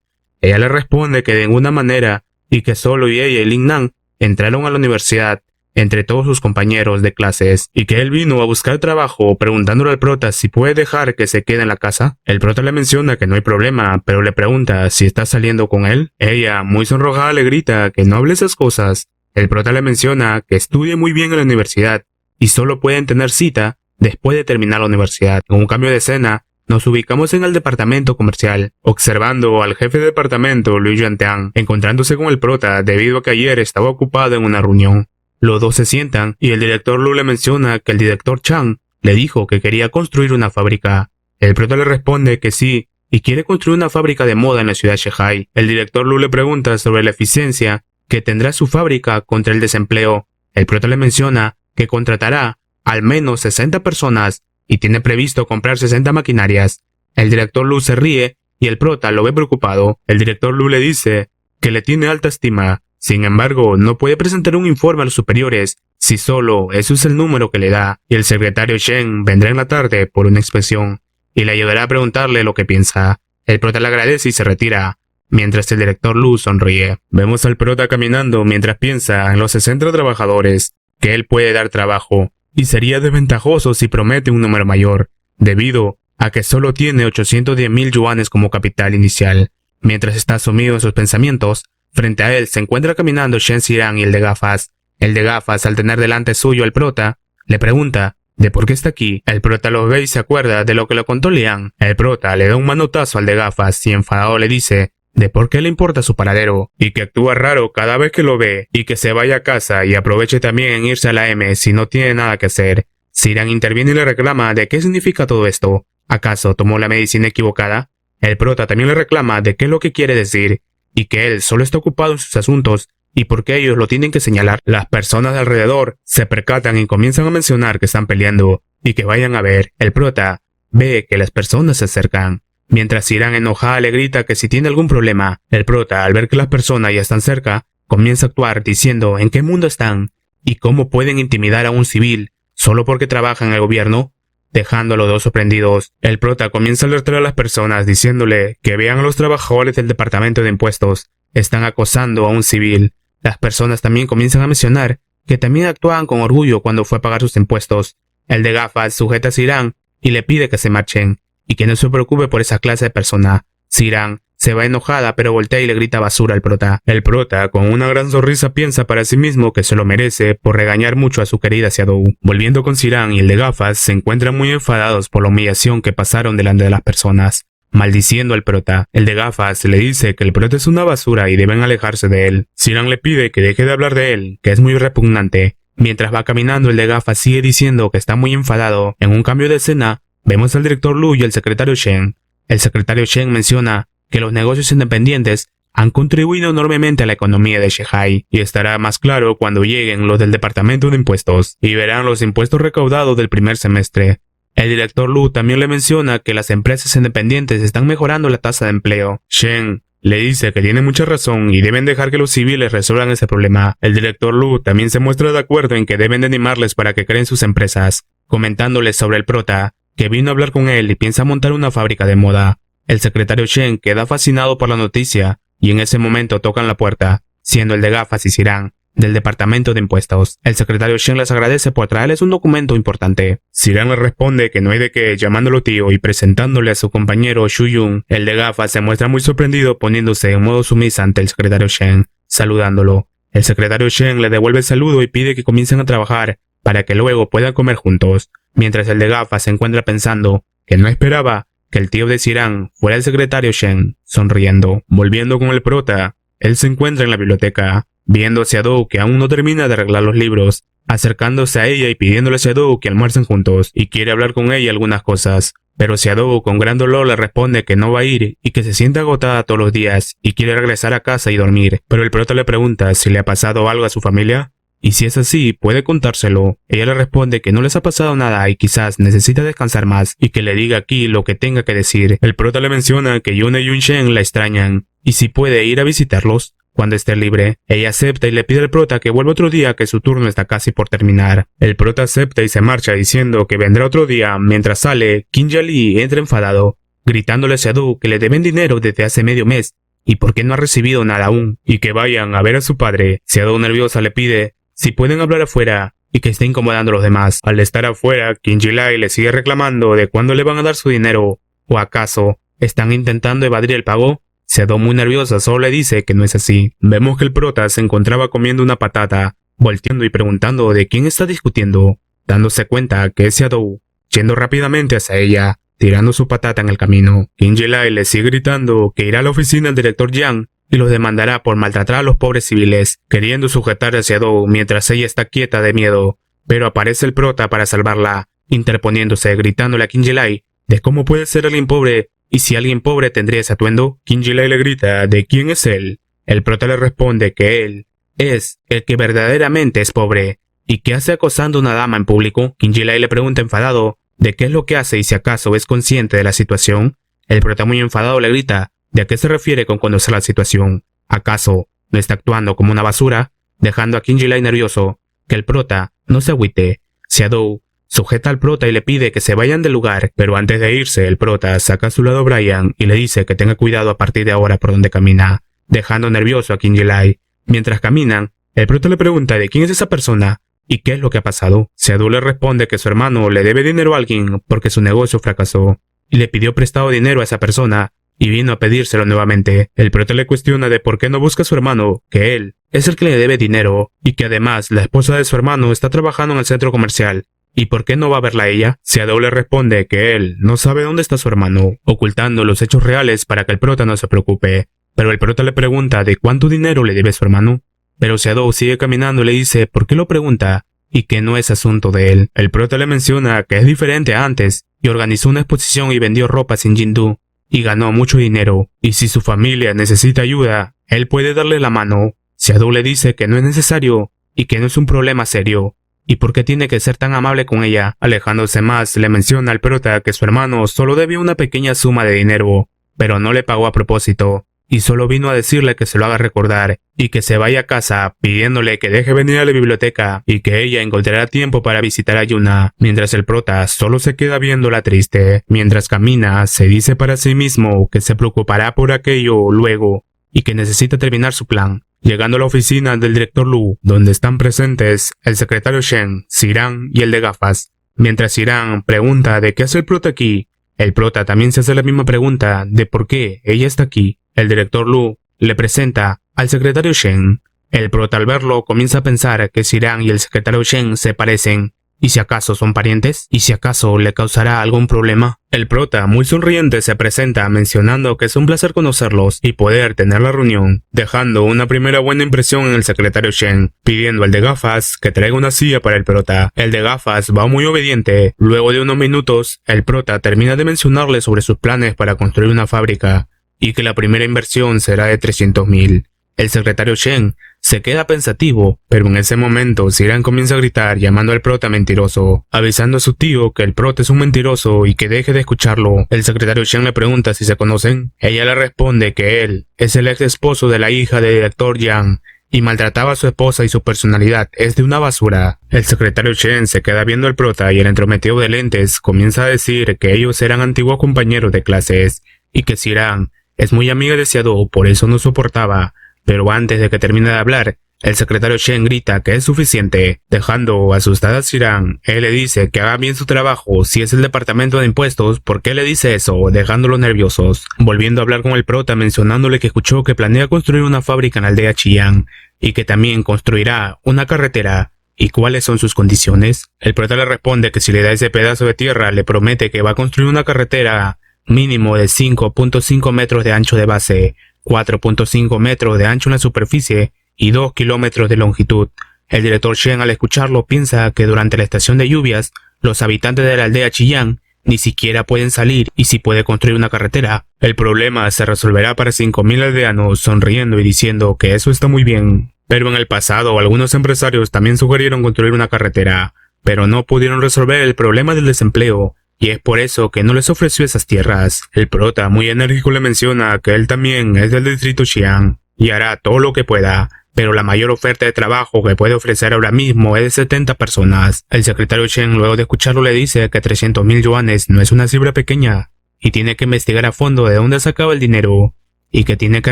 Ella le responde que de ninguna manera y que solo ella y Lin Nan entraron a la universidad entre todos sus compañeros de clases y que él vino a buscar trabajo preguntándole al prota si puede dejar que se quede en la casa. El prota le menciona que no hay problema, pero le pregunta si está saliendo con él. Ella, muy sonrojada, le grita que no hable esas cosas. El prota le menciona que estudie muy bien en la universidad y solo pueden tener cita después de terminar la universidad. En un cambio de escena, nos ubicamos en el departamento comercial, observando al jefe de departamento, Liu Yuantian, encontrándose con el prota debido a que ayer estaba ocupado en una reunión. Los dos se sientan y el director Lu le menciona que el director Chang le dijo que quería construir una fábrica. El prota le responde que sí y quiere construir una fábrica de moda en la ciudad de Shanghai. El director Lu le pregunta sobre la eficiencia que tendrá su fábrica contra el desempleo. El prota le menciona que contratará al menos 60 personas y tiene previsto comprar 60 maquinarias. El director Lu se ríe y el prota lo ve preocupado. El director Lu le dice que le tiene alta estima. Sin embargo, no puede presentar un informe a los superiores si solo eso es el número que le da, y el secretario Shen vendrá en la tarde por una inspección y le ayudará a preguntarle lo que piensa. El prota le agradece y se retira, mientras el director Lu sonríe. Vemos al prota caminando mientras piensa en los 60 trabajadores que él puede dar trabajo, y sería desventajoso si promete un número mayor, debido a que solo tiene 810,000 yuanes como capital inicial. Mientras está sumido en sus pensamientos, frente a él se encuentra caminando Shen Xiran y el de gafas. El de gafas, al tener delante suyo al prota, le pregunta de por qué está aquí. El prota lo ve y se acuerda de lo que le contó Liang. El prota le da un manotazo al de gafas y enfadado le dice de por qué le importa su paradero, y que actúa raro cada vez que lo ve, y que se vaya a casa y aproveche también en irse a la M si no tiene nada que hacer. Xiran interviene y le reclama de qué significa todo esto. ¿Acaso tomó la medicina equivocada? El prota también le reclama de qué es lo que quiere decir, y que él solo está ocupado en sus asuntos, y porque ellos lo tienen que señalar. Las personas de alrededor se percatan y comienzan a mencionar que están peleando, y que vayan a ver. El prota ve que las personas se acercan. Mientras Sirán enojada le grita que si tiene algún problema, el prota, al ver que las personas ya están cerca, comienza a actuar diciendo en qué mundo están y cómo pueden intimidar a un civil solo porque trabaja en el gobierno, dejando a los dos sorprendidos. El prota comienza a alertar a las personas diciéndole que vean a los trabajadores del departamento de impuestos, están acosando a un civil. Las personas también comienzan a mencionar que también actúan con orgullo cuando fue a pagar sus impuestos. El de gafas sujeta a Sirán y le pide que se marchen y que no se preocupe por esa clase de persona. Sirán se va enojada pero voltea y le grita basura al prota. El prota, con una gran sonrisa, piensa para sí mismo que se lo merece por regañar mucho a su querida Shadow. Volviendo con Sirán y el de gafas, se encuentran muy enfadados por la humillación que pasaron delante de las personas, maldiciendo al prota. El de gafas le dice que el prota es una basura y deben alejarse de él. Sirán le pide que deje de hablar de él, que es muy repugnante. Mientras va caminando, el de gafas sigue diciendo que está muy enfadado. En un cambio de escena, vemos al director Lu y al secretario Shen. El secretario Shen menciona que los negocios independientes han contribuido enormemente a la economía de Shehai, y estará más claro cuando lleguen los del departamento de impuestos y verán los impuestos recaudados del primer semestre. El director Lu también le menciona que las empresas independientes están mejorando la tasa de empleo. Shen le dice que tiene mucha razón y deben dejar que los civiles resuelvan ese problema. El director Lu también se muestra de acuerdo en que deben de animarles para que creen sus empresas, comentándoles sobre el prota, que vino a hablar con él y piensa montar una fábrica de moda. El secretario Shen queda fascinado por la noticia y en ese momento tocan la puerta, siendo el de gafas y Sirán, del departamento de impuestos. El secretario Shen les agradece por traerles un documento importante. Sirán le responde que no hay de qué, llamándolo tío y presentándole a su compañero Shuyun. El de gafas se muestra muy sorprendido poniéndose en modo sumisa ante el secretario Shen, saludándolo. El secretario Shen le devuelve el saludo y pide que comiencen a trabajar para que luego puedan comer juntos, mientras el de gafas se encuentra pensando que no esperaba que el tío de Sirán fuera el secretario Shen, sonriendo. Volviendo con el prota, él se encuentra en la biblioteca, viendo a Shadow que aún no termina de arreglar los libros, acercándose a ella y pidiéndole a Shadow que almuercen juntos, y quiere hablar con ella algunas cosas. Pero Shadow con gran dolor le responde que no va a ir y que se siente agotada todos los días y quiere regresar a casa y dormir. Pero el prota le pregunta si le ha pasado algo a su familia, y si es así, puede contárselo. Ella le responde que no les ha pasado nada y quizás necesita descansar más y que le diga aquí lo que tenga que decir. El prota le menciona que Yuna y Yunshen la extrañan y si puede ir a visitarlos cuando esté libre. Ella acepta y le pide al prota que vuelva otro día, que su turno está casi por terminar. El prota acepta y se marcha diciendo que vendrá otro día. Mientras sale, Kim Jali entra enfadado, gritándole a Shadow que le deben dinero desde hace medio mes y por qué no ha recibido nada aún, y que vayan a ver a su padre. Shadow nerviosa le pide si pueden hablar afuera y que esté incomodando a los demás. Al estar afuera, Kim Jilai le sigue reclamando de cuándo le van a dar su dinero, o acaso están intentando evadir el pago. Shadow, muy nerviosa, solo le dice que no es así. Vemos que el prota se encontraba comiendo una patata, volteando y preguntando de quién está discutiendo, dándose cuenta que es Shadow, yendo rápidamente hacia ella, tirando su patata en el camino. Kim Jilai le sigue gritando que irá a la oficina del director Yang y los demandará por maltratar a los pobres civiles, queriendo sujetar a Shadow mientras ella está quieta de miedo. Pero aparece el prota para salvarla, interponiéndose, gritándole a Kim Jilai de cómo puede ser alguien pobre, y si alguien pobre tendría ese atuendo. Kim Jilai le grita de quién es él. El prota le responde que él es el que verdaderamente es pobre, y que hace acosando a una dama en público. Kim Jilai le pregunta enfadado de qué es lo que hace y si acaso es consciente de la situación. El prota, muy enfadado, le grita ¿de a qué se refiere con conocer la situación? ¿Acaso no está actuando como una basura? Dejando a Kim Jilai nervioso. Que el prota no se agüite. Shadow sujeta al prota y le pide que se vayan del lugar, pero antes de irse, el prota saca a su lado a Brian y le dice que tenga cuidado a partir de ahora por donde camina, dejando nervioso a Kim Jilai. Mientras caminan, el prota le pregunta de quién es esa persona y qué es lo que ha pasado. Shadow le responde que su hermano le debe dinero a alguien porque su negocio fracasó, y le pidió prestado dinero a esa persona, y vino a pedírselo nuevamente. El prota le cuestiona de por qué no busca a su hermano, que él es el que le debe dinero, y que además la esposa de su hermano está trabajando en el centro comercial, y por qué no va a verla a ella. Shadow le responde que él no sabe dónde está su hermano, ocultando los hechos reales para que el prota no se preocupe. Pero el prota le pregunta de cuánto dinero le debe su hermano, pero Shadow sigue caminando y le dice por qué lo pregunta, y que no es asunto de él. El prota le menciona que es diferente a antes, y organizó una exposición y vendió ropa sin Jindu, y ganó mucho dinero, y si su familia necesita ayuda, él puede darle la mano. Shadow le dice que no es necesario, y que no es un problema serio, ¿Y por qué tiene que ser tan amable con ella? Alejándose más, le menciona al prota que su hermano solo debía una pequeña suma de dinero, pero no le pagó a propósito, y solo vino a decirle que se lo haga recordar, y que se vaya a casa, pidiéndole que deje venir a la biblioteca, y que ella encontrará tiempo para visitar a Yuna, mientras el prota solo se queda viéndola triste. Mientras camina, se dice para sí mismo que se preocupará por aquello luego, y que necesita terminar su plan. Llegando a la oficina del director Lu, donde están presentes el secretario Shen, Ziran y el de gafas. Mientras Ziran pregunta de qué hace el prota aquí, el prota también se hace la misma pregunta de por qué ella está aquí. El director Lu le presenta al secretario Shen. El prota al verlo comienza a pensar que Ziran y el secretario Shen se parecen. ¿Y si acaso son parientes? ¿Y si acaso le causará algún problema? El prota, muy sonriente, se presenta mencionando que es un placer conocerlos y poder tener la reunión, dejando una primera buena impresión en el secretario Shen, pidiendo al de gafas que traiga una silla para el prota. El de gafas va muy obediente. Luego de unos minutos, el prota termina de mencionarle sobre sus planes para construir una fábrica, y que la primera inversión será de 300.000. El secretario Shen se queda pensativo, pero en ese momento Ziran comienza a gritar llamando al prota mentiroso, avisando a su tío que el prota es un mentiroso y que deje de escucharlo. El secretario Shen le pregunta si se conocen. Ella le responde que él es el ex esposo de la hija del director Yang y maltrataba a su esposa y su personalidad es de una basura. El secretario Shen se queda viendo al prota y el entrometido de lentes comienza a decir que ellos eran antiguos compañeros de clases y que Ziran es muy amiga de Xiaodu, por eso no soportaba. Pero antes de que termine de hablar, el secretario Shen grita que es suficiente, dejando asustada a Ziran. Él le dice que haga bien su trabajo. Si es el departamento de impuestos, ¿por qué le dice eso? Dejándolos nerviosos. Volviendo a hablar con el prota, mencionándole que escuchó que planea construir una fábrica en la aldea Chiyang y que también construirá una carretera. ¿Y cuáles son sus condiciones? El prota le responde que si le da ese pedazo de tierra, le promete que va a construir una carretera mínimo de 5.5 metros de ancho de base, 4.5 metros de ancho en la superficie y 2 kilómetros de longitud. El director Shen, al escucharlo, piensa que durante la estación de lluvias, los habitantes de la aldea Chiyang ni siquiera pueden salir, y si puede construir una carretera, el problema se resolverá para 5.000 aldeanos, sonriendo y diciendo que eso está muy bien. Pero en el pasado, algunos empresarios también sugirieron construir una carretera, pero no pudieron resolver el problema del desempleo, y es por eso que no les ofreció esas tierras. El prota, muy enérgico, le menciona que él también es del distrito Xi'an y hará todo lo que pueda, pero la mayor oferta de trabajo que puede ofrecer ahora mismo es de 70 personas. El secretario Shen, luego de escucharlo, le dice que 300.000 yuanes no es una cifra pequeña y tiene que investigar a fondo de dónde sacaba el dinero, y que tiene que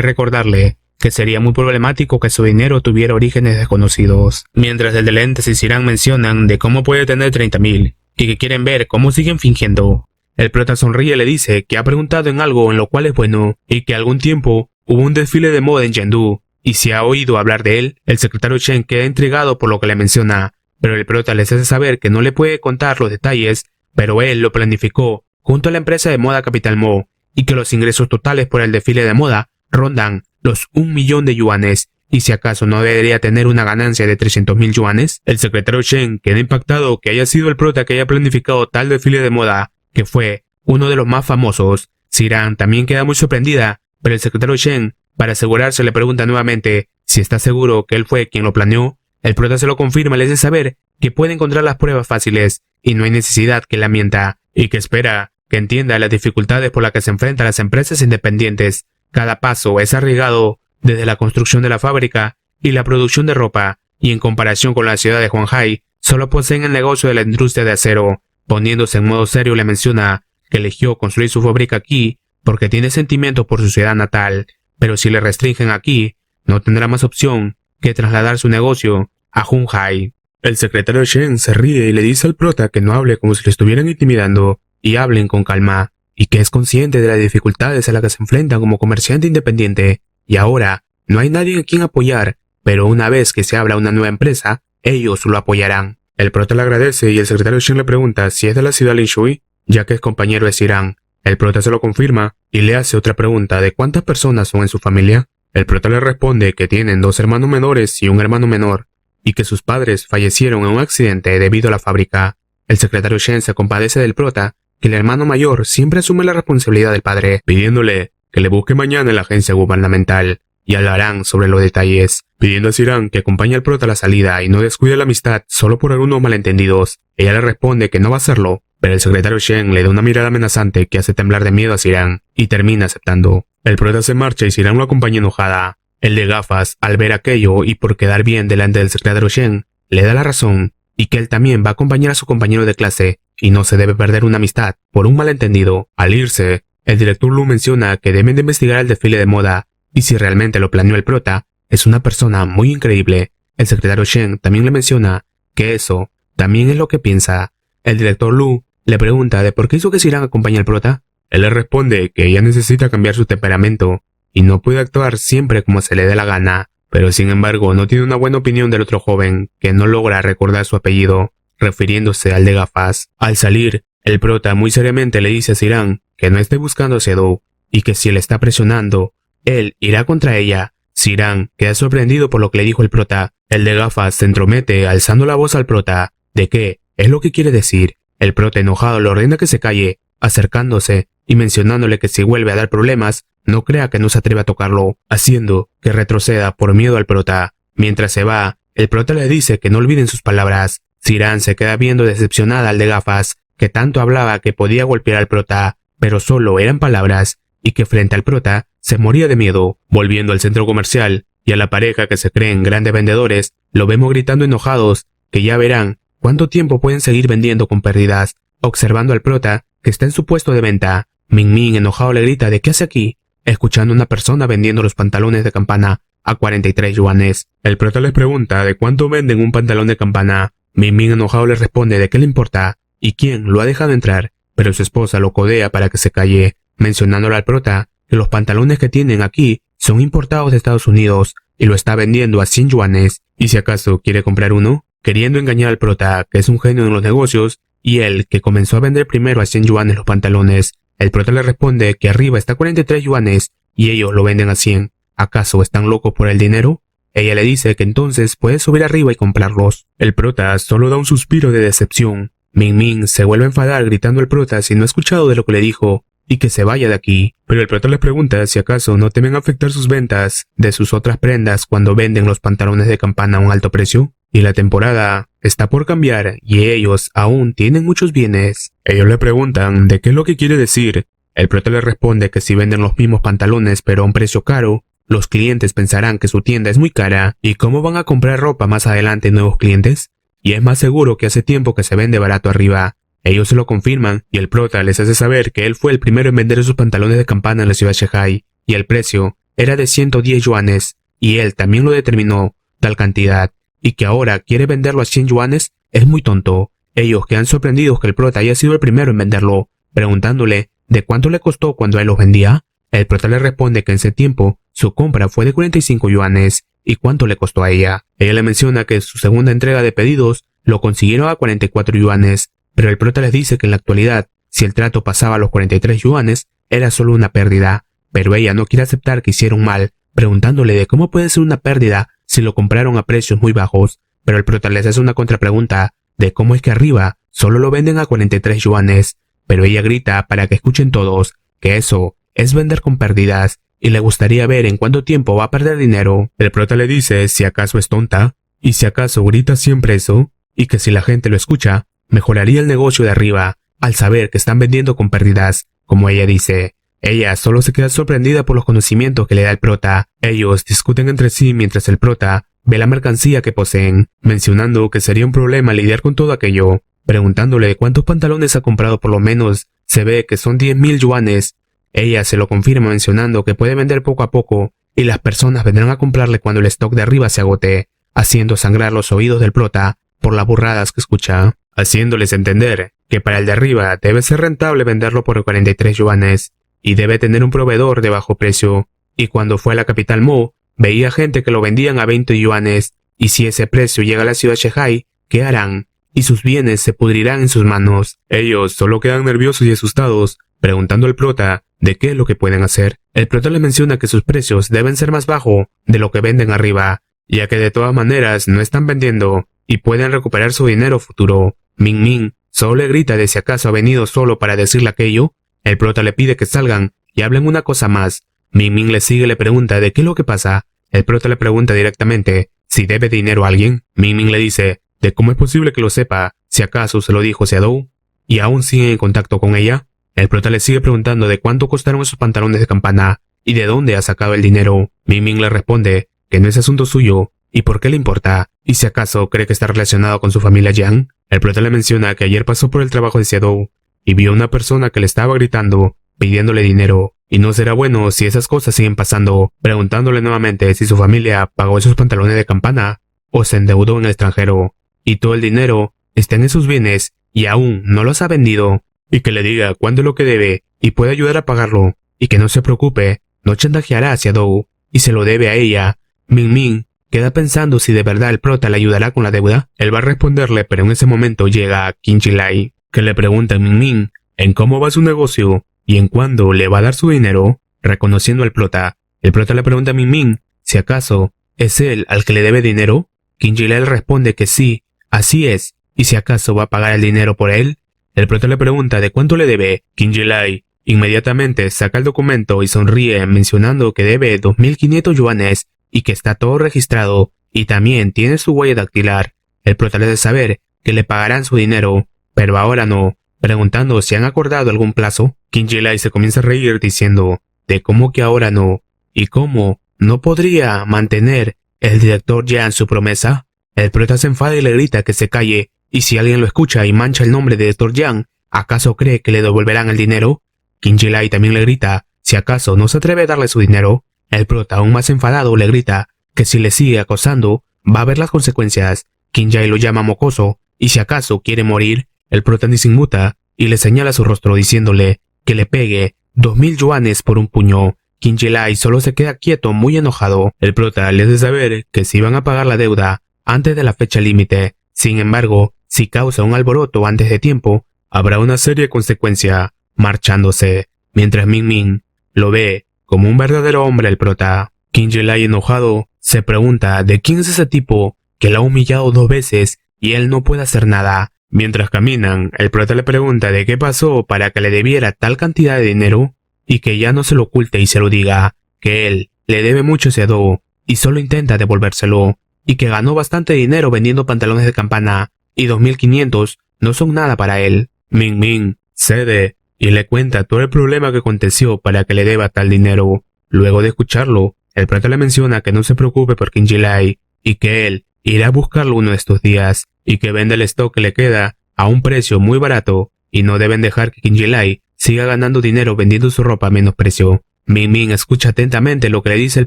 recordarle que sería muy problemático que su dinero tuviera orígenes desconocidos. Mientras el de lentes y Ziran mencionan de cómo puede tener 30.000 y que quieren ver cómo siguen fingiendo. El prota sonríe y le dice que ha preguntado en algo en lo cual es bueno y que algún tiempo hubo un desfile de moda en Chengdu y si ha oído hablar de él. El secretario Shen queda intrigado por lo que le menciona, pero el prota les hace saber que no le puede contar los detalles, pero él lo planificó junto a la empresa de moda Capital Mo y que los ingresos totales por el desfile de moda rondan los 1 millón de yuanes. ¿Y si acaso no debería tener una ganancia de 300.000 yuanes? El secretario Shen queda impactado que haya sido el prota que haya planificado tal desfile de moda, que fue uno de los más famosos. Ziran también queda muy sorprendida, pero el secretario Shen, para asegurarse, le pregunta nuevamente si está seguro que él fue quien lo planeó. El prota se lo confirma y le hace saber que puede encontrar las pruebas fáciles y no hay necesidad que la mienta, y que espera que entienda las dificultades por las que se enfrentan las empresas independientes. Cada paso es arriesgado, desde la construcción de la fábrica y la producción de ropa, y en comparación con la ciudad de Huanghai, solo poseen el negocio de la industria de acero. Poniéndose en modo serio, le menciona que eligió construir su fábrica aquí porque tiene sentimientos por su ciudad natal, pero si le restringen aquí, no tendrá más opción que trasladar su negocio a Huanghai. El secretario Shen se ríe y le dice al prota que no hable como si le estuvieran intimidando y hablen con calma, y que es consciente de las dificultades a las que se enfrentan como comerciante independiente. Y ahora, no hay nadie a quien apoyar, pero una vez que se abra una nueva empresa, ellos lo apoyarán. El prota le agradece y el secretario Shen le pregunta si es de la ciudad de Linshui, ya que es compañero de Ziran. El prota se lo confirma y le hace otra pregunta de cuántas personas son en su familia. El prota le responde que tienen 2 hermanos menores y un hermano menor, y que sus padres fallecieron en un accidente debido a la fábrica. El secretario Shen se compadece del prota, que el hermano mayor siempre asume la responsabilidad del padre, pidiéndole que le busque mañana en la agencia gubernamental, y hablarán sobre los detalles, pidiendo a Sirán que acompañe al prota a la salida y no descuide la amistad solo por algunos malentendidos. Ella le responde que no va a hacerlo, pero el secretario Shen le da una mirada amenazante que hace temblar de miedo a Sirán y termina aceptando. El prota se marcha y Sirán lo acompaña enojada. El de gafas, al ver aquello y por quedar bien delante del secretario Shen, le da la razón y que él también va a acompañar a su compañero de clase y no se debe perder una amistad por un malentendido. Al irse, el director Lu menciona que deben de investigar el desfile de moda y si realmente lo planeó el prota, es una persona muy increíble. El secretario Shen también le menciona que eso también es lo que piensa. El director Lu le pregunta de por qué hizo que Sirán acompañe al prota. Él le responde que ella necesita cambiar su temperamento y no puede actuar siempre como se le dé la gana, pero sin embargo no tiene una buena opinión del otro joven que no logra recordar su apellido, refiriéndose al de gafas. Al salir, el prota muy seriamente le dice a Sirán que no esté buscando a Sedo y que si él está presionando, él irá contra ella. Sirán queda sorprendido por lo que le dijo el prota. El de gafas se entromete alzando la voz al prota de qué es lo que quiere decir. El prota enojado le ordena que se calle, acercándose y mencionándole que si vuelve a dar problemas, no crea que no se atreve a tocarlo, haciendo que retroceda por miedo al prota. Mientras se va, el prota le dice que no olviden sus palabras. Sirán se queda viendo decepcionada al de gafas, que tanto hablaba que podía golpear al prota, pero solo eran palabras, y que frente al prota se moría de miedo. Volviendo al centro comercial y a la pareja que se creen grandes vendedores, lo vemos gritando enojados que ya verán cuánto tiempo pueden seguir vendiendo con pérdidas. Observando al prota que está en su puesto de venta, Min Min enojado le grita de ¿qué hace aquí? Escuchando a una persona vendiendo los pantalones de campana a 43 yuanes. El prota les pregunta de cuánto venden un pantalón de campana. Min Min enojado le responde de qué le importa y quién lo ha dejado entrar, pero su esposa lo codea para que se calle, mencionándole al prota que los pantalones que tienen aquí son importados de Estados Unidos y lo está vendiendo a 100 yuanes, y si acaso quiere comprar uno, queriendo engañar al prota que es un genio en los negocios y él que comenzó a vender primero a 100 yuanes los pantalones. El prota le responde que arriba está 43 yuanes y ellos lo venden a 100. ¿Acaso están locos por el dinero? Ella le dice que entonces puede subir arriba y comprarlos. El prota solo da un suspiro de decepción. Min Min se vuelve a enfadar gritando al prota si no ha escuchado de lo que le dijo y que se vaya de aquí. Pero el prota le pregunta si acaso no temen afectar sus ventas de sus otras prendas cuando venden los pantalones de campana a un alto precio. Y la temporada está por cambiar y ellos aún tienen muchos bienes. Ellos le preguntan de qué es lo que quiere decir. El prota le responde que si venden los mismos pantalones pero a un precio caro, los clientes pensarán que su tienda es muy cara y cómo van a comprar ropa más adelante nuevos clientes. Y es más seguro que hace tiempo que se vende barato arriba. Ellos se lo confirman y el prota les hace saber que él fue el primero en vender esos pantalones de campana en la ciudad de Shanghai y el precio era de 110 yuanes y él también lo determinó tal cantidad. Y que ahora quiere venderlo a 100 yuanes es muy tonto. Ellos quedan sorprendidos que el prota haya sido el primero en venderlo, preguntándole de cuánto le costó cuando él los vendía. El prota le responde que en ese tiempo su compra fue de 45 yuanes y cuánto le costó a ella. Ella le menciona que su segunda entrega de pedidos lo consiguieron a 44 yuanes, pero el prota les dice que en la actualidad, si el trato pasaba a los 43 yuanes, era solo una pérdida, pero ella no quiere aceptar que hicieron mal, preguntándole de cómo puede ser una pérdida si lo compraron a precios muy bajos, pero el prota les hace una contrapregunta de cómo es que arriba solo lo venden a 43 yuanes, pero ella grita para que escuchen todos que eso es vender con pérdidas y le gustaría ver en cuánto tiempo va a perder dinero. El prota le dice si acaso es tonta y si acaso grita siempre eso y que si la gente lo escucha, mejoraría el negocio de arriba al saber que están vendiendo con pérdidas, como ella dice. Ella solo se queda sorprendida por los conocimientos que le da el prota. Ellos discuten entre sí mientras el prota ve la mercancía que poseen, mencionando que sería un problema lidiar con todo aquello. Preguntándole cuántos pantalones ha comprado, por lo menos se ve que son 10.000 yuanes. Ella se lo confirma mencionando que puede vender poco a poco y las personas vendrán a comprarle cuando el stock de arriba se agote, haciendo sangrar los oídos del prota por las burradas que escucha, haciéndoles entender que para el de arriba debe ser rentable venderlo por 43 yuanes. Y debe tener un proveedor de bajo precio, y cuando fue a la capital Mo, veía gente que lo vendían a 20 yuanes, y si ese precio llega a la ciudad de Shanghai, ¿qué harán? Y sus bienes se pudrirán en sus manos. Ellos solo quedan nerviosos y asustados, preguntando al prota de qué es lo que pueden hacer. El prota le menciona que sus precios deben ser más bajos de lo que venden arriba, ya que de todas maneras no están vendiendo, y pueden recuperar su dinero futuro. Min Min solo le grita de si acaso ha venido solo para decirle aquello. El prota le pide que salgan y hablen una cosa más, Ming Ming le sigue y le pregunta de qué es lo que pasa. El prota le pregunta directamente si debe dinero a alguien. Ming Ming le dice de cómo es posible que lo sepa, si acaso se lo dijo Xiaodou, y aún sigue en contacto con ella. El prota le sigue preguntando de cuánto costaron esos pantalones de campana y de dónde ha sacado el dinero. Ming Ming le responde que no es asunto suyo y por qué le importa, y si acaso cree que está relacionado con su familia Yang. El prota le menciona que ayer pasó por el trabajo de Xiaodou y vio a una persona que le estaba gritando, pidiéndole dinero, y no será bueno si esas cosas siguen pasando, preguntándole nuevamente si su familia pagó esos pantalones de campana o se endeudó en el extranjero, y todo el dinero está en esos bienes y aún no los ha vendido, y que le diga cuándo es lo que debe y puede ayudar a pagarlo, y que no se preocupe, no chantajeará a Xiaodou y se lo debe a ella. Ming Ming queda pensando si de verdad el prota le ayudará con la deuda. Él va a responderle, pero en ese momento llega Qin Zhilai, que le pregunta a Ming Ming en cómo va su negocio y en cuándo le va a dar su dinero, reconociendo al prota. El prota le pregunta a Ming Ming si acaso es él al que le debe dinero. Qin Zhilai le responde que sí, así es, y si acaso va a pagar el dinero por él. El prota le pregunta de cuánto le debe. Qin Zhilai inmediatamente saca el documento y sonríe mencionando que debe 2.500 yuanes y que está todo registrado y también tiene su huella dactilar. El prota le hace saber que le pagarán su dinero, pero ahora no, preguntando si han acordado algún plazo. Qin Zhilai se comienza a reír diciendo de cómo que ahora no, y cómo no podría mantener el director Yang su promesa. El prota se enfada y le grita que se calle, y si alguien lo escucha y mancha el nombre de director Yang, ¿acaso cree que le devolverán el dinero? Qin Zhilai también le grita si acaso no se atreve a darle su dinero. El prota, aún más enfadado, le grita que si le sigue acosando va a ver las consecuencias. Qin Zhilai lo llama mocoso y si acaso quiere morir. El prota ni se inmuta y le señala su rostro diciéndole que le pegue 2.000 yuanes por un puño. Qin Zhilai solo se queda quieto, muy enojado. El prota le hace saber que si van a pagar la deuda antes de la fecha límite. Sin embargo, si causa un alboroto antes de tiempo, habrá una seria consecuencia, marchándose, mientras Ming Ming lo ve como un verdadero hombre el prota. Qin Zhilai, enojado, se pregunta de quién es ese tipo que la ha humillado 2 veces y él no puede hacer nada. Mientras caminan, el prota le pregunta de qué pasó para que le debiera tal cantidad de dinero y que ya no se lo oculte y se lo diga, que él le debe mucho a Xiaodou y solo intenta devolvérselo, y que ganó bastante dinero vendiendo pantalones de campana y 2.500 no son nada para él. Ming Ming cede y le cuenta todo el problema que aconteció para que le deba tal dinero. Luego de escucharlo, el prota le menciona que no se preocupe por Qin Zhilai y que él irá a buscarlo uno de estos días y que vende el stock que le queda a un precio muy barato y no deben dejar que Qin Zhilai siga ganando dinero vendiendo su ropa a menos precio. Ming Ming escucha atentamente lo que le dice el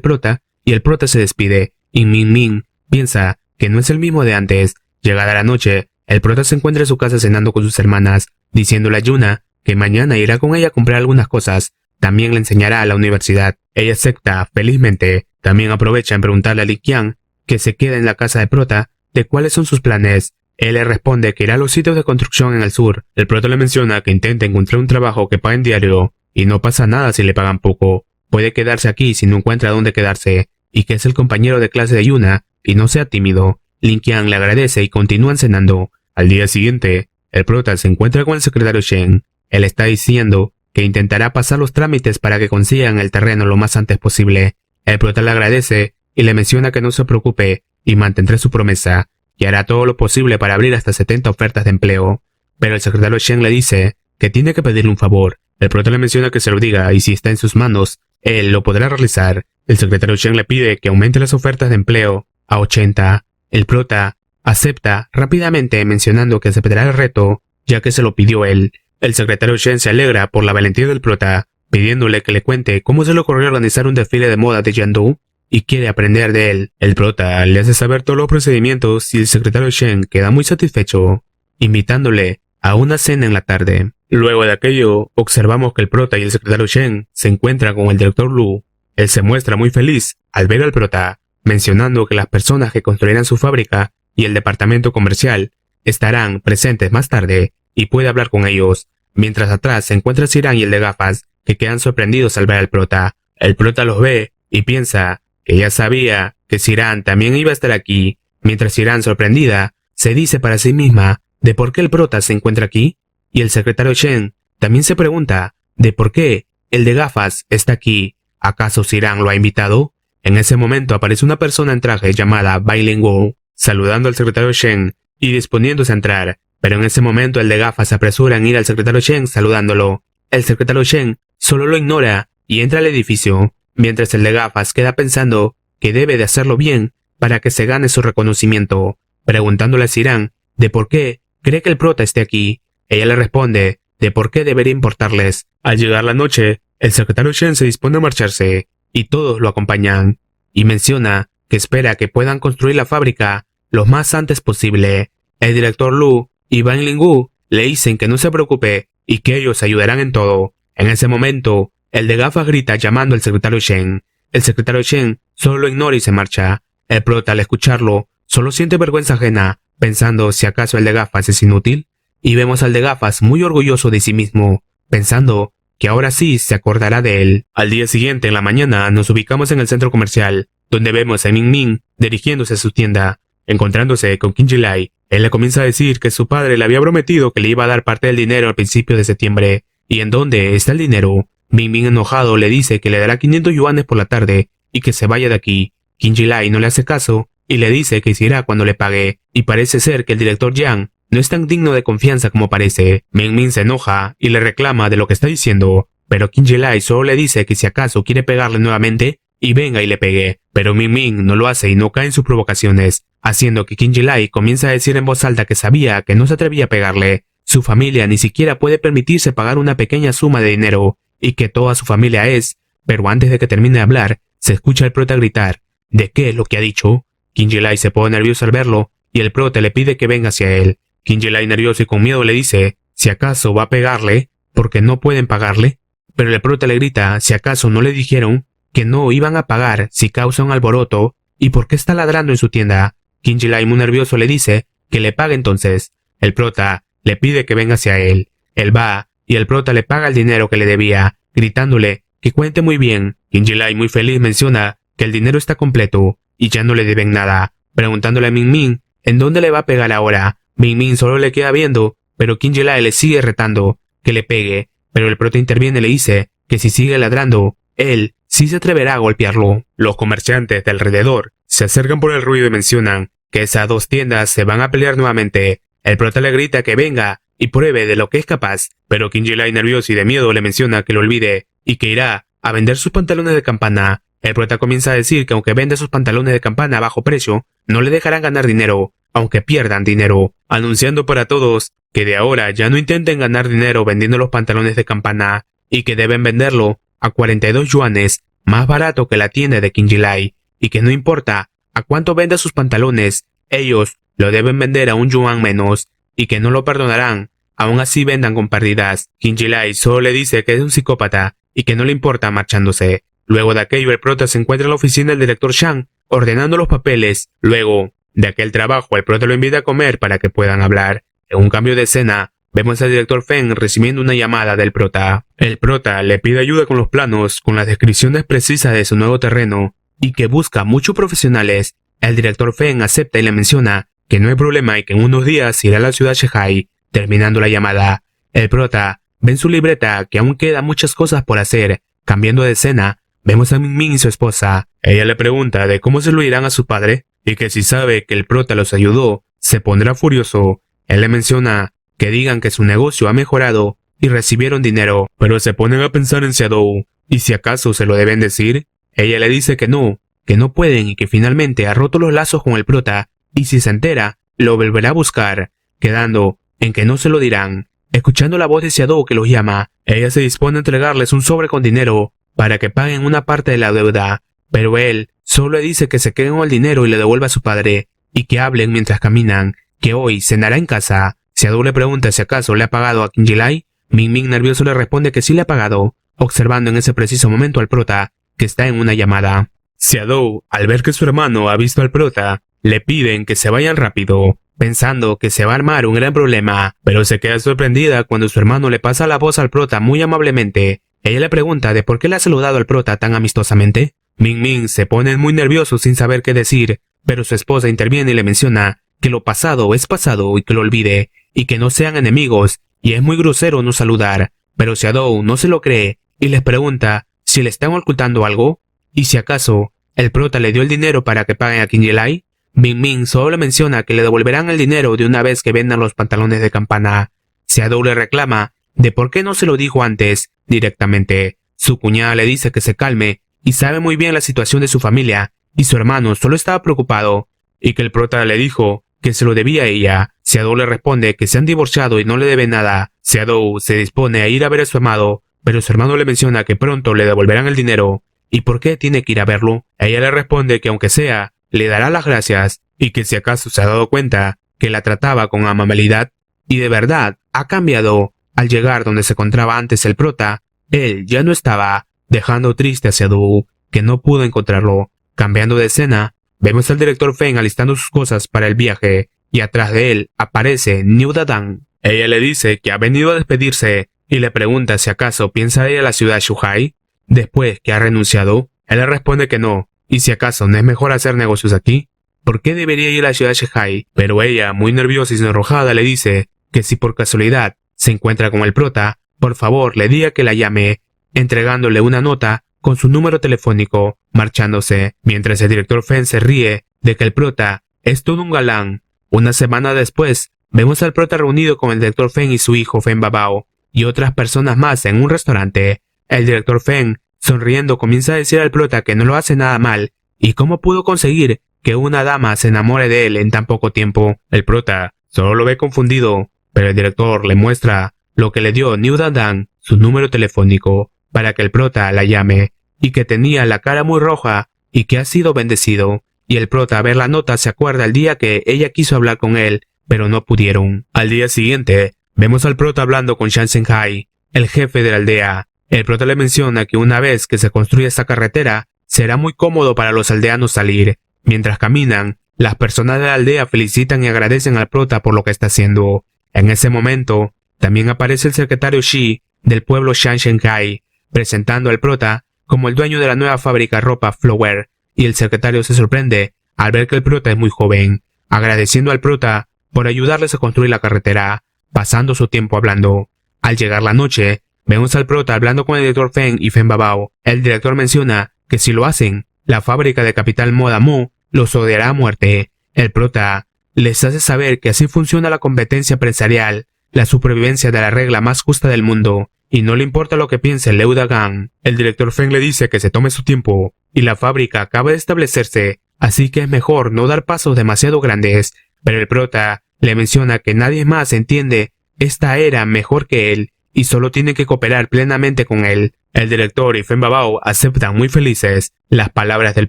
prota y el prota se despide y Ming Ming piensa que no es el mismo de antes. Llegada la noche, el prota se encuentra en su casa cenando con sus hermanas, diciéndole a Yuna que mañana irá con ella a comprar algunas cosas. También le enseñará a la universidad. Ella acepta felizmente. También aprovecha en preguntarle a Li Qiang, que se queda en la casa de prota, de cuáles son sus planes. Él le responde que irá a los sitios de construcción en el sur. El prota le menciona que intenta encontrar un trabajo que pague en diario, y no pasa nada si le pagan poco. Puede quedarse aquí si no encuentra dónde quedarse, y que es el compañero de clase de Yuna, y no sea tímido. Li Qiang le agradece y continúan cenando. Al día siguiente, el prota se encuentra con el secretario Shen. Él está diciendo que intentará pasar los trámites para que consigan el terreno lo más antes posible. El prota le agradece y le menciona que no se preocupe y mantendrá su promesa, y hará todo lo posible para abrir hasta 70 ofertas de empleo. Pero el secretario Shen le dice que tiene que pedirle un favor. El prota le menciona que se lo diga y si está en sus manos, él lo podrá realizar. El secretario Shen le pide que aumente las ofertas de empleo a 80. El prota acepta rápidamente mencionando que aceptará el reto, ya que se lo pidió él. El secretario Shen se alegra por la valentía del prota, pidiéndole que le cuente cómo se le ocurrió organizar un desfile de moda de Yandou y quiere aprender de él. El prota le hace saber todos los procedimientos y el secretario Shen queda muy satisfecho, invitándole a una cena en la tarde. Luego de aquello, observamos que el prota y el secretario Shen se encuentran con el director Lu. Él se muestra muy feliz al ver al prota, mencionando que las personas que construirán su fábrica y el departamento comercial estarán presentes más tarde y puede hablar con ellos. Mientras atrás se encuentra Siran y el de gafas, que quedan sorprendidos al ver al prota. El prota los ve y piensa que ya sabía que Siran también iba a estar aquí, mientras Siran, sorprendida, se dice para sí misma de por qué el prota se encuentra aquí, y el secretario Shen también se pregunta de por qué el de gafas está aquí. ¿Acaso Sirán lo ha invitado? En ese momento aparece una persona en traje llamada Bai Lingwu, saludando al secretario Shen y disponiéndose a entrar, pero en ese momento el de gafas se apresura en ir al secretario Shen saludándolo. El secretario Shen solo lo ignora y entra al edificio, mientras el de gafas queda pensando que debe de hacerlo bien para que se gane su reconocimiento, preguntándole a Sirán de por qué cree que el prota esté aquí. Ella le responde de por qué debería importarles. Al llegar la noche, el secretario Shen se dispone a marcharse y todos lo acompañan, y menciona que espera que puedan construir la fábrica lo más antes posible. El director Lu y Bai Lingwu le dicen que no se preocupe y que ellos ayudarán en todo. En ese momento, el de gafas grita llamando al secretario Shen. El secretario Shen solo lo ignora y se marcha. El prota, al escucharlo, solo siente vergüenza ajena, pensando si acaso el de gafas es inútil. Y vemos al de gafas muy orgulloso de sí mismo, pensando que ahora sí se acordará de él. Al día siguiente, en la mañana, nos ubicamos en el centro comercial, donde vemos a Ming Ming dirigiéndose a su tienda. Encontrándose con Qin Jilai, él le comienza a decir que su padre le había prometido que le iba a dar parte del dinero al principio de septiembre. ¿Y en dónde está el dinero? Ming Ming, enojado, le dice que le dará 500 yuanes por la tarde y que se vaya de aquí. Qin Jilai no le hace caso y le dice que se irá cuando le pague, y parece ser que el director Yang no es tan digno de confianza como parece. Ming Ming se enoja y le reclama de lo que está diciendo, pero Qin Jilai solo le dice que si acaso quiere pegarle nuevamente y venga y le pegue, pero Ming Ming no lo hace y no cae en sus provocaciones, haciendo que Qin Jilai comienza a decir en voz alta que sabía que no se atrevía a pegarle. Su familia ni siquiera puede permitirse pagar una pequeña suma de dinero y que toda su familia es, pero antes de que termine de hablar, se escucha al prota gritar: ¿de qué es lo que ha dicho? Qin Jilai se pone nervioso al verlo y el prota le pide que venga hacia él. Qin Jilai, nervioso y con miedo, le dice si acaso va a pegarle porque no pueden pagarle, pero el prota le grita si acaso no le dijeron que no iban a pagar si causa un alboroto y por qué está ladrando en su tienda. Qin Jilai, muy nervioso, le dice que le pague entonces. El prota le pide que venga hacia él. Él va y el prota le paga el dinero que le debía, gritándole que cuente muy bien. Qin Jilai, muy feliz, menciona que el dinero está completo y ya no le deben nada, preguntándole a Ming Ming en dónde le va a pegar ahora. Ming Ming solo le queda viendo, pero Qin Jilai le sigue retando que le pegue, pero el prota interviene y le dice que si sigue ladrando, él sí se atreverá a golpearlo. Los comerciantes de alrededor se acercan por el ruido y mencionan que esas dos tiendas se van a pelear nuevamente. El prota le grita que venga y pruebe de lo que es capaz, pero Qin Jilai, nervioso y de miedo, le menciona que lo olvide y que irá a vender sus pantalones de campana. El prota comienza a decir que aunque venda sus pantalones de campana a bajo precio, no le dejarán ganar dinero, aunque pierdan dinero, anunciando para todos que de ahora ya no intenten ganar dinero vendiendo los pantalones de campana y que deben venderlo a 42 yuanes, más barato que la tienda de Qin Jilai, y que no importa a cuánto venda sus pantalones, ellos lo deben vender a 1 yuan menos, y que no lo perdonarán, aún así vendan con pérdidas. Qin Jilai solo le dice que es un psicópata y que no le importa, marchándose. Luego de aquello, el prota se encuentra en la oficina del director Shang, ordenando los papeles. Luego de aquel trabajo, el prota lo invita a comer para que puedan hablar. En un cambio de escena, vemos al director Feng recibiendo una llamada del prota. El prota le pide ayuda con los planos, con las descripciones precisas de su nuevo terreno, y que busca muchos profesionales. El director Feng acepta y le menciona que no hay problema y que en unos días irá a la ciudad Shehai. Terminando la llamada, el prota ve en su libreta que aún quedan muchas cosas por hacer. Cambiando de escena, vemos a Ming Ming y su esposa. Ella le pregunta de cómo se lo irán a su padre, y que si sabe que el prota los ayudó, se pondrá furioso. Él le menciona que digan que su negocio ha mejorado y recibieron dinero, pero se ponen a pensar en Xiaodou, y si acaso se lo deben decir. Ella le dice que no pueden y que finalmente ha roto los lazos con el prota, y si se entera, lo volverá a buscar, quedando en que no se lo dirán. Escuchando la voz de Xiaodou que los llama, ella se dispone a entregarles un sobre con dinero para que paguen una parte de la deuda, pero él solo le dice que se queden con el dinero y le devuelva a su padre, y que hablen mientras caminan, que hoy cenará en casa. Xiaodou le pregunta si acaso le ha pagado a Qin Jilai. Ming Ming, nervioso, le responde que sí le ha pagado, observando en ese preciso momento al prota, que está en una llamada. Xiaodou, al ver que su hermano ha visto al prota, le piden que se vayan rápido, pensando que se va a armar un gran problema, pero se queda sorprendida cuando su hermano le pasa la voz al prota muy amablemente. Ella le pregunta de por qué le ha saludado al prota tan amistosamente. Ming Ming se pone muy nervioso sin saber qué decir, pero su esposa interviene y le menciona que lo pasado es pasado y que lo olvide, y que no sean enemigos, y es muy grosero no saludar, pero Xiaodou no se lo cree y les pregunta si le están ocultando algo, y si acaso el prota le dio el dinero para que paguen a King Jelai. Min Min solo le menciona que le devolverán el dinero de una vez que vendan los pantalones de campana. Xiaodou le reclama de por qué no se lo dijo antes directamente. Su cuñada le dice que se calme y sabe muy bien la situación de su familia, y su hermano solo estaba preocupado, y que el prota le dijo que se lo debía a ella. Xiaodou le responde que se han divorciado y no le debe nada. Xiaodou se dispone a ir a ver a su amado, pero su hermano le menciona que pronto le devolverán el dinero. ¿Y por qué tiene que ir a verlo? Ella le responde que aunque sea, le dará las gracias, y que si acaso se ha dado cuenta que la trataba con amabilidad, y de verdad ha cambiado. Al llegar donde se encontraba antes el prota, él ya no estaba, dejando triste a Xiaodou, que no pudo encontrarlo. Cambiando de escena, vemos al director Feng alistando sus cosas para el viaje, y atrás de él aparece Niu Dadang. Ella le dice que ha venido a despedirse, y le pregunta si acaso piensa ir a la ciudad de Shuhai, después que ha renunciado. Él le responde que no, y si acaso no es mejor hacer negocios aquí. ¿Por qué debería ir a la ciudad de Shuhai? Pero ella, muy nerviosa y sonrojada, le dice que si por casualidad se encuentra con el prota, por favor le diga que la llame, entregándole una nota con su número telefónico, marchándose, mientras el director Feng se ríe de que el prota es todo un galán. Una semana después, vemos al prota reunido con el director Feng y su hijo Feng Babao, y otras personas más en un restaurante. El director Feng, sonriendo, comienza a decir al prota que no lo hace nada mal, y cómo pudo conseguir que una dama se enamore de él en tan poco tiempo. El prota solo lo ve confundido, pero el director le muestra lo que le dio Niu Dadang, su número telefónico, para que el prota la llame, y que tenía la cara muy roja y que ha sido bendecido. Y el prota, a ver la nota, se acuerda el día que ella quiso hablar con él, pero no pudieron. Al día siguiente, vemos al prota hablando con Shan Zhenghai, el jefe de la aldea. El prota le menciona que una vez que se construya esta carretera, será muy cómodo para los aldeanos salir. Mientras caminan, las personas de la aldea felicitan y agradecen al prota por lo que está haciendo. En ese momento, también aparece el secretario Shi del pueblo Shan Zhenghai, presentando al prota como el dueño de la nueva fábrica de ropa Flower, y el secretario se sorprende al ver que el prota es muy joven, agradeciendo al prota por ayudarles a construir la carretera, pasando su tiempo hablando. Al llegar la noche, vemos al prota hablando con el director Feng y Feng Babao. El director menciona que si lo hacen, la fábrica de capital Moda Mu los odiará a muerte. El prota les hace saber que así funciona la competencia empresarial, la supervivencia de la regla más justa del mundo, y no le importa lo que piense Liu Dagang. El director Feng le dice que se tome su tiempo, y la fábrica acaba de establecerse, así que es mejor no dar pasos demasiado grandes, pero el prota le menciona que nadie más entiende esta era mejor que él, y solo tiene que cooperar plenamente con él. El director y Feng Babao aceptan muy felices las palabras del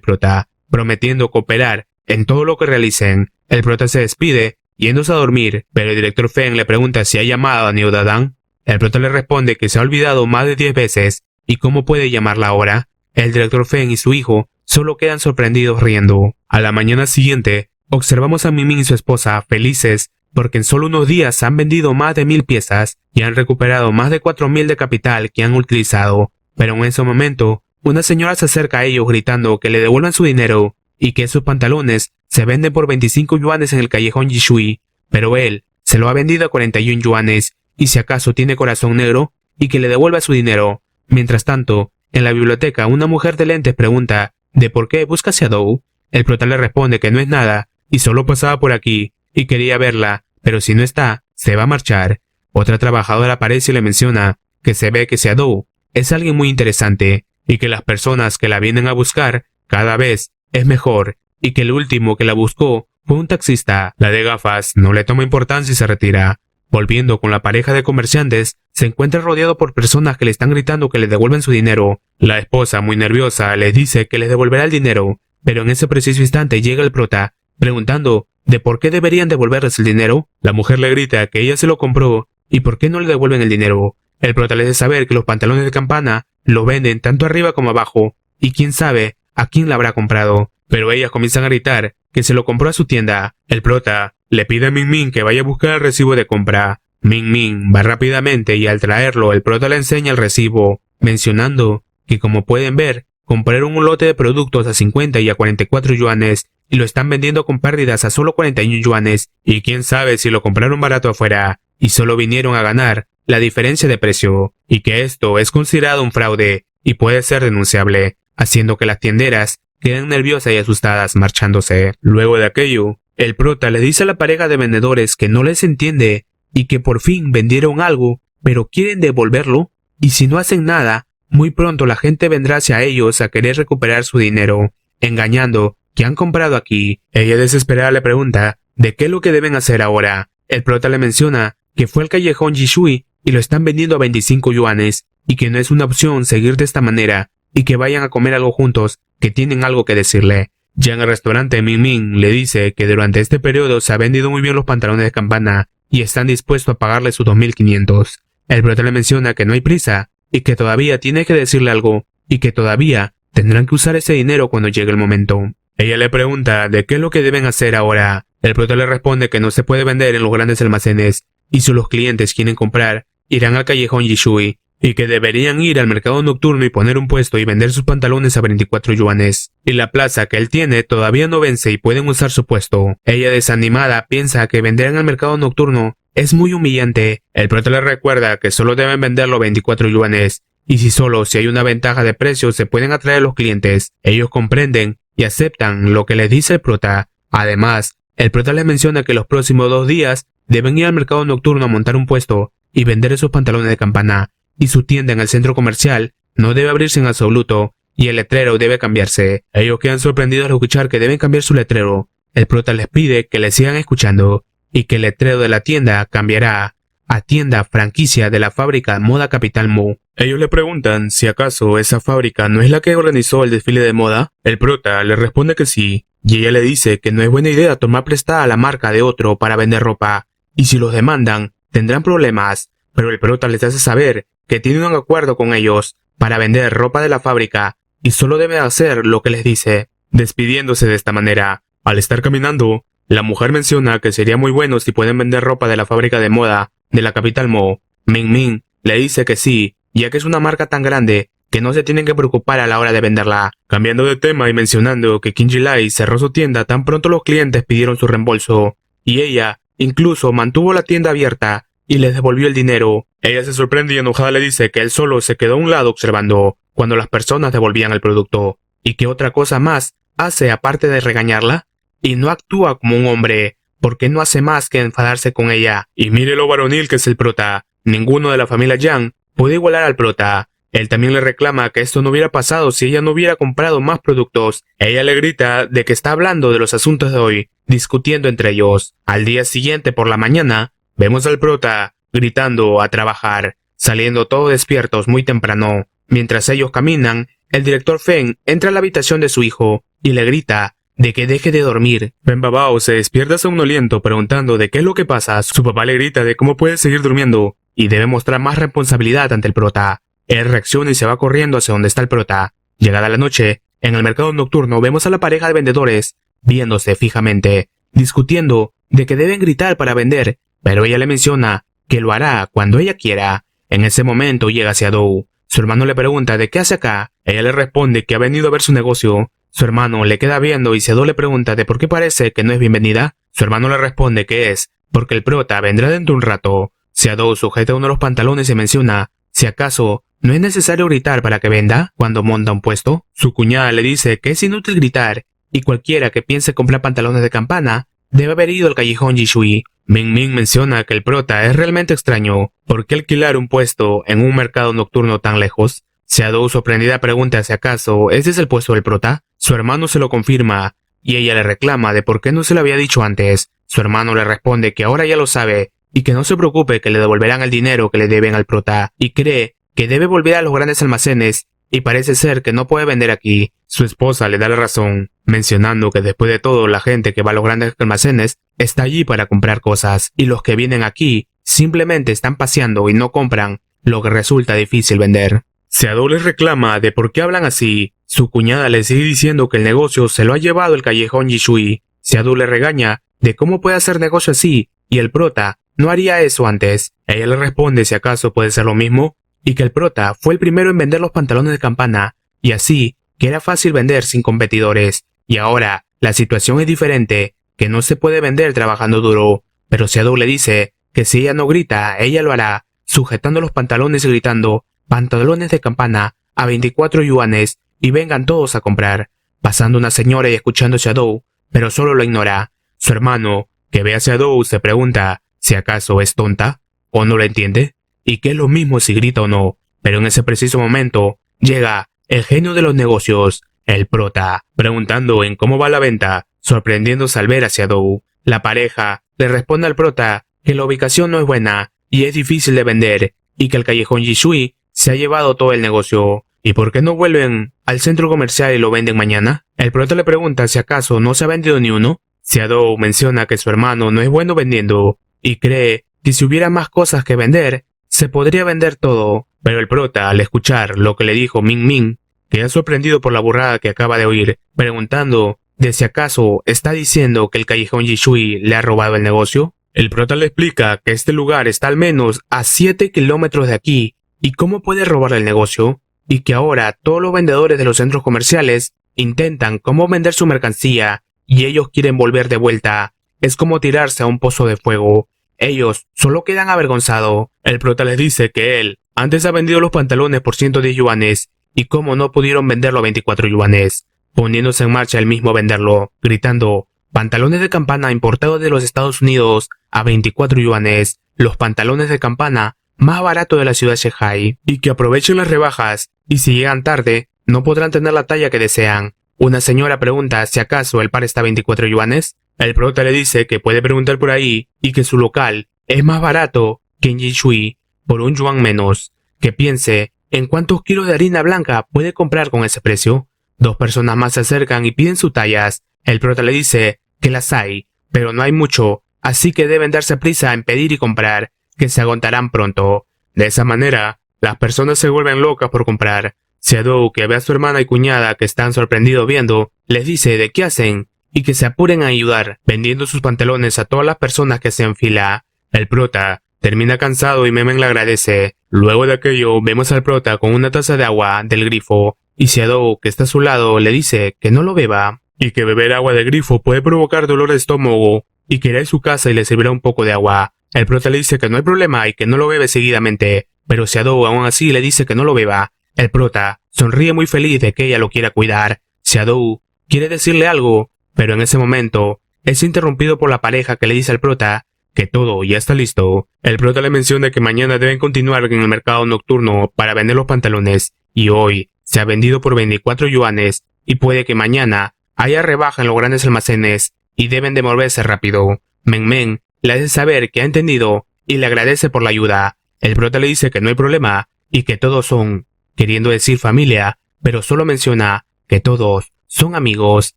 prota, prometiendo cooperar en todo lo que realicen. El prota se despide, yéndose a dormir, pero el director Feng le pregunta si ha llamado a Niu Dadang. El prota le responde que se ha olvidado más de 10 veces, y cómo puede llamarla ahora. El director Feng y su hijo solo quedan sorprendidos riendo. A la mañana siguiente, observamos a Min Min y su esposa felices porque en solo unos días han vendido más de 1000 piezas y han recuperado más de 4000 de capital que han utilizado. Pero en ese momento, una señora se acerca a ellos gritando que le devuelvan su dinero y que sus pantalones se venden por 25 yuanes en el callejón Yishui, pero él se lo ha vendido a 41 yuanes y si acaso tiene corazón negro y que le devuelva su dinero. Mientras tanto, en la biblioteca una mujer de lentes pregunta de por qué busca a Xiaodou. El prota le responde que no es nada y solo pasaba por aquí y quería verla, pero si no está, se va a marchar. Otra trabajadora aparece y le menciona que se ve que Xiaodou es alguien muy interesante y que las personas que la vienen a buscar cada vez es mejor y que el último que la buscó fue un taxista. La de gafas no le toma importancia y se retira. Volviendo con la pareja de comerciantes, se encuentra rodeado por personas que le están gritando que le devuelven su dinero. La esposa, muy nerviosa, les dice que les devolverá el dinero, pero en ese preciso instante llega el prota, preguntando de por qué deberían devolverles el dinero. La mujer le grita que ella se lo compró y por qué no le devuelven el dinero. El prota le hace saber que los pantalones de campana lo venden tanto arriba como abajo, y quién sabe a quién la habrá comprado. Pero ellas comienzan a gritar que se lo compró a su tienda. El prota le pide a Min Min que vaya a buscar el recibo de compra. Min Min va rápidamente y al traerlo el prota le enseña el recibo, mencionando que como pueden ver, compraron un lote de productos a 50 y a 44 yuanes y lo están vendiendo con pérdidas a solo 41 yuanes y quién sabe si lo compraron barato afuera y solo vinieron a ganar la diferencia de precio y que esto es considerado un fraude y puede ser denunciable, haciendo que las tienderas queden nerviosas y asustadas marchándose. Luego de aquello, el prota le dice a la pareja de vendedores que no les entiende y que por fin vendieron algo, pero quieren devolverlo, y si no hacen nada, muy pronto la gente vendrá hacia ellos a querer recuperar su dinero, engañando que han comprado aquí. Ella desesperada le pregunta de qué es lo que deben hacer ahora. El prota le menciona que fue al callejón Jishui y lo están vendiendo a 25 yuanes, y que no es una opción seguir de esta manera, y que vayan a comer algo juntos, que tienen algo que decirle. Ya en el restaurante, Ming Ming le dice que durante este periodo se ha vendido muy bien los pantalones de campana y están dispuestos a pagarle sus 2.500. El prota le menciona que no hay prisa y que todavía tiene que decirle algo y que todavía tendrán que usar ese dinero cuando llegue el momento. Ella le pregunta de qué es lo que deben hacer ahora. El prota le responde que no se puede vender en los grandes almacenes y si los clientes quieren comprar, irán al callejón Jishui, y que deberían ir al mercado nocturno y poner un puesto y vender sus pantalones a 24 yuanes. Y la plaza que él tiene todavía no vence y pueden usar su puesto. Ella, desanimada, piensa que vender en el mercado nocturno es muy humillante. El prota le recuerda que solo deben venderlo a 24 yuanes, y si hay una ventaja de precio se pueden atraer a los clientes. Ellos comprenden y aceptan lo que les dice el prota. Además, el prota les menciona que los próximos 2 días deben ir al mercado nocturno a montar un puesto y vender esos pantalones de campana, y su tienda en el centro comercial no debe abrirse en absoluto, y el letrero debe cambiarse. Ellos quedan sorprendidos al escuchar que deben cambiar su letrero. El prota les pide que le sigan escuchando, y que el letrero de la tienda cambiará a tienda franquicia de la fábrica Moda Capital Mu. Ellos le preguntan si acaso esa fábrica no es la que organizó el desfile de moda. El prota le responde que sí, y ella le dice que no es buena idea tomar prestada la marca de otro para vender ropa, y si los demandan, tendrán problemas, pero el prota les hace saber que tiene un acuerdo con ellos para vender ropa de la fábrica y solo debe hacer lo que les dice. Despidiéndose de esta manera, al estar caminando, la mujer menciona que sería muy bueno si pueden vender ropa de la fábrica de moda de la capital Mo. Ming Ming le dice que sí, ya que es una marca tan grande que no se tienen que preocupar a la hora de venderla. Cambiando de tema y mencionando que Kim Ji-lai cerró su tienda tan pronto los clientes pidieron su reembolso, y ella incluso mantuvo la tienda abierta y les devolvió el dinero. Ella se sorprende y enojada le dice que él solo se quedó a un lado observando cuando las personas devolvían el producto, y que otra cosa más hace aparte de regañarla, y no actúa como un hombre, porque no hace más que enfadarse con ella. Y mire lo varonil que es el prota. Ninguno de la familia Yang puede igualar al prota. Él también le reclama que esto no hubiera pasado si ella no hubiera comprado más productos. Ella le grita de que está hablando de los asuntos de hoy, discutiendo entre ellos. Al día siguiente por la mañana, vemos al prota gritando a trabajar, saliendo todos despiertos muy temprano. Mientras ellos caminan, el director Feng entra a la habitación de su hijo y le grita de que deje de dormir. Fen Babao se despierta somnoliento preguntando de qué es lo que pasa. Su papá le grita de cómo puede seguir durmiendo y debe mostrar más responsabilidad ante el prota. Él reacciona y se va corriendo hacia donde está el prota. Llegada la noche, en el mercado nocturno vemos a la pareja de vendedores viéndose fijamente, discutiendo de que deben gritar para vender, pero ella le menciona que lo hará cuando ella quiera. En ese momento llega hacia Dou. Su hermano le pregunta de qué hace acá. Ella le responde que ha venido a ver su negocio. Su hermano le queda viendo y Seado le pregunta de por qué parece que no es bienvenida. Su hermano le responde que es porque el prota vendrá dentro de un rato. Seado sujeta uno de los pantalones y menciona si acaso no es necesario gritar para que venda cuando monta un puesto. Su cuñada le dice que es inútil gritar y cualquiera que piense comprar pantalones de campana debe haber ido al callejón Jishui. Ming Ming menciona que el prota es realmente extraño. ¿Por qué alquilar un puesto en un mercado nocturno tan lejos? Seado sorprendida pregunta si acaso ese es el puesto del prota. Su hermano se lo confirma y ella le reclama de por qué no se lo había dicho antes. Su hermano le responde que ahora ya lo sabe y que no se preocupe que le devolverán el dinero que le deben al prota, y cree que debe volver a los grandes almacenes y parece ser que no puede vender aquí. Su esposa le da la razón, mencionando que después de todo la gente que va a los grandes almacenes está allí para comprar cosas y los que vienen aquí simplemente están paseando y no compran, lo que resulta difícil vender. Seado les reclama de por qué hablan así. Su cuñada le sigue diciendo que el negocio se lo ha llevado el callejón Jishui. Seado le regaña de cómo puede hacer negocio así y el prota no haría eso antes. Ella le responde si acaso puede ser lo mismo y que el prota fue el primero en vender los pantalones de campana y así que era fácil vender sin competidores. Y ahora la situación es diferente, que no se puede vender trabajando duro. Pero Seado le dice que si ella no grita, ella lo hará, sujetando los pantalones y gritando pantalones de campana a 24 yuanes y vengan todos a comprar. Pasando una señora y escuchando a Xiaodou, pero solo lo ignora. Su hermano, que ve a Xiaodou, se pregunta si acaso es tonta o no lo entiende, y que es lo mismo si grita o no. Pero en ese preciso momento llega el genio de los negocios, el prota, preguntando en cómo va la venta, sorprendiéndose al ver a Xiaodou. La pareja le responde al prota que la ubicación no es buena y es difícil de vender, y que el callejón Yishui se ha llevado todo el negocio. ¿Y por qué no vuelven al centro comercial y lo venden mañana? El prota le pregunta si acaso no se ha vendido ni uno. Xiaodou menciona que su hermano no es bueno vendiendo y cree que si hubiera más cosas que vender, se podría vender todo. Pero el prota, al escuchar lo que le dijo Ming Ming, queda sorprendido por la burrada que acaba de oír, preguntando de si acaso está diciendo que el callejón Yishui le ha robado el negocio. El prota le explica que este lugar está al menos a 7 kilómetros de aquí y cómo puede robarle el negocio, y que ahora todos los vendedores de los centros comerciales intentan cómo vender su mercancía y ellos quieren volver de vuelta. Es como tirarse a un pozo de fuego. Ellos solo quedan avergonzados. El prota les dice que él antes ha vendido los pantalones por 110 yuanes y cómo no pudieron venderlo a 24 yuanes, poniéndose en marcha él mismo a venderlo, gritando: pantalones de campana importados de los Estados Unidos a 24 yuanes, los pantalones de campana más baratos de la ciudad de Shanghai, y que aprovechen las rebajas, y si llegan tarde, no podrán tener la talla que desean. Una señora pregunta si acaso el par está a 24 yuanes. El prota le dice que puede preguntar por ahí y que su local es más barato que en Yishui, por 1 yuan menos. Que piense en cuántos kilos de harina blanca puede comprar con ese precio. 2 personas más se acercan y piden sus tallas. El prota le dice que las hay, pero no hay mucho, así que deben darse prisa en pedir y comprar, que se agotarán pronto. De esa manera, las personas se vuelven locas por comprar. Xiaodou, que ve a su hermana y cuñada que están sorprendidos viendo, les dice de qué hacen y que se apuren a ayudar, vendiendo sus pantalones a todas las personas que se enfila. El prota termina cansado y Memen le agradece. Luego de aquello, vemos al prota con una taza de agua del grifo, y Xiaodou, que está a su lado, le dice que no lo beba, y que beber agua del grifo puede provocar dolor de estómago, y que irá a su casa y le servirá un poco de agua. El prota le dice que no hay problema y que no lo bebe seguidamente, pero Xiaodou aún así le dice que no lo beba. El prota sonríe muy feliz de que ella lo quiera cuidar. Xiaodou quiere decirle algo, pero en ese momento es interrumpido por la pareja que le dice al prota que todo ya está listo. El prota le menciona que mañana deben continuar en el mercado nocturno para vender los pantalones, y hoy se ha vendido por 24 yuanes, y puede que mañana haya rebaja en los grandes almacenes y deben de moverse rápido. Meng Meng le hace saber que ha entendido y le agradece por la ayuda. El prota le dice que no hay problema y que todos son, queriendo decir familia, pero solo menciona que todos son amigos,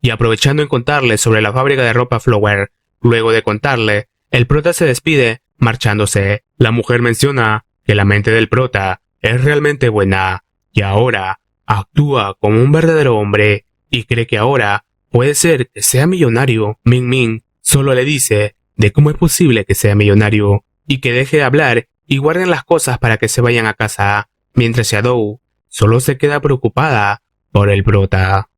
y aprovechando en contarle sobre la fábrica de ropa Flower. Luego de contarle, el prota se despide, marchándose. La mujer menciona que la mente del prota es realmente buena, y ahora actúa como un verdadero hombre, y cree que ahora puede ser que sea millonario. Ming Ming solo le dice de cómo es posible que sea millonario, y que deje de hablar y guarden las cosas para que se vayan a casa, mientras Xiaodou solo se queda preocupada por el prota.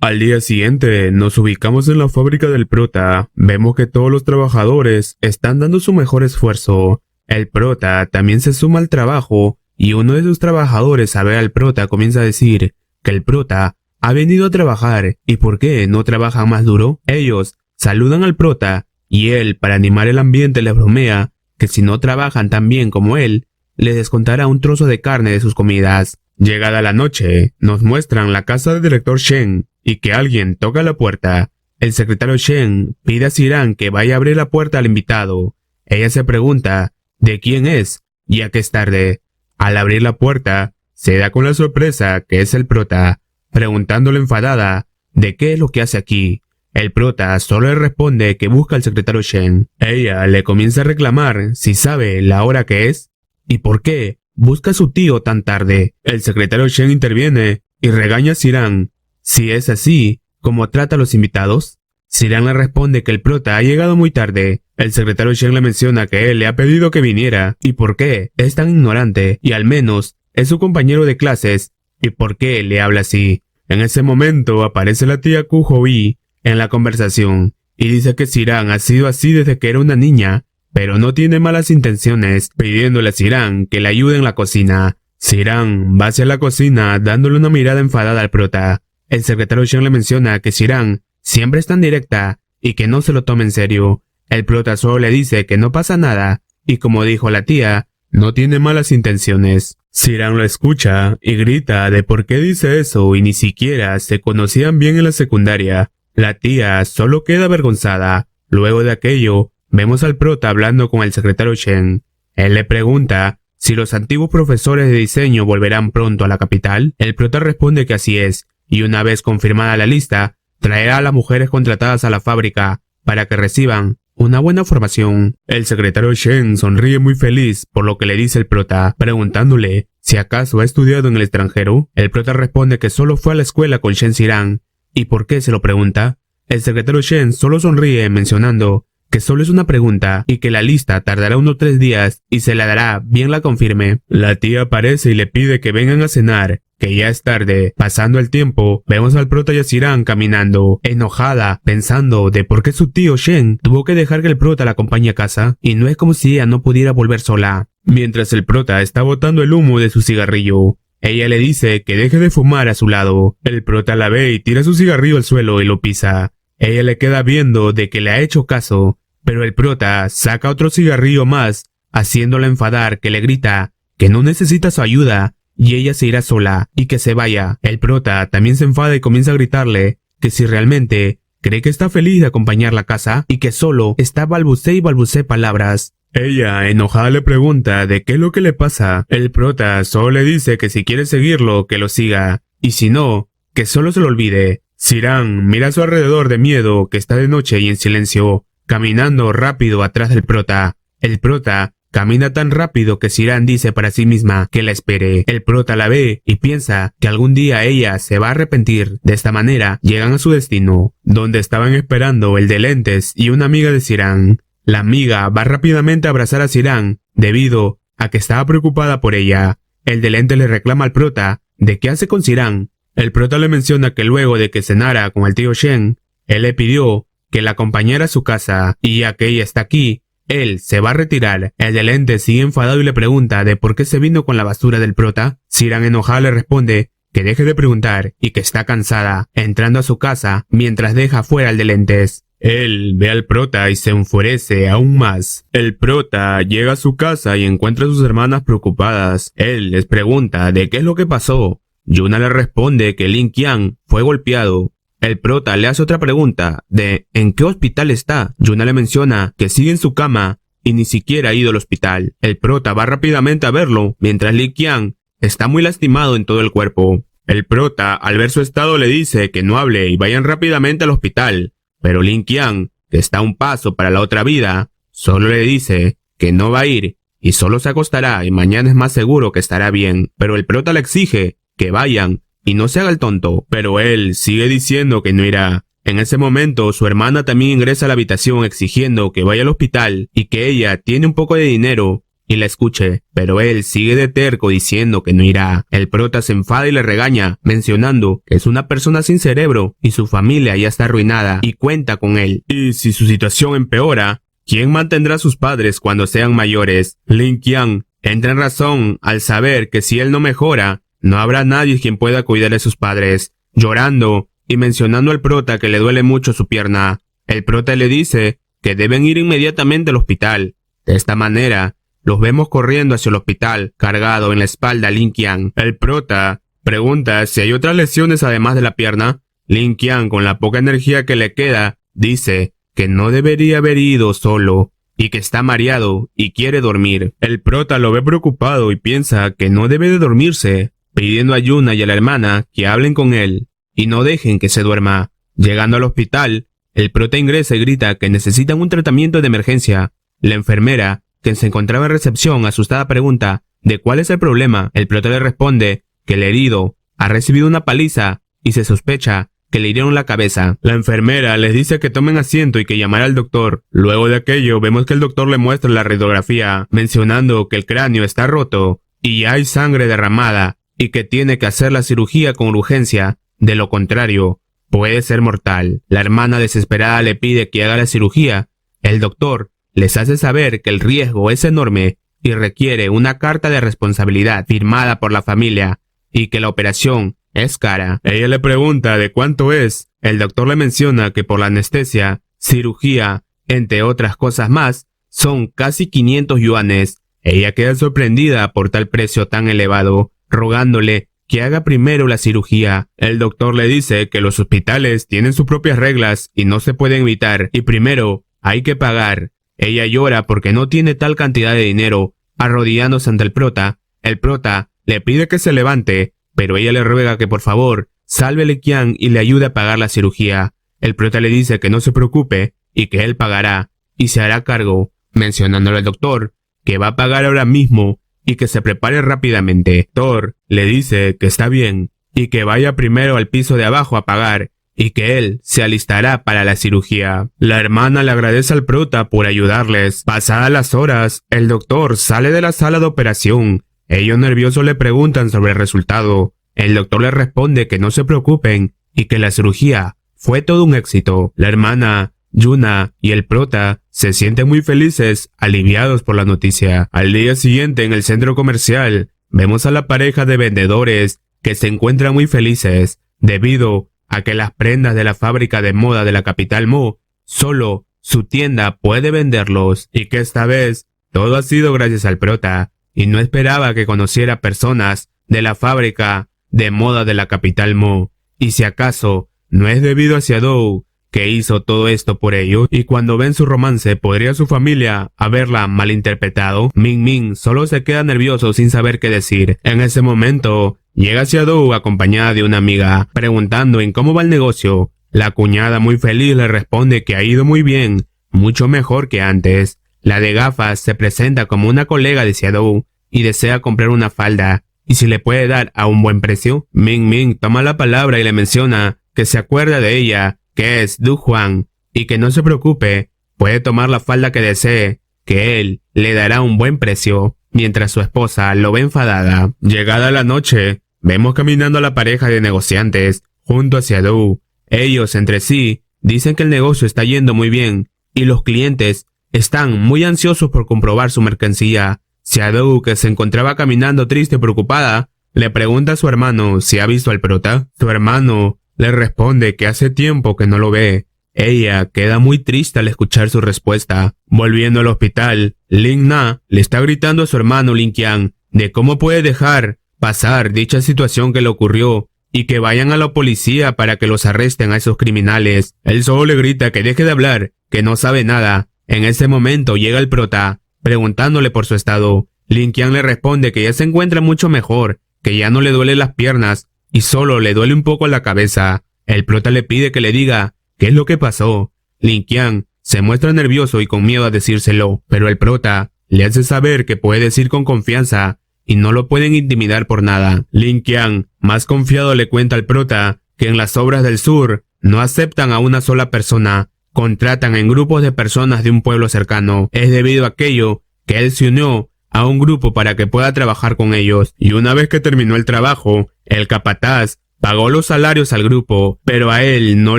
Al día siguiente, nos ubicamos en la fábrica del prota. Vemos que todos los trabajadores están dando su mejor esfuerzo. El prota también se suma al trabajo, y uno de sus trabajadores al ver al prota comienza a decir que el prota ha venido a trabajar, y ¿por qué no trabajan más duro? Ellos saludan al prota, y él, para animar el ambiente, les bromea que si no trabajan tan bien como él, les descontará un trozo de carne de sus comidas. Llegada la noche, nos muestran la casa del director Shen y que alguien toca la puerta. El secretario Shen pide a Sirán que vaya a abrir la puerta al invitado. Ella se pregunta de quién es, ya que es tarde. Al abrir la puerta, se da con la sorpresa que es el prota, preguntándole enfadada de qué es lo que hace aquí. El prota solo le responde que busca al secretario Shen. Ella le comienza a reclamar si sabe la hora que es y por qué busca a su tío tan tarde. El secretario Shen interviene y regaña a Sirán si es así como trata a los invitados. Sirán le responde que el prota ha llegado muy tarde. El secretario Shen le menciona que él le ha pedido que viniera y por qué es tan ignorante y al menos es su compañero de clases y por qué le habla así. En ese momento aparece la tía Kujo-i en la conversación y dice que Sirán ha sido así desde que era una niña, pero no tiene malas intenciones, pidiéndole a Sirán que le ayude en la cocina. Sirán va hacia la cocina dándole una mirada enfadada al prota. El secretario Shen le menciona que Sirán siempre es tan directa y que no se lo tome en serio. El prota solo le dice que no pasa nada y, como dijo la tía, no tiene malas intenciones. Sirán lo escucha y grita de por qué dice eso y ni siquiera se conocían bien en la secundaria. La tía solo queda avergonzada. Luego de aquello, vemos al prota hablando con el secretario Shen. Él le pregunta si los antiguos profesores de diseño volverán pronto a la capital. El prota responde que así es, y una vez confirmada la lista, traerá a las mujeres contratadas a la fábrica para que reciban una buena formación. El secretario Shen sonríe muy feliz por lo que le dice el prota, preguntándole si acaso ha estudiado en el extranjero. El prota responde que solo fue a la escuela con Shen Sirán. ¿Y por qué se lo pregunta? El secretario Shen solo sonríe mencionando que solo es una pregunta y que la lista tardará unos 3 días y se la dará bien la confirme. La tía aparece y le pide que vengan a cenar, que ya es tarde. Pasando el tiempo, vemos al prota y a Sirán caminando, enojada, pensando de por qué su tío Shen tuvo que dejar que el prota la acompañe a casa, y no es como si ella no pudiera volver sola. Mientras el prota está botando el humo de su cigarrillo, ella le dice que deje de fumar a su lado. El prota la ve y tira su cigarrillo al suelo y lo pisa. Ella le queda viendo de que le ha hecho caso, pero el prota saca otro cigarrillo más, haciéndola enfadar, que le grita que no necesita su ayuda y ella se irá sola y que se vaya. El prota también se enfada y comienza a gritarle que si realmente cree que está feliz de acompañarla a casa y que solo está balbucee y balbucee palabras. Ella, enojada, le pregunta de qué es lo que le pasa. El prota solo le dice que si quiere seguirlo, que lo siga, y si no, que solo se lo olvide. Sirán mira a su alrededor de miedo, que está de noche y en silencio, caminando rápido atrás del prota. El prota camina tan rápido que Sirán dice para sí misma que la espere. El prota la ve y piensa que algún día ella se va a arrepentir. De esta manera llegan a su destino, donde estaban esperando el de lentes y una amiga de Sirán. La amiga va rápidamente a abrazar a Sirán debido a que estaba preocupada por ella. El de lentes le reclama al prota de qué hace con Sirán. El prota le menciona que luego de que cenara con el tío Shen, él le pidió que la acompañara a su casa, y ya que ella está aquí, él se va a retirar. El de lentes sigue enfadado y le pregunta de por qué se vino con la basura del prota. Sirán, enojada, le responde que deje de preguntar y que está cansada, entrando a su casa mientras deja fuera al de lentes. Él ve al prota y se enfurece aún más. El prota llega a su casa y encuentra a sus hermanas preocupadas. Él les pregunta de qué es lo que pasó. Yuna le responde que Lin Qian fue golpeado. El prota le hace otra pregunta de ¿en qué hospital está? Yuna le menciona que sigue en su cama y ni siquiera ha ido al hospital. El prota va rápidamente a verlo, mientras Lin Qian está muy lastimado en todo el cuerpo. El prota, al ver su estado, le dice que no hable y vayan rápidamente al hospital. Pero Lin Qian, que está a un paso para la otra vida, solo le dice que no va a ir y solo se acostará y mañana es más seguro que estará bien. Pero el prota le exige que vayan y no se haga el tonto, pero él sigue diciendo que no irá. En ese momento, su hermana también ingresa a la habitación exigiendo que vaya al hospital y que ella tiene un poco de dinero y la escuche, pero él sigue de terco diciendo que no irá. El prota se enfada y le regaña, mencionando que es una persona sin cerebro y su familia ya está arruinada y cuenta con él. Y si su situación empeora, ¿quién mantendrá a sus padres cuando sean mayores? Lin Qian entra en razón al saber que si él no mejora, no habrá nadie quien pueda cuidar de sus padres. Llorando y mencionando al prota que le duele mucho su pierna, el prota le dice que deben ir inmediatamente al hospital. De esta manera, los vemos corriendo hacia el hospital, cargado en la espalda Lin Qian. El prota pregunta si hay otras lesiones además de la pierna. Lin Qian, con la poca energía que le queda, dice que no debería haber ido solo y que está mareado y quiere dormir. El prota lo ve preocupado y piensa que no debe de dormirse, pidiendo a Yuna y a la hermana que hablen con él y no dejen que se duerma. Llegando al hospital, el prota ingresa y grita que necesitan un tratamiento de emergencia. La enfermera, quien se encontraba en recepción, asustada, pregunta de cuál es el problema. El prota le responde que el herido ha recibido una paliza y se sospecha que le hirieron la cabeza. La enfermera les dice que tomen asiento y que llamará al doctor. Luego de aquello, vemos que el doctor le muestra la radiografía, mencionando que el cráneo está roto y hay sangre derramada y que tiene que hacer la cirugía con urgencia, de lo contrario, puede ser mortal. La hermana desesperada le pide que haga la cirugía. El doctor les hace saber que el riesgo es enorme y requiere una carta de responsabilidad firmada por la familia y que la operación es cara. Ella le pregunta de cuánto es. El doctor le menciona que por la anestesia, cirugía, entre otras cosas más, son casi 500 yuanes. Ella queda sorprendida por tal precio tan elevado, rogándole que haga primero la cirugía. El doctor le dice que los hospitales tienen sus propias reglas y no se pueden evitar, y primero hay que pagar. Ella llora porque no tiene tal cantidad de dinero, arrodillándose ante el prota. El prota le pide que se levante, pero ella le ruega que por favor salve a Linqiang y le ayude a pagar la cirugía. El prota le dice que no se preocupe y que él pagará y se hará cargo, mencionándole al doctor que va a pagar ahora mismo y que se prepare rápidamente. Thor le dice que está bien y que vaya primero al piso de abajo a pagar y que él se alistará para la cirugía. La hermana le agradece al prota por ayudarles. Pasadas las horas, el doctor sale de la sala de operación. Ellos nerviosos le preguntan sobre el resultado. El doctor les responde que no se preocupen y que la cirugía fue todo un éxito. La hermana, Yuna y el prota se sienten muy felices, aliviados por la noticia. Al día siguiente, en el centro comercial, vemos a la pareja de vendedores que se encuentran muy felices debido a que las prendas de la fábrica de moda de la capital Mo, solo su tienda puede venderlos, y que esta vez todo ha sido gracias al prota, y no esperaba que conociera personas de la fábrica de moda de la capital Mo, y si acaso no es debido a Xiaodou, que hizo todo esto por ellos, y cuando ven su romance podría su familia haberla malinterpretado. Ming Ming solo se queda nervioso sin saber qué decir. En ese momento llega Xiaodou acompañada de una amiga, preguntando en cómo va el negocio. La cuñada, muy feliz, le responde que ha ido muy bien, mucho mejor que antes. La de gafas se presenta como una colega de Xiaodou y desea comprar una falda, y si le puede dar a un buen precio. Ming Ming toma la palabra y le menciona que se acuerda de ella, que es Du Juan, y que no se preocupe, puede tomar la falda que desee, que él le dará un buen precio, mientras su esposa lo ve enfadada. Llegada la noche, vemos caminando a la pareja de negociantes, junto a Xiaodou. Ellos entre sí dicen que el negocio está yendo muy bien, y los clientes están muy ansiosos por comprobar su mercancía. Xiaodou, que se encontraba caminando triste y preocupada, le pregunta a su hermano si ha visto al prota. Su hermano le responde que hace tiempo que no lo ve. Ella queda muy triste al escuchar su respuesta. Volviendo al hospital, Ling Na le está gritando a su hermano Linqiang de cómo puede dejar pasar dicha situación que le ocurrió y que vayan a la policía para que los arresten a esos criminales. Él solo le grita que deje de hablar, que no sabe nada. En ese momento llega el prota, preguntándole por su estado. Linqiang le responde que ya se encuentra mucho mejor, que ya no le duelen las piernas y solo le duele un poco la cabeza. El prota le pide que le diga qué es lo que pasó. Linqiang se muestra nervioso y con miedo a decírselo, pero el prota le hace saber que puede decir con confianza y no lo pueden intimidar por nada. Linqiang, más confiado, le cuenta al prota que en las obras del sur no aceptan a una sola persona, contratan en grupos de personas de un pueblo cercano. Es debido a aquello que él se unió a un grupo para que pueda trabajar con ellos, y una vez que terminó el trabajo, el capataz pagó los salarios al grupo, pero a él no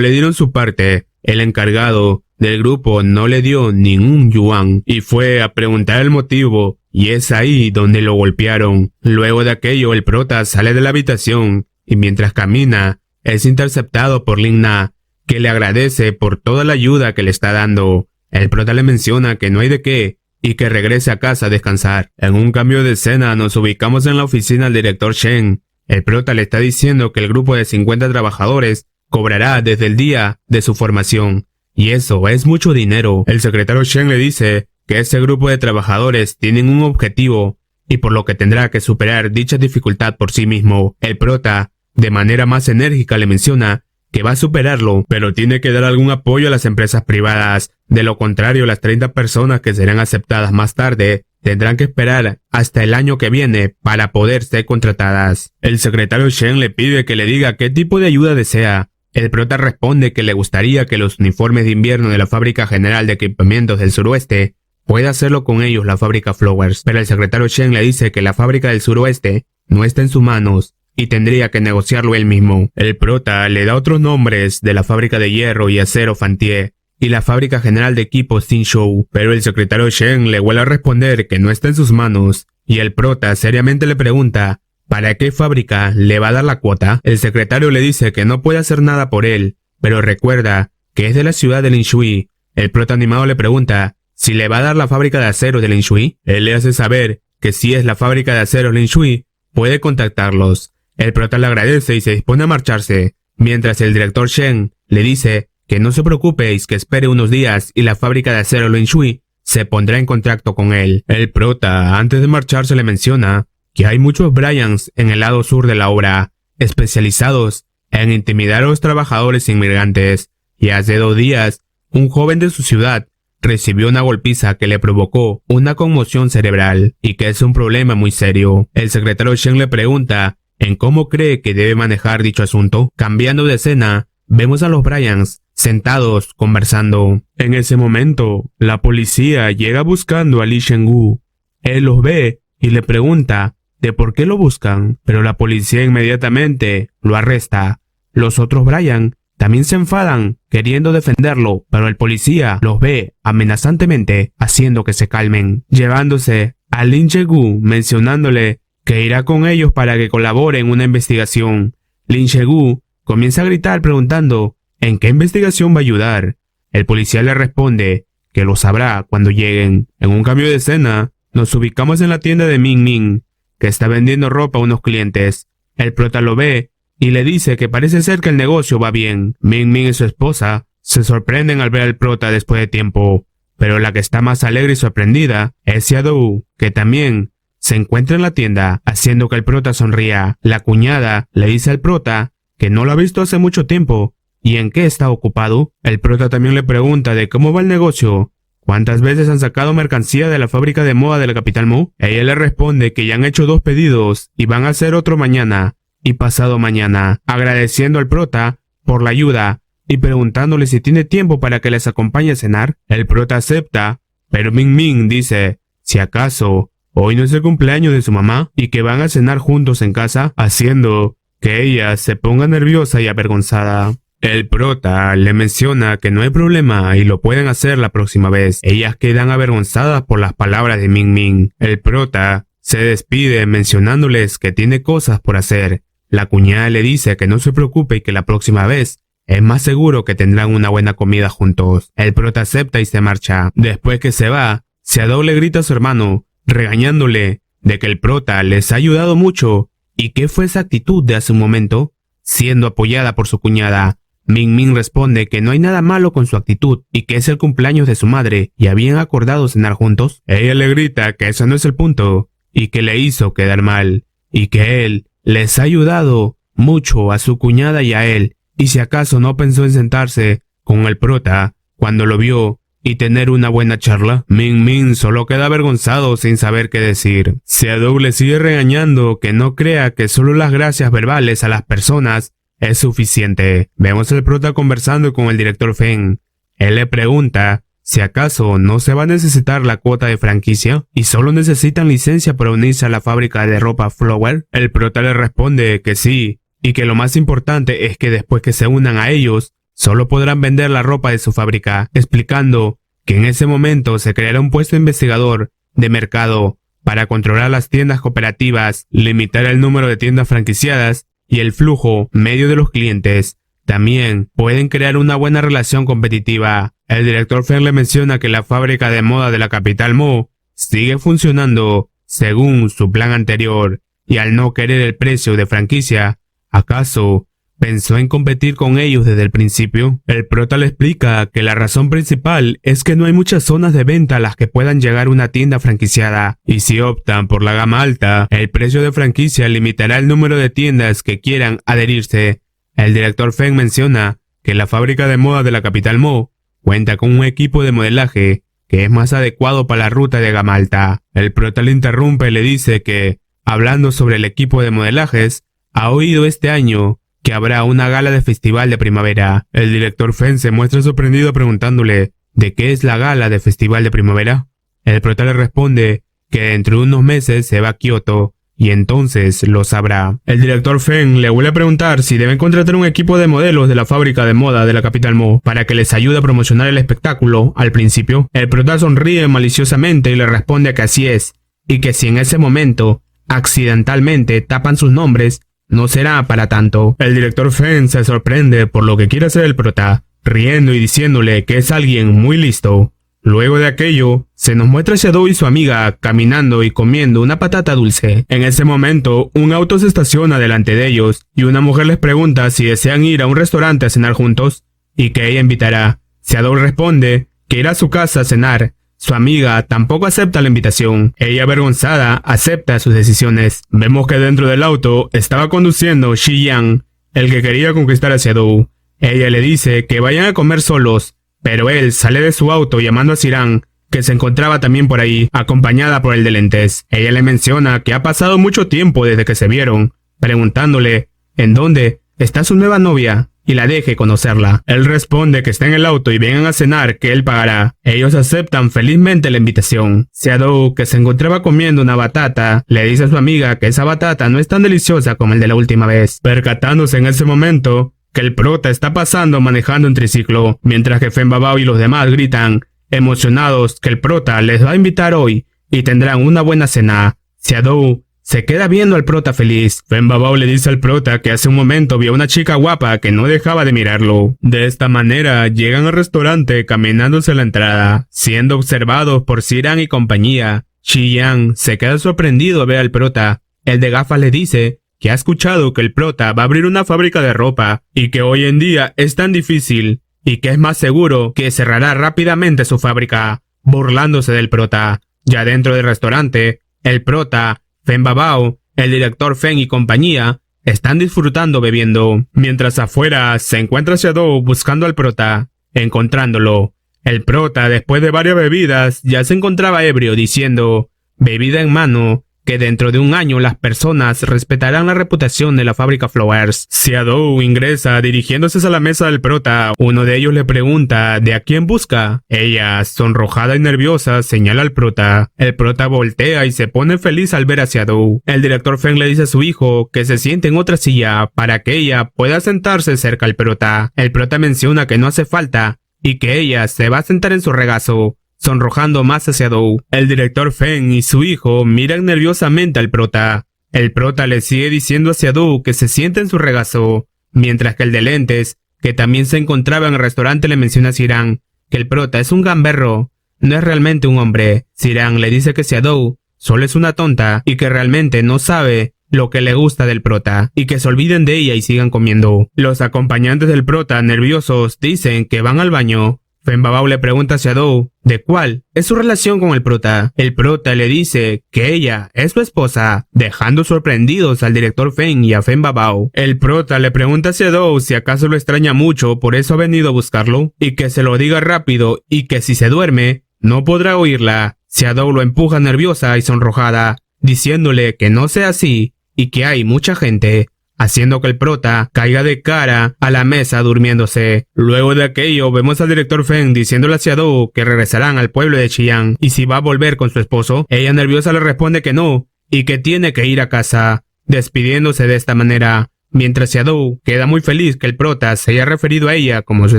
le dieron su parte. El encargado del grupo no le dio ni un yuan y fue a preguntar el motivo, y es ahí donde lo golpearon. Luego de aquello, el prota sale de la habitación y mientras camina es interceptado por Ling Na, que le agradece por toda la ayuda que le está dando. El prota le menciona que no hay de qué y que regrese a casa a descansar. En un cambio de escena nos ubicamos en la oficina del director Shen. El prota le está diciendo que el grupo de 50 trabajadores cobrará desde el día de su formación, y eso es mucho dinero. El secretario Shen le dice que ese grupo de trabajadores tienen un objetivo y por lo que tendrá que superar dicha dificultad por sí mismo. El prota, de manera más enérgica, le menciona que va a superarlo, pero tiene que dar algún apoyo a las empresas privadas. De lo contrario, las 30 personas que serán aceptadas más tarde tendrán que esperar hasta el año que viene para poder ser contratadas. El secretario Shen le pide que le diga qué tipo de ayuda desea. El prota responde que le gustaría que los uniformes de invierno de la Fábrica General de Equipamientos del Suroeste pueda hacerlo con ellos la fábrica Flowers, pero el secretario Shen le dice que la fábrica del Suroeste no está en sus manos y tendría que negociarlo él mismo. El prota le da otros nombres de la fábrica de hierro y acero Fantier, y la fábrica general de equipos Tinshou, pero el secretario Shen le vuelve a responder que no está en sus manos, y el prota seriamente le pregunta ¿para qué fábrica le va a dar la cuota? El secretario le dice que no puede hacer nada por él, pero recuerda que es de la ciudad de Linshui. El prota animado le pregunta si le va a dar la fábrica de acero de Linshui. Él le hace saber que si es la fábrica de acero Linshui, puede contactarlos. El prota le agradece y se dispone a marcharse, mientras el director Shen le dice que no se preocupe y que espere unos días y la fábrica de acero Linshui se pondrá en contacto con él. El prota, antes de marcharse, le menciona que hay muchos Bryans en el lado sur de la obra, especializados en intimidar a los trabajadores inmigrantes, y hace 2 días, un joven de su ciudad recibió una golpiza que le provocó una conmoción cerebral, y que es un problema muy serio. El secretario Shen le pregunta en cómo cree que debe manejar dicho asunto. Cambiando de escena, vemos a los Bryans sentados conversando. En ese momento, la policía llega buscando a Li Shengwu. Él los ve y le pregunta de por qué lo buscan, pero la policía inmediatamente lo arresta. Los otros Bryan también se enfadan queriendo defenderlo, pero el policía los ve amenazantemente haciendo que se calmen, llevándose a Lin Shengwu mencionándole que irá con ellos para que colabore en una investigación. Lin Shengwu comienza a gritar preguntando ¿en qué investigación va a ayudar? El policía le responde que lo sabrá cuando lleguen. En un cambio de escena, nos ubicamos en la tienda de Ming Ming, que está vendiendo ropa a unos clientes. El prota lo ve y le dice que parece ser que el negocio va bien. Ming Ming y su esposa se sorprenden al ver al prota después de tiempo, pero la que está más alegre y sorprendida es Xiaodou, que también se encuentra en la tienda, haciendo que el prota sonría. La cuñada le dice al prota que no lo ha visto hace mucho tiempo y en qué está ocupado. El prota también le pregunta de cómo va el negocio, cuántas veces han sacado mercancía de la fábrica de moda de la capital Mu. Ella le responde que ya han hecho 2 pedidos y van a hacer otro mañana y pasado mañana, agradeciendo al prota por la ayuda y preguntándole si tiene tiempo para que les acompañe a cenar. El prota acepta, pero Ming Ming dice si acaso hoy no es el cumpleaños de su mamá y que van a cenar juntos en casa, haciendo que ella se ponga nerviosa y avergonzada. El prota le menciona que no hay problema y lo pueden hacer la próxima vez. Ellas quedan avergonzadas por las palabras de Ming Ming. El prota se despide mencionándoles que tiene cosas por hacer. La cuñada le dice que no se preocupe y que la próxima vez es más seguro que tendrán una buena comida juntos. El prota acepta y se marcha. Después que se va, Xiaodou le grita a su hermano, regañándole de que el prota les ha ayudado mucho y que fue esa actitud de hace un momento, siendo apoyada por su cuñada. Ming Ming responde que no hay nada malo con su actitud y que es el cumpleaños de su madre y habían acordado cenar juntos. Ella le grita que ese no es el punto y que le hizo quedar mal y que él les ha ayudado mucho a su cuñada y a él, y si acaso no pensó en sentarse con el prota cuando lo vio y tener una buena charla. Ming Ming solo queda avergonzado sin saber qué decir. Xiaodou le sigue regañando que no crea que solo las gracias verbales a las personas es suficiente. Vemos al prota conversando con el director Feng. Él le pregunta si acaso no se va a necesitar la cuota de franquicia y solo necesitan licencia para unirse a la fábrica de ropa Flower. El prota le responde que sí, y que lo más importante es que después que se unan a ellos, solo podrán vender la ropa de su fábrica, explicando que en ese momento se creará un puesto investigador de mercado para controlar las tiendas cooperativas, limitar el número de tiendas franquiciadas y el flujo medio de los clientes. También pueden crear una buena relación competitiva. El director Feng le menciona que la fábrica de moda de la capital Mo sigue funcionando según su plan anterior y al no querer el precio de franquicia, ¿acaso pensó en competir con ellos desde el principio? El prota le explica que la razón principal es que no hay muchas zonas de venta a las que puedan llegar una tienda franquiciada, y si optan por la gama alta, el precio de franquicia limitará el número de tiendas que quieran adherirse. El director Feng menciona que la fábrica de moda de la capital Mo cuenta con un equipo de modelaje que es más adecuado para la ruta de gama alta. El prota le interrumpe y le dice que, hablando sobre el equipo de modelajes, ha oído este año que habrá una gala de festival de primavera. El director Feng se muestra sorprendido preguntándole ¿de qué es la gala de festival de primavera? El prota le responde que dentro de unos meses se va a Kioto y entonces lo sabrá. El director Feng le vuelve a preguntar si deben contratar un equipo de modelos de la fábrica de moda de la capital Mo para que les ayude a promocionar el espectáculo. Al principio, el prota sonríe maliciosamente y le responde que así es, y que si en ese momento accidentalmente tapan sus nombres, no será para tanto. El director Feng se sorprende por lo que quiere hacer el prota, riendo y diciéndole que es alguien muy listo. Luego de aquello, se nos muestra a Shadow y su amiga caminando y comiendo una patata dulce. En ese momento, un auto se estaciona delante de ellos y una mujer les pregunta si desean ir a un restaurante a cenar juntos y que ella invitará. Shadow responde que irá a su casa a cenar. Su amiga tampoco acepta la invitación. Ella, avergonzada, acepta sus decisiones. Vemos que dentro del auto estaba conduciendo Shi Yang, el que quería conquistar a Shadow. Ella le dice que vayan a comer solos, pero él sale de su auto llamando a Siran, que se encontraba también por ahí, acompañada por el de lentes. Ella le menciona que ha pasado mucho tiempo desde que se vieron, preguntándole ¿en dónde está su nueva novia? Y la deje conocerla. Él responde que está en el auto y vengan a cenar, que él pagará. Ellos aceptan felizmente la invitación. Shadow, que se encontraba comiendo una batata, le dice a su amiga que esa batata no es tan deliciosa como el de la última vez, percatándose en ese momento que el prota está pasando manejando un triciclo, mientras que Fen Babao y los demás gritan, emocionados, que el prota les va a invitar hoy y tendrán una buena cena. Shadow se queda viendo al prota feliz. Fen Babao le dice al prota que hace un momento vio a una chica guapa que no dejaba de mirarlo. De esta manera llegan al restaurante caminándose a la entrada, siendo observados por Siran y compañía. Shi Yang se queda sorprendido al ver al prota. El de gafas le dice que ha escuchado que el prota va a abrir una fábrica de ropa y que hoy en día es tan difícil y que es más seguro que cerrará rápidamente su fábrica, burlándose del prota. Ya dentro del restaurante, el prota, Fen Babao, el director Feng y compañía están disfrutando bebiendo, mientras afuera se encuentra Shadow buscando al prota. Encontrándolo, el prota, después de varias bebidas, ya se encontraba ebrio diciendo, bebida en mano, que dentro de un año las personas respetarán la reputación de la fábrica Flowers. Shadow ingresa dirigiéndose a la mesa del prota. Uno de ellos le pregunta ¿de a quién busca? Ella, sonrojada y nerviosa, señala al prota. El prota voltea y se pone feliz al ver a Shadow. El director Feng le dice a su hijo que se siente en otra silla para que ella pueda sentarse cerca al prota. El prota menciona que no hace falta y que ella se va a sentar en su regazo, sonrojando más a Shadow. El director Feng y su hijo miran nerviosamente al prota. El prota le sigue diciendo a Shadow que se siente en su regazo, mientras que el de lentes, que también se encontraba en el restaurante, le menciona a Siran que el prota es un gamberro, no es realmente un hombre. Siran le dice que Shadow solo es una tonta y que realmente no sabe lo que le gusta del prota, y que se olviden de ella y sigan comiendo. Los acompañantes del prota, nerviosos, dicen que van al baño. Fen Babao le pregunta a Shadow de cuál es su relación con el prota. El prota le dice que ella es su esposa, dejando sorprendidos al director Feng y a Fen Babao. El prota le pregunta a Shadow si acaso lo extraña mucho, por eso ha venido a buscarlo, y que se lo diga rápido y que si se duerme no podrá oírla. Shadow lo empuja nerviosa y sonrojada, diciéndole que no sea así y que hay mucha gente, haciendo que el prota caiga de cara a la mesa durmiéndose. Luego de aquello vemos al director Feng diciéndole a Shadow que regresarán al pueblo de Xi'an y si va a volver con su esposo. Ella nerviosa le responde que no y que tiene que ir a casa, despidiéndose de esta manera, mientras Shadow queda muy feliz que el prota se haya referido a ella como su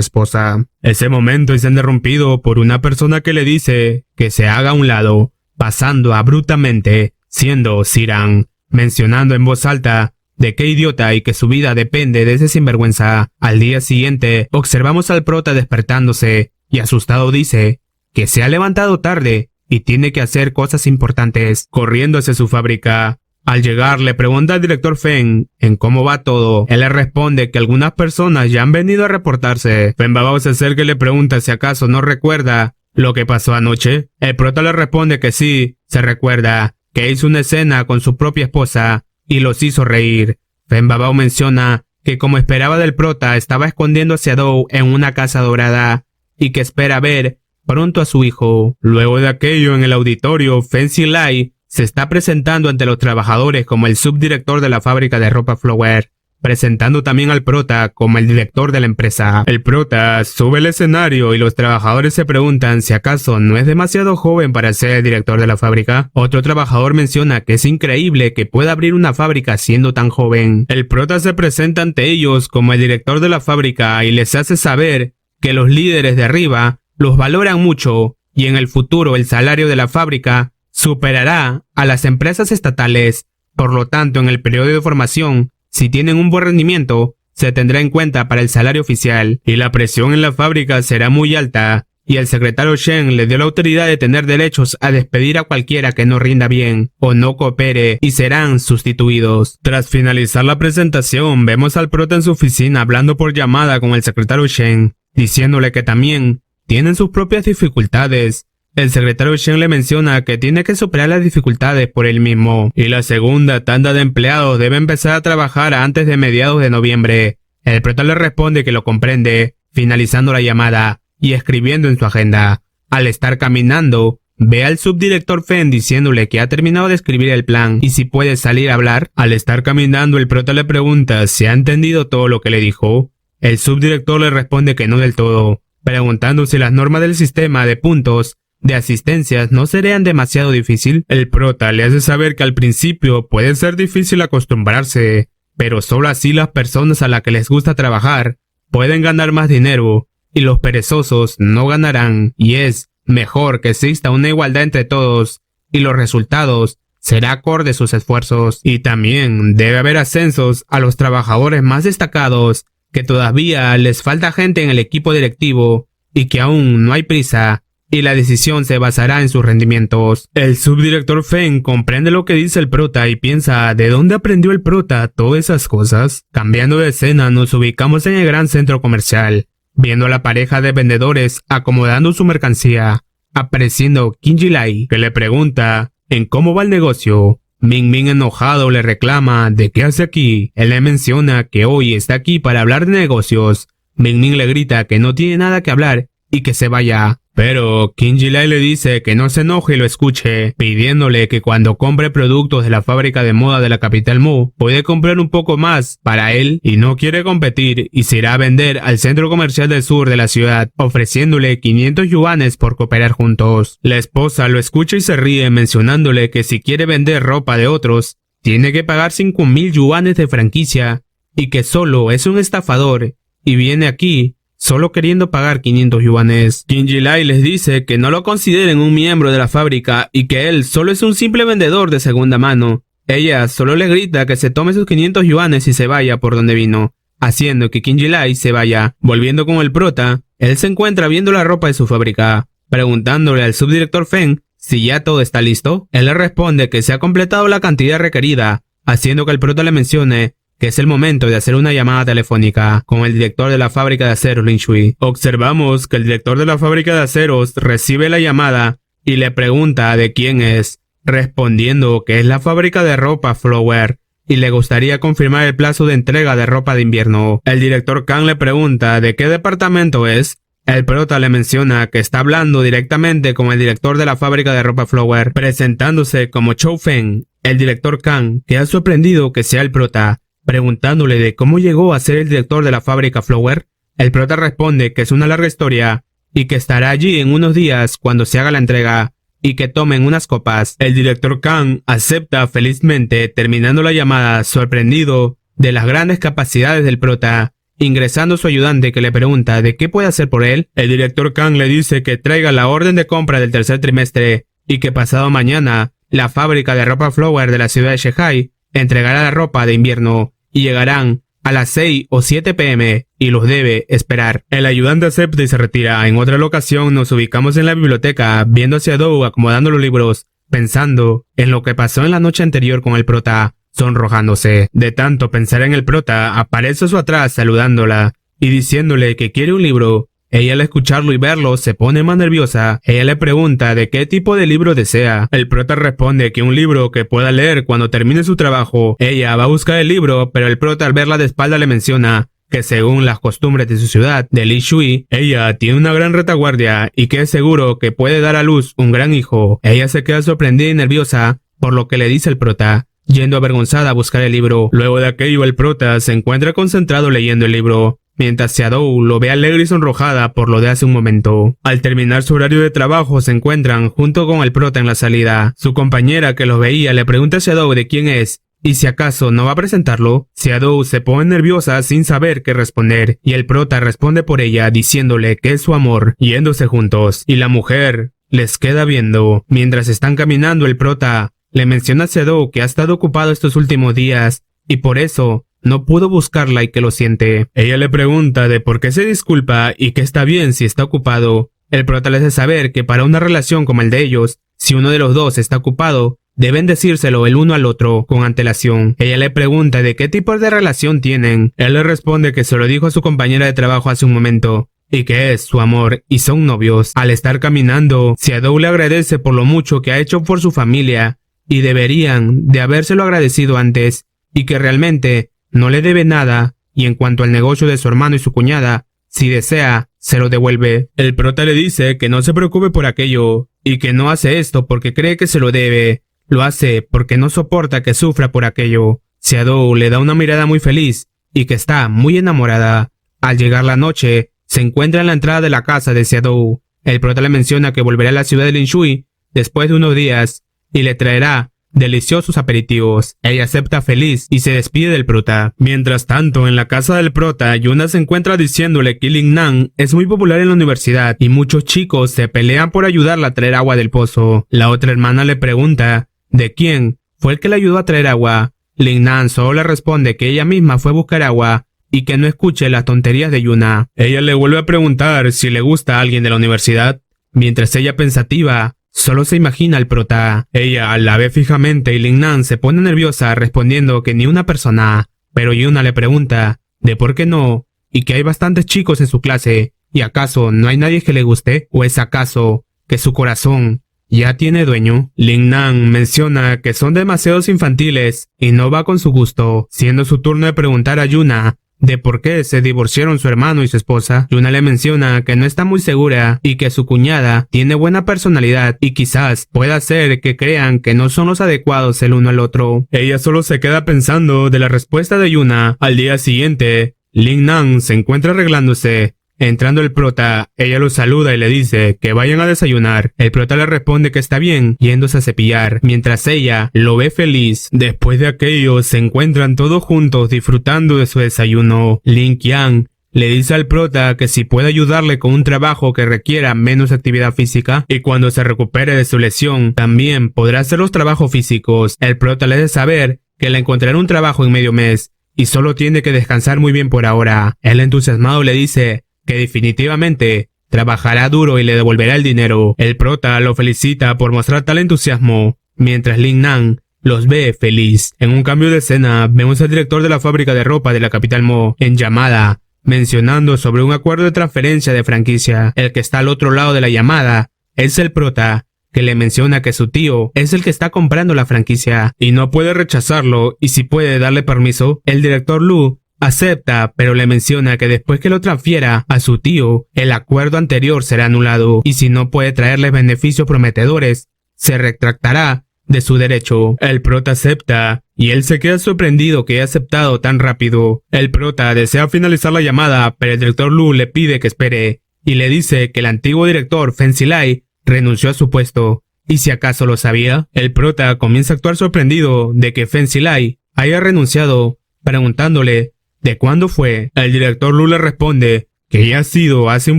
esposa. Ese momento es interrumpido por una persona que le dice que se haga a un lado, pasando abruptamente, siendo Siran, mencionando en voz alta de qué idiota y que su vida depende de ese sinvergüenza. Al día siguiente, observamos al prota despertándose y asustado dice que se ha levantado tarde y tiene que hacer cosas importantes, corriendo hacia su fábrica. Al llegar, le pregunta al director Feng en cómo va todo. Él le responde que algunas personas ya han venido a reportarse. Fen Babao se acerca y le pregunta si acaso no recuerda lo que pasó anoche. El prota le responde que sí, se recuerda, que hizo una escena con su propia esposa y los hizo reír. Fen Babao menciona que como esperaba del prota estaba escondiendo a Shadow en una casa dorada y que espera ver pronto a su hijo. Luego de aquello, en el auditorio, Fen Zilai se está presentando ante los trabajadores como el subdirector de la fábrica de ropa Flower. presentando también al prota como el director de la empresa. El prota sube al escenario y los trabajadores se preguntan si acaso no es demasiado joven para ser el director de la fábrica. Otro trabajador menciona que es increíble que pueda abrir una fábrica siendo tan joven. El prota se presenta ante ellos como el director de la fábrica y les hace saber que los líderes de arriba los valoran mucho y en el futuro el salario de la fábrica superará a las empresas estatales. Por lo tanto, en el periodo de formación, si tienen un buen rendimiento, se tendrá en cuenta para el salario oficial y la presión en la fábrica será muy alta, y el secretario Shen le dio la autoridad de tener derechos a despedir a cualquiera que no rinda bien o no coopere y serán sustituidos. Tras finalizar la presentación, vemos al prota en su oficina hablando por llamada con el secretario Shen, diciéndole que también tienen sus propias dificultades. El secretario Shen le menciona que tiene que superar las dificultades por él mismo y la segunda tanda de empleados debe empezar a trabajar antes de mediados de noviembre. El prota le responde que lo comprende, finalizando la llamada y escribiendo en su agenda. Al estar caminando, ve al subdirector Feng diciéndole que ha terminado de escribir el plan y si puede salir a hablar. Al estar caminando, el prota le pregunta si ha entendido todo lo que le dijo. El subdirector le responde que no del todo, preguntando si las normas del sistema de puntos de asistencias no serían demasiado difícil. El prota le hace saber que al principio puede ser difícil acostumbrarse, pero solo así las personas a las que les gusta trabajar pueden ganar más dinero y los perezosos no ganarán, y es mejor que exista una igualdad entre todos y los resultados será acorde a sus esfuerzos. Y también debe haber ascensos a los trabajadores más destacados, que todavía les falta gente en el equipo directivo y que aún no hay prisa y la decisión se basará en sus rendimientos. El subdirector Feng comprende lo que dice el prota y piensa ¿de dónde aprendió el prota todas esas cosas? Cambiando de escena, nos ubicamos en el gran centro comercial, viendo a la pareja de vendedores acomodando su mercancía, apareciendo Qin Jilai, que le pregunta en cómo va el negocio. Ming Ming enojado le reclama de qué hace aquí. Él le menciona que hoy está aquí para hablar de negocios. Ming Ming le grita que no tiene nada que hablar y que se vaya. Pero Qin Jilai le dice que no se enoje y lo escuche, pidiéndole que cuando compre productos de la fábrica de moda de la capital Mu, puede comprar un poco más para él y no quiere competir y se irá a vender al centro comercial del sur de la ciudad, ofreciéndole 500 yuanes por cooperar juntos. La esposa lo escucha y se ríe, mencionándole que si quiere vender ropa de otros, tiene que pagar 5.000 yuanes de franquicia y que solo es un estafador y viene aquí solo queriendo pagar 500 yuanes. Qin Jilai les dice que no lo consideren un miembro de la fábrica y que él solo es un simple vendedor de segunda mano. Ella solo le grita que se tome sus 500 yuanes y se vaya por donde vino, haciendo que Qin Jilai se vaya. Volviendo con el prota, él se encuentra viendo la ropa de su fábrica, preguntándole al subdirector Feng si ya todo está listo. Él le responde que se ha completado la cantidad requerida, haciendo que el prota le mencione que es el momento de hacer una llamada telefónica con el director de la fábrica de aceros Lin Shui. Observamos que el director de la fábrica de aceros recibe la llamada y le pregunta de quién es, respondiendo que es la fábrica de ropa Flower y le gustaría confirmar el plazo de entrega de ropa de invierno. El director Kang le pregunta de qué departamento es. El prota le menciona que está hablando directamente con el director de la fábrica de ropa Flower, presentándose como Chou Feng. El director Kang queda sorprendido que sea el prota, preguntándole de cómo llegó a ser el director de la fábrica Flower. El prota responde que es una larga historia y que estará allí en unos días cuando se haga la entrega y que tomen unas copas. El director Kang acepta felizmente, terminando la llamada sorprendido de las grandes capacidades del prota, ingresando su ayudante que le pregunta de qué puede hacer por él. El director Kang le dice que traiga la orden de compra del tercer trimestre y que pasado mañana la fábrica de ropa Flower de la ciudad de Shanghai entregará la ropa de invierno y llegarán a las 6 o 7 p.m. y los debe esperar. El ayudante acepta y se retira. En otra locación nos ubicamos en la biblioteca, viendo hacia Dou acomodando los libros, pensando en lo que pasó en la noche anterior con el prota, sonrojándose. De tanto pensar en el prota, aparece a su atrás saludándola y diciéndole que quiere un libro. Ella al escucharlo y verlo se pone más nerviosa. Ella le pregunta de qué tipo de libro desea. El prota responde que un libro que pueda leer cuando termine su trabajo. Ella va a buscar el libro, pero el prota al verla de espalda le menciona que según las costumbres de su ciudad, de Li Shui, ella tiene una gran retaguardia y que es seguro que puede dar a luz un gran hijo. Ella se queda sorprendida y nerviosa por lo que le dice el prota, yendo avergonzada a buscar el libro. Luego de aquello, el prota se encuentra concentrado leyendo el libro, mientras Xiaodou lo ve alegre y sonrojada por lo de hace un momento. Al terminar su horario de trabajo, se encuentran junto con el prota en la salida. Su compañera que los veía le pregunta a Xiaodou de quién es y si acaso no va a presentarlo. Xiaodou se pone nerviosa sin saber qué responder, y el prota responde por ella diciéndole que es su amor, yéndose juntos, y la mujer les queda viendo. Mientras están caminando, el prota le menciona a Xiaodou que ha estado ocupado estos últimos días y por eso no pudo buscarla y que lo siente. Ella le pregunta de por qué se disculpa y que está bien si está ocupado. El prota le hace saber que para una relación como el de ellos, si uno de los dos está ocupado, deben decírselo el uno al otro con antelación. Ella le pregunta de qué tipo de relación tienen. Él le responde que se lo dijo a su compañera de trabajo hace un momento y que es su amor y son novios. Al estar caminando, Xiaodou le agradece por lo mucho que ha hecho por su familia y deberían de habérselo agradecido antes y que realmente no le debe nada, y en cuanto al negocio de su hermano y su cuñada, si desea, se lo devuelve. El prota le dice que no se preocupe por aquello y que no hace esto porque cree que se lo debe. Lo hace porque no soporta que sufra por aquello. Xiaodou le da una mirada muy feliz y que está muy enamorada. Al llegar la noche, se encuentra en la entrada de la casa de Xiaodou. El prota le menciona que volverá a la ciudad de Linshui después de unos días y le traerá deliciosos aperitivos. Ella acepta feliz y se despide del prota. Mientras tanto, en la casa del prota, Yuna se encuentra diciéndole que Lingnan es muy popular en la universidad y muchos chicos se pelean por ayudarla a traer agua del pozo. La otra hermana le pregunta de quién fue el que le ayudó a traer agua. Lingnan solo le responde que ella misma fue a buscar agua y que no escuche las tonterías de Yuna. Ella le vuelve a preguntar si le gusta a alguien de la universidad, mientras ella pensativa solo se imagina al prota. Ella la ve fijamente y Lingnan se pone nerviosa respondiendo que ni una persona, pero Yuna le pregunta de por qué no y que hay bastantes chicos en su clase y acaso no hay nadie que le guste o es acaso que su corazón ya tiene dueño. Lingnan menciona que son demasiados infantiles y no va con su gusto, siendo su turno de preguntar a Yuna de por qué se divorciaron su hermano y su esposa. Yuna le menciona que no está muy segura y que su cuñada tiene buena personalidad y quizás pueda hacer que crean que no son los adecuados el uno al otro. Ella solo se queda pensando de la respuesta de Yuna. Al día siguiente, Lingnan se encuentra arreglándose. Entrando el prota, ella lo saluda y le dice que vayan a desayunar. El prota le responde que está bien, yéndose a cepillar, mientras ella lo ve feliz. Después de aquello, se encuentran todos juntos disfrutando de su desayuno. Lin Qian le dice al prota que si puede ayudarle con un trabajo que requiera menos actividad física y cuando se recupere de su lesión, también podrá hacer los trabajos físicos. El prota le hace saber que le encontrará un trabajo en medio mes y solo tiene que descansar muy bien por ahora. El entusiasmado le dice que definitivamente trabajará duro y le devolverá el dinero. El prota lo felicita por mostrar tal entusiasmo, mientras Lingnan los ve feliz. En un cambio de escena, vemos al director de la fábrica de ropa de la capital Mo en llamada, mencionando sobre un acuerdo de transferencia de franquicia. El que está al otro lado de la llamada es el prota, que le menciona que su tío es el que está comprando la franquicia y no puede rechazarlo y si puede darle permiso. El director Lu acepta, pero le menciona que después que lo transfiera a su tío, el acuerdo anterior será anulado y si no puede traerles beneficios prometedores, se retractará de su derecho. El prota acepta y él se queda sorprendido que haya aceptado tan rápido. El prota desea finalizar la llamada, pero el director Lu le pide que espere y le dice que el antiguo director Feng Zilai renunció a su puesto. ¿Y si acaso lo sabía? El prota comienza a actuar sorprendido de que Feng Zilai haya renunciado, preguntándole ¿de cuándo fue? El director Lu le responde que ya ha sido hace un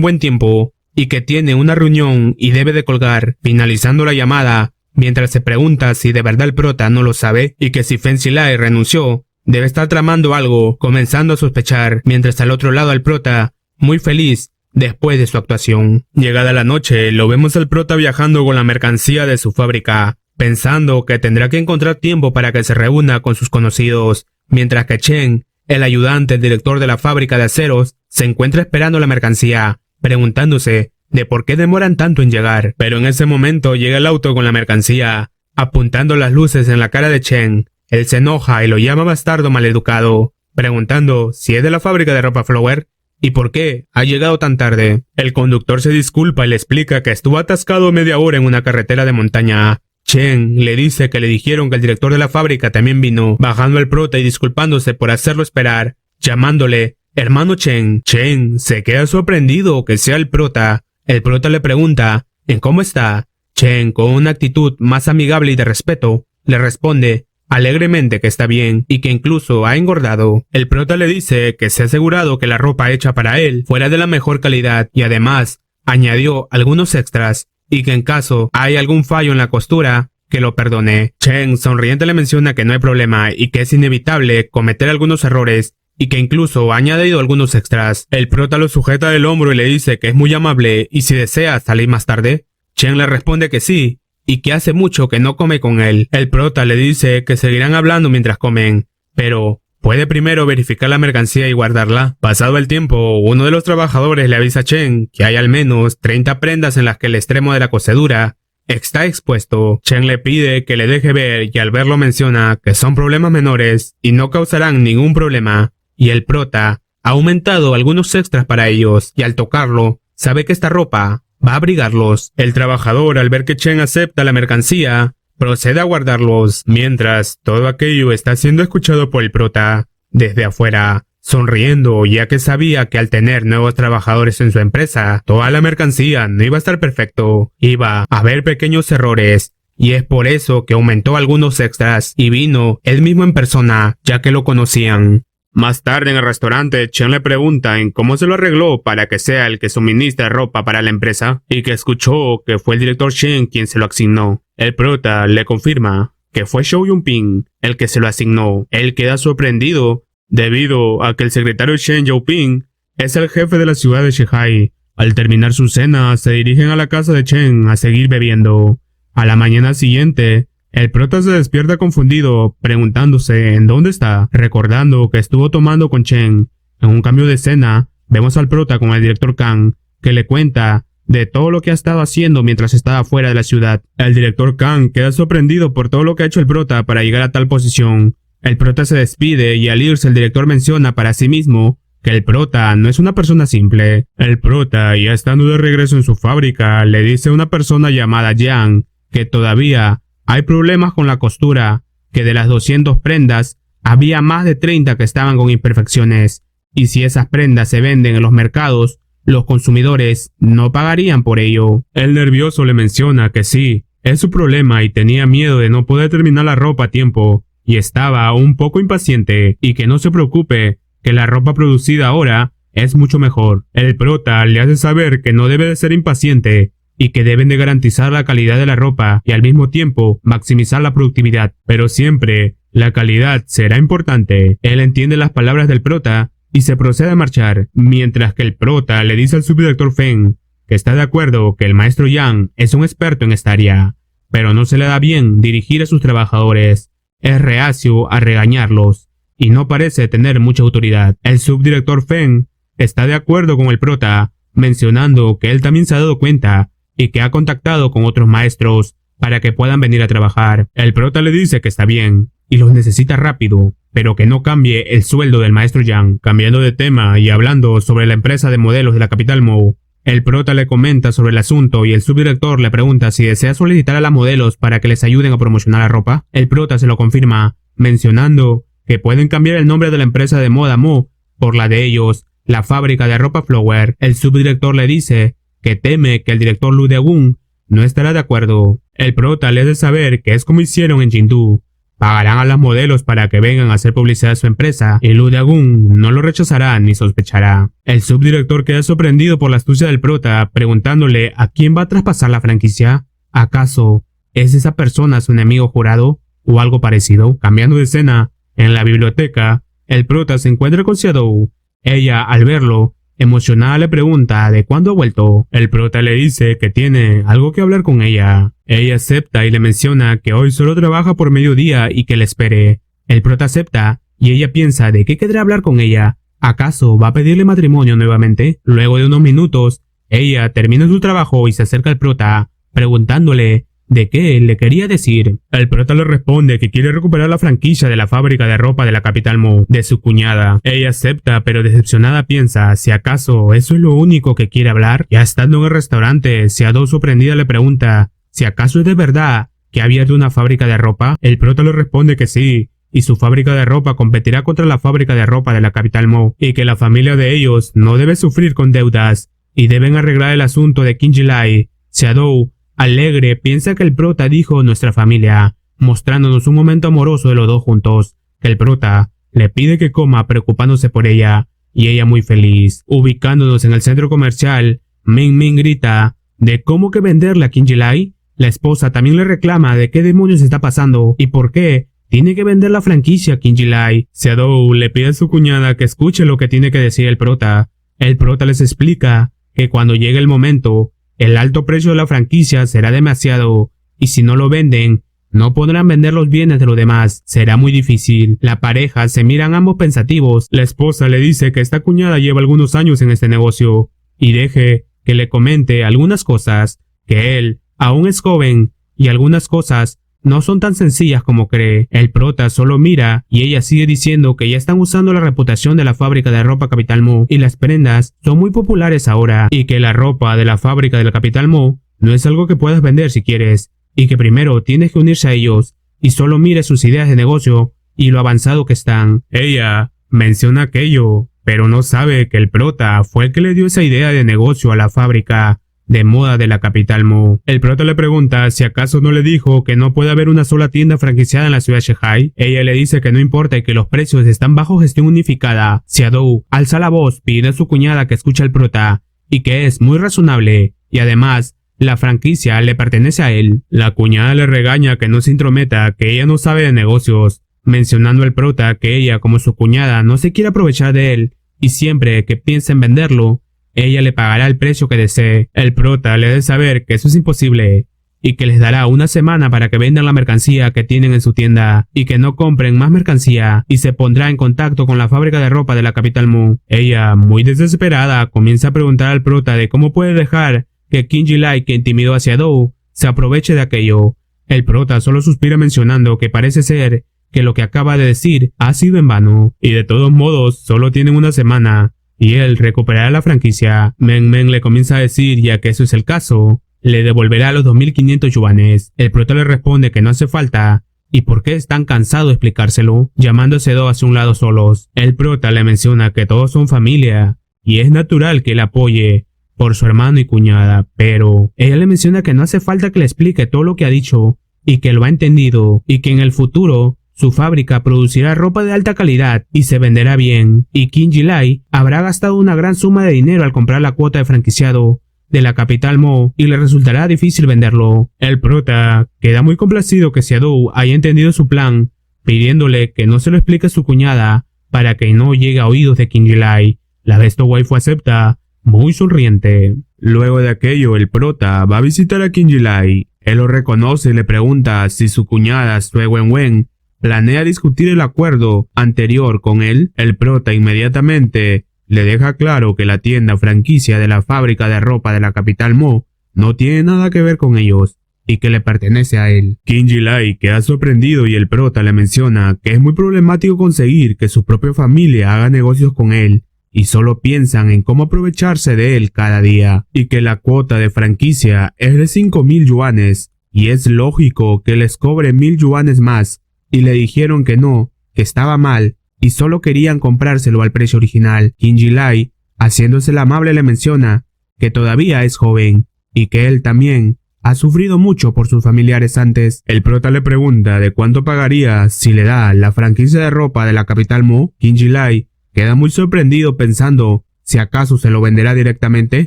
buen tiempo y que tiene una reunión y debe de colgar, finalizando la llamada, mientras se pregunta si de verdad el prota no lo sabe y que si Feng Zilai renunció, debe estar tramando algo, comenzando a sospechar, mientras al otro lado el prota, muy feliz después de su actuación. Llegada la noche, lo vemos al prota viajando con la mercancía de su fábrica, pensando que tendrá que encontrar tiempo para que se reúna con sus conocidos, mientras que Chen, el ayudante del director de la fábrica de aceros, se encuentra esperando la mercancía, preguntándose de por qué demoran tanto en llegar. Pero en ese momento llega el auto con la mercancía, apuntando las luces en la cara de Chen. Él se enoja y lo llama bastardo maleducado, preguntando si es de la fábrica de ropa Flower y por qué ha llegado tan tarde. El conductor se disculpa y le explica que estuvo atascado media hora en una carretera de montaña. Chen le dice que le dijeron que el director de la fábrica también vino, bajando el prota y disculpándose por hacerlo esperar, llamándole hermano Chen. Chen se queda sorprendido que sea el prota. El prota le pregunta ¿en cómo está? Chen, con una actitud más amigable y de respeto, le responde alegremente que está bien y que incluso ha engordado. El prota le dice que se ha asegurado que la ropa hecha para él fuera de la mejor calidad y además añadió algunos extras y que en caso hay algún fallo en la costura, que lo perdone. Chen sonriente le menciona que no hay problema y que es inevitable cometer algunos errores y que incluso ha añadido algunos extras. El prota lo sujeta del hombro y le dice que es muy amable y si desea salir más tarde. Chen le responde que sí y que hace mucho que no come con él. El prota le dice que seguirán hablando mientras comen, pero puede primero verificar la mercancía y guardarla. Pasado el tiempo, uno de los trabajadores le avisa a Chen que hay al menos 30 prendas en las que el extremo de la cosedura está expuesto. Chen le pide que le deje ver y al verlo menciona que son problemas menores y no causarán ningún problema. Y el prota ha aumentado algunos extras para ellos y al tocarlo, sabe que esta ropa va a abrigarlos. El trabajador, al ver que Chen acepta la mercancía, procede a guardarlos, mientras todo aquello está siendo escuchado por el prota desde afuera, sonriendo ya que sabía que al tener nuevos trabajadores en su empresa, toda la mercancía no iba a estar perfecto, iba a haber pequeños errores, y es por eso que aumentó algunos extras y vino él mismo en persona, ya que lo conocían. Más tarde en el restaurante, Chen le pregunta en cómo se lo arregló para que sea el que suministre ropa para la empresa y que escuchó que fue el director Chen quien se lo asignó. El prota le confirma que fue Zhou Yunping el que se lo asignó. Él queda sorprendido debido a que el secretario Chen Yaoping es el jefe de la ciudad de Shanghai. Al terminar su cena, se dirigen a la casa de Chen a seguir bebiendo. A la mañana siguiente, el prota se despierta confundido, preguntándose en dónde está, recordando que estuvo tomando con Chen. En un cambio de escena, vemos al prota con el director Kang, que le cuenta de todo lo que ha estado haciendo mientras estaba fuera de la ciudad. El director Kang queda sorprendido por todo lo que ha hecho el prota para llegar a tal posición. El prota se despide y al irse el director menciona para sí mismo que el prota no es una persona simple. El prota, ya estando de regreso en su fábrica, le dice a una persona llamada Yang que todavía hay problemas con la costura, que de las 200 prendas, había más de 30 que estaban con imperfecciones, y si esas prendas se venden en los mercados, los consumidores no pagarían por ello. El nervioso le menciona que sí, es su problema y tenía miedo de no poder terminar la ropa a tiempo, y estaba un poco impaciente, y que no se preocupe, que la ropa producida ahora es mucho mejor. El prota le hace saber que no debe de ser impaciente, y que deben de garantizar la calidad de la ropa y al mismo tiempo maximizar la productividad. Pero siempre, la calidad será importante. Él entiende las palabras del prota y se procede a marchar, mientras que el prota le dice al subdirector Feng que está de acuerdo que el maestro Yang es un experto en esta área, pero no se le da bien dirigir a sus trabajadores. Es reacio a regañarlos y no parece tener mucha autoridad. El subdirector Feng está de acuerdo con el prota, mencionando que él también se ha dado cuenta y que ha contactado con otros maestros para que puedan venir a trabajar. El prota le dice que está bien y los necesita rápido, pero que no cambie el sueldo del maestro Yang. Cambiando de tema y hablando sobre la empresa de modelos de la capital Mou, el prota le comenta sobre el asunto y el subdirector le pregunta si desea solicitar a las modelos para que les ayuden a promocionar la ropa. El prota se lo confirma, mencionando que pueden cambiar el nombre de la empresa de moda Mou por la de ellos, la fábrica de ropa Flower. El subdirector le dice que teme que el director Lu Degun no estará de acuerdo. El prota le hace saber que es como hicieron en Jingdu. Pagarán a las modelos para que vengan a hacer publicidad a su empresa y Lu Degun no lo rechazará ni sospechará. El subdirector queda sorprendido por la astucia del prota, preguntándole a quién va a traspasar la franquicia. ¿Acaso es esa persona su enemigo jurado o algo parecido? Cambiando de escena, en la biblioteca, el prota se encuentra con Xiaodou. Ella, al verlo, emocionada le pregunta de cuándo ha vuelto. El prota le dice que tiene algo que hablar con ella. Ella acepta y le menciona que hoy solo trabaja por mediodía y que le espere. El prota acepta y ella piensa de qué querrá hablar con ella. ¿Acaso va a pedirle matrimonio nuevamente? Luego de unos minutos, ella termina su trabajo y se acerca al prota, preguntándole de qué le quería decir. El prota le responde que quiere recuperar la franquicia de la fábrica de ropa de la capital Mou, de su cuñada. Ella acepta, pero decepcionada piensa si acaso eso es lo único que quiere hablar. Ya estando en el restaurante, Xiaodou sorprendida le pregunta si acaso es de verdad que ha abierto una fábrica de ropa? El prota le responde que sí, y su fábrica de ropa competirá contra la fábrica de ropa de la capital Mo, y que la familia de ellos no debe sufrir con deudas, y deben arreglar el asunto de King Jilai. Xiaodou, alegre, piensa que el prota dijo nuestra familia, mostrándonos un momento amoroso de los dos juntos, que el prota le pide que coma preocupándose por ella, y ella muy feliz. Ubicándonos en el centro comercial, Ming Ming grita de cómo que venderle a King Jilai. La esposa también le reclama de qué demonios está pasando y por qué tiene que vender la franquicia a King Jilai. Xiaodou le pide a su cuñada que escuche lo que tiene que decir el prota. El prota les explica que cuando llegue el momento, el alto precio de la franquicia será demasiado, y si no lo venden, no podrán vender los bienes de los demás. Será muy difícil. La pareja se miran ambos pensativos. La esposa le dice que esta cuñada lleva algunos años en este negocio, y deje que le comente algunas cosas, que él aún es joven, y algunas cosas no son tan sencillas como cree. El prota solo mira y ella sigue diciendo que ya están usando la reputación de la fábrica de ropa Capital Mo y las prendas son muy populares ahora, y que la ropa de la fábrica de la Capital Mo no es algo que puedas vender si quieres, y que primero tienes que unirse a ellos y solo mire sus ideas de negocio y lo avanzado que están. Ella menciona aquello, pero no sabe que el prota fue el que le dio esa idea de negocio a la fábrica de moda de la Capital Mo. El prota le pregunta si acaso no le dijo que no puede haber una sola tienda franquiciada en la ciudad de Shanghai. Ella le dice que no importa y que los precios están bajo gestión unificada. Xiaodou alza la voz, pide a su cuñada que escuche al prota y que es muy razonable, y además la franquicia le pertenece a él. La cuñada le regaña que no se intrometa, que ella no sabe de negocios, mencionando al prota que ella, como su cuñada, no se quiere aprovechar de él, y siempre que piense en venderlo, ella le pagará el precio que desee. El prota le debe saber que eso es imposible, y que les dará una semana para que vendan la mercancía que tienen en su tienda, y que no compren más mercancía, y se pondrá en contacto con la fábrica de ropa de la Capital Mo. Ella, muy desesperada, comienza a preguntar al prota de cómo puede dejar que King Jilai, que intimidó a Xiaodou, se aproveche de aquello. El prota solo suspira mencionando que parece ser que lo que acaba de decir ha sido en vano, y de todos modos solo tienen una semana, y él recuperará la franquicia. Meng Meng le comienza a decir, ya que eso es el caso, le devolverá los 2.500 yuanes. El prota le responde que no hace falta, y por qué es tan cansado de explicárselo, llamando a Xiaodou hacia un lado solos. El prota le menciona que todos son familia, y es natural que él apoye por su hermano y cuñada, pero ella le menciona que no hace falta que le explique todo lo que ha dicho, y que lo ha entendido, y que en el futuro su fábrica producirá ropa de alta calidad y se venderá bien, y King Jilai habrá gastado una gran suma de dinero al comprar la cuota de franquiciado de la Capital Mo y le resultará difícil venderlo. El prota queda muy complacido que Xiaodou haya entendido su plan, pidiéndole que no se lo explique a su cuñada para que no llegue a oídos de King Jilai. La Besto Waifu acepta, muy sonriente. Luego de aquello, el prota va a visitar a King Jilai. Él lo reconoce y le pregunta si su cuñada Sue Wenwen planea discutir el acuerdo anterior con él. El prota inmediatamente le deja claro que la tienda franquicia de la fábrica de ropa de la Capital Mo no tiene nada que ver con ellos y que le pertenece a él. King Jilai queda sorprendido y el prota le menciona que es muy problemático conseguir que su propia familia haga negocios con él y solo piensan en cómo aprovecharse de él cada día, y que la cuota de franquicia es de 5.000 yuanes y es lógico que les cobre 1.000 yuanes más, y le dijeron que no, que estaba mal y solo querían comprárselo al precio original. King Jilai, haciéndose el amable, le menciona que todavía es joven y que él también ha sufrido mucho por sus familiares antes. El prota le pregunta de cuánto pagaría si le da la franquicia de ropa de la Capital Mo. King Jilai queda muy sorprendido pensando si acaso se lo venderá directamente,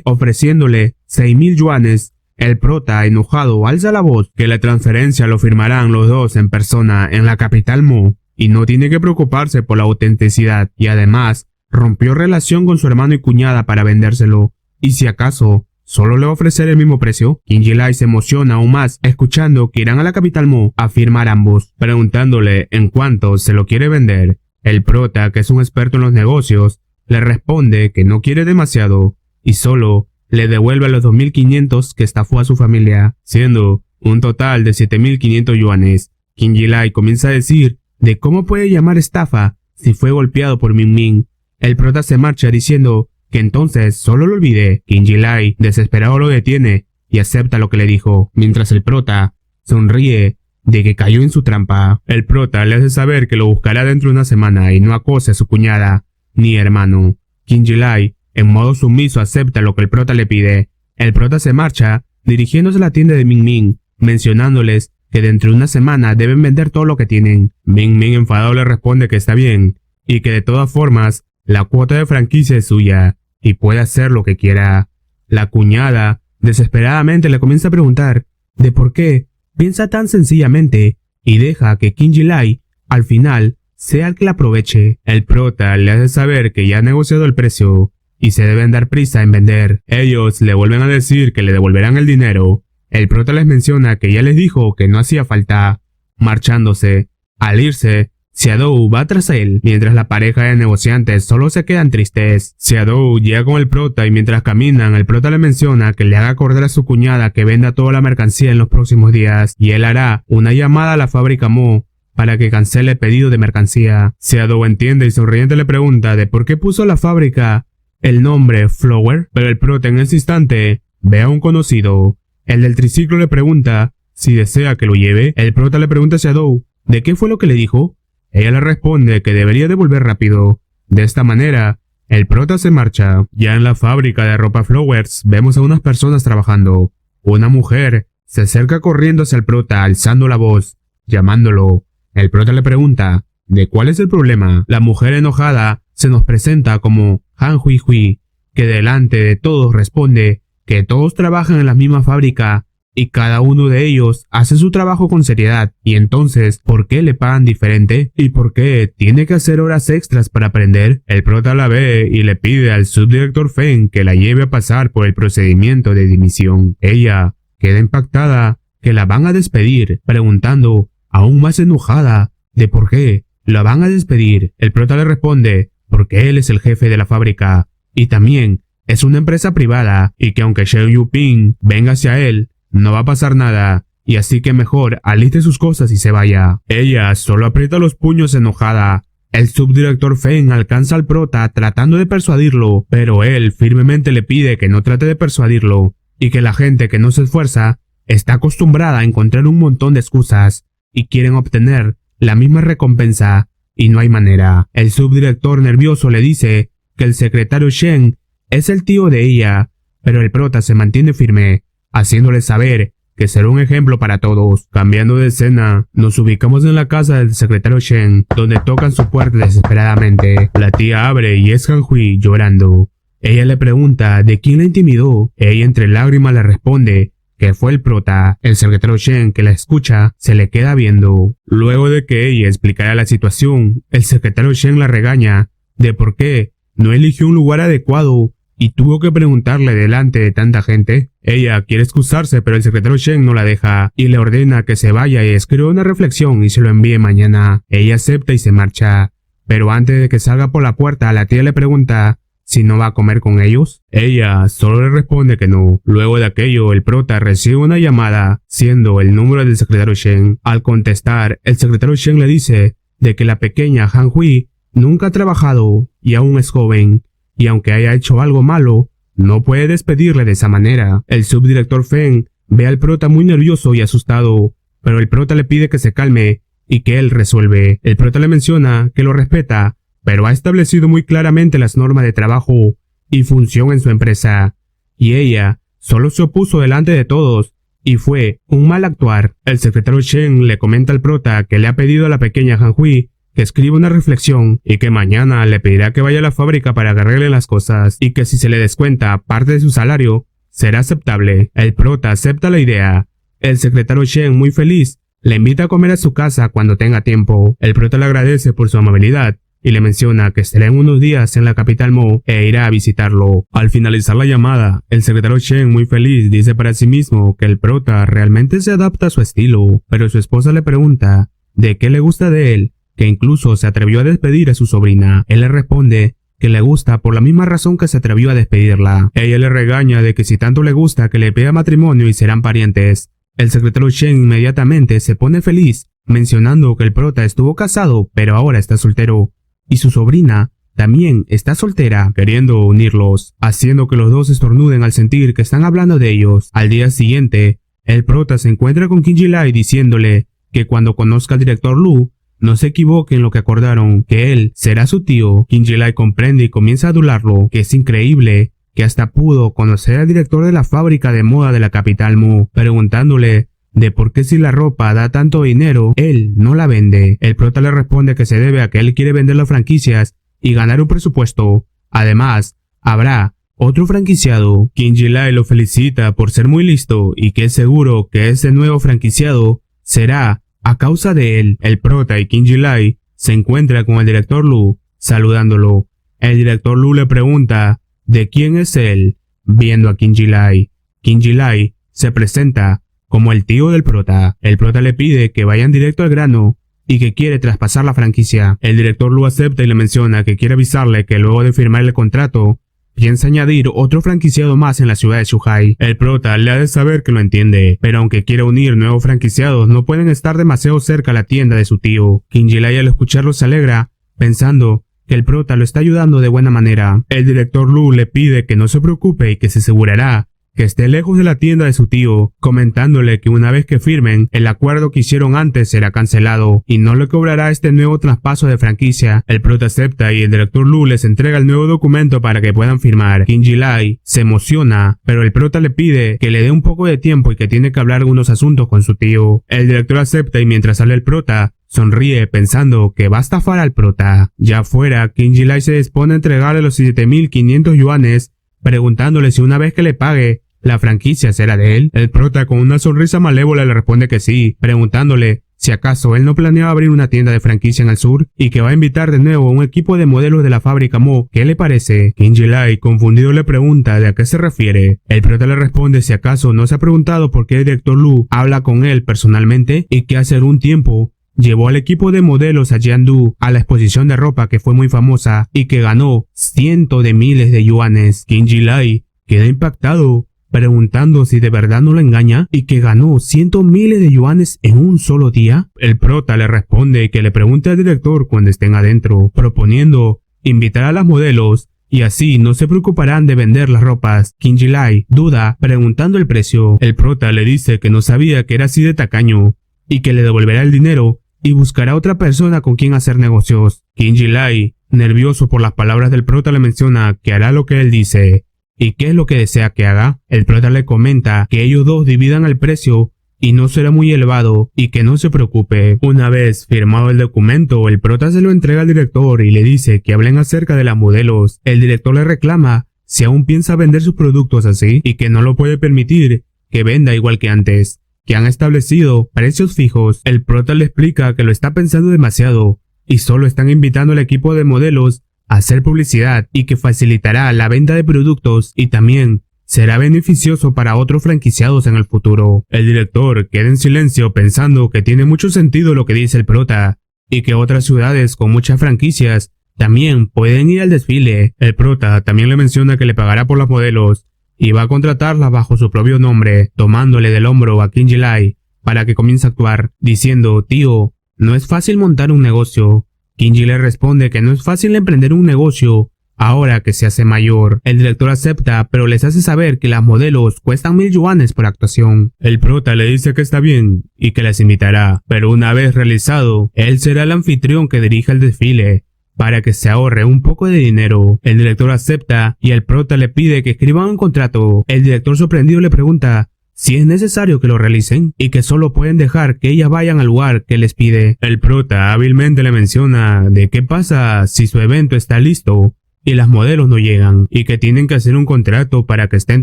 ofreciéndole 6.000 yuanes. El prota, enojado, alza la voz que la transferencia lo firmarán los dos en persona en la Capital Mo y no tiene que preocuparse por la autenticidad, y además rompió relación con su hermano y cuñada para vendérselo, y si acaso solo le va a ofrecer el mismo precio. King Jilai se emociona aún más escuchando que irán a la Capital Mo a firmar ambos, preguntándole en cuánto se lo quiere vender. El prota, que es un experto en los negocios, le responde que no quiere demasiado y solo le devuelve los 2.500 que estafó a su familia, siendo un total de 7.500 yuanes. King Jilai comienza a decir de cómo puede llamar estafa si fue golpeado por Ming Ming. El prota se marcha diciendo que entonces solo lo olvide. King Jilai, desesperado, lo detiene y acepta lo que le dijo, mientras el prota sonríe de que cayó en su trampa. El prota le hace saber que lo buscará dentro de una semana y no acose a su cuñada ni hermano. Kim Ji-lai, en modo sumiso, acepta lo que el prota le pide. El prota se marcha, dirigiéndose a la tienda de Ming Ming, mencionándoles que dentro de una semana deben vender todo lo que tienen. Ming Ming enfadado le responde que está bien, y que de todas formas, la cuota de franquicia es suya, y puede hacer lo que quiera. La cuñada, desesperadamente, le comienza a preguntar de por qué piensa tan sencillamente, y deja que Kim Ji-lai, al final, sea el que la aproveche. El prota le hace saber que ya ha negociado el precio, y se deben dar prisa en vender. Ellos le vuelven a decir que le devolverán el dinero. El prota les menciona que ya les dijo que no hacía falta. Marchándose. Al irse, Xiaodou va tras él, mientras la pareja de negociantes solo se quedan tristes. Xiaodou llega con el prota y mientras caminan, el prota le menciona que le haga acordar a su cuñada que venda toda la mercancía en los próximos días, y él hará una llamada a la fábrica Mo para que cancele el pedido de mercancía. Xiaodou entiende y sonriente le pregunta de por qué puso la fábrica el nombre Flower, pero el prota en ese instante ve a un conocido. El del triciclo le pregunta si desea que lo lleve. El prota le pregunta a Xiaodou de qué fue lo que le dijo. Ella le responde que debería devolver rápido. De esta manera, el prota se marcha. Ya en la fábrica de ropa Flowers vemos a unas personas trabajando. Una mujer se acerca corriendo hacia el prota alzando la voz, llamándolo. El prota le pregunta de cuál es el problema. La mujer enojada se nos presenta como Han Hui Hui, que delante de todos responde que todos trabajan en la misma fábrica y cada uno de ellos hace su trabajo con seriedad. Y entonces, ¿por qué le pagan diferente? ¿Y por qué tiene que hacer horas extras para aprender? El prota la ve y le pide al subdirector Feng que la lleve a pasar por el procedimiento de dimisión. Ella queda impactada que la van a despedir, preguntando, aún más enojada, de por qué la van a despedir. El prota le responde porque él es el jefe de la fábrica y también es una empresa privada y que aunque Xiao Yuping venga hacia él, no va a pasar nada, y así que mejor aliste sus cosas y se vaya. Ella solo aprieta los puños enojada. El subdirector Feng alcanza al prota tratando de persuadirlo, pero él firmemente le pide que no trate de persuadirlo, y que la gente que no se esfuerza está acostumbrada a encontrar un montón de excusas, y quieren obtener la misma recompensa, y no hay manera. El subdirector nervioso le dice que el secretario Shen es el tío de ella, pero el prota se mantiene firme, haciéndole saber que será un ejemplo para todos. Cambiando de escena, nos ubicamos en la casa del secretario Shen, donde tocan su puerta desesperadamente. La tía abre y es Han Hui llorando. Ella le pregunta de quién la intimidó. Ella entre lágrimas le responde que fue el prota. El secretario Shen, que la escucha, se le queda viendo. Luego de que ella explicara la situación, el secretario Shen la regaña de por qué no eligió un lugar adecuado y tuvo que preguntarle delante de tanta gente. Ella quiere excusarse, pero el secretario Shen no la deja y le ordena que se vaya y escriba una reflexión y se lo envíe mañana. Ella acepta y se marcha, pero antes de que salga por la puerta, la tía le pregunta si no va a comer con ellos. Ella solo le responde que no. Luego de aquello, el prota recibe una llamada, siendo el número del secretario Shen. Al contestar, el secretario Shen le dice de que la pequeña Han Hui nunca ha trabajado y aún es joven, y aunque haya hecho algo malo, no puede despedirle de esa manera. El subdirector Feng ve al prota muy nervioso y asustado, pero el prota le pide que se calme y que él resuelve. El prota le menciona que lo respeta, pero ha establecido muy claramente las normas de trabajo y función en su empresa, y ella solo se opuso delante de todos y fue un mal actuar. El secretario Shen le comenta al prota que le ha pedido a la pequeña Han Hui que escriba una reflexión y que mañana le pedirá que vaya a la fábrica para que arregle las cosas y que si se le descuenta parte de su salario, será aceptable. El prota acepta la idea. El secretario Shen, muy feliz, le invita a comer a su casa cuando tenga tiempo. El prota le agradece por su amabilidad y le menciona que estará en unos días en la capital Mo e irá a visitarlo. Al finalizar la llamada, el secretario Shen, muy feliz, dice para sí mismo que el prota realmente se adapta a su estilo, pero su esposa le pregunta de qué le gusta de él, que incluso se atrevió a despedir a su sobrina. Él le responde que le gusta por la misma razón que se atrevió a despedirla. Ella le regaña de que si tanto le gusta que le pida matrimonio y serán parientes. El secretario Shen inmediatamente se pone feliz, mencionando que el prota estuvo casado pero ahora está soltero, y su sobrina también está soltera, queriendo unirlos, haciendo que los dos estornuden al sentir que están hablando de ellos. Al día siguiente, El prota se encuentra con Kim Ji-lai diciéndole que cuando conozca al director Lu, no se equivoque en lo que acordaron, que él será su tío. Kim Ji-lai comprende y comienza a adularlo, que es increíble que hasta pudo conocer al director de la fábrica de moda de la capital Mu, preguntándole de por qué si la ropa da tanto dinero, él no la vende. El prota le responde que se debe a que él quiere vender las franquicias y ganar un presupuesto. Además, habrá otro franquiciado. Kim Ji-lai lo felicita por ser muy listo y que es seguro que ese nuevo franquiciado será a causa de él. El prota y Kim Ji-lai se encuentran con el director Lu, saludándolo. El director Lu le pregunta de quién es él, viendo a Kim Ji-lai. Kim Ji-lai se presenta como el tío del prota. El prota le pide que vayan directo al grano y que quiere traspasar la franquicia. El director Lu acepta y le menciona que quiere avisarle que luego de firmar el contrato, piensa añadir otro franquiciado más en la ciudad de Zhuhai. El prota le ha de saber que lo entiende, pero aunque quiere unir nuevos franquiciados, no pueden estar demasiado cerca a la tienda de su tío. Kim Ji-lai al escucharlo se alegra, pensando que el prota lo está ayudando de buena manera. El director Lu le pide que no se preocupe y que se asegurará que esté lejos de la tienda de su tío, comentándole que una vez que firmen, el acuerdo que hicieron antes será cancelado y no le cobrará este nuevo traspaso de franquicia. El prota acepta y el director Lu les entrega el nuevo documento para que puedan firmar. Kim Ji-lai se emociona, pero el prota le pide que le dé un poco de tiempo y que tiene que hablar algunos asuntos con su tío. El director acepta y mientras sale el prota, sonríe pensando que va a estafar al prota. Ya afuera, Kim Ji-lai se dispone a entregarle los 7.500 yuanes, preguntándole si una vez que le pague, la franquicia será de él. El prota con una sonrisa malévola le responde que sí, preguntándole si acaso él no planeaba abrir una tienda de franquicia en el sur y que va a invitar de nuevo a un equipo de modelos de la fábrica Mo. ¿Qué le parece? Kim Ji-lai confundido le pregunta de a qué se refiere. El prota le responde si acaso no se ha preguntado por qué el director Lu habla con él personalmente y que hace un tiempo llevó al equipo de modelos a Jiandu a la exposición de ropa que fue muy famosa y que ganó cientos de miles de yuanes. Kim Ji-lai queda impactado, preguntando si de verdad no lo engaña y que ganó cientos miles de yuanes en un solo día. El prota le responde que le pregunte al director cuando estén adentro, proponiendo invitar a las modelos y así no se preocuparán de vender las ropas. Kim Ji-lai duda, preguntando el precio. El prota le dice que no sabía que era así de tacaño y que le devolverá el dinero y buscará otra persona con quien hacer negocios. Kim Ji-lai, nervioso por las palabras del prota, le menciona que hará lo que él dice. ¿Y qué es lo que desea que haga? El prota le comenta que ellos dos dividan el precio y no será muy elevado y que no se preocupe. Una vez firmado el documento, el prota se lo entrega al director y le dice que hablen acerca de las modelos. El director le reclama si aún piensa vender sus productos así y que no lo puede permitir que venda igual que antes, que han establecido precios fijos. El prota le explica que lo está pensando demasiado y solo están invitando al equipo de modelos a hacer publicidad y que facilitará la venta de productos y también será beneficioso para otros franquiciados en el futuro. El director queda en silencio pensando que tiene mucho sentido lo que dice el prota y que otras ciudades con muchas franquicias también pueden ir al desfile. El prota también le menciona que le pagará por las modelos y va a contratarlas bajo su propio nombre, tomándole del hombro a Kim Ji-lai para que comience a actuar, diciendo: tío, no es fácil montar un negocio. Kim Ji-lai responde que no es fácil emprender un negocio ahora que se hace mayor. El director acepta, pero les hace saber que las modelos cuestan 1.000 yuanes por actuación. El prota le dice que está bien y que las invitará, pero una vez realizado, él será el anfitrión que dirija el desfile para que se ahorre un poco de dinero. El director acepta y el prota le pide que escriban un contrato. El director sorprendido le pregunta si es necesario que lo realicen y que solo pueden dejar que ellas vayan al lugar que les pide. El prota hábilmente le menciona de qué pasa si su evento está listo y las modelos no llegan y que tienen que hacer un contrato para que estén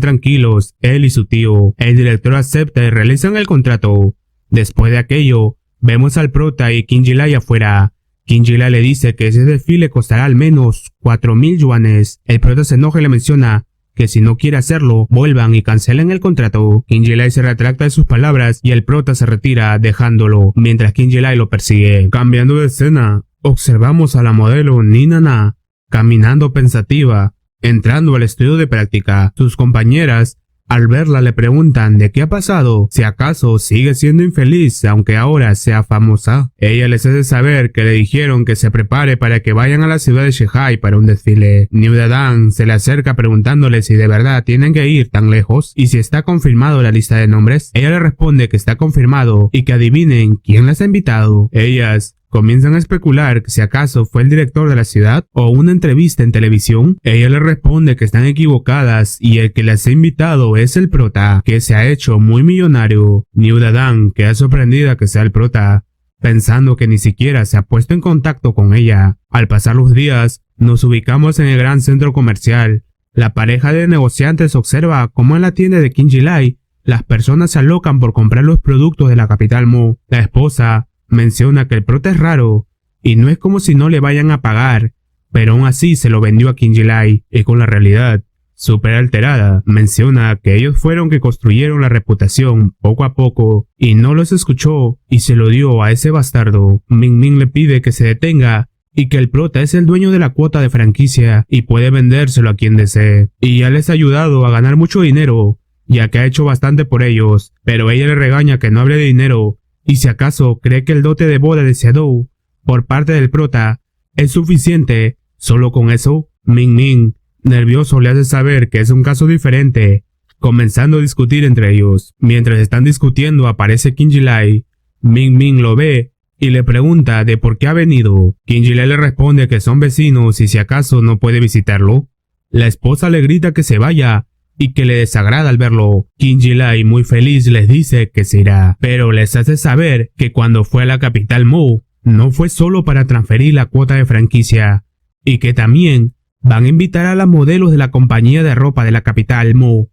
tranquilos él y su tío. El director acepta y realizan el contrato. Después de aquello, vemos al prota y Kim Ji-lai afuera. Kim Ji-lai le dice que ese desfile costará al menos 4.000 yuanes. El prota se enoja y le menciona que si no quiere hacerlo, vuelvan y cancelen el contrato. Kim Ji-lai se retracta de sus palabras y el prota se retira dejándolo, mientras Kim Ji-lai lo persigue. Cambiando de escena, observamos a la modelo Nina Na caminando pensativa, entrando al estudio de práctica. Sus compañeras Al verla le preguntan de qué ha pasado, si acaso sigue siendo infeliz aunque ahora sea famosa. Ella les hace saber que le dijeron que se prepare para que vayan a la ciudad de Shehai para un desfile. Niudadan se le acerca preguntándole si de verdad tienen que ir tan lejos y si está confirmado la lista de nombres. Ella le responde que está confirmado y que adivinen quién las ha invitado. Ellas comienzan a especular que si acaso fue el director de la ciudad o una entrevista en televisión. Ella le responde que están equivocadas y el que las ha invitado es el prota, que se ha hecho muy millonario. Niudadan queda sorprendida que sea el prota, pensando que ni siquiera se ha puesto en contacto con ella. Al pasar los días, nos ubicamos en el gran centro comercial. La pareja de negociantes observa cómo en la tienda de King Jilai las personas se alocan por comprar los productos de la capital Mu. La esposa menciona que el prota es raro y no es como si no le vayan a pagar, pero aún así se lo vendió a King Jilai y con la realidad súper alterada, menciona que ellos fueron que construyeron la reputación poco a poco y no los escuchó y se lo dio a ese bastardo. Ming Ming le pide que se detenga y que el prota es el dueño de la cuota de franquicia y puede vendérselo a quien desee. Y ya les ha ayudado a ganar mucho dinero, ya que ha hecho bastante por ellos, pero ella le regaña que no hable de dinero y si acaso cree que el dote de boda de Shadow por parte del prota es suficiente. Solo con eso, Ming Ming, nervioso, le hace saber que es un caso diferente, comenzando a discutir entre ellos. Mientras están discutiendo aparece King Jilai. Ming Ming lo ve y le pregunta de por qué ha venido. King Jilai le responde que son vecinos y si acaso no puede visitarlo. La esposa le grita que se vaya y que le desagrada al verlo. King Jilai, muy feliz, les dice que se irá, pero les hace saber que cuando fue a la capital Mu, no fue solo para transferir la cuota de franquicia, y que también van a invitar a las modelos de la compañía de ropa de la capital Mu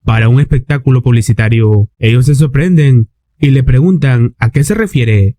para un espectáculo publicitario. Ellos se sorprenden y le preguntan a qué se refiere.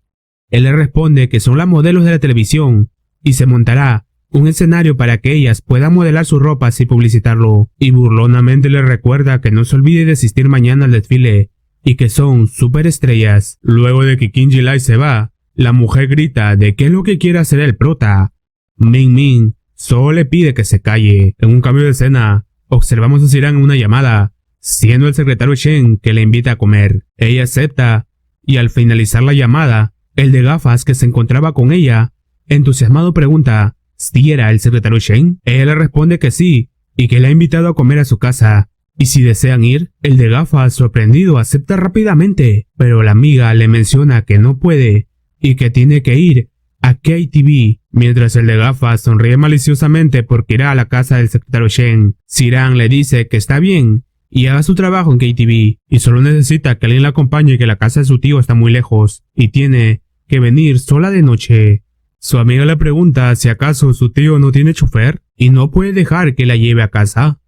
Él le responde que son las modelos de la televisión y se montará un escenario para que ellas puedan modelar sus ropas y publicitarlo, y burlonamente le recuerda que no se olvide de asistir mañana al desfile y que son superestrellas. Luego de que King Jilai se va, la mujer grita de qué es lo que quiere hacer el prota. Ming Ming solo le pide que se calle. En un cambio de escena, observamos a Ziran en una llamada, siendo el secretario Shen que le invita a comer. Ella acepta y al finalizar la llamada, el de gafas que se encontraba con ella, entusiasmado pregunta ¿si era el secretario Shen? Ella le responde que sí, y que le ha invitado a comer a su casa, y si desean ir, el de gafas sorprendido acepta rápidamente, pero la amiga le menciona que no puede, y que tiene que ir a KTV, mientras el de gafas sonríe maliciosamente porque irá a la casa del secretario Shen. Ziran le dice que está bien, y haga su trabajo en KTV, y solo necesita que alguien la acompañe y que la casa de su tío está muy lejos, y tiene que venir sola de noche. Su amiga le pregunta si acaso su tío no tiene chofer y no puede dejar que la lleve a casa.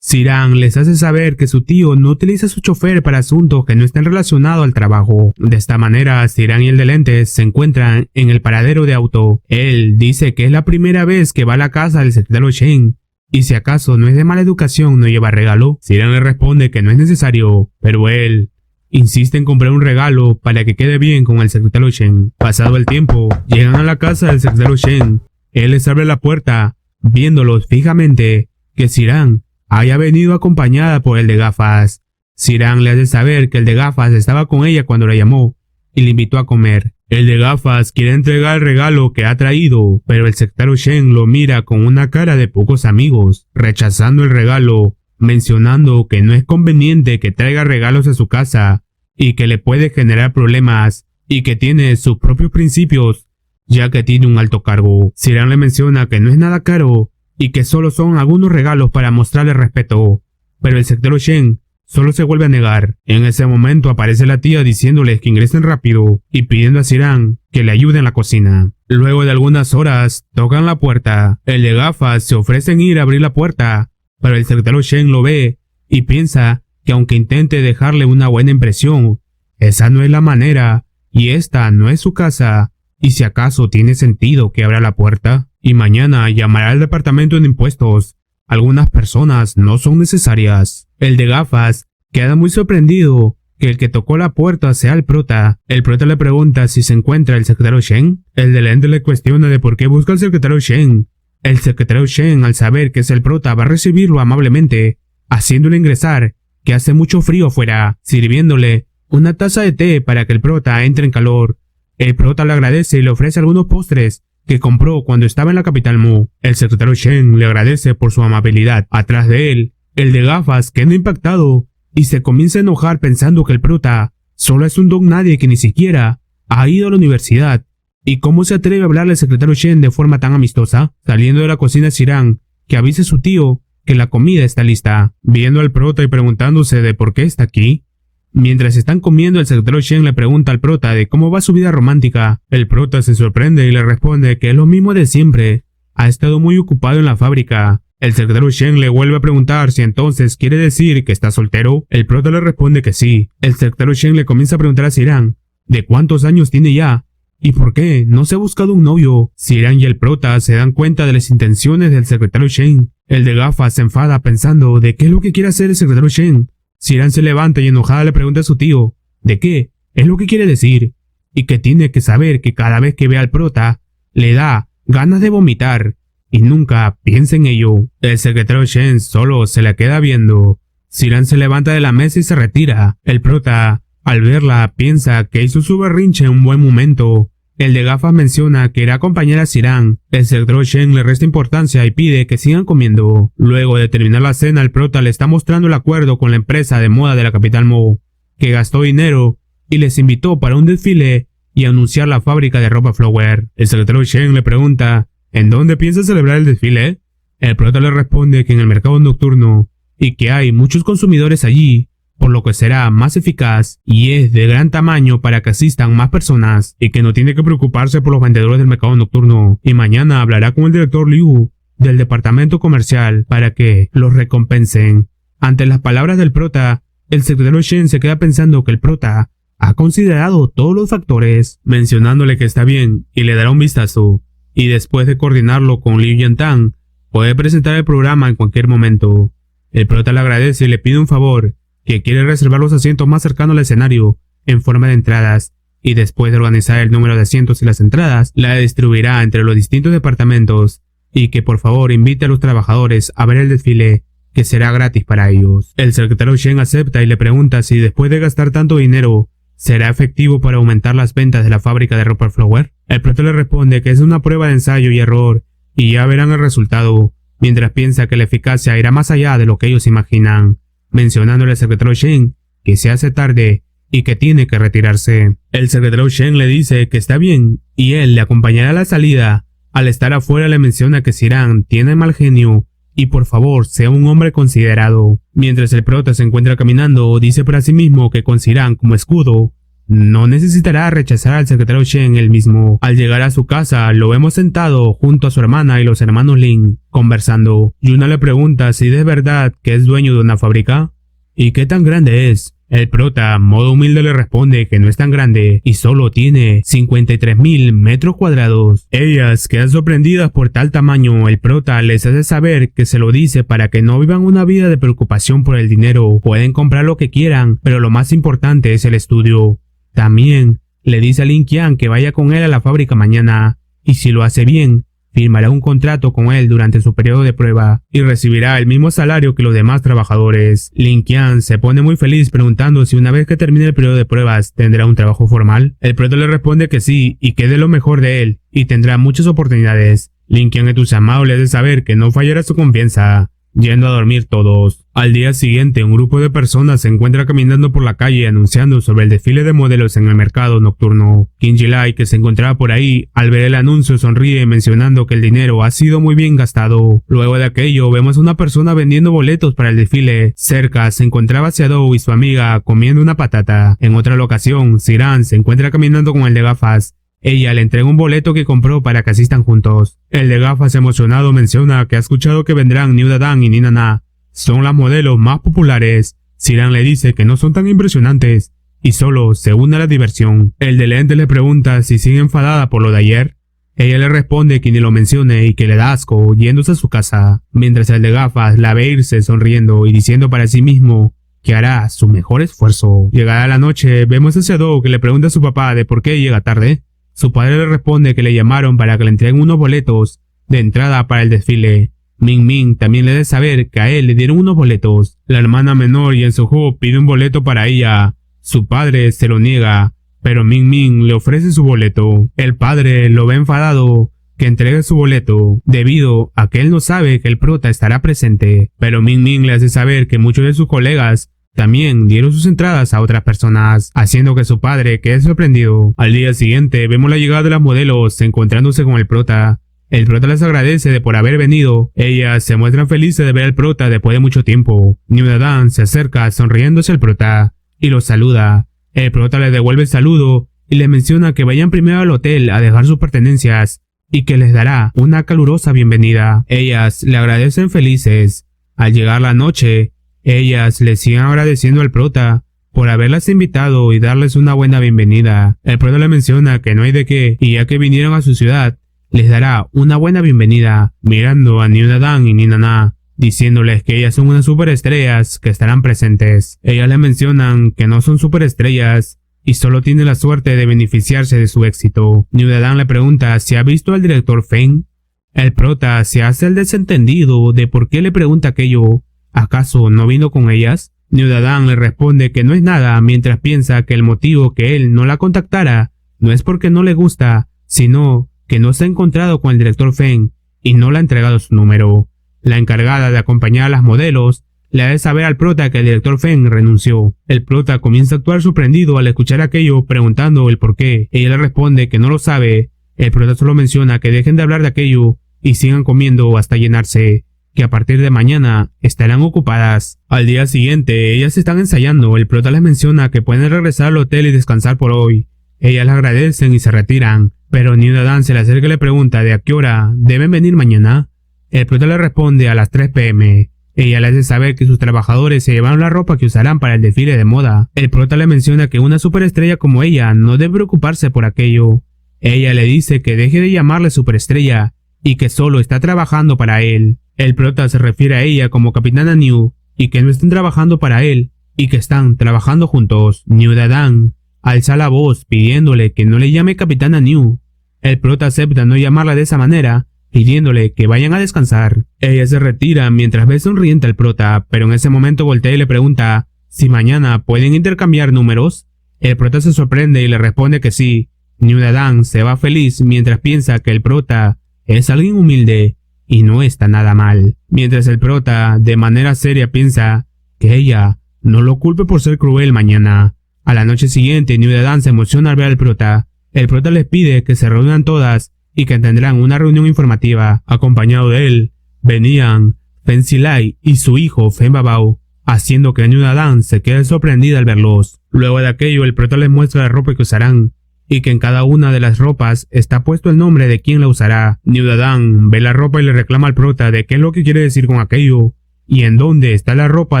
Ziran les hace saber que su tío no utiliza su chofer para asuntos que no estén relacionados al trabajo. De esta manera, Ziran y el de lentes se encuentran en el paradero de auto. Él dice que es la primera vez que va a la casa del secretario Shen y si acaso no es de mala educación no lleva regalo. Ziran le responde que no es necesario, pero él insiste en comprar un regalo para que quede bien con el secretario Shen. Pasado el tiempo, llegan a la casa del secretario Shen. Él les abre la puerta, viéndolos fijamente, que Ziran haya venido acompañada por el de gafas. Ziran le hace saber que el de gafas estaba con ella cuando la llamó y le invitó a comer. El de gafas quiere entregar el regalo que ha traído, pero el secretario Shen lo mira con una cara de pocos amigos, rechazando el regalo, mencionando que no es conveniente que traiga regalos a su casa y que le puede generar problemas y que tiene sus propios principios ya que tiene un alto cargo. Ziran le menciona que no es nada caro y que solo son algunos regalos para mostrarle respeto, pero el secretario Shen solo se vuelve a negar. En ese momento aparece la tía diciéndoles que ingresen rápido y pidiendo a Ziran que le ayude en la cocina. Luego de algunas horas tocan la puerta. El de gafas se ofrece en ir a abrir la puerta, pero el secretario Shen lo ve y piensa que aunque intente dejarle una buena impresión, esa no es la manera y esta no es su casa, y si acaso tiene sentido que abra la puerta. Y mañana llamará al departamento de impuestos. Algunas personas no son necesarias. El de gafas queda muy sorprendido que el que tocó la puerta sea el prota. El prota le pregunta si se encuentra el secretario Shen. El de lente le cuestiona de por qué busca al secretario Shen. El secretario Shen, al saber que es el prota, va a recibirlo amablemente, haciéndole ingresar que hace mucho frío afuera, sirviéndole una taza de té para que el prota entre en calor. El prota le agradece y le ofrece algunos postres que compró cuando estaba en la capital Mu. El secretario Shen le agradece por su amabilidad. Atrás de él, el de gafas queda impactado y se comienza a enojar pensando que el prota solo es un don nadie que ni siquiera ha ido a la universidad. ¿Y cómo se atreve a hablarle al secretario Shen de forma tan amistosa? Saliendo de la cocina Ziran, que avise a su tío que la comida está lista, viendo al prota y preguntándose de por qué está aquí. Mientras están comiendo, el secretario Shen le pregunta al prota de cómo va su vida romántica. El prota se sorprende y le responde que es lo mismo de siempre. Ha estado muy ocupado en la fábrica. El secretario Shen le vuelve a preguntar si entonces quiere decir que está soltero. El prota le responde que sí. El secretario Shen le comienza a preguntar a Ziran de cuántos años tiene ya y por qué no se ha buscado un novio. Ziran y el prota se dan cuenta de las intenciones del secretario Shen. El de gafas se enfada pensando de qué es lo que quiere hacer el secretario Shen. Ziran se levanta y enojada le pregunta a su tío de qué es lo que quiere decir y que tiene que saber que cada vez que ve al prota le da ganas de vomitar y nunca piensa en ello. El secretario Shen solo se la queda viendo. Ziran se levanta de la mesa y se retira. El prota, al verla, piensa que hizo su berrinche en un buen momento. El de gafas menciona que irá a acompañar a Ziran. El secretario Shen le resta importancia y pide que sigan comiendo. Luego de terminar la cena, el prota le está mostrando el acuerdo con la empresa de moda de la capital Mu, que gastó dinero y les invitó para un desfile y anunciar la fábrica de ropa Flower. El secretario Shen le pregunta ¿en dónde piensa celebrar el desfile? El prota le responde que en el mercado nocturno y que hay muchos consumidores allí, por lo que será más eficaz y es de gran tamaño para que asistan más personas y que no tiene que preocuparse por los vendedores del mercado nocturno. Y mañana hablará con el director Liu del departamento comercial para que los recompensen. Ante las palabras del prota, el secretario Shen se queda pensando que el prota ha considerado todos los factores, mencionándole que está bien y le dará un vistazo. Y después de coordinarlo con Liu Yantang, puede presentar el programa en cualquier momento. El prota le agradece y le pide un favor, que quiere reservar los asientos más cercanos al escenario, en forma de entradas, y después de organizar el número de asientos y las entradas, la distribuirá entre los distintos departamentos, y que por favor invite a los trabajadores a ver el desfile, que será gratis para ellos. El secretario Shen acepta y le pregunta si después de gastar tanto dinero, será efectivo para aumentar las ventas de la fábrica de ropa Flower. El prota le responde que es una prueba de ensayo y error, y ya verán el resultado, mientras piensa que la eficacia irá más allá de lo que ellos imaginan, mencionándole al secretario Shen que se hace tarde y que tiene que retirarse. El secretario Shen le dice que está bien y él le acompañará a la salida. Al estar afuera le menciona que Ziran tiene mal genio y por favor sea un hombre considerado. Mientras el prota se encuentra caminando, dice para sí mismo que con Ziran como escudo no necesitará rechazar al secretario Shen él mismo. Al llegar a su casa, lo vemos sentado junto a su hermana y los hermanos Lin, conversando. Yuna le pregunta si de verdad que es dueño de una fábrica y qué tan grande es. El prota, modo humilde, le responde que no es tan grande y solo tiene 53.000 metros cuadrados. Ellas quedan sorprendidas por tal tamaño. El prota les hace saber que se lo dice para que no vivan una vida de preocupación por el dinero. Pueden comprar lo que quieran, pero lo más importante es el estudio. También le dice a Lin Qian que vaya con él a la fábrica mañana, y si lo hace bien, firmará un contrato con él durante su periodo de prueba y recibirá el mismo salario que los demás trabajadores. Lin Qian se pone muy feliz preguntando si una vez que termine el periodo de pruebas tendrá un trabajo formal. El prota le responde que sí y que dé lo mejor de él y tendrá muchas oportunidades. Lin Qian entusiasmado le hace saber que no fallará su confianza. Yendo a dormir todos. Al día siguiente, un grupo de personas se encuentra caminando por la calle anunciando sobre el desfile de modelos en el mercado nocturno. Kim Ji-lai, que se encontraba por ahí, al ver el anuncio sonríe mencionando que el dinero ha sido muy bien gastado. Luego de aquello, vemos a una persona vendiendo boletos para el desfile. Cerca se encontraba Xiaodou y su amiga comiendo una patata. En otra locación, Ziran se encuentra caminando con el de gafas. Ella le entrega un boleto que compró para que asistan juntos. El de gafas emocionado menciona que ha escuchado que vendrán New Dadan y Nina Na. Son las modelos más populares. Ziran le dice que no son tan impresionantes y solo se une a la diversión. El de lente le pregunta si sigue enfadada por lo de ayer. Ella le responde que ni lo mencione y que le da asco yéndose a su casa. Mientras el de gafas la ve irse sonriendo y diciendo para sí mismo que hará su mejor esfuerzo. Llegada la noche, vemos a Xiaodou que le pregunta a su papá de por qué llega tarde. Su padre le responde que le llamaron para que le entreguen unos boletos de entrada para el desfile Ming Ming también le debe saber que a él le dieron unos boletos. La hermana menor Yensuho pide un boleto para ella. Su padre se lo niega, pero Ming Ming le ofrece su boleto. El padre lo ve enfadado que entregue su boleto, debido a que él no sabe que el prota estará presente, pero Ming Ming le hace saber que muchos de sus colegas también dieron sus entradas a otras personas, haciendo que su padre quede sorprendido. Al día siguiente vemos la llegada de las modelos encontrándose con el prota. El prota les agradece de por haber venido. Ellas se muestran felices de ver al prota después de mucho tiempo. New Dan se acerca sonriéndose al prota y lo saluda. El prota le devuelve el saludo y le menciona que vayan primero al hotel a dejar sus pertenencias y que les dará una calurosa bienvenida. Ellas le agradecen felices. Al llegar la noche, ellas le siguen agradeciendo al prota por haberlas invitado y darles una buena bienvenida. El prota le menciona que no hay de qué, y ya que vinieron a su ciudad, les dará una buena bienvenida, mirando a New Dan y Nina, diciéndoles que ellas son unas superestrellas que estarán presentes. Ellas le mencionan que no son superestrellas y solo tiene la suerte de beneficiarse de su éxito. New Dan le pregunta si ha visto al director Feng. El prota se hace el desentendido de por qué le pregunta aquello. ¿Acaso no vino con ellas? New Dan le responde que no es nada, mientras piensa que el motivo que él no la contactara no es porque no le gusta, sino que no se ha encontrado con el director Feng y no le ha entregado su número. La encargada de acompañar a las modelos le hace saber al prota que el director Feng renunció. El prota comienza a actuar sorprendido al escuchar aquello, preguntando el por qué. Ella le responde que no lo sabe. El prota solo menciona que dejen de hablar de aquello y sigan comiendo hasta llenarse, que a partir de mañana estarán ocupadas. Al día siguiente, ellas están ensayando. El prota les menciona que pueden regresar al hotel y descansar por hoy. Ellas le agradecen y se retiran, pero New Dan se le acerca y le pregunta de a qué hora deben venir mañana. El prota le responde a las 3 p.m. Ella le hace saber que sus trabajadores se llevaron la ropa que usarán para el desfile de moda. El prota le menciona que una superestrella como ella no debe preocuparse por aquello. Ella le dice que deje de llamarle superestrella y que solo está trabajando para él. El prota se refiere a ella como Capitana New y que no están trabajando para él y que están trabajando juntos. New Dan alza la voz pidiéndole que no le llame Capitana New. El prota acepta no llamarla de esa manera, pidiéndole que vayan a descansar. Ella se retira mientras ve sonriente al prota, pero en ese momento voltea y le pregunta si mañana pueden intercambiar números. El prota se sorprende y le responde que sí. New Dan se va feliz mientras piensa que el prota es alguien humilde y no está nada mal. Mientras el prota de manera seria piensa que ella no lo culpe por ser cruel mañana. A la noche siguiente, New Dan se emociona al ver al prota. El prota les pide que se reúnan todas y que tendrán una reunión informativa. Acompañado de él, venían Fen Zilai y su hijo Fen Babao, haciendo que New Dan se quede sorprendida al verlos. Luego de aquello, el prota les muestra la ropa que usarán y que en cada una de las ropas está puesto el nombre de quien la usará. New Dan ve la ropa y le reclama al prota de qué es lo que quiere decir con aquello y en dónde está la ropa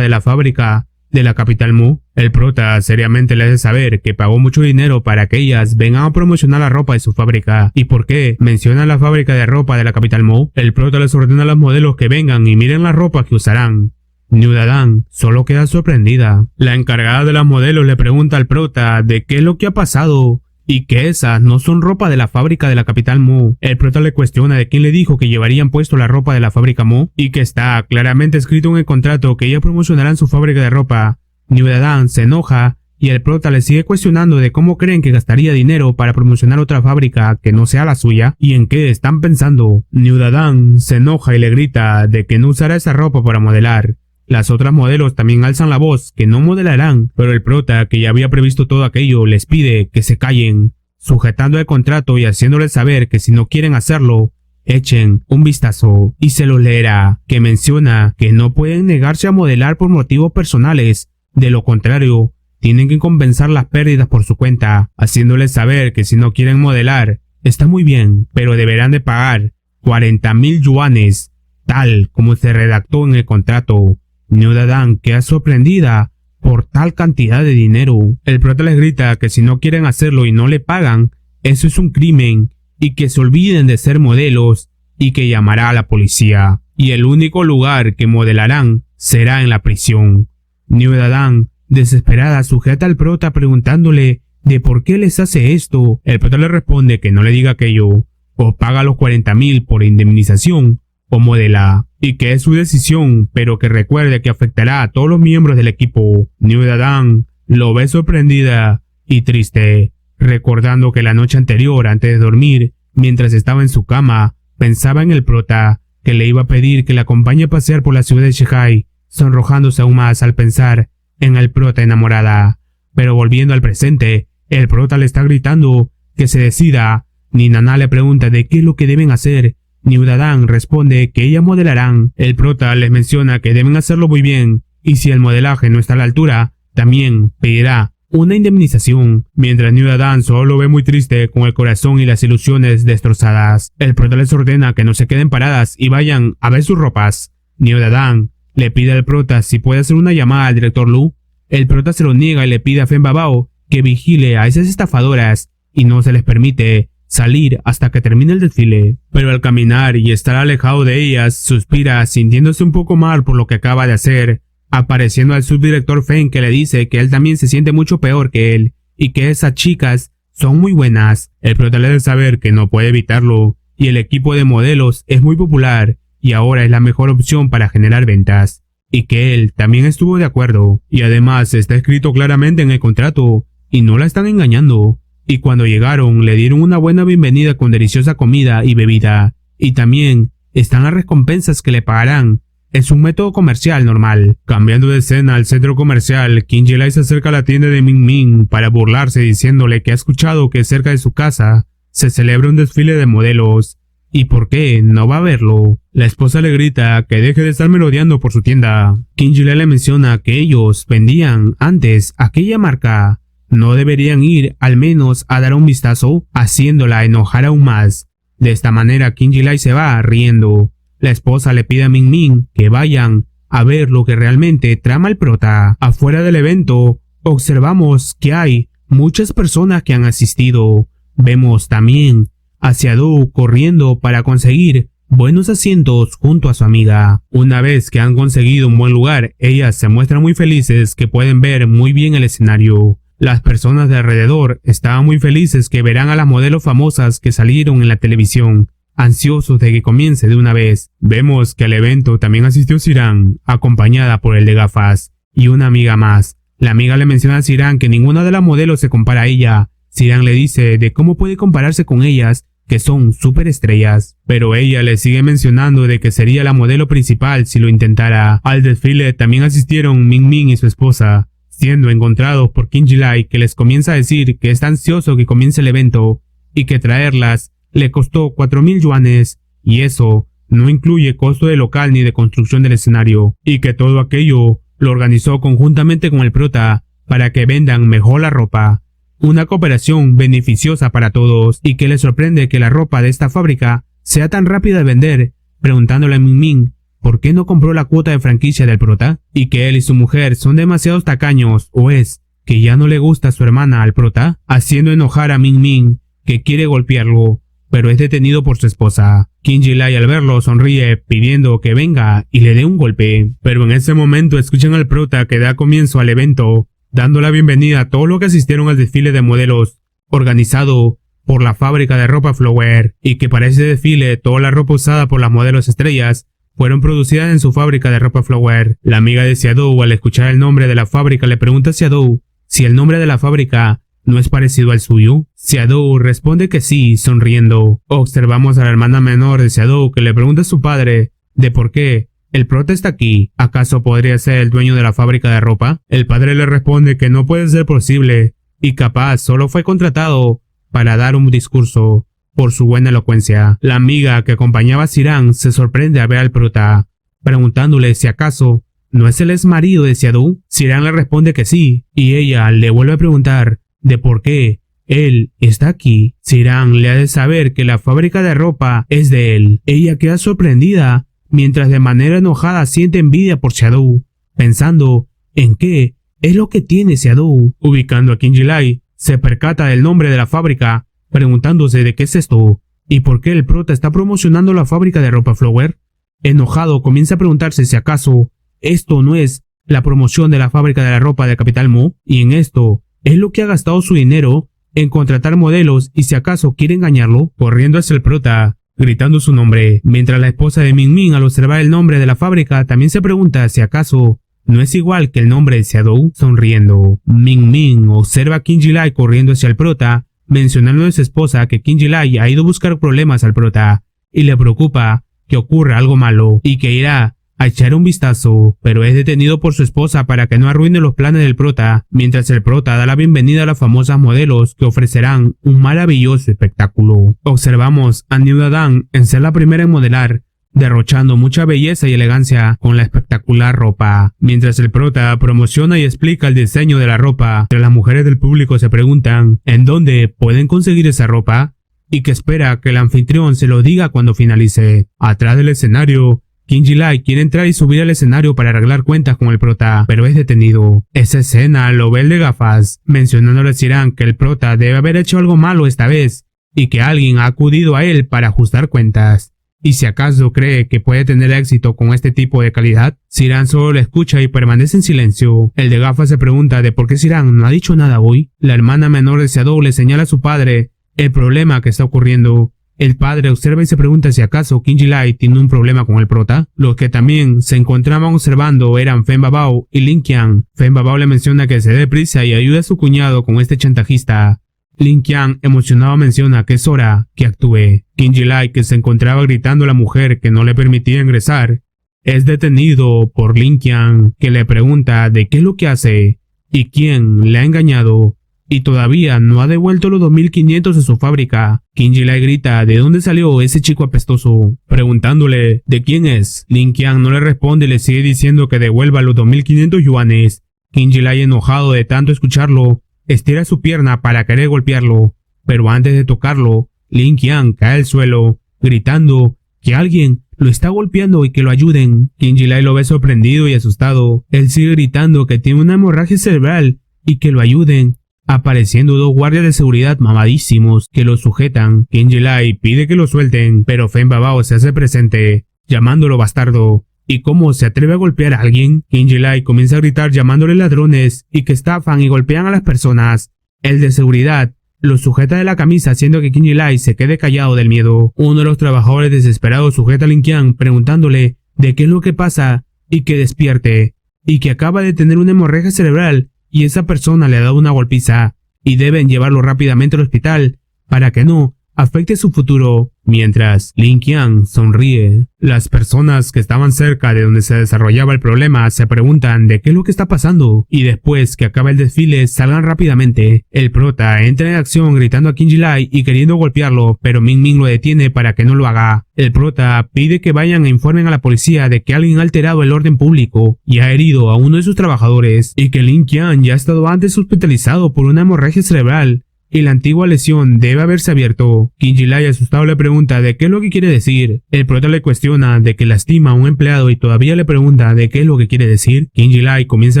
de la fábrica de la capital Mu. El prota seriamente le hace saber que pagó mucho dinero para que ellas vengan a promocionar la ropa de su fábrica. ¿Y por qué menciona la fábrica de ropa de la capital Mu? El prota les ordena a los modelos que vengan y miren la ropa que usarán. New Dan solo queda sorprendida. La encargada de las modelos le pregunta al prota de qué es lo que ha pasado y que esas no son ropa de la fábrica de la capital Mu. El prota le cuestiona de quién le dijo que llevarían puesto la ropa de la fábrica Mu y que está claramente escrito en el contrato que ellas promocionarán su fábrica de ropa. New Dan se enoja y el prota le sigue cuestionando de cómo creen que gastaría dinero para promocionar otra fábrica que no sea la suya y en qué están pensando. New Dan se enoja y le grita de que no usará esa ropa para modelar. Las otras modelos también alzan la voz que no modelarán, pero el prota, que ya había previsto todo aquello, les pide que se callen, sujetando el contrato y haciéndoles saber que si no quieren hacerlo, echen un vistazo y se lo leerá, que menciona que no pueden negarse a modelar por motivos personales, de lo contrario, tienen que compensar las pérdidas por su cuenta, haciéndoles saber que si no quieren modelar, está muy bien, pero deberán de pagar 40,000 yuanes, tal como se redactó en el contrato. New Dan queda sorprendida por tal cantidad de dinero. El prota les grita que si no quieren hacerlo y no le pagan, eso es un crimen y que se olviden de ser modelos y que llamará a la policía. Y el único lugar que modelarán será en la prisión. New Dan, desesperada, sujeta al prota preguntándole de por qué les hace esto. El prota le responde que no le diga aquello, o paga los 40,000 por indemnización, o modela, y que es su decisión, pero que recuerde que afectará a todos los miembros del equipo. New Dadan lo ve sorprendida y triste, recordando que la noche anterior, antes de dormir, mientras estaba en su cama, pensaba en el prota, que le iba a pedir que la acompañe a pasear por la ciudad de Shihai, sonrojándose aún más al pensar en el prota enamorada. Pero volviendo al presente, el prota le está gritando que se decida. Ni Nana le pregunta de qué es lo que deben hacer. New Dadan responde que ellas modelarán. El prota les menciona que deben hacerlo muy bien, y si el modelaje no está a la altura, también pedirá una indemnización, mientras New Dadan solo lo ve muy triste, con el corazón y las ilusiones destrozadas. El prota les ordena que no se queden paradas y vayan a ver sus ropas. New Dadan le pide al prota si puede hacer una llamada al director Lu. El prota se lo niega y le pide a Fen Babao que vigile a esas estafadoras y no se les permite salir hasta que termine el desfile. Pero al caminar y estar alejado de ellas, suspira sintiéndose un poco mal por lo que acaba de hacer, apareciendo al subdirector Fen, que le dice que él también se siente mucho peor que él y que esas chicas son muy buenas. El prota le debe saber que no puede evitarlo y el equipo de modelos es muy popular y ahora es la mejor opción para generar ventas, y que él también estuvo de acuerdo, y además está escrito claramente en el contrato y no la están engañando. Y cuando llegaron le dieron una buena bienvenida con deliciosa comida y bebida, y también están las recompensas que le pagarán. Es un método comercial normal. Cambiando de escena al centro comercial, King Jilai se acerca a la tienda de Ming Ming para burlarse, diciéndole que ha escuchado que cerca de su casa se celebra un desfile de modelos, y por qué no va a verlo. La esposa le grita que deje de estar merodeando por su tienda. King Jilai le menciona que ellos vendían antes aquella marca. No deberían ir al menos a dar un vistazo, haciéndola enojar aún más. De esta manera King Jilai se va riendo. La esposa le pide a Ming Ming que vayan a ver lo que realmente trama el prota. Afuera del evento observamos que hay muchas personas que han asistido. Vemos también a Xiaodou corriendo para conseguir buenos asientos junto a su amiga. Una vez que han conseguido un buen lugar, ellas se muestran muy felices que pueden ver muy bien el escenario. Las personas de alrededor estaban muy felices que verán a las modelos famosas que salieron en la televisión, ansiosos de que comience de una vez. Vemos que al evento también asistió Siran, acompañada por el de gafas, y una amiga más. La amiga le menciona a Siran que ninguna de las modelos se compara a ella. Siran le dice de cómo puede compararse con ellas, que son superestrellas, pero ella le sigue mencionando de que sería la modelo principal si lo intentara. Al desfile también asistieron Ming Ming y su esposa, siendo encontrados por King Jilai, que les comienza a decir que está ansioso que comience el evento y que traerlas le costó 4,000 yuanes, y eso no incluye costo de local ni de construcción del escenario, y que todo aquello lo organizó conjuntamente con el prota para que vendan mejor la ropa. Una cooperación beneficiosa para todos, y que le sorprende que la ropa de esta fábrica sea tan rápida de vender, preguntándole a Ming Ming por qué no compró la cuota de franquicia del prota, y que él y su mujer son demasiados tacaños, o es que ya no le gusta a su hermana al prota, haciendo enojar a Ming Ming, que quiere golpearlo, pero es detenido por su esposa. King Jilai al verlo sonríe pidiendo que venga y le dé un golpe, pero en ese momento escuchan al prota que da comienzo al evento, dando la bienvenida a todos los que asistieron al desfile de modelos organizado por la fábrica de ropa Flower, y que para ese desfile toda la ropa usada por las modelos estrellas fueron producidas en su fábrica de ropa Flower. La amiga de Xiaodou, al escuchar el nombre de la fábrica, le pregunta a Xiaodou si el nombre de la fábrica no es parecido al suyo. Xiaodou responde que sí, sonriendo. Observamos a la hermana menor de Xiaodou que le pregunta a su padre de por qué el prota está aquí. ¿Acaso podría ser el dueño de la fábrica de ropa? El padre le responde que no puede ser posible y capaz solo fue contratado para dar un discurso por su buena elocuencia. La amiga que acompañaba a Siran se sorprende al ver al prota, preguntándole si acaso no es el ex marido de Xiaodou. Siran le responde que sí, y ella le vuelve a preguntar de por qué él está aquí. Siran le ha de saber que la fábrica de ropa es de él. Ella queda sorprendida, mientras de manera enojada siente envidia por Xiaodou, pensando en qué es lo que tiene Xiaodou. Ubicando a King Jilai, se percata del nombre de la fábrica, preguntándose de qué es esto y por qué el prota está promocionando la fábrica de ropa Flower. Enojado, comienza a preguntarse si acaso esto no es la promoción de la fábrica de la ropa de Capital Mo, y en esto es lo que ha gastado su dinero en contratar modelos, y si acaso quiere engañarlo. Corriendo hacia el prota, gritando su nombre, mientras la esposa de Min Min, al observar el nombre de la fábrica, también se pregunta si acaso no es igual que el nombre de Xiaodou. Sonriendo, Min Min observa a Qin Ji-lai corriendo hacia el prota, mencionando a su esposa que Qin Ji-lai ha ido a buscar problemas al prota y le preocupa que ocurra algo malo y que irá a echar un vistazo, pero es detenido por su esposa para que no arruine los planes del prota, mientras el prota da la bienvenida a las famosas modelos que ofrecerán un maravilloso espectáculo. Observamos a New Dan en ser la primera en modelar, derrochando mucha belleza y elegancia con la espectacular ropa. Mientras el prota promociona y explica el diseño de la ropa, las mujeres del público se preguntan ¿en dónde pueden conseguir esa ropa? Y que espera que el anfitrión se lo diga cuando finalice. Atrás del escenario, Qin Ji-lai quiere entrar y subir al escenario para arreglar cuentas con el prota, pero es detenido. Esa escena lo ve el de gafas, mencionándole a Ziran que el prota debe haber hecho algo malo esta vez y que alguien ha acudido a él para ajustar cuentas. Y si acaso cree que puede tener éxito con este tipo de calidad, Ziran solo le escucha y permanece en silencio. El de gafas se pregunta de por qué Ziran no ha dicho nada hoy. La hermana menor de Xiaodou le señala a su padre el problema que está ocurriendo. El padre observa y se pregunta si acaso Qin Ji-lai tiene un problema con el prota. Los que también se encontraban observando eran Fen Babao y Lin Qian. Fen Babao le menciona que se dé prisa y ayude a su cuñado con este chantajista. Lin Qian, emocionado, menciona que es hora que actúe. Qin Ji-lai, que se encontraba gritando a la mujer que no le permitía ingresar, es detenido por Lin Qian, que le pregunta de qué es lo que hace y quién le ha engañado. Y todavía no ha devuelto los 2.500 de su fábrica. Qin Ji-lai grita ¿de dónde salió ese chico apestoso? Preguntándole ¿de quién es? Lin Qian no le responde y le sigue diciendo que devuelva los 2.500 yuanes. Qin Ji-lai, enojado de tanto escucharlo, estira su pierna para querer golpearlo, pero antes de tocarlo, Lin Qian cae al suelo, gritando que alguien lo está golpeando y que lo ayuden. Qin Ji-lai lo ve sorprendido y asustado. Él sigue gritando que tiene una hemorragia cerebral y que lo ayuden, apareciendo dos guardias de seguridad mamadísimos que lo sujetan. Qin Ji-lai pide que lo suelten, pero Fen Babao se hace presente, llamándolo bastardo. ¿Y cómo se atreve a golpear a alguien? Qin Ji-lai comienza a gritar llamándole ladrones y que estafan y golpean a las personas. El de seguridad lo sujeta de la camisa haciendo que Qin Ji-lai se quede callado del miedo. Uno de los trabajadores desesperados sujeta a Lin Qian preguntándole de qué es lo que pasa y que despierte, y que acaba de tener una hemorragia cerebral y esa persona le ha dado una golpiza y deben llevarlo rápidamente al hospital para que no afecte su futuro. Mientras Lin Qian sonríe, las personas que estaban cerca de donde se desarrollaba el problema se preguntan de qué es lo que está pasando y después que acaba el desfile salgan rápidamente. El prota entra en acción gritando a Qin Ji-lai y queriendo golpearlo, pero Min Min lo detiene para que no lo haga. El prota pide que vayan e informen a la policía de que alguien ha alterado el orden público y ha herido a uno de sus trabajadores y que Lin Qian ya ha estado antes hospitalizado por una hemorragia cerebral y la antigua lesión debe haberse abierto. Qin Ji-lai, asustado, le pregunta de qué es lo que quiere decir. El prota le cuestiona de que lastima a un empleado y todavía le pregunta de qué es lo que quiere decir. Qin Ji-lai comienza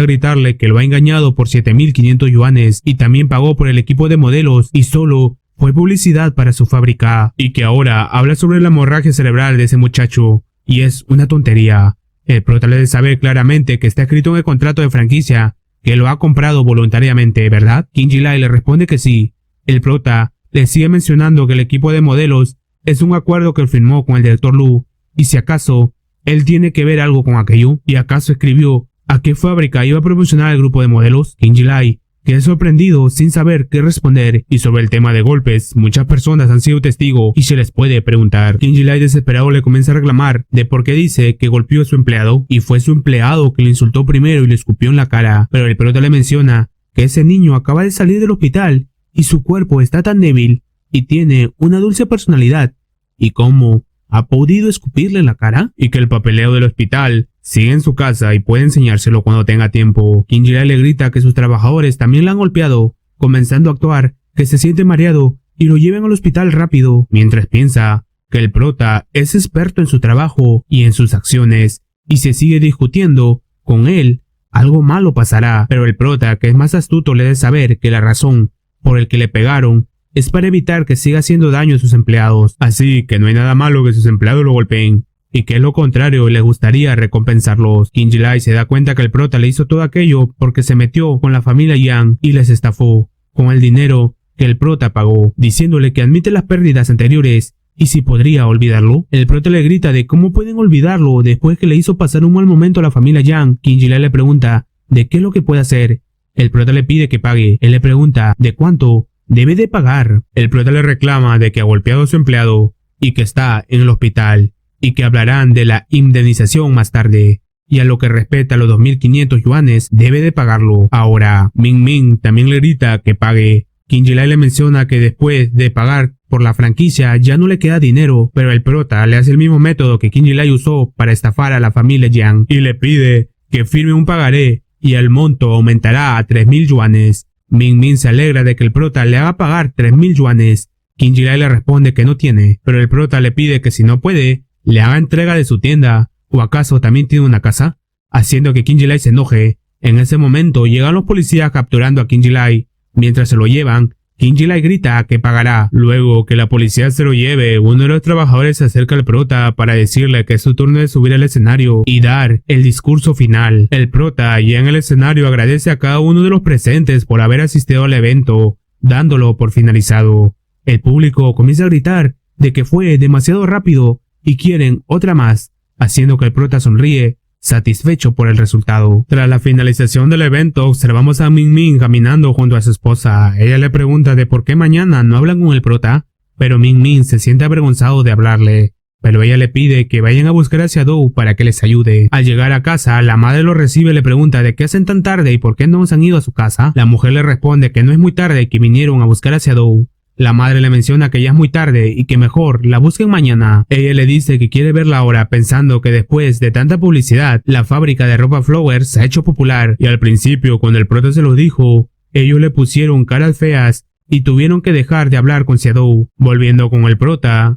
a gritarle que lo ha engañado por 7.500 yuanes y también pagó por el equipo de modelos y solo fue publicidad para su fábrica, y que ahora habla sobre la hemorragia cerebral de ese muchacho y es una tontería. El prota le debe saber claramente que está escrito en el contrato de franquicia que lo ha comprado voluntariamente, ¿verdad? Qin Ji-lai le responde que sí. El prota le sigue mencionando que el equipo de modelos es un acuerdo que firmó con el director Lu, y si acaso él tiene que ver algo con aquello, y acaso escribió a qué fábrica iba a promocionar el grupo de modelos. Qin Ji-lai queda sorprendido sin saber qué responder, y sobre el tema de golpes, muchas personas han sido testigo y se les puede preguntar. Qin Ji-lai, desesperado, le comienza a reclamar de por qué dice que golpeó a su empleado, y fue su empleado que le insultó primero y le escupió en la cara, pero el prota le menciona que ese niño acaba de salir del hospital y su cuerpo está tan débil y tiene una dulce personalidad, y cómo ha podido escupirle en la cara, y que el papeleo del hospital sigue en su casa y puede enseñárselo cuando tenga tiempo. Qin Ji-lai le grita que sus trabajadores también le han golpeado, comenzando a actuar que se siente mareado y lo lleven al hospital rápido, mientras piensa que el prota es experto en su trabajo y en sus acciones, y se sigue discutiendo con él, algo malo pasará, pero el prota, que es más astuto, le debe saber que la razón por el que le pegaron es para evitar que siga haciendo daño a sus empleados, así que no hay nada malo que sus empleados lo golpeen, y que es lo contrario, le gustaría recompensarlos. Qin Ji-lai se da cuenta que el prota le hizo todo aquello porque se metió con la familia Yang y les estafó con el dinero que el prota pagó, diciéndole que admite las pérdidas anteriores ¿Y si podría olvidarlo? El prota le grita de cómo pueden olvidarlo después que le hizo pasar un mal momento a la familia Yang. Kim-ji-lai le pregunta de qué es lo que puede hacer. El prota le pide que pague. Él le pregunta de cuánto debe de pagar. El prota le reclama de que ha golpeado a su empleado y que está en el hospital y que hablarán de la indemnización más tarde. Y a lo que respecta a los 2.500 yuanes, debe de pagarlo. Ahora, Min Min también le grita que pague. Kim-ji-lai le menciona que después de pagar por la franquicia ya no le queda dinero, pero el prota le hace el mismo método que Kim-ji-lai usó para estafar a la familia Yang y le pide que firme un pagaré y el monto aumentará a 3.000 yuanes. Min Min se alegra de que el prota le haga pagar 3.000 yuanes. Kim-ji-lai le responde que no tiene, pero el prota le pide que si no puede, le haga entrega de su tienda. ¿O acaso también tiene una casa? Haciendo que Kim-ji-lai se enoje. En ese momento llegan los policías capturando a Kim-ji-lai. Mientras se lo llevan, Kim-ji-lai grita que pagará. Luego que la policía se lo lleve, uno de los trabajadores se acerca al prota para decirle que es su turno de subir al escenario y dar el discurso final. El prota, ya en el escenario, agradece a cada uno de los presentes por haber asistido al evento, dándolo por finalizado. El público comienza a gritar de que fue demasiado rápido y quieren otra más, haciendo que el prota sonríe, satisfecho por el resultado. Tras la finalización del evento, observamos a Min Min caminando junto a su esposa. Ella le pregunta de por qué mañana no hablan con el prota, pero Min Min se siente avergonzado de hablarle. Pero ella le pide que vayan a buscar a Xiaodou para que les ayude. Al llegar a casa, la madre lo recibe y le pregunta de qué hacen tan tarde y por qué no se han ido a su casa. La mujer le responde que no es muy tarde y que vinieron a buscar a Xiaodou. La madre le menciona que ya es muy tarde y que mejor la busquen mañana. Ella le dice que quiere verla ahora, pensando que después de tanta publicidad, la fábrica de ropa Flower se ha hecho popular. Y al principio, cuando el prota se lo dijo, ellos le pusieron caras feas y tuvieron que dejar de hablar con Xiaodou. Volviendo con el prota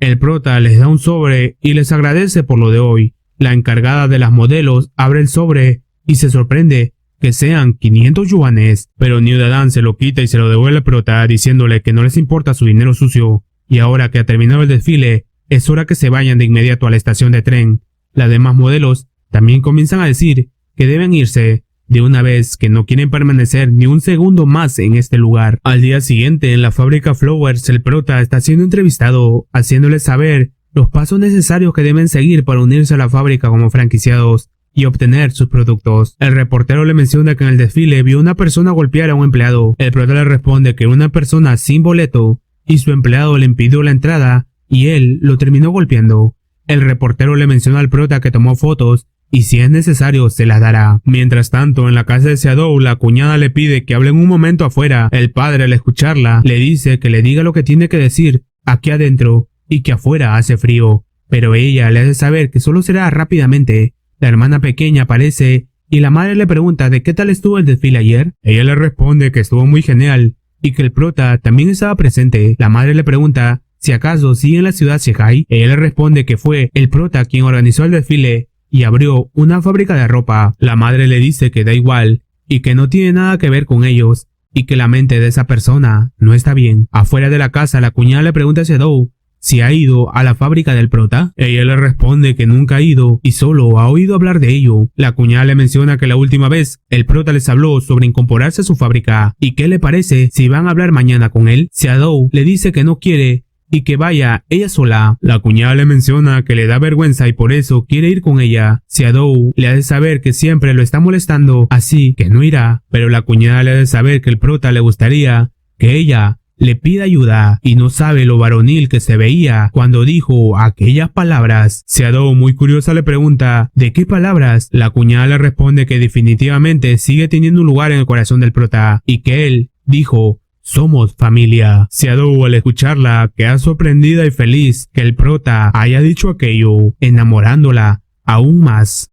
les da un sobre y les agradece por lo de hoy. La encargada de las modelos abre el sobre y se sorprende que sean 500 yuanes, pero New Dadan se lo quita y se lo devuelve al prota diciéndole que no les importa su dinero sucio, y ahora que ha terminado el desfile, es hora que se vayan de inmediato a la estación de tren. Las demás modelos también comienzan a decir que deben irse de una vez, que no quieren permanecer ni un segundo más en este lugar. Al día siguiente, en la fábrica Flowers, el prota está siendo entrevistado, haciéndoles saber los pasos necesarios que deben seguir para unirse a la fábrica como franquiciados y obtener sus productos. El reportero le menciona que en el desfile vio una persona golpear a un empleado. El prota le responde que era una persona sin boleto y su empleado le impidió la entrada y él lo terminó golpeando. El reportero le menciona al prota que tomó fotos y si es necesario se las dará. Mientras tanto, en la casa de Xiaodou, la cuñada le pide que hablen un momento afuera. El padre, al escucharla, le dice que le diga lo que tiene que decir aquí adentro y que afuera hace frío, pero ella le hace saber que solo será rápidamente. La hermana pequeña aparece y la madre le pregunta de qué tal estuvo el desfile ayer. Ella le responde que estuvo muy genial y que el prota también estaba presente. La madre le pregunta si acaso sigue en la ciudad Shanghai. Ella le responde que fue el prota quien organizó el desfile y abrió una fábrica de ropa. La madre le dice que da igual y que no tiene nada que ver con ellos y que la mente de esa persona no está bien. Afuera de la casa, la cuñada le pregunta a Xiaodou si ha ido a la fábrica del prota. Ella le responde que nunca ha ido y solo ha oído hablar de ello. La cuñada le menciona que la última vez el prota les habló sobre incorporarse a su fábrica y qué le parece si van a hablar mañana con él. Xiaodou le dice que no quiere y que vaya ella sola. La cuñada le menciona que le da vergüenza y por eso quiere ir con ella. Xiaodou le hace saber que siempre lo está molestando, así que no irá, pero la cuñada le hace saber que el prota le gustaría que ella le pide ayuda y no sabe lo varonil que se veía cuando dijo aquellas palabras. Xiaodou, muy curiosa, le pregunta ¿de qué palabras? La cuñada le responde que definitivamente sigue teniendo un lugar en el corazón del prota y que él dijo somos familia. Xiaodou, al escucharla, queda sorprendida y feliz que el prota haya dicho aquello, enamorándola aún más.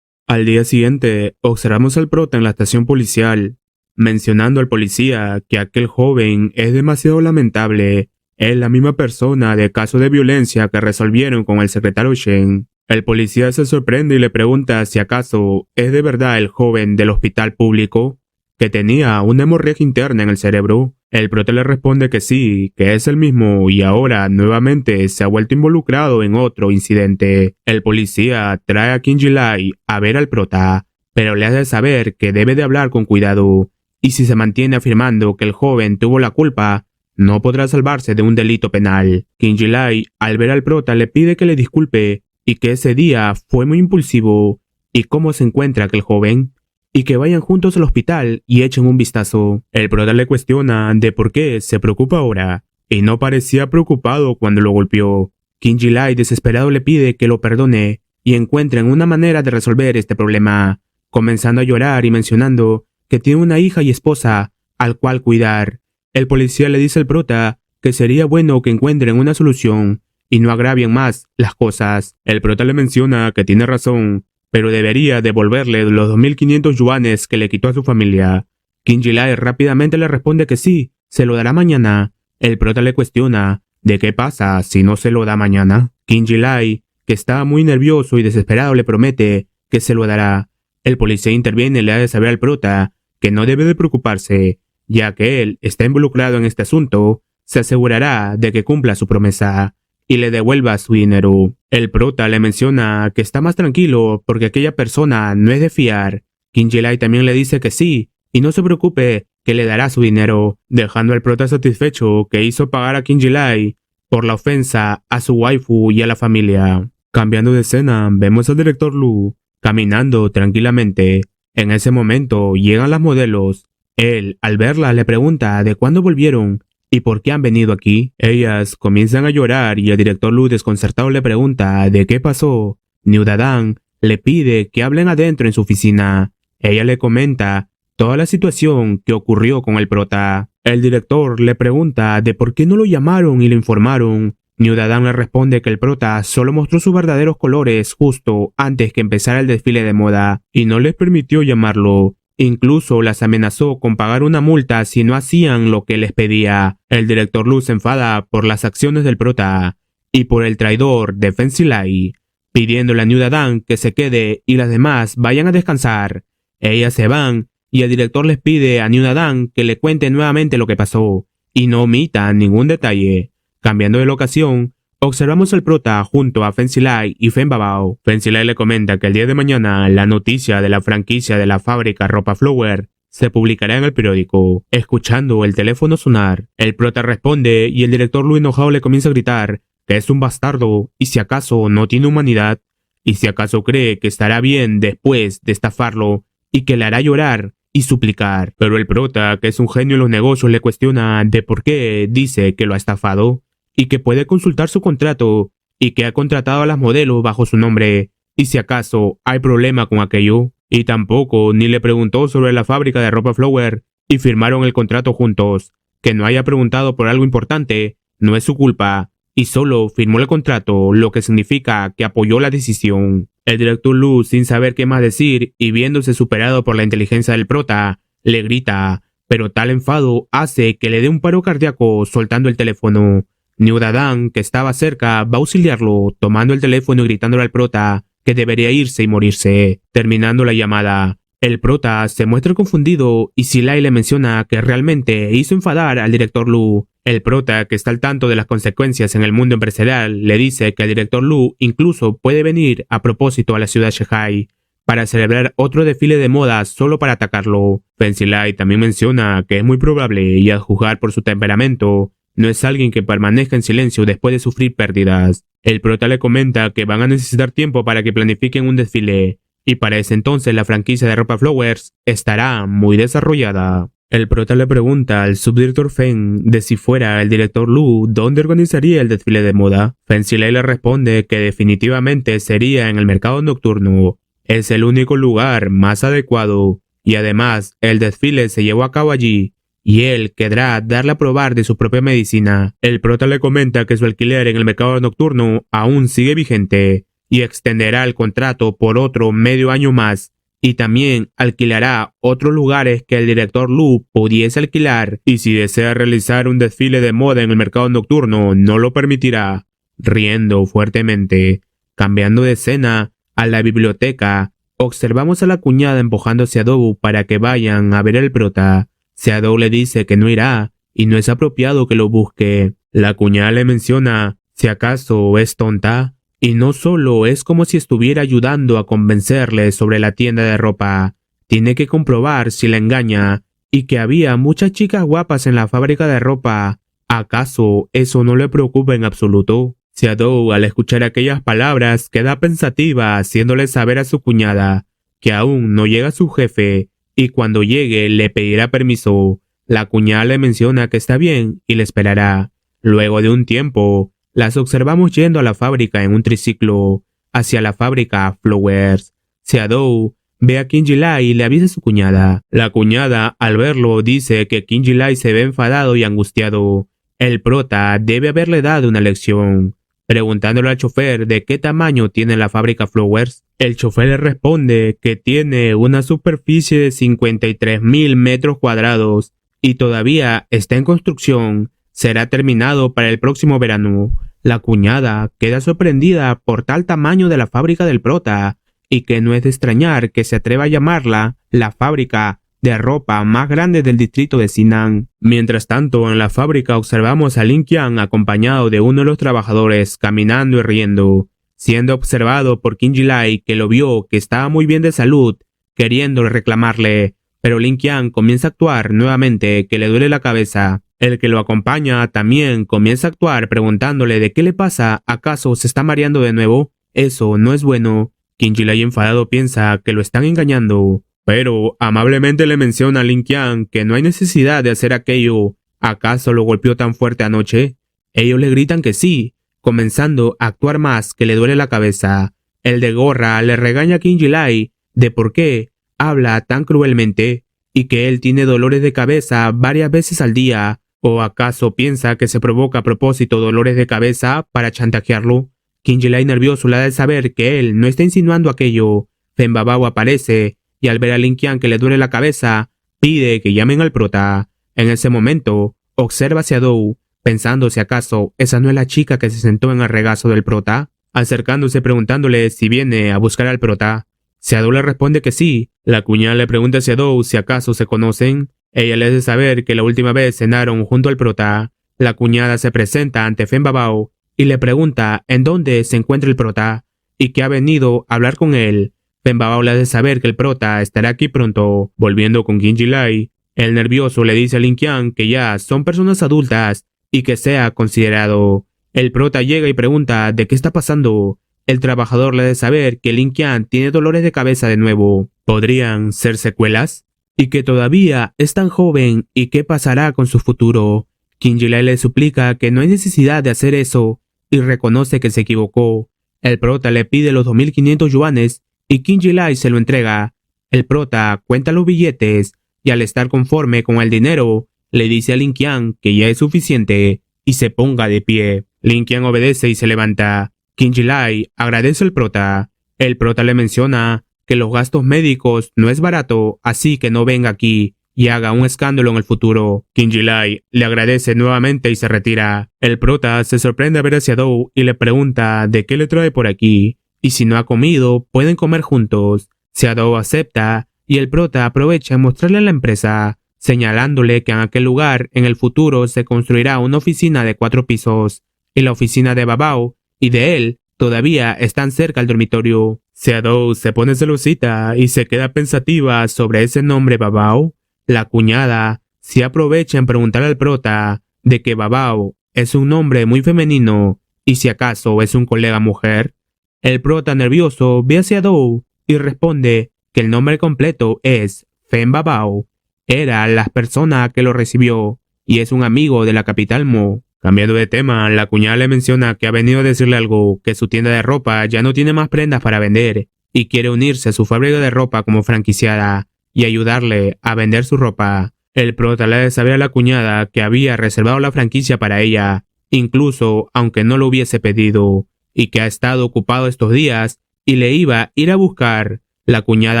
Al día siguiente, observamos al prota en la estación policial, mencionando al policía que aquel joven es demasiado lamentable. Es la misma persona de caso de violencia que resolvieron con el secretario Shen. El policía se sorprende y le pregunta si acaso es de verdad el joven del hospital público que tenía una hemorragia interna en el cerebro. El prota le responde que sí, que es el mismo y ahora nuevamente se ha vuelto involucrado en otro incidente. El policía trae a Kim-ji-lai a ver al prota, pero le hace saber que debe de hablar con cuidado. Y si se mantiene afirmando que el joven tuvo la culpa, no podrá salvarse de un delito penal. Kim Ji-lai, al ver al prota, le pide que le disculpe y que ese día fue muy impulsivo y cómo se encuentra aquel joven, y que vayan juntos al hospital y echen un vistazo. El prota le cuestiona de por qué se preocupa ahora, y no parecía preocupado cuando lo golpeó. Kim Ji-lai, desesperado, le pide que lo perdone y encuentren una manera de resolver este problema, comenzando a llorar y mencionando que tiene una hija y esposa al cual cuidar. El policía le dice al prota que sería bueno que encuentren una solución y no agravien más las cosas. El prota le menciona que tiene razón, pero debería devolverle los 2.500 yuanes que le quitó a su familia. Kim Ji-lai rápidamente le responde que sí, se lo dará mañana. El prota le cuestiona de qué pasa si no se lo da mañana. Kim Ji-lai, que está muy nervioso y desesperado, le promete que se lo dará. El policía interviene y le hace saber al prota que no debe de preocuparse, ya que él está involucrado en este asunto. Se asegurará de que cumpla su promesa y le devuelva su dinero. El prota le menciona que está más tranquilo porque aquella persona no es de fiar. Kim Ji-lai también le dice que sí y no se preocupe, que le dará su dinero, dejando al prota satisfecho que hizo pagar a Kim Ji-lai por la ofensa a su waifu y a la familia. Cambiando de escena, vemos al director Lu caminando tranquilamente. En ese momento llegan las modelos. Él, al verla, le pregunta de cuándo volvieron y por qué han venido aquí. Ellas comienzan a llorar y el director Lu, desconcertado, le pregunta de qué pasó. New Dadan le pide que hablen adentro en su oficina. Ella le comenta toda la situación que ocurrió con el prota. El director le pregunta de por qué no lo llamaron y le informaron. New Dadan le responde que el prota solo mostró sus verdaderos colores justo antes que empezara el desfile de moda y no les permitió llamarlo. Incluso las amenazó con pagar una multa si no hacían lo que les pedía. El director Lu se enfada por las acciones del prota y por el traidor de Feng Zilai, pidiéndole a New Dadan que se quede y las demás vayan a descansar. Ellas se van y el director les pide a New Dadan que le cuente nuevamente lo que pasó y no omita ningún detalle. Cambiando de locación, observamos al prota junto a Feng Zilai y Fen Babao. Feng Zilai le comenta que el día de mañana la noticia de la franquicia de la fábrica Ropa Flower se publicará en el periódico. Escuchando el teléfono sonar, el prota responde y el director Lu, enojado, le comienza a gritar que es un bastardo y si acaso no tiene humanidad y si acaso cree que estará bien después de estafarlo y que le hará llorar y suplicar. Pero el prota, que es un genio en los negocios, le cuestiona de por qué dice que lo ha estafado y que puede consultar su contrato y que ha contratado a las modelos bajo su nombre y si acaso hay problema con aquello. Y tampoco ni le preguntó sobre la fábrica de Ropa Flower y firmaron el contrato juntos. Que no haya preguntado por algo importante no es su culpa y solo firmó el contrato, lo que significa que apoyó la decisión. El director Lu, sin saber qué más decir y viéndose superado por la inteligencia del prota, le grita, pero tal enfado hace que le dé un paro cardíaco soltando el teléfono. New Dadan, que estaba cerca, va a auxiliarlo, tomando el teléfono y gritándole al prota que debería irse y morirse. Terminando la llamada, el prota se muestra confundido y Zilai le menciona que realmente hizo enfadar al director Lu. El prota, que está al tanto de las consecuencias en el mundo empresarial, le dice que el director Lu incluso puede venir a propósito a la ciudad Shehai para celebrar otro desfile de moda solo para atacarlo. Feng Zilai también menciona que es muy probable, y a juzgar por su temperamento, no es alguien que permanezca en silencio después de sufrir pérdidas. El prota le comenta que van a necesitar tiempo para que planifiquen un desfile, y para ese entonces la franquicia de Ropa Flowers estará muy desarrollada. El prota le pregunta al subdirector Feng de si fuera el director Lu dónde organizaría el desfile de moda. Feng Zilai le responde que definitivamente sería en el mercado nocturno. Es el único lugar más adecuado, y además el desfile se llevó a cabo allí, y él querrá darle a probar de su propia medicina. El prota le comenta que su alquiler en el mercado nocturno aún sigue vigente y extenderá el contrato por otro medio año más, y también alquilará otros lugares que el director Lu pudiese alquilar, y si desea realizar un desfile de moda en el mercado nocturno no lo permitirá. Riendo fuertemente. Cambiando de escena, a la biblioteca, observamos a la cuñada empujando a Xiaodou para que vayan a ver al prota. Xiaodou le dice que no irá y no es apropiado que lo busque. La cuñada le menciona si acaso es tonta, y no solo es como si estuviera ayudando a convencerle sobre la tienda de ropa, tiene que comprobar si la engaña y que había muchas chicas guapas en la fábrica de ropa ¿Acaso eso no le preocupa en absoluto? Xiaodou, al escuchar aquellas palabras, queda pensativa, haciéndole saber a su cuñada que aún no llega su jefe y cuando llegue le pedirá permiso. La cuñada le menciona que está bien y le esperará. Luego de un tiempo, las observamos yendo a la fábrica en un triciclo, hacia la fábrica Flowers. Xiaodou ve a Qin Ji-lai y le avisa a su cuñada. La cuñada, al verlo, dice que Qin Ji-lai se ve enfadado y angustiado. El prota debe haberle dado una lección. Preguntándole al chofer de qué tamaño tiene la fábrica Flowers, el chofer le responde que tiene una superficie de 53.000 metros cuadrados y todavía está en construcción. Será terminado para el próximo verano. La cuñada queda sorprendida por tal tamaño de la fábrica del prota y que no es de extrañar que se atreva a llamarla la fábrica de ropa más grande del distrito de Sinan. Mientras tanto, en la fábrica observamos a Lin Qian acompañado de uno de los trabajadores caminando y riendo, siendo observado por Qin Ji-lai, que lo vio que estaba muy bien de salud, queriendo reclamarle, pero Lin Qian comienza a actuar nuevamente que le duele la cabeza. El que lo acompaña también comienza a actuar preguntándole de qué le pasa, ¿acaso se está mareando de nuevo? Eso no es bueno. Qin Ji-lai enfadado piensa que lo están engañando, pero amablemente le menciona a Lin Qian que no hay necesidad de hacer aquello. ¿Acaso lo golpeó tan fuerte anoche? Ellos le gritan que sí, comenzando a actuar más que le duele la cabeza. El de gorra le regaña a Qin Ji-lai de por qué habla tan cruelmente y que él tiene dolores de cabeza varias veces al día. ¿O acaso piensa que se provoca a propósito dolores de cabeza para chantajearlo? Qin Ji-lai nervioso le da de saber que él no está insinuando aquello. Fen Babao aparece y al ver a Lin Qian que le duele la cabeza, pide que llamen al prota. En ese momento, observa a Xiaodou, pensando si acaso esa no es la chica que se sentó en el regazo del prota, acercándose preguntándole si viene a buscar al prota. Xiaodou le responde que sí. La cuñada le pregunta a Xiaodou si acaso se conocen. Ella le hace saber que la última vez cenaron junto al prota. La cuñada se presenta ante Fen Babao y le pregunta en dónde se encuentra el prota y que ha venido a hablar con él. Fen Babao le hace saber que el prota estará aquí pronto. Volviendo con Qin Ji-lai, el nervioso le dice a Lin Qian que ya son personas adultas y que sea considerado. El prota llega y pregunta de qué está pasando. El trabajador le hace saber que Lin Qian tiene dolores de cabeza de nuevo. ¿Podrían ser secuelas? Y que todavía es tan joven y qué pasará con su futuro. Qin Ji-lai le suplica que no hay necesidad de hacer eso y reconoce que se equivocó. El prota le pide los 2.500 yuanes y Qin Ji-lai se lo entrega. El prota cuenta los billetes y al estar conforme con el dinero, le dice a Lin Qian que ya es suficiente y se ponga de pie. Lin Qian obedece y se levanta. Qin Ji-lai agradece al prota. El prota le menciona que los gastos médicos no es barato, así que no venga aquí y haga un escándalo en el futuro. Qin Ji-lai le agradece nuevamente y se retira. El prota se sorprende a ver a Xiaodou y le pregunta de qué le trae por aquí, y si no ha comido, pueden comer juntos. Xiaodou acepta y el prota aprovecha en mostrarle la empresa, señalándole que en aquel lugar en el futuro se construirá una oficina de 4 pisos, y la oficina de Babao y de él todavía están cerca al dormitorio. Xiaodou se pone celosita y se queda pensativa sobre ese nombre Babao. La cuñada se aprovecha en preguntar al prota de que Babao es un nombre muy femenino y si acaso es un colega mujer. El prota nervioso ve a Xiaodou y responde que el nombre completo es Fen Babao. Era la persona que lo recibió y es un amigo de la capital Mo. Cambiando de tema, la cuñada le menciona que ha venido a decirle algo, que su tienda de ropa ya no tiene más prendas para vender y quiere unirse a su fábrica de ropa como franquiciada y ayudarle a vender su ropa. El prota le hace saber a la cuñada que había reservado la franquicia para ella, incluso aunque no lo hubiese pedido, y que ha estado ocupado estos días y le iba a ir a buscar. La cuñada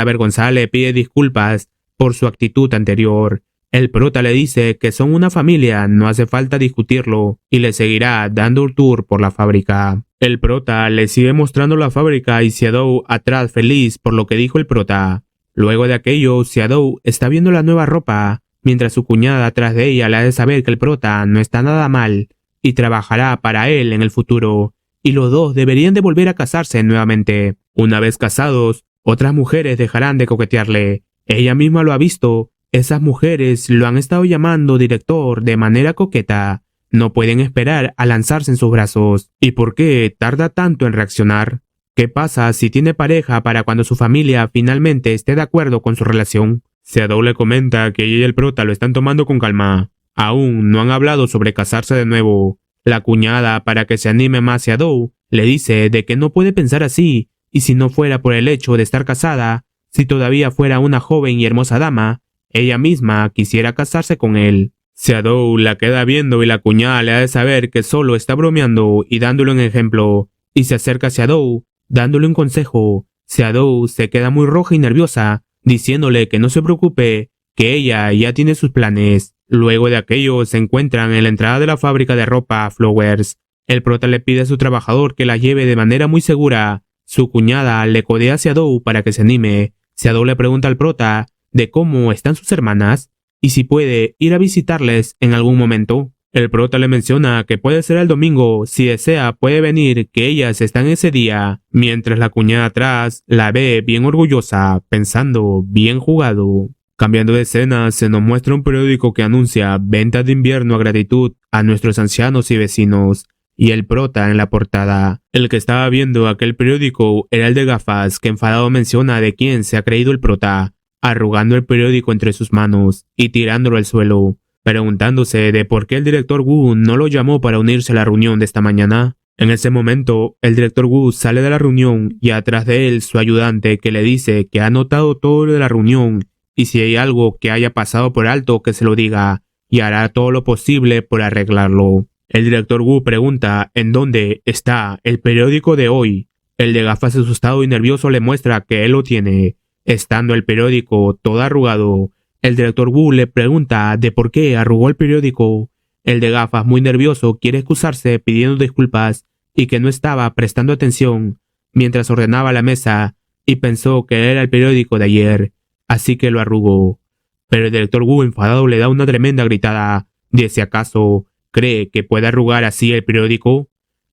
avergonzada le pide disculpas por su actitud anterior. El prota le dice que son una familia, no hace falta discutirlo, y le seguirá dando un tour por la fábrica. El prota le sigue mostrando la fábrica y Xiaodou atrás feliz por lo que dijo el prota. Luego de aquello, Xiaodou está viendo la nueva ropa, mientras su cuñada atrás de ella le hace saber que el prota no está nada mal y trabajará para él en el futuro, y los dos deberían de volver a casarse nuevamente. Una vez casados, otras mujeres dejarán de coquetearle. Ella misma lo ha visto. Esas mujeres lo han estado llamando director de manera coqueta. no pueden esperar a lanzarse en sus brazos. ¿Y por qué tarda tanto en reaccionar? ¿Qué pasa si tiene pareja para cuando su familia finalmente esté de acuerdo con su relación? Shadow le comenta que ella y el prota lo están tomando con calma. Aún no han hablado sobre casarse de nuevo. La cuñada, para que se anime más Shadow, le dice de que no puede pensar así, y si no fuera por el hecho de estar casada, si todavía fuera una joven y hermosa dama, ella misma quisiera casarse con él. Shadow la queda viendo y la cuñada le ha de saber que solo está bromeando y dándole un ejemplo, y se acerca a Shadow, dándole un consejo. Shadow se queda muy roja y nerviosa, diciéndole que no se preocupe, que ella ya tiene sus planes. Luego de aquello se encuentran en la entrada de la fábrica de ropa Flowers. El prota le pide a su trabajador que la lleve de manera muy segura. Su cuñada le codea a Shadow para que se anime. Shadow le pregunta al prota de cómo están sus hermanas y si puede ir a visitarles en algún momento. El prota le menciona que puede ser el domingo, si desea puede venir, que ellas están ese día, mientras la cuñada atrás la ve bien orgullosa, pensando bien jugado. Cambiando de escena, se nos muestra un periódico que anuncia ventas de invierno a gratitud a nuestros ancianos y vecinos, y el prota en la portada. El que estaba viendo aquel periódico era el de gafas, que enfadado menciona de quién se ha creído el prota, arrugando el periódico entre sus manos y tirándolo al suelo, preguntándose de por qué el director Wu no lo llamó para unirse a la reunión de esta mañana. En ese momento, el director Wu sale de la reunión y atrás de él su ayudante, que le dice que ha notado todo lo de la reunión y si hay algo que haya pasado por alto que se lo diga y hará todo lo posible por arreglarlo. El director Wu pregunta en dónde está el periódico de hoy. El de gafas asustado y nervioso le muestra que él lo tiene. Estando el periódico todo arrugado, el director Wu le pregunta de por qué arrugó el periódico. El de gafas, muy nervioso, quiere excusarse pidiendo disculpas y que no estaba prestando atención mientras ordenaba la mesa y pensó que era el periódico de ayer, así que lo arrugó. Pero el director Wu enfadado le da una tremenda gritada de si acaso cree que puede arrugar así el periódico.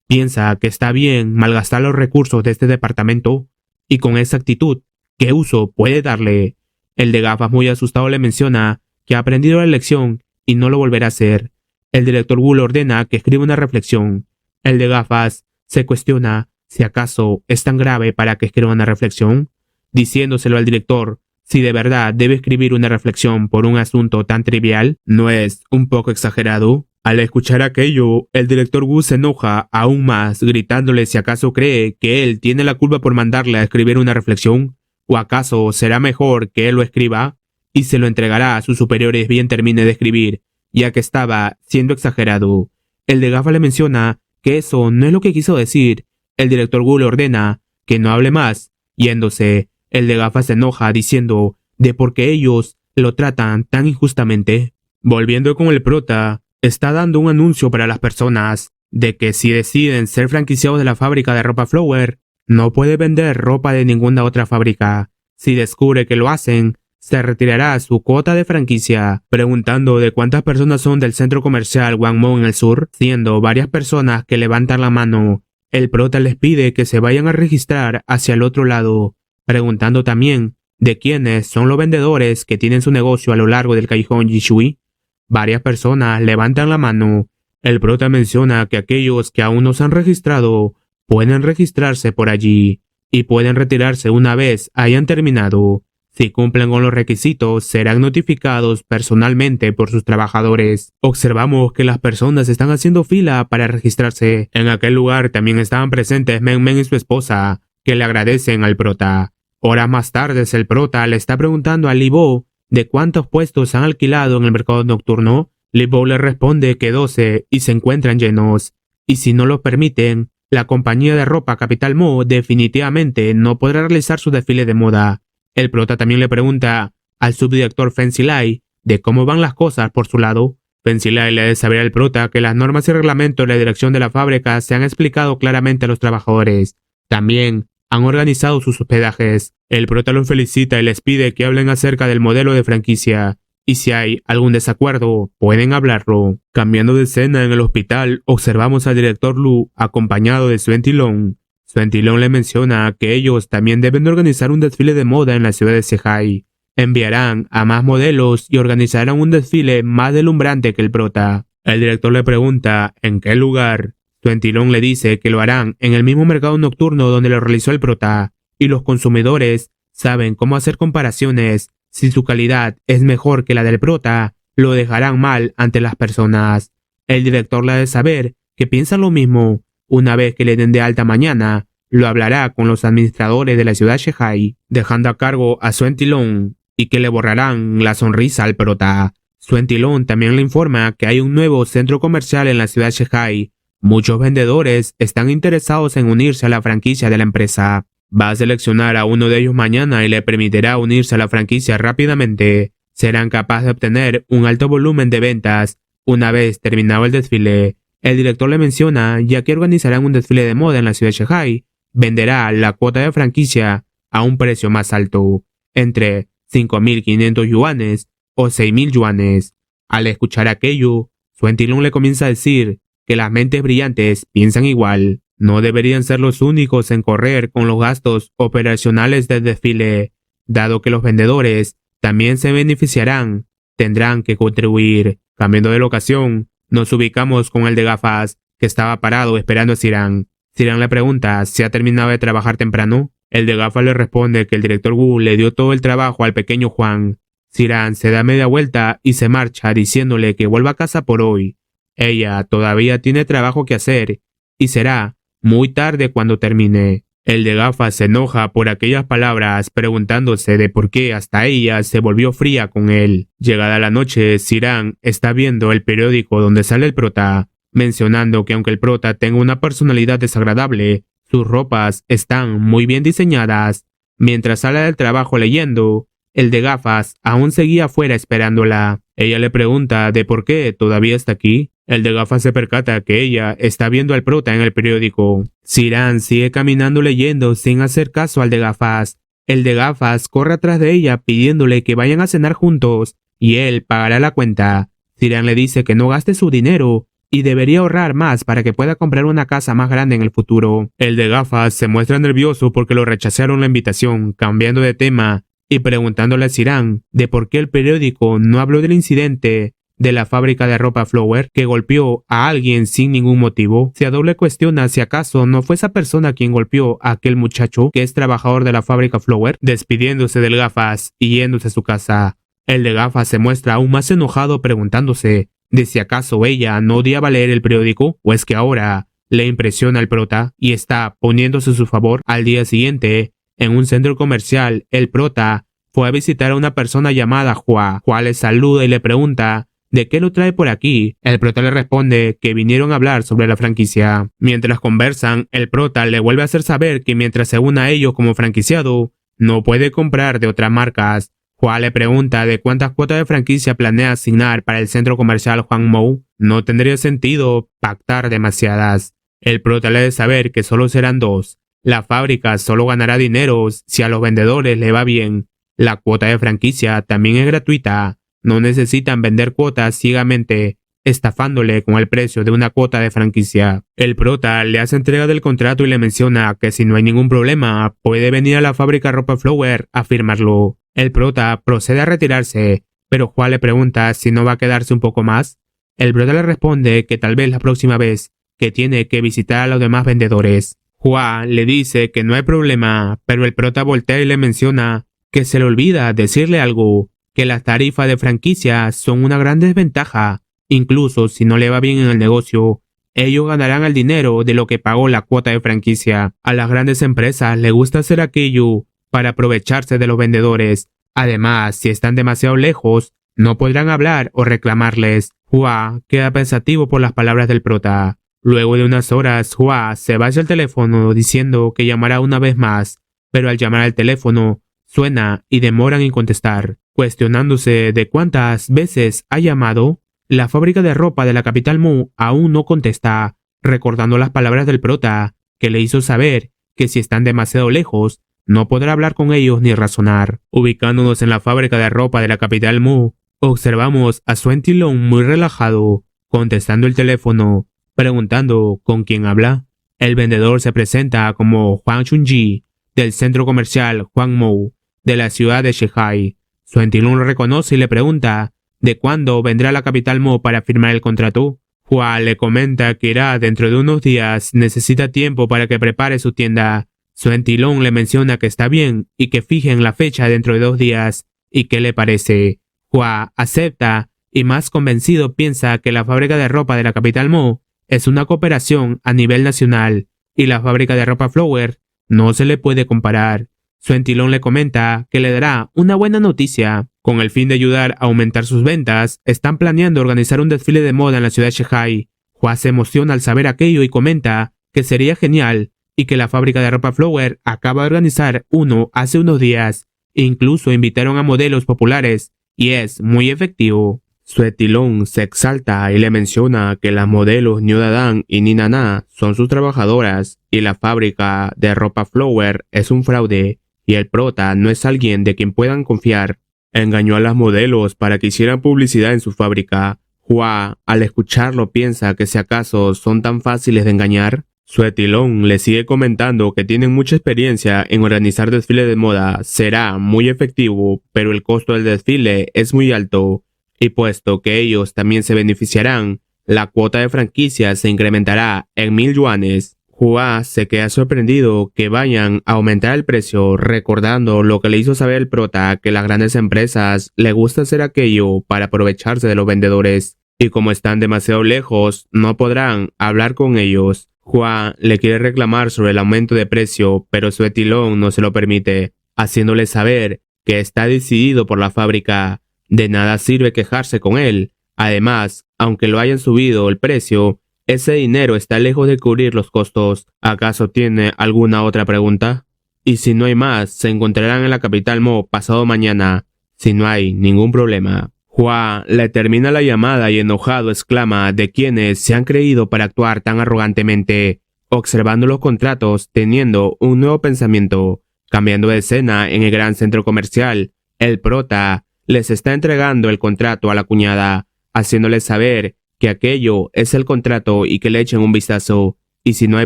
Piensa que está bien malgastar los recursos de este departamento y con esa actitud, ¿qué uso puede darle? El de gafas muy asustado le menciona que ha aprendido la lección y no lo volverá a hacer. El director Wu le ordena que escriba una reflexión. El de gafas se cuestiona si acaso es tan grave para que escriba una reflexión, diciéndoselo al director si de verdad debe escribir una reflexión por un asunto tan trivial. ¿No es un poco exagerado? Al escuchar aquello, el director Wu se enoja aún más, gritándole si acaso cree que él tiene la culpa por mandarle a escribir una reflexión, o acaso será mejor que él lo escriba y se lo entregará a sus superiores bien termine de escribir, ya que estaba siendo exagerado. El de gafas le menciona que eso no es lo que quiso decir. El director Wu le ordena que no hable más, yéndose. El de gafas se enoja diciendo de por qué ellos lo tratan tan injustamente. Volviendo con el prota, está dando un anuncio para las personas de que si deciden ser franquiciados de la fábrica de ropa Flower, no puede vender ropa de ninguna otra fábrica. Si descubre que lo hacen, se retirará su cuota de franquicia, preguntando de cuántas personas son del centro comercial Wangmou en el sur, siendo varias personas que levantan la mano. El prota les pide que se vayan a registrar hacia el otro lado, preguntando también de quiénes son los vendedores que tienen su negocio a lo largo del callejón Yishui. Varias personas levantan la mano. El prota menciona que aquellos que aún no se han registrado pueden registrarse por allí y pueden retirarse una vez hayan terminado. Si cumplen con los requisitos, serán notificados personalmente por sus trabajadores. Observamos que las personas están haciendo fila para registrarse. En aquel lugar también estaban presentes Men Men y su esposa, que le agradecen al prota. Horas más tarde, el prota le está preguntando a Li Bo de cuántos puestos han alquilado en el mercado nocturno. Li Bo le responde que 12 y se encuentran llenos, y si no lo permiten, la compañía de ropa Capital Mo definitivamente no podrá realizar su desfile de moda. El prota también le pregunta al subdirector Feng Zilai de cómo van las cosas por su lado. Feng Zilai le ha de saber al prota que las normas y reglamentos de la dirección de la fábrica se han explicado claramente a los trabajadores. También han organizado sus hospedajes. El prota los felicita y les pide que hablen acerca del modelo de franquicia, y si hay algún desacuerdo, pueden hablarlo. Cambiando de escena en el hospital, observamos al director Lu acompañado de Suen Tilong. Suen Tilong le menciona que ellos también deben organizar un desfile de moda en la ciudad de Zehai. Enviarán a más modelos y organizarán un desfile más deslumbrante que el prota. El director le pregunta en qué lugar. Suentilón le dice que lo harán en el mismo mercado nocturno donde lo realizó el prota, y los consumidores saben cómo hacer comparaciones. Si su calidad es mejor que la del prota, lo dejarán mal ante las personas. El director le ha de saber que piensa lo mismo. Una vez que le den de alta mañana, lo hablará con los administradores de la ciudad Shehai, dejando a cargo a Suentilón y que le borrarán la sonrisa al prota. Suentilón también le informa que hay un nuevo centro comercial en la ciudad Shehai. Muchos vendedores están interesados en unirse a la franquicia de la empresa. Va a seleccionar a uno de ellos mañana y le permitirá unirse a la franquicia rápidamente. Serán capaces de obtener un alto volumen de ventas una vez terminado el desfile. El director le menciona, ya que organizarán un desfile de moda en la ciudad de Shehai, venderá la cuota de franquicia a un precio más alto, entre 5.500 yuanes o 6.000 yuanes. Al escuchar aquello, Suentilón le comienza a decir que las mentes brillantes piensan igual. No deberían ser los únicos en correr con los gastos operacionales del desfile, dado que los vendedores también se beneficiarán, tendrán que contribuir. Cambiando de locación, nos ubicamos con el de gafas, que estaba parado esperando a Sirán. Sirán le pregunta si ha terminado de trabajar temprano. El de gafas le responde que el director Wu le dio todo el trabajo al pequeño Juan. Sirán se da media vuelta y se marcha diciéndole que vuelva a casa por hoy. Ella todavía tiene trabajo que hacer y será muy tarde cuando termine. El de gafas se enoja por aquellas palabras, preguntándose de por qué hasta ella se volvió fría con él. Llegada la noche, Sirán está viendo el periódico donde sale el prota, mencionando que aunque el prota tenga una personalidad desagradable, sus ropas están muy bien diseñadas. Mientras sale del trabajo leyendo, el de gafas aún seguía afuera esperándola. Ella le pregunta de por qué todavía está aquí. El de gafas se percata que ella está viendo al prota en el periódico. Sirán sigue caminando leyendo sin hacer caso al de gafas. El de gafas corre atrás de ella pidiéndole que vayan a cenar juntos y él pagará la cuenta. Sirán le dice que no gaste su dinero y debería ahorrar más para que pueda comprar una casa más grande en el futuro. El de gafas se muestra nervioso porque lo rechazaron la invitación, cambiando de tema y preguntándole a Sirán de por qué el periódico no habló del incidente de la fábrica de ropa Flower que golpeó a alguien sin ningún motivo. Seadoble cuestiona si acaso no fue esa persona quien golpeó a aquel muchacho que es trabajador de la fábrica Flower, despidiéndose del gafas y yéndose a su casa. El de gafas se muestra aún más enojado preguntándose de si acaso ella no odiaba leer el periódico o es que ahora le impresiona el prota y está poniéndose a su favor. Al día siguiente, en un centro comercial, el prota fue a visitar a una persona llamada Hua. Hua le saluda y le pregunta ¿de qué lo trae por aquí? El prota le responde que vinieron a hablar sobre la franquicia. Mientras conversan, el prota le vuelve a hacer saber que mientras se una a ellos como franquiciado, no puede comprar de otras marcas. Hua le pregunta de cuántas cuotas de franquicia planea asignar para el centro comercial Huangmou. No tendría sentido pactar demasiadas. El prota le debe saber que solo serán 2. La fábrica solo ganará dinero si a los vendedores le va bien. La cuota de franquicia también es gratuita. No necesitan vender cuotas ciegamente, estafándole con el precio de una cuota de franquicia. El prota le hace entrega del contrato y le menciona que si no hay ningún problema, puede venir a la fábrica Ropa Flower a firmarlo. El prota procede a retirarse, pero Juan le pregunta si no va a quedarse un poco más. El prota le responde que tal vez la próxima vez, que tiene que visitar a los demás vendedores. Juan le dice que no hay problema, pero el prota voltea y le menciona que se le olvida decirle algo, que las tarifas de franquicia son una gran desventaja. Incluso si no le va bien en el negocio, ellos ganarán el dinero de lo que pagó la cuota de franquicia. A las grandes empresas les gusta hacer aquello para aprovecharse de los vendedores. Además, si están demasiado lejos, no podrán hablar o reclamarles. Hua queda pensativo por las palabras del prota. Luego de unas horas, Hua se va hacia el teléfono diciendo que llamará una vez más, pero al llamar al teléfono, suena y demoran en contestar. Cuestionándose de cuántas veces ha llamado, la fábrica de ropa de la capital Mu aún no contesta, recordando las palabras del prota, que le hizo saber que si están demasiado lejos, no podrá hablar con ellos ni razonar. Ubicándonos en la fábrica de ropa de la capital Mu, observamos a Suentilón muy relajado, contestando el teléfono, preguntando con quién habla. El vendedor se presenta como Huang Chunji, del centro comercial Huangmou, de la ciudad de Shehai. Suentilón lo reconoce y le pregunta de cuándo vendrá a la Capital Mo para firmar el contrato. Hua le comenta que irá dentro de unos días, necesita tiempo para que prepare su tienda. Suen Tilong le menciona que está bien y que fijen la fecha dentro de 2 días. ¿Y qué le parece? Hua acepta y más convencido piensa que la fábrica de ropa de la Capital Mo es una cooperación a nivel nacional y la fábrica de ropa Flower no se le puede comparar. Suen Tilong le comenta que le dará una buena noticia. Con el fin de ayudar a aumentar sus ventas, están planeando organizar un desfile de moda en la ciudad de Shanghai. Hua se emociona al saber aquello y comenta que sería genial y que la fábrica de ropa Flower acaba de organizar uno hace unos días. Incluso invitaron a modelos populares y es muy efectivo. Suen Tilong se exalta y le menciona que las modelos New Dadan y Nina Na son sus trabajadoras y la fábrica de ropa Flower es un fraude y el prota no es alguien de quien puedan confiar. Engañó a las modelos para que hicieran publicidad en su fábrica. Hua, al escucharlo, piensa que si acaso son tan fáciles de engañar. Suen Tilong le sigue comentando que tienen mucha experiencia en organizar desfiles de moda, será muy efectivo, pero el costo del desfile es muy alto, y puesto que ellos también se beneficiarán, la cuota de franquicia se incrementará en 1000 yuanes. Hua se queda sorprendido que vayan a aumentar el precio, recordando lo que le hizo saber el prota que las grandes empresas le gusta hacer aquello para aprovecharse de los vendedores, y como están demasiado lejos, no podrán hablar con ellos. Hua le quiere reclamar sobre el aumento de precio, pero Suen Tilong no se lo permite, haciéndole saber que está decidido por la fábrica. De nada sirve quejarse con él. Además, aunque lo hayan subido el precio, ese dinero está lejos de cubrir los costos. ¿Acaso tiene alguna otra pregunta? Y si no hay más, se encontrarán en la Capital Mo pasado mañana, si no hay ningún problema. Hua le termina la llamada y enojado exclama de quienes se han creído para actuar tan arrogantemente, observando los contratos, teniendo un nuevo pensamiento. Cambiando de escena en el gran centro comercial, el prota les está entregando el contrato a la cuñada, haciéndoles saber que aquello es el contrato y que le echen un vistazo, y si no hay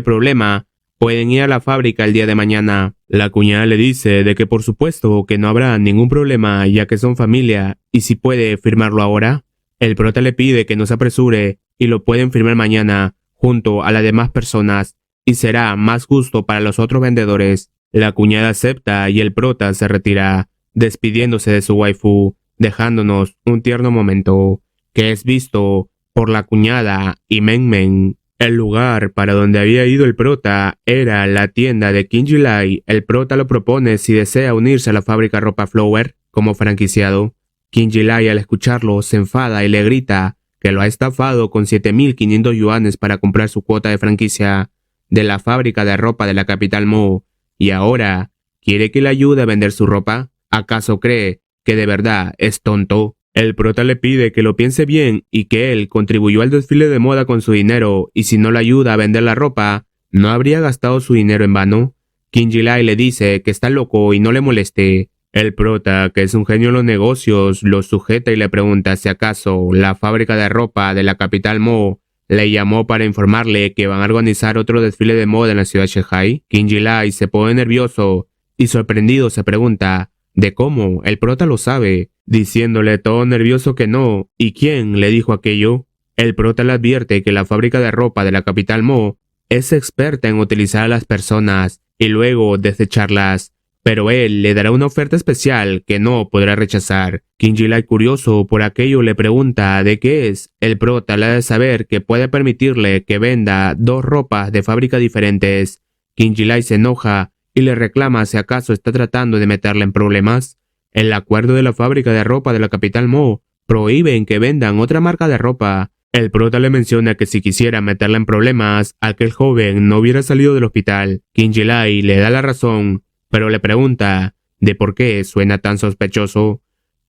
problema, pueden ir a la fábrica el día de mañana. La cuñada le dice de que por supuesto que no habrá ningún problema ya que son familia y si puede firmarlo ahora. El prota le pide que no se apresure y lo pueden firmar mañana junto a las demás personas y será más justo para los otros vendedores. La cuñada acepta y el prota se retira, despidiéndose de su waifu, dejándonos un tierno momento que es visto por la cuñada y Men Men. El lugar para donde había ido el prota era la tienda de King Jilai. El prota lo propone si desea unirse a la fábrica ropa Flower como franquiciado. King Jilai al escucharlo se enfada y le grita que lo ha estafado con 7.500 yuanes para comprar su cuota de franquicia de la fábrica de ropa de la Capital Mo y ahora quiere que le ayude a vender su ropa. ¿Acaso cree que de verdad es tonto? El prota le pide que lo piense bien y que él contribuyó al desfile de moda con su dinero y si no le ayuda a vender la ropa, no habría gastado su dinero en vano. King Jilai le dice que está loco y no le moleste. El prota, que es un genio en los negocios, lo sujeta y le pregunta si acaso la fábrica de ropa de la Capital Mo le llamó para informarle que van a organizar otro desfile de moda en la ciudad de Shanghai. King Jilai se pone nervioso y sorprendido se pregunta de cómo el prota lo sabe, diciéndole todo nervioso que no. ¿Y quién le dijo aquello? El prota le advierte que la fábrica de ropa de la Capital Mo es experta en utilizar a las personas y luego desecharlas, pero él le dará una oferta especial que no podrá rechazar. King Jilai, curioso por aquello, le pregunta de qué es. El prota le ha de saber que puede permitirle que venda 2 ropas de fábrica diferentes. King Jilai se enoja y le reclama si acaso está tratando de meterle en problemas. El acuerdo de la fábrica de ropa de la Capital Mo prohíben que vendan otra marca de ropa. El prota le menciona que si quisiera meterla en problemas, aquel joven no hubiera salido del hospital. King Jilai le da la razón, pero le pregunta de por qué suena tan sospechoso.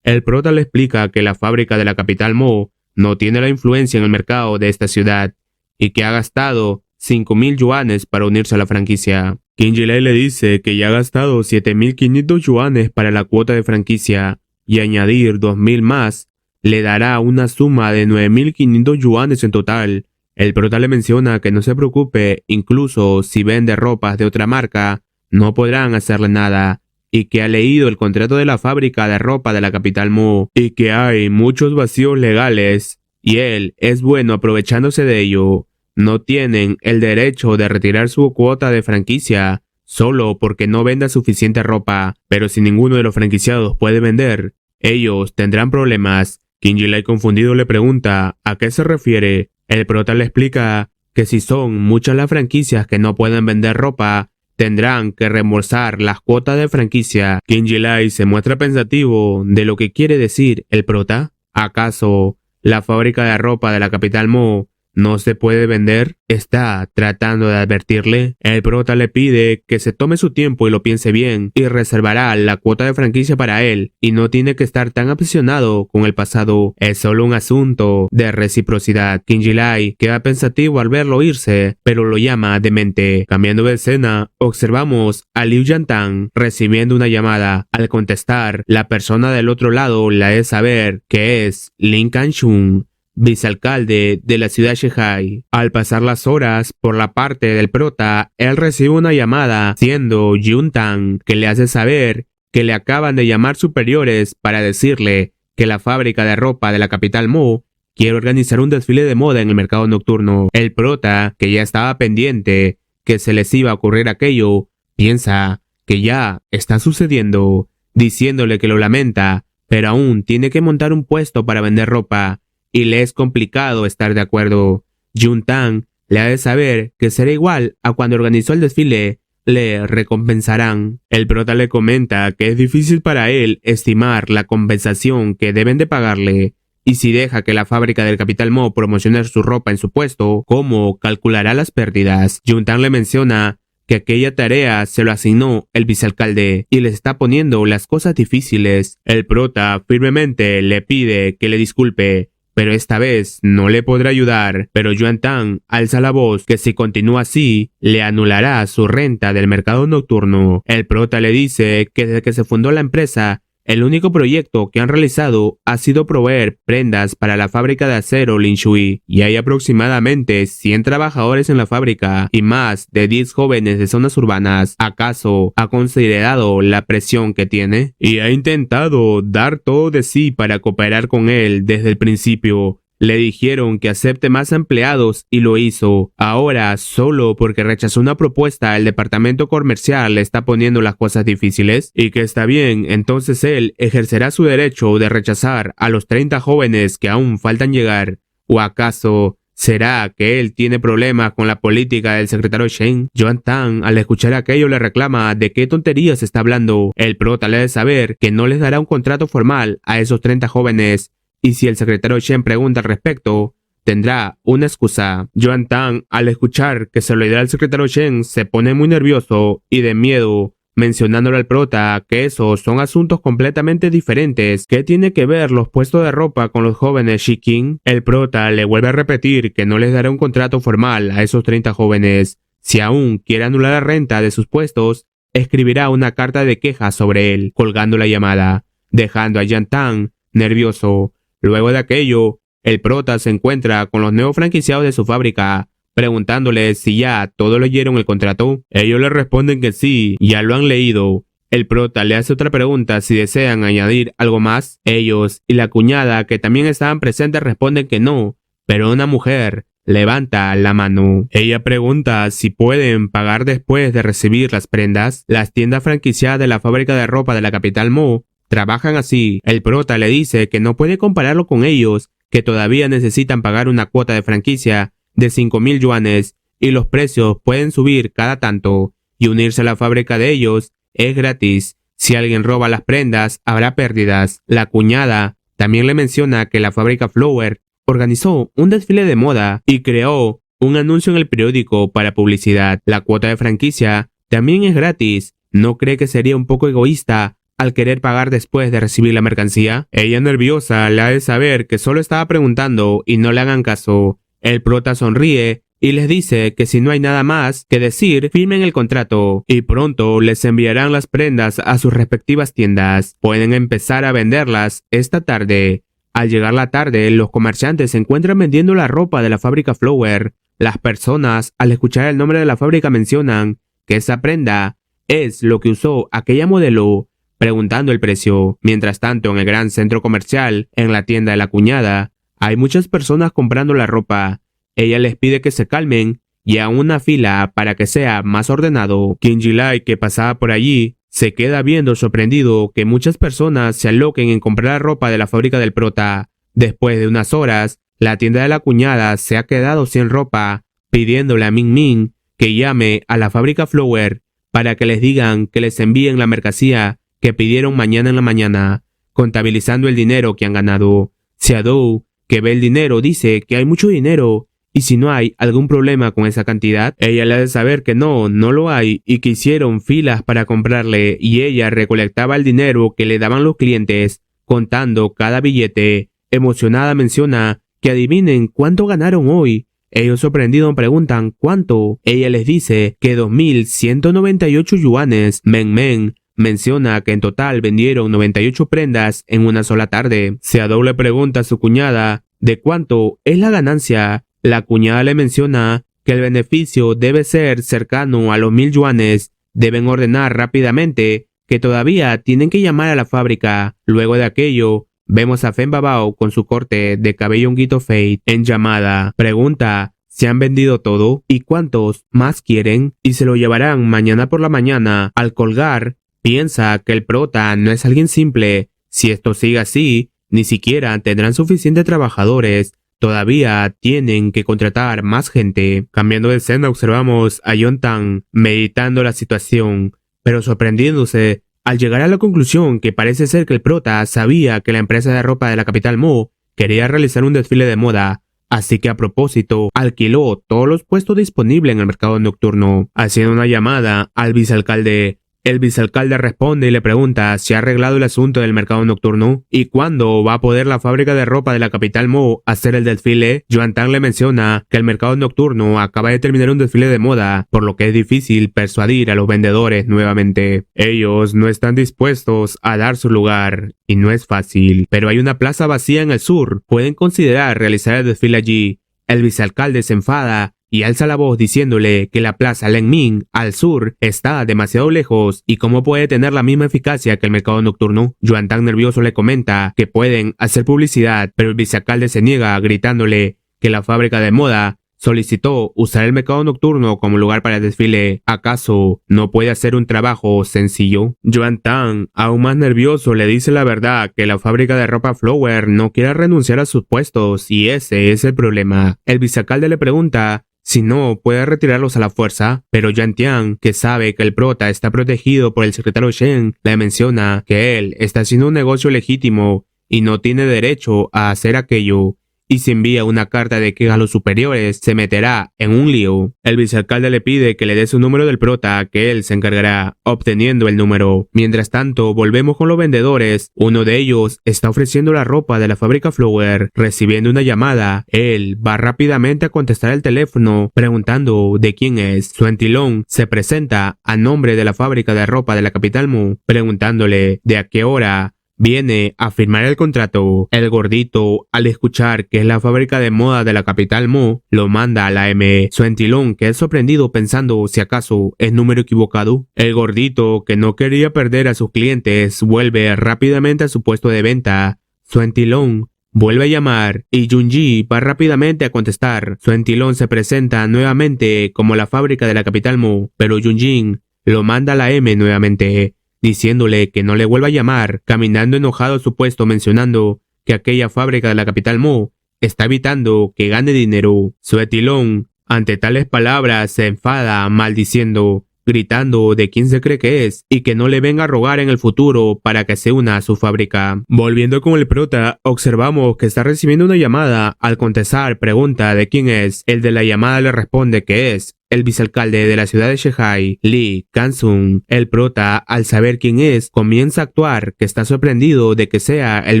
El prota le explica que la fábrica de la Capital Mo no tiene la influencia en el mercado de esta ciudad y que ha gastado 5.000 yuanes para unirse a la franquicia. King Jilai le dice que ya ha gastado 7.500 yuanes para la cuota de franquicia y añadir 2.000 más le dará una suma de 9.500 yuanes en total. El prota le menciona que no se preocupe, incluso si vende ropas de otra marca, no podrán hacerle nada. y que ha leído el contrato de la fábrica de ropa de la capital Mo y que hay muchos vacíos legales y él es bueno aprovechándose de ello. No tienen el derecho de retirar su cuota de franquicia solo porque no venda suficiente ropa, pero si ninguno de los franquiciados puede vender, ellos tendrán problemas. Kinjilai confundido le pregunta a qué se refiere. El prota le explica que si son muchas las franquicias que no pueden vender ropa, tendrán que reembolsar las cuotas de franquicia. Kinjilai se muestra pensativo de lo que quiere decir el prota. ¿Acaso la fábrica de ropa de la capital Mo no se puede vender? Está tratando de advertirle. El prota le pide que se tome su tiempo y lo piense bien y reservará la cuota de franquicia para él y no tiene que estar tan obsesionado con el pasado. Es solo un asunto de reciprocidad. Kinjilai queda pensativo al verlo irse, pero lo llama demente. Cambiando de escena, observamos a Liu Yantang recibiendo una llamada. Al contestar, la persona del otro lado le hace saber que es Lin Kanshun, vicealcalde de la ciudad Shehai. Al pasar las horas por la parte del prota, él recibe una llamada siendo Yuntang que le hace saber que le acaban de llamar superiores para decirle que la fábrica de ropa de la capital Mo quiere organizar un desfile de moda en el mercado nocturno. El prota, que ya estaba pendiente que se les iba a ocurrir aquello, piensa que ya está sucediendo, diciéndole que lo lamenta, pero aún tiene que montar un puesto para vender ropa y le es complicado estar de acuerdo. Yuntang le ha de saber que será igual a cuando organizó el desfile, le recompensarán. El prota le comenta que es difícil para él estimar la compensación que deben de pagarle, y si deja que la fábrica del capital Mo promocione su ropa en su puesto, ¿cómo calculará las pérdidas? Yuntang le menciona que aquella tarea se lo asignó el vicealcalde y les está poniendo las cosas difíciles. El prota firmemente le pide que le disculpe, pero esta vez no le podrá ayudar. Pero Yuntang alza la voz que si continúa así, le anulará su renta del mercado nocturno. El prota le dice que desde que se fundó la empresa, el único proyecto que han realizado ha sido proveer prendas para la fábrica de acero Linshui, y hay aproximadamente 100 trabajadores en la fábrica y más de 10 jóvenes de zonas urbanas. ¿Acaso ha considerado la presión que tiene? Y ha intentado dar todo de sí para cooperar con él desde el principio. Le dijeron que acepte más empleados y lo hizo. Ahora, solo porque rechazó una propuesta, el departamento comercial le está poniendo las cosas difíciles. Y que está bien, entonces él ejercerá su derecho de rechazar a los 30 jóvenes que aún faltan llegar. ¿O acaso será que él tiene problemas con la política del secretario Shen? Yuntang, al escuchar aquello, le reclama de qué tonterías está hablando. El prota le ha de saber que no les dará un contrato formal a esos 30 jóvenes. Y si el secretario Shen pregunta al respecto, tendrá una excusa. Yuntang, al escuchar que se lo dirá al secretario Shen, se pone muy nervioso y de miedo, mencionándole al prota que esos son asuntos completamente diferentes. ¿Qué tiene que ver los puestos de ropa con los jóvenes Shiking? El prota le vuelve a repetir que no les dará un contrato formal a esos 30 jóvenes. Si aún quiere anular la renta de sus puestos, escribirá una carta de queja sobre él, colgando la llamada, dejando a Yuntang nervioso. Luego de aquello, el prota se encuentra con los nuevos franquiciados de su fábrica, preguntándoles si ya todos leyeron el contrato. Ellos le responden que sí, ya lo han leído. El prota le hace otra pregunta si desean añadir algo más. Ellos y la cuñada, que también estaban presentes, responden que no, pero una mujer levanta la mano. Ella pregunta si pueden pagar después de recibir las prendas. Las tiendas franquiciadas de la fábrica de ropa de la capital Mo trabajan así. El prota le dice que no puede compararlo con ellos, que todavía necesitan pagar una cuota de franquicia de 5,000 yuanes y los precios pueden subir cada tanto, y unirse a la fábrica de ellos es gratis. Si alguien roba las prendas, habrá pérdidas. La cuñada también le menciona que la fábrica Flower organizó un desfile de moda y creó un anuncio en el periódico para publicidad. La cuota de franquicia también es gratis. ¿No cree que sería un poco egoísta al querer pagar después de recibir la mercancía? Ella, nerviosa, le ha de saber que solo estaba preguntando y no le hagan caso. El prota sonríe y les dice que si no hay nada más que decir, firmen el contrato y pronto les enviarán las prendas a sus respectivas tiendas. Pueden empezar a venderlas esta tarde. Al llegar la tarde, los comerciantes se encuentran vendiendo la ropa de la fábrica Flower. Las personas, al escuchar el nombre de la fábrica, mencionan que esa prenda es lo que usó aquella modelo, preguntando el precio. Mientras tanto, en el gran centro comercial, en la tienda de la cuñada, hay muchas personas comprando la ropa. Ella les pide que se calmen y hagan una fila para que sea más ordenado. Kim Ji-lai, que pasaba por allí, se queda viendo sorprendido que muchas personas se aloquen en comprar ropa de la fábrica del prota. Después de unas horas, la tienda de la cuñada se ha quedado sin ropa, pidiéndole a Min Min que llame a la fábrica Flower para que les digan que les envíen la mercancía que pidieron mañana en la mañana, contabilizando el dinero que han ganado. Xiaodou, que ve el dinero, dice que hay mucho dinero y si no hay algún problema con esa cantidad. Ella le ha de saber que no lo hay y que hicieron filas para comprarle y ella recolectaba el dinero que le daban los clientes, contando cada billete. Emocionada menciona que adivinen cuánto ganaron hoy. Ellos sorprendidos preguntan ¿cuánto? Ella les dice que 2.198 yuanes. Men menciona que en total vendieron 98 prendas en una sola tarde. Xiaodou le pregunta a su cuñada de cuánto es la ganancia. La cuñada le menciona que el beneficio debe ser cercano a los 1.000 yuanes. Deben ordenar rápidamente que todavía tienen que llamar a la fábrica. Luego de aquello, vemos a Fen Babao con su corte de cabello honguito fade en llamada. Pregunta si han vendido todo y cuántos más quieren y se lo llevarán mañana por la mañana. Al colgar, piensa que el prota no es alguien simple. Si esto sigue así, ni siquiera tendrán suficientes trabajadores. Todavía tienen que contratar más gente. Cambiando de escena, observamos a Yontang meditando la situación, pero sorprendiéndose al llegar a la conclusión que parece ser que el prota sabía que la empresa de ropa de la capital Mo quería realizar un desfile de moda, así que a propósito alquiló todos los puestos disponibles en el mercado nocturno. Haciendo una llamada al vicealcalde, el vicealcalde responde y le pregunta si ha arreglado el asunto del mercado nocturno y cuándo va a poder la fábrica de ropa de la capital Mo hacer el desfile. Yuantang le menciona que el mercado nocturno acaba de terminar un desfile de moda, por lo que es difícil persuadir a los vendedores nuevamente. Ellos no están dispuestos a dar su lugar y no es fácil, pero hay una plaza vacía en el sur. Pueden considerar realizar el desfile allí. El vicealcalde se enfada y alza la voz diciéndole que la plaza Lenmin al sur está demasiado lejos y cómo puede tener la misma eficacia que el mercado nocturno. Yuantang nervioso le comenta que pueden hacer publicidad, pero el vicealcalde se niega gritándole que la fábrica de moda solicitó usar el mercado nocturno como lugar para el desfile. ¿Acaso no puede hacer un trabajo sencillo? Yuantang, aún más nervioso, le dice la verdad que la fábrica de ropa Flower no quiere renunciar a sus puestos y ese es el problema. El vicealcalde le pregunta si no puede retirarlos a la fuerza, pero Yan Tian, que sabe que el prota está protegido por el secretario Shen, le menciona que él está haciendo un negocio legítimo y no tiene derecho a hacer aquello. Y si envía una carta de queja a los superiores, se meterá en un lío. El vicealcalde le pide que le dé su número del prota, que él se encargará, obteniendo el número. Mientras tanto, volvemos con los vendedores. Uno de ellos está ofreciendo la ropa de la fábrica Flower. Recibiendo una llamada, él va rápidamente a contestar el teléfono, preguntando de quién es. Suentilong se presenta a nombre de la fábrica de ropa de la capital Mu, preguntándole de a qué hora viene a firmar el contrato. El gordito, al escuchar que es la fábrica de moda de la capital Mo, lo manda a la M. Suentilong, que es sorprendido pensando si acaso es número equivocado. El gordito, que no quería perder a sus clientes, vuelve rápidamente a su puesto de venta. Suentilong vuelve a llamar y Junji va rápidamente a contestar. Suentilong se presenta nuevamente como la fábrica de la capital Mo, pero Junji lo manda a la M nuevamente, diciéndole que no le vuelva a llamar, caminando enojado a su puesto mencionando que aquella fábrica de la capital Mo está evitando que gane dinero. Suentilong, ante tales palabras, se enfada maldiciendo, gritando de quién se cree que es y que no le venga a rogar en el futuro para que se una a su fábrica. Volviendo con el prota, observamos que está recibiendo una llamada. Al contestar, pregunta de quién es. El de la llamada le responde que es el vicealcalde de la ciudad de Shanghai, Lee Kansung. El prota, al saber quién es, comienza a actuar que está sorprendido de que sea el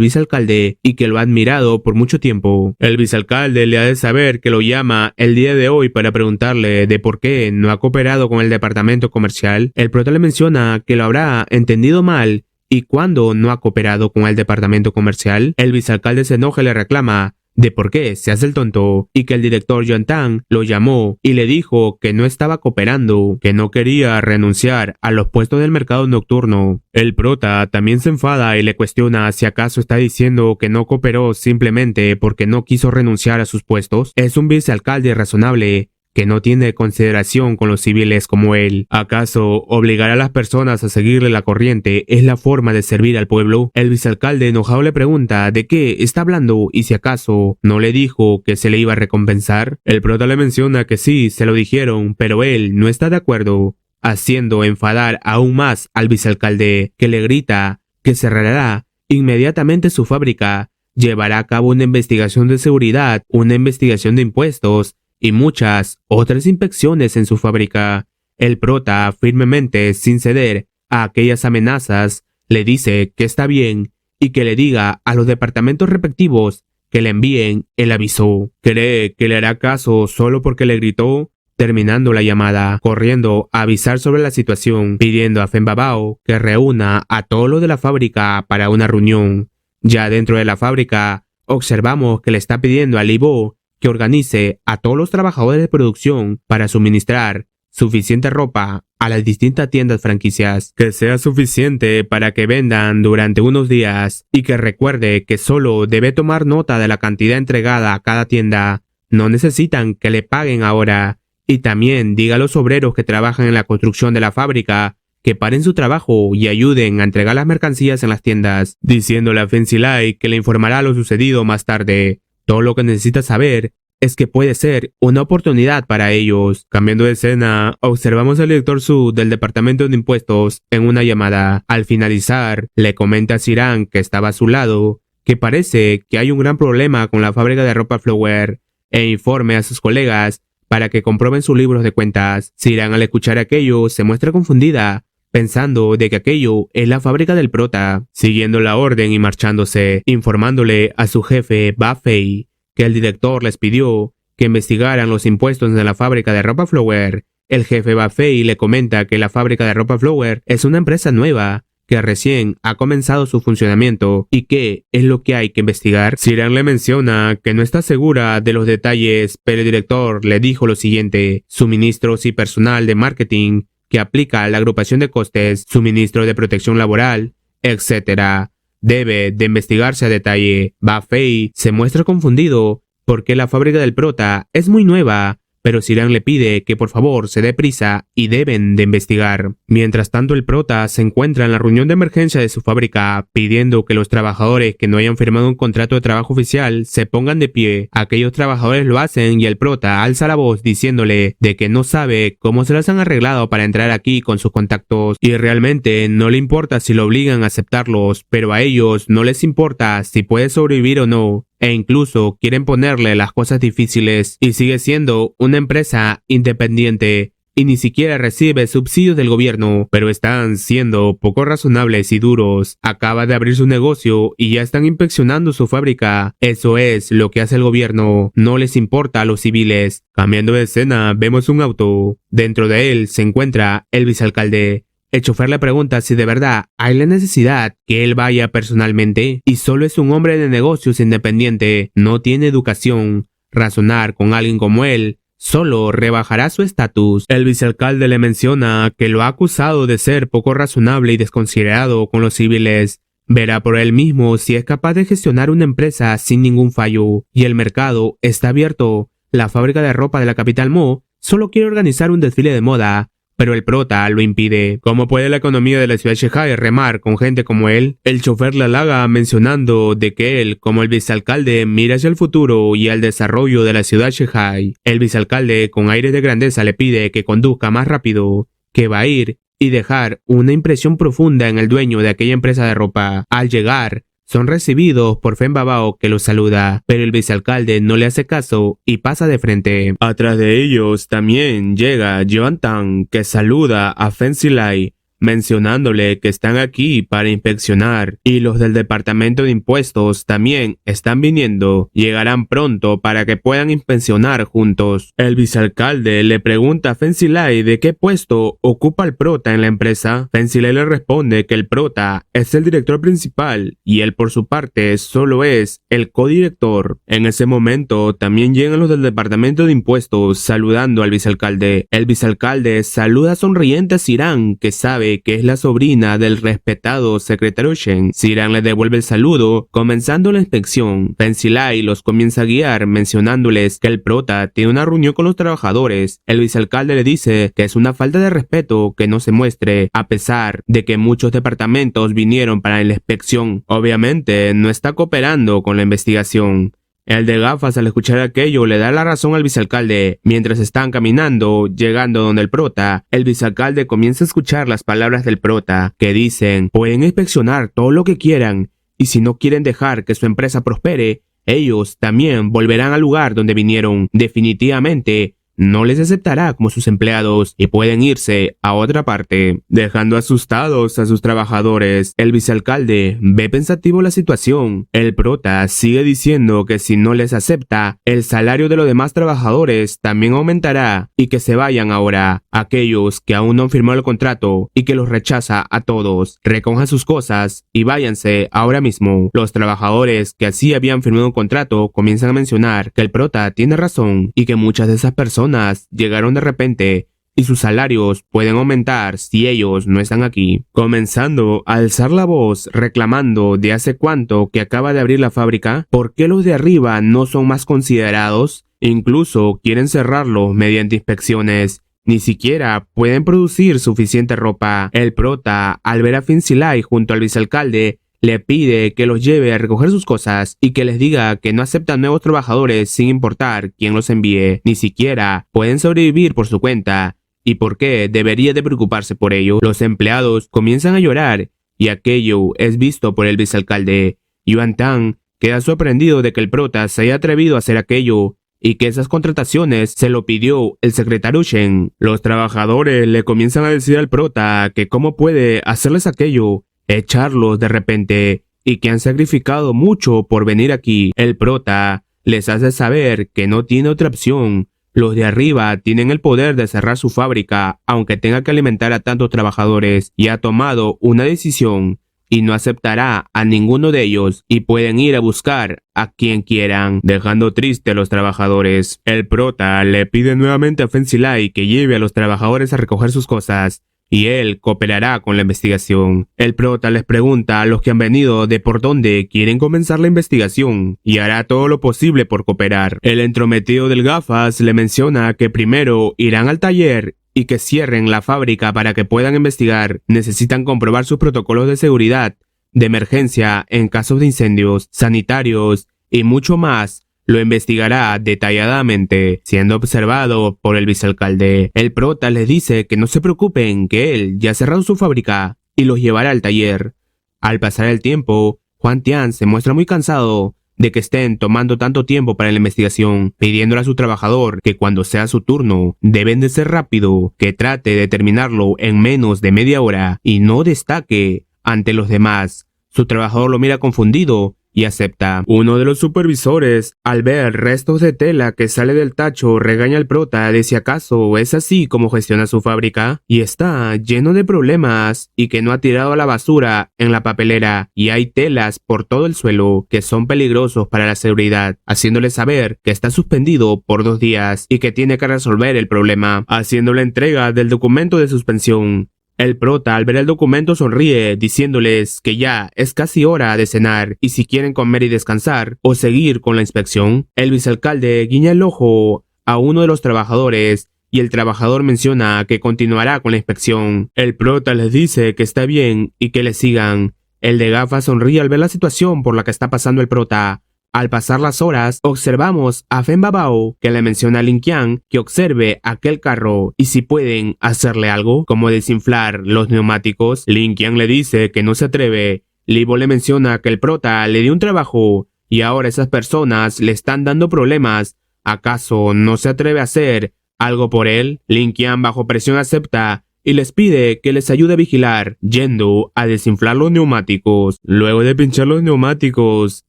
vicealcalde y que lo ha admirado por mucho tiempo. El vicealcalde le ha de saber que lo llama el día de hoy para preguntarle de por qué no ha cooperado con el departamento comercial. El prota le menciona que lo habrá entendido mal y cuando no ha cooperado con el departamento comercial. El vicealcalde se enoja y le reclama de por qué se hace el tonto y que el director John Tang lo llamó y le dijo que no estaba cooperando, que no quería renunciar a los puestos del mercado nocturno. El prota también se enfada y le cuestiona si acaso está diciendo que no cooperó simplemente porque no quiso renunciar a sus puestos. Es un vicealcalde razonable que no tiene consideración con los civiles como él. ¿Acaso obligar a las personas a seguirle la corriente es la forma de servir al pueblo? El vicealcalde enojado le pregunta de qué está hablando y si acaso no le dijo que se le iba a recompensar. El prota le menciona que sí, se lo dijeron, pero él no está de acuerdo, haciendo enfadar aún más al vicealcalde, que le grita que cerrará inmediatamente su fábrica, llevará a cabo una investigación de seguridad, una investigación de impuestos y muchas otras inspecciones en su fábrica. El prota, firmemente, sin ceder a aquellas amenazas, le dice que está bien y que le diga a los departamentos respectivos que le envíen el aviso. Cree que le hará caso solo porque le gritó, terminando la llamada, corriendo a avisar sobre la situación, pidiendo a Feng Babao que reúna a todos los de la fábrica para una reunión. Ya dentro de la fábrica, observamos que le está pidiendo a Li Bo que organice a todos los trabajadores de producción para suministrar suficiente ropa a las distintas tiendas franquicias, que sea suficiente para que vendan durante unos días y que recuerde que solo debe tomar nota de la cantidad entregada a cada tienda. No necesitan que le paguen ahora. Y también diga a los obreros que trabajan en la construcción de la fábrica que paren su trabajo y ayuden a entregar las mercancías en las tiendas, diciéndole a Feng Zilai que le informará lo sucedido más tarde. Todo lo que necesita saber es que puede ser una oportunidad para ellos. Cambiando de escena, observamos al director Su del departamento de impuestos en una llamada. Al finalizar, le comenta a Sirán, que estaba a su lado, que parece que hay un gran problema con la fábrica de ropa Flower, e informe a sus colegas para que comprueben sus libros de cuentas. Sirán, al escuchar aquello, se muestra confundida, pensando de que aquello es la fábrica del prota, siguiendo la orden y marchándose, informándole a su jefe, Ba Fei, que el director les pidió que investigaran los impuestos de la fábrica de ropa Flower. El jefe Ba Fei le comenta que la fábrica de ropa Flower es una empresa nueva, que recién ha comenzado su funcionamiento y qué es lo que hay que investigar. Sirán le menciona que no está segura de los detalles, pero el director le dijo lo siguiente: suministros y personal de marketing que aplica la agrupación de costes, suministro de protección laboral, etc. Debe de investigarse a detalle. Ba Fei se muestra confundido porque la fábrica del prota es muy nueva, pero Sirán le pide que por favor se dé prisa y deben de investigar. Mientras tanto, el prota se encuentra en la reunión de emergencia de su fábrica, pidiendo que los trabajadores que no hayan firmado un contrato de trabajo oficial se pongan de pie. Aquellos trabajadores lo hacen y el prota alza la voz diciéndole de que no sabe cómo se las han arreglado para entrar aquí con sus contactos y realmente no le importa si lo obligan a aceptarlos, pero a ellos no les importa si puede sobrevivir o no. E incluso quieren ponerle las cosas difíciles y sigue siendo una empresa independiente y ni siquiera recibe subsidios del gobierno, pero están siendo poco razonables y duros. Acaba de abrir su negocio y ya están inspeccionando su fábrica. Eso es lo que hace el gobierno, no les importa a los civiles. Cambiando de escena, vemos un auto. Dentro de él se encuentra el vicealcalde. El chofer le pregunta si de verdad hay la necesidad que él vaya personalmente y solo es un hombre de negocios independiente, no tiene educación. Razonar con alguien como él solo rebajará su estatus. El vicealcalde le menciona que lo ha acusado de ser poco razonable y desconsiderado con los civiles. Verá por él mismo si es capaz de gestionar una empresa sin ningún fallo. Y el mercado está abierto. La fábrica de ropa de la capital Mo solo quiere organizar un desfile de moda, pero el prota lo impide. ¿Cómo puede la economía de la ciudad de Shanghai remar con gente como él? El chofer le halaga mencionando de que él, como el vicealcalde, mira hacia el futuro y al desarrollo de la ciudad de Shanghai. El vicealcalde, con aire de grandeza, le pide que conduzca más rápido, que va a ir y dejar una impresión profunda en el dueño de aquella empresa de ropa. Al llegar, son recibidos por Feng Babao, que los saluda, pero el vicealcalde no le hace caso y pasa de frente. Atrás de ellos también llega Joan Tang, que saluda a Feng Zilai, mencionándole que están aquí para inspeccionar y los del departamento de impuestos también están viniendo. Llegarán pronto para que puedan inspeccionar juntos. El vicealcalde le pregunta a Fenzilay de qué puesto ocupa el prota en la empresa. Fenzilay le responde que el prota es el director principal y él por su parte solo es el codirector. En ese momento también llegan los del departamento de impuestos saludando al vicealcalde. El vicealcalde saluda sonriente a Sirán, que sabe que es la sobrina del respetado secretario Shen. Sirán le devuelve el saludo, comenzando la inspección. Fenzilay los comienza a guiar mencionándoles que el prota tiene una reunión con los trabajadores. El vicealcalde le dice que es una falta de respeto que no se muestre, a pesar de que muchos departamentos vinieron para la inspección. Obviamente no está cooperando con la investigación. El de gafas, al escuchar aquello, le da la razón al vicealcalde. Mientras están caminando, llegando donde el prota, el vicealcalde comienza a escuchar las palabras del prota, que dicen: pueden inspeccionar todo lo que quieran, y si no quieren dejar que su empresa prospere, ellos también volverán al lugar donde vinieron. Definitivamente no les aceptará como sus empleados y pueden irse a otra parte. Dejando asustados a sus trabajadores, el vicealcalde ve pensativo la situación. El prota sigue diciendo que si no les acepta, el salario de los demás trabajadores también aumentará y que se vayan ahora. Aquellos que aún no han firmado el contrato y que los rechaza a todos, recojan sus cosas y váyanse ahora mismo. Los trabajadores que así habían firmado un contrato comienzan a mencionar que el prota tiene razón y que muchas de esas personas llegaron de repente y sus salarios pueden aumentar si ellos no están aquí. Comenzando a alzar la voz reclamando de hace cuánto que acaba de abrir la fábrica, ¿por qué los de arriba no son más considerados? Incluso quieren cerrarlo mediante inspecciones. Ni siquiera pueden producir suficiente ropa. El prota, al ver a Fenzilay junto al vicealcalde, le pide que los lleve a recoger sus cosas y que les diga que no aceptan nuevos trabajadores sin importar quién los envíe. Ni siquiera pueden sobrevivir por su cuenta. ¿Y por qué debería de preocuparse por ello? Los empleados comienzan a llorar y aquello es visto por el vicealcalde. Yuan Tang queda sorprendido de que el prota se haya atrevido a hacer aquello y que esas contrataciones se lo pidió el secretario Shen. Los trabajadores le comienzan a decir al prota que cómo puede hacerles aquello, echarlos de repente, y que han sacrificado mucho por venir aquí. El prota les hace saber que no tiene otra opción. Los de arriba tienen el poder de cerrar su fábrica, aunque tenga que alimentar a tantos trabajadores, y ha tomado una decisión y no aceptará a ninguno de ellos y pueden ir a buscar a quien quieran, dejando triste a los trabajadores. El prota le pide nuevamente a Fenzilay que lleve a los trabajadores a recoger sus cosas y él cooperará con la investigación. El prota les pregunta a los que han venido de por dónde quieren comenzar la investigación y hará todo lo posible por cooperar. El entrometido del gafas le menciona que primero irán al taller y que cierren la fábrica para que puedan investigar. Necesitan comprobar sus protocolos de seguridad, de emergencia en casos de incendios, sanitarios y mucho más. Lo investigará detalladamente, siendo observado por el vicealcalde. El prota les dice que no se preocupen, que él ya ha cerrado su fábrica y los llevará al taller. Al pasar el tiempo, Juan Tian se muestra muy cansado de que estén tomando tanto tiempo para la investigación, pidiéndole a su trabajador que cuando sea su turno deben de ser rápido, que trate de terminarlo en menos de media hora y no destaque ante los demás. Su trabajador lo mira confundido y acepta. Uno de los supervisores, al ver restos de tela que sale del tacho, regaña al prota de si acaso es así como gestiona su fábrica y está lleno de problemas y que no ha tirado a la basura en la papelera y hay telas por todo el suelo que son peligrosos para la seguridad, haciéndole saber que está suspendido por 2 días y que tiene que resolver el problema, haciendo la entrega del documento de suspensión. El prota al ver el documento sonríe, diciéndoles que ya es casi hora de cenar y si quieren comer y descansar o seguir con la inspección. El vicealcalde guiña el ojo a uno de los trabajadores y el trabajador menciona que continuará con la inspección. El prota les dice que está bien y que le sigan. El de gafas sonríe al ver la situación por la que está pasando el prota. Al pasar las horas, observamos a Fen Babao que le menciona a Lin Qiang que observe aquel carro y si pueden hacerle algo, como desinflar los neumáticos. Lin Qiang le dice que no se atreve. Li Bo le menciona que el prota le dio un trabajo y ahora esas personas le están dando problemas. ¿Acaso no se atreve a hacer algo por él? Lin Qiang bajo presión acepta y les pide que les ayude a vigilar, yendo a desinflar los neumáticos. Luego de pinchar los neumáticos,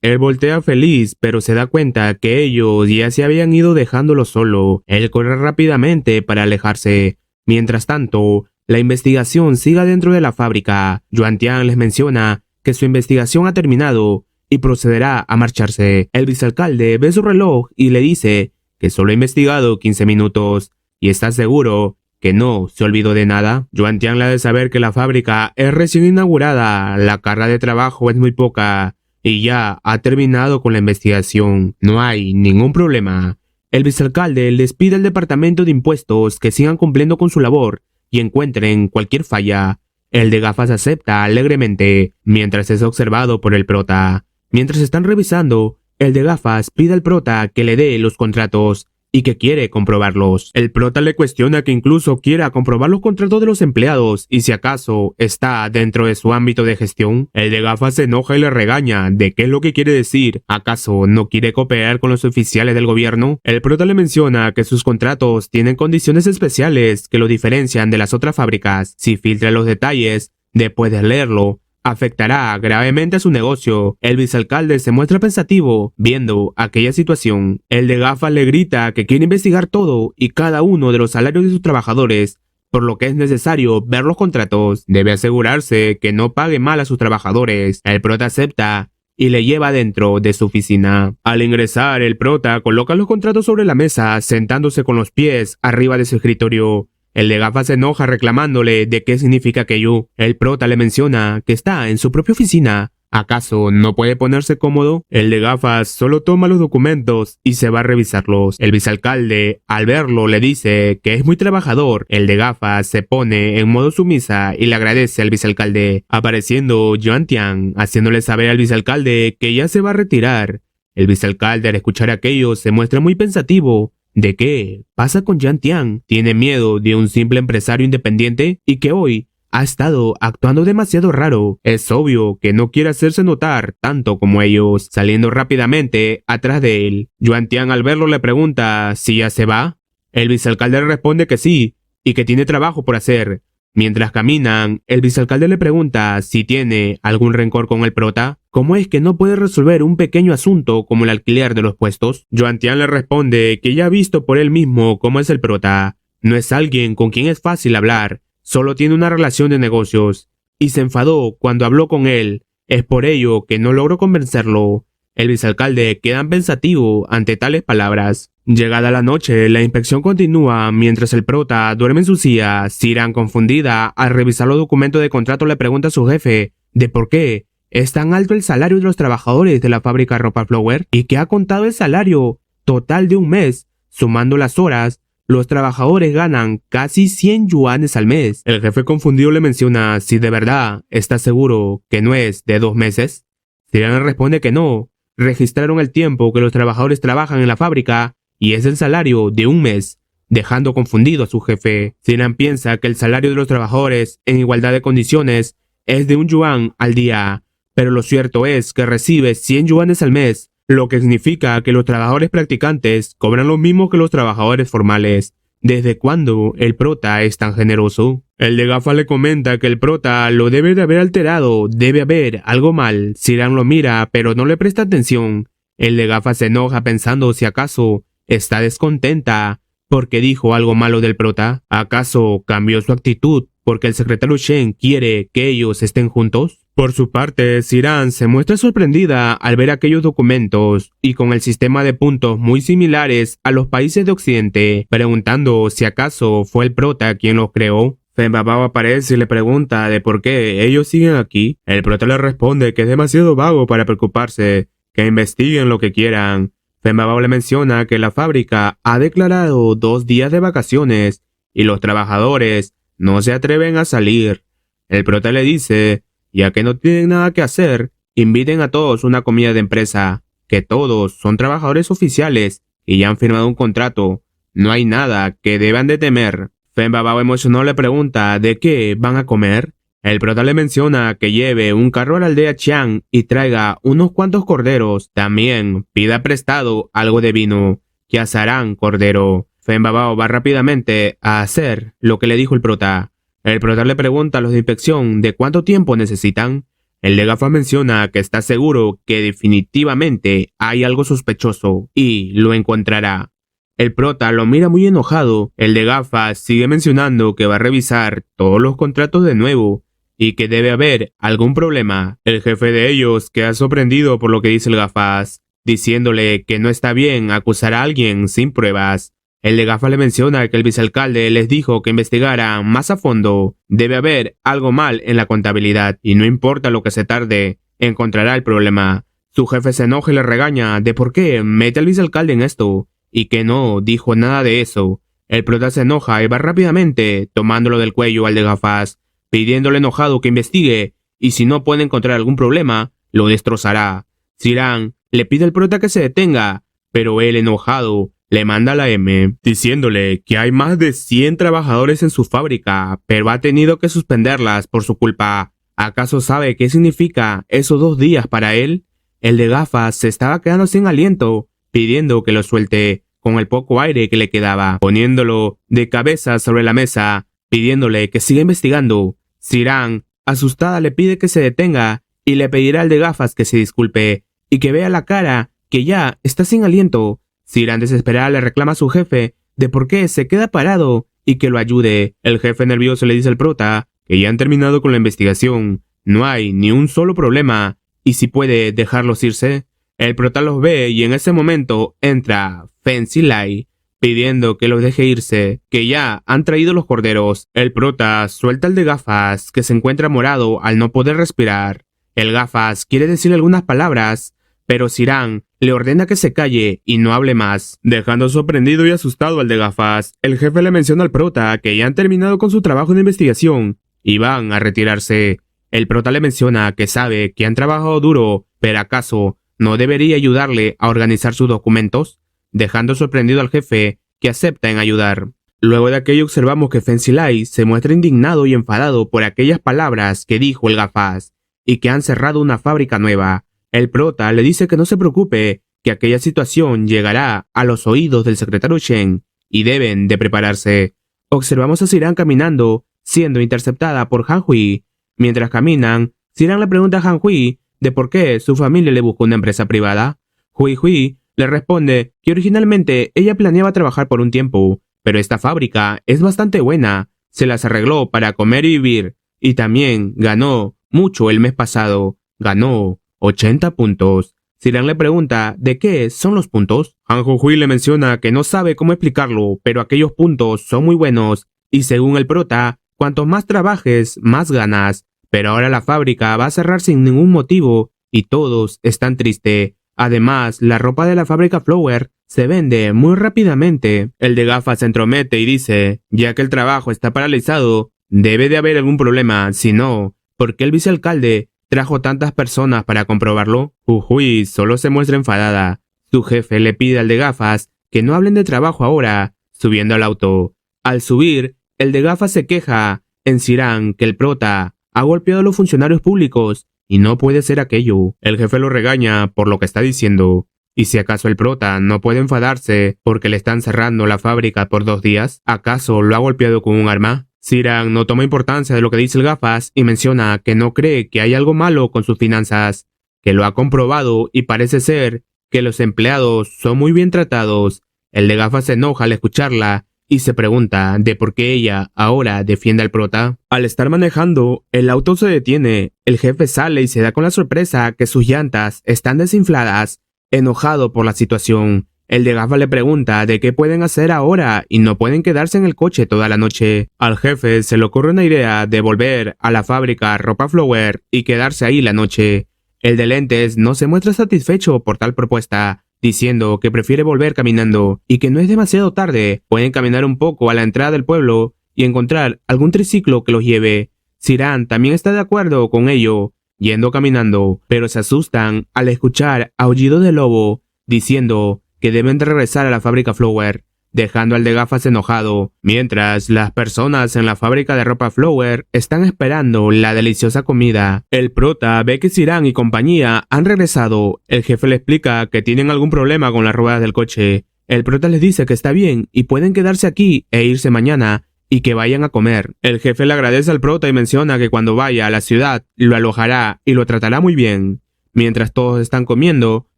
él voltea feliz, pero se da cuenta que ellos ya se habían ido dejándolo solo. Él corre rápidamente para alejarse. Mientras tanto, la investigación sigue dentro de la fábrica. Yuan Tian les menciona que su investigación ha terminado y procederá a marcharse. El vicealcalde ve su reloj y le dice que solo ha investigado 15 minutos y está seguro que no se olvidó de nada. Yuan Tian le ha de saber que la fábrica es recién inaugurada, la carga de trabajo es muy poca y ya ha terminado con la investigación. No hay ningún problema. El vicealcalde les pide al departamento de impuestos que sigan cumpliendo con su labor y encuentren cualquier falla. El de gafas acepta alegremente, mientras es observado por el prota. Mientras están revisando, el de gafas pide al prota que le dé los contratos y que quiere comprobarlos. El prota le cuestiona que incluso quiera comprobar los contratos de los empleados y si acaso está dentro de su ámbito de gestión. El de gafas se enoja y le regaña de qué es lo que quiere decir. ¿Acaso no quiere cooperar con los oficiales del gobierno? El prota le menciona que sus contratos tienen condiciones especiales que lo diferencian de las otras fábricas. Si filtra los detalles, después de leerlo, afectará gravemente a su negocio. El vicealcalde se muestra pensativo viendo aquella situación. El de gafas le grita que quiere investigar todo y cada uno de los salarios de sus trabajadores, por lo que es necesario ver los contratos. Debe asegurarse que no pague mal a sus trabajadores. El prota acepta y le lleva dentro de su oficina. Al ingresar, el prota coloca los contratos sobre la mesa, sentándose con los pies arriba de su escritorio. El de gafas se enoja reclamándole de qué significa aquello. El prota le menciona que está en su propia oficina. ¿Acaso no puede ponerse cómodo? El de gafas solo toma los documentos y se va a revisarlos. El vicealcalde, al verlo, le dice que es muy trabajador. El de gafas se pone en modo sumisa y le agradece al vicealcalde, apareciendo Yuan Tian, haciéndole saber al vicealcalde que ya se va a retirar. El vicealcalde, al escuchar aquello, se muestra muy pensativo. ¿De qué pasa con Yuan Tian? ¿Tiene miedo de un simple empresario independiente y que hoy ha estado actuando demasiado raro? Es obvio que no quiere hacerse notar tanto como ellos. Saliendo rápidamente atrás de él, Yuan Tian al verlo le pregunta si ya se va. El vicealcalde le responde que sí y que tiene trabajo por hacer. Mientras caminan, el vicealcalde le pregunta si tiene algún rencor con el prota. ¿Cómo es que no puede resolver un pequeño asunto como el alquiler de los puestos? Yuan Tian le responde que ya ha visto por él mismo cómo es el prota. No es alguien con quien es fácil hablar, solo tiene una relación de negocios. Y se enfadó cuando habló con él. Es por ello que no logró convencerlo. El vicealcalde queda pensativo ante tales palabras. Llegada la noche, la inspección continúa mientras el prota duerme en su silla. Siran, confundida, al revisar los documentos de contrato le pregunta a su jefe de por qué es tan alto el salario de los trabajadores de la fábrica Ropa Flower y que ha contado el salario total de un mes. Sumando las horas, los trabajadores ganan casi 100 yuanes al mes. El jefe confundido le menciona si de verdad está seguro que no es de 2 meses. Siran le responde que no. Registraron el tiempo que los trabajadores trabajan en la fábrica y es el salario de un mes, dejando confundido a su jefe. Siran piensa que el salario de los trabajadores en igualdad de condiciones es de 1 yuan al día, pero lo cierto es que recibe 100 yuanes al mes, lo que significa que los trabajadores practicantes cobran lo mismo que los trabajadores formales. ¿Desde cuándo el prota es tan generoso? El de gafas le comenta que el prota lo debe de haber alterado, debe haber algo mal. Siran lo mira, pero no le presta atención. El de gafas se enoja pensando si acaso está descontenta porque dijo algo malo del prota. ¿Acaso cambió su actitud porque el secretario Shen quiere que ellos estén juntos? Por su parte, Siran se muestra sorprendida al ver aquellos documentos y con el sistema de puntos muy similares a los países de Occidente, preguntando si acaso fue el prota quien los creó. Fenbabao aparece y le pregunta de por qué ellos siguen aquí. El prota le responde que es demasiado vago para preocuparse, que investiguen lo que quieran. Fenbabao le menciona que la fábrica ha declarado 2 días de vacaciones y los trabajadores no se atreven a salir. El prota le dice, ya que no tienen nada que hacer, inviten a todos una comida de empresa, que todos son trabajadores oficiales y ya han firmado un contrato. No hay nada que deban de temer. Fenbabao emocionado le pregunta de qué van a comer. El prota le menciona que lleve un carro a la aldea Chiang y traiga unos cuantos corderos. También pida prestado algo de vino, que asarán cordero. Fenbabao va rápidamente a hacer lo que le dijo el prota. El prota le pregunta a los de inspección de cuánto tiempo necesitan. El de gafas menciona que está seguro que definitivamente hay algo sospechoso y lo encontrará. El prota lo mira muy enojado. El de gafas sigue mencionando que va a revisar todos los contratos de nuevo y que debe haber algún problema. El jefe de ellos queda sorprendido por lo que dice el gafas, diciéndole que no está bien acusar a alguien sin pruebas. El de gafas le menciona que el vicealcalde les dijo que investigara más a fondo. Debe haber algo mal en la contabilidad y no importa lo que se tarde, encontrará el problema. Su jefe se enoja y le regaña de por qué mete al vicealcalde en esto y que no dijo nada de eso. El prota se enoja y va rápidamente tomándolo del cuello al de gafas, pidiéndole enojado que investigue y si no puede encontrar algún problema, lo destrozará. Sirán le pide al prota que se detenga, pero él enojado le manda la M, diciéndole que hay más de 100 trabajadores en su fábrica, pero ha tenido que suspenderlas por su culpa. ¿Acaso sabe qué significa esos 2 días para él? El de gafas se estaba quedando sin aliento, pidiendo que lo suelte con el poco aire que le quedaba, poniéndolo de cabeza sobre la mesa, pidiéndole que siga investigando. Sirán, asustada, le pide que se detenga y le pedirá al de gafas que se disculpe y que vea la cara que ya está sin aliento. Sirán desesperada le reclama a su jefe de por qué se queda parado y que lo ayude. El jefe nervioso le dice al prota que ya han terminado con la investigación, no hay ni un solo problema y si puede dejarlos irse. El prota los ve y en ese momento entra Fancy Lai pidiendo que los deje irse, que ya han traído los corderos. El prota suelta al de gafas que se encuentra morado al no poder respirar. El gafas quiere decir algunas palabras, pero Sirán le ordena que se calle y no hable más, dejando sorprendido y asustado al de gafas. El jefe le menciona al prota que ya han terminado con su trabajo de investigación y van a retirarse. El prota le menciona que sabe que han trabajado duro, pero ¿acaso no debería ayudarle a organizar sus documentos? Dejando sorprendido al jefe, que acepta en ayudar. Luego de aquello observamos que Fancy Lai se muestra indignado y enfadado por aquellas palabras que dijo el gafas y que han cerrado una fábrica nueva. El prota le dice que no se preocupe, que aquella situación llegará a los oídos del secretario Shen y deben de prepararse. Observamos a Sirán caminando, siendo interceptada por Han Hui. Mientras caminan, Sirán le pregunta a Han Hui de por qué su familia le buscó una empresa privada. Hui le responde que originalmente ella planeaba trabajar por un tiempo, pero esta fábrica es bastante buena, se las arregló para comer y vivir, y también ganó mucho el mes pasado, ganó 80 puntos. Sirán le pregunta de qué son los puntos. Han Hui le menciona que no sabe cómo explicarlo, pero aquellos puntos son muy buenos, y según el prota, cuanto más trabajes, más ganas, pero ahora la fábrica va a cerrar sin ningún motivo, y todos están tristes. Además, la ropa de la fábrica Flower se vende muy rápidamente. El de gafas se entromete y dice, ya que el trabajo está paralizado, debe de haber algún problema, si no, ¿por qué el vicealcalde trajo tantas personas para comprobarlo? Hui solo se muestra enfadada. Su jefe le pide al de gafas que no hablen de trabajo ahora, subiendo al auto. Al subir, el de gafas se queja en Sirán que el prota ha golpeado a los funcionarios públicos y no puede ser aquello. El jefe lo regaña por lo que está diciendo. ¿Y si acaso el prota no puede enfadarse porque le están cerrando la fábrica por 2 días? ¿Acaso lo ha golpeado con un arma? Sirán no toma importancia de lo que dice el gafas y menciona que no cree que hay algo malo con sus finanzas, que lo ha comprobado y parece ser que los empleados son muy bien tratados. El de gafas se enoja al escucharla y se pregunta de por qué ella ahora defiende al prota. Al estar manejando, el auto se detiene. El jefe sale y se da con la sorpresa que sus llantas están desinfladas. Enojado por la situación, el de gafas le pregunta de qué pueden hacer ahora y no pueden quedarse en el coche toda la noche. Al jefe se le ocurre una idea de volver a la fábrica Ropa Flower y quedarse ahí la noche. El de lentes no se muestra satisfecho por tal propuesta, diciendo que prefiere volver caminando y que no es demasiado tarde. Pueden caminar un poco a la entrada del pueblo y encontrar algún triciclo que los lleve. Sirán también está de acuerdo con ello, yendo caminando, pero se asustan al escuchar aullido de lobo, diciendo que deben de regresar a la fábrica Flower, dejando al de gafas enojado, mientras las personas en la fábrica de ropa Flower están esperando la deliciosa comida. El prota ve que Sirán y compañía han regresado. El jefe le explica que tienen algún problema con las ruedas del coche. El prota les dice que está bien y pueden quedarse aquí e irse mañana y que vayan a comer. El jefe le agradece al prota y menciona que cuando vaya a la ciudad lo alojará y lo tratará muy bien. Mientras todos están comiendo,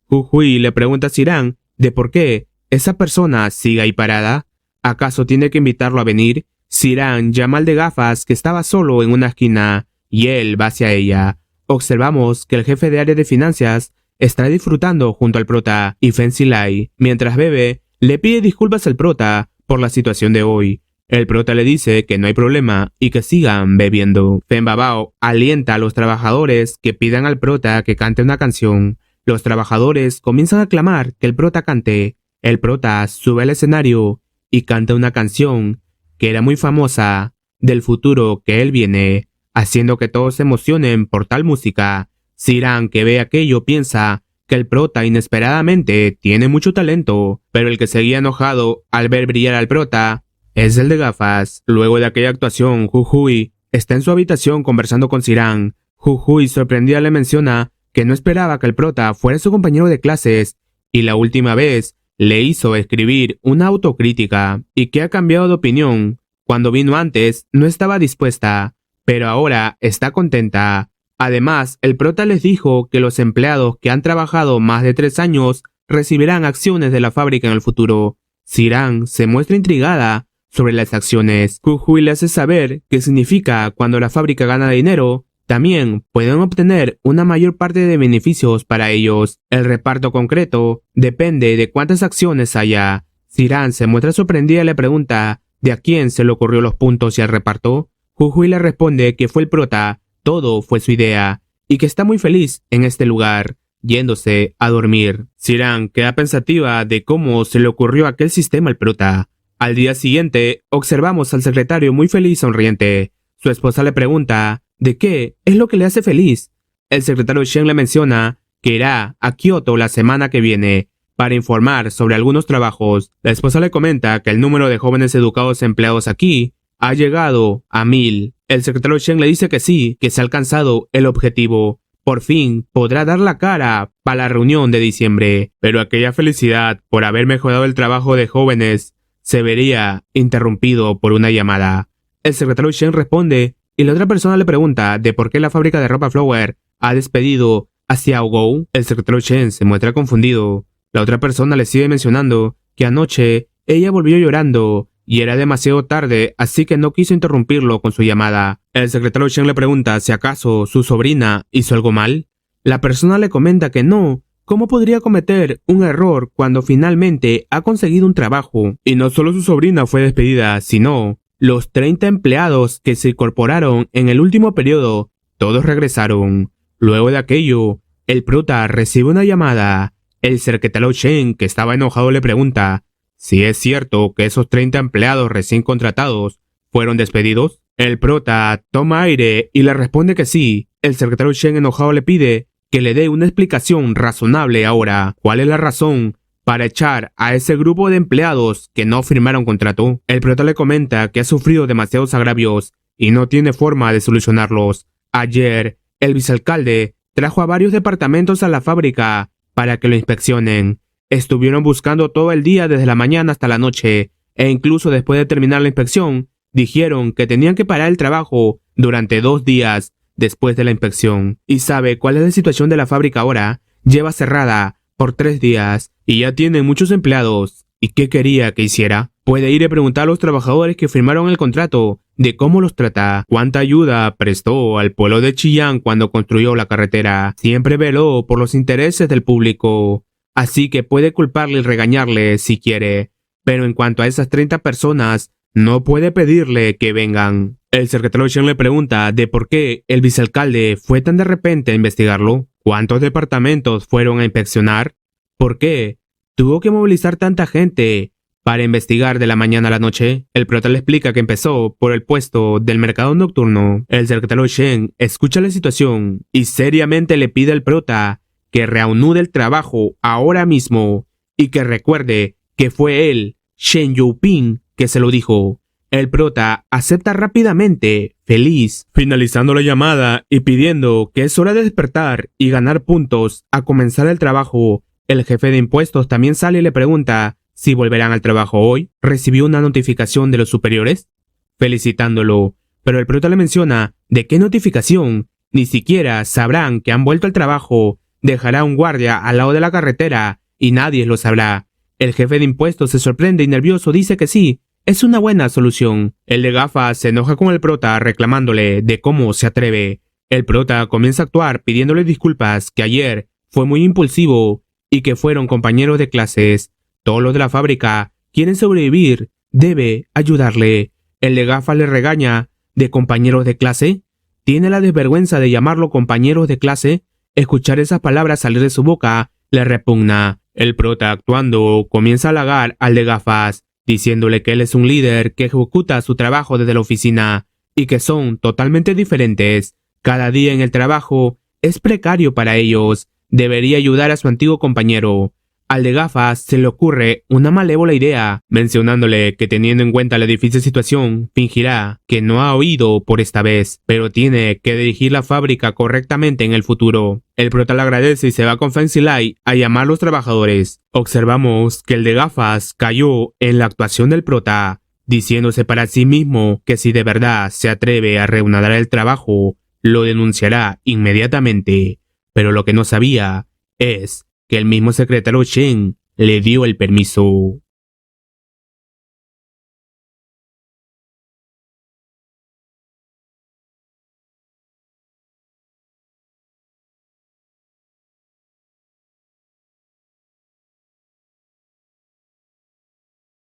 Jujuy le pregunta a Sirán de por qué esa persona sigue ahí parada. ¿Acaso tiene que invitarlo a venir? Sirán llama al de gafas que estaba solo en una esquina y él va hacia ella. Observamos que el jefe de área de finanzas está disfrutando junto al prota y Fen Silai. Mientras bebe, le pide disculpas al prota por la situación de hoy. El prota le dice que no hay problema y que sigan bebiendo. Fen Babao alienta a los trabajadores que pidan al prota que cante una canción. Los trabajadores comienzan a clamar que el prota cante. El prota sube al escenario y canta una canción que era muy famosa del futuro que él viene, haciendo que todos se emocionen por tal música. Sirán, que ve aquello, piensa que el prota inesperadamente tiene mucho talento, pero el que seguía enojado al ver brillar al prota es el de gafas. Luego de aquella actuación, Jujuy está en su habitación conversando con Sirán. Jujuy, sorprendida, le menciona que no esperaba que el prota fuera su compañero de clases y la última vez le hizo escribir una autocrítica y que ha cambiado de opinión. Cuando vino antes no estaba dispuesta, pero ahora está contenta. Además, el prota les dijo que los empleados que han trabajado más de 3 años recibirán acciones de la fábrica en el futuro. Sirán se muestra intrigada sobre las acciones. Jujuy le hace saber que significa cuando la fábrica gana dinero, también pueden obtener una mayor parte de beneficios para ellos. El reparto concreto depende de cuántas acciones haya. Sirán se muestra sorprendida y le pregunta de a quién se le ocurrió los puntos y el reparto. Jujuy le responde que fue el prota, todo fue su idea, y que está muy feliz en este lugar, yéndose a dormir. Sirán queda pensativa de cómo se le ocurrió aquel sistema al prota. Al día siguiente, observamos al secretario muy feliz y sonriente. Su esposa le pregunta ¿de qué es lo que le hace feliz? El secretario Shen le menciona que irá a Kioto la semana que viene para informar sobre algunos trabajos. La esposa le comenta que el número de jóvenes educados empleados aquí ha llegado a 1000. El secretario Shen le dice que sí, que se ha alcanzado el objetivo. Por fin podrá dar la cara para la reunión de diciembre, pero aquella felicidad por haber mejorado el trabajo de jóvenes se vería interrumpido por una llamada. El secretario Shen responde y la otra persona le pregunta de por qué la fábrica de ropa Flower ha despedido a Xiao Gou. El secretario Shen se muestra confundido. La otra persona le sigue mencionando que anoche ella volvió llorando y era demasiado tarde, así que no quiso interrumpirlo con su llamada. El secretario Shen le pregunta si acaso su sobrina hizo algo mal. La persona le comenta que no. ¿Cómo podría cometer un error cuando finalmente ha conseguido un trabajo? Y no solo su sobrina fue despedida, sino los 30 empleados que se incorporaron en el último periodo, todos regresaron. Luego de aquello, el prota recibe una llamada. El secretario Shen, que estaba enojado, le pregunta si es cierto que esos 30 empleados recién contratados fueron despedidos. El prota toma aire y le responde que sí. El secretario Shen, enojado, le pide que le dé una explicación razonable ahora. ¿Cuál es la razón para echar a ese grupo de empleados que no firmaron contrato? El prota le comenta que ha sufrido demasiados agravios y no tiene forma de solucionarlos. Ayer, el vicealcalde trajo a varios departamentos a la fábrica para que lo inspeccionen. Estuvieron buscando todo el día desde la mañana hasta la noche e incluso después de terminar la inspección, dijeron que tenían que parar el trabajo durante 2 días después de la inspección. ¿Y sabe cuál es la situación de la fábrica ahora? Lleva cerrada por 3 días y ya tiene muchos empleados. ¿Y qué quería que hiciera? Puede ir y preguntar a los trabajadores que firmaron el contrato de cómo los trata, cuánta ayuda prestó al pueblo de Chillán cuando construyó la carretera. Siempre veló por los intereses del público. Así que puede culparle y regañarle si quiere, pero en cuanto a esas 30 personas, no puede pedirle que vengan. El secretario Shen le pregunta de por qué el vicealcalde fue tan de repente a investigarlo. ¿Cuántos departamentos fueron a inspeccionar? ¿Por qué tuvo que movilizar tanta gente para investigar de la mañana a la noche? El prota le explica que empezó por el puesto del mercado nocturno. El secretario Shen escucha la situación y seriamente le pide al prota que reanude el trabajo ahora mismo y que recuerde que fue él, Shen Youping, que se lo dijo. El prota acepta rápidamente, feliz, finalizando la llamada y pidiendo que es hora de despertar y ganar puntos a comenzar el trabajo. El jefe de impuestos también sale y le pregunta si volverán al trabajo hoy. ¿Recibió una notificación de los superiores? felicitándolo, pero el prota le menciona de qué notificación, ni siquiera sabrán que han vuelto al trabajo, dejará un guardia al lado de la carretera y nadie lo sabrá. El jefe de impuestos se sorprende y nervioso dice que sí, es una buena solución. El de gafas se enoja con el prota reclamándole de cómo se atreve. El prota comienza a actuar pidiéndole disculpas que ayer fue muy impulsivo y que fueron compañeros de clases. Todos los de la fábrica quieren sobrevivir, debe ayudarle. El de gafas le regaña de compañeros de clase. Tiene la desvergüenza de llamarlo compañeros de clase. Escuchar esas palabras salir de su boca le repugna. El prota actuando comienza a halagar al de gafas, diciéndole que él es un líder que ejecuta su trabajo desde la oficina y que son totalmente diferentes. Cada día en el trabajo es precario para ellos. Debería ayudar a su antiguo compañero. Al de gafas se le ocurre una malévola idea, mencionándole que teniendo en cuenta la difícil situación, fingirá que no ha oído por esta vez, pero tiene que dirigir la fábrica correctamente en el futuro. El prota le agradece y se va con Fancy Light a llamar a los trabajadores. Observamos que el de gafas cayó en la actuación del prota, diciéndose para sí mismo que si de verdad se atreve a reanudar el trabajo, lo denunciará inmediatamente, pero lo que no sabía es que el mismo secretario Shen le dio el permiso.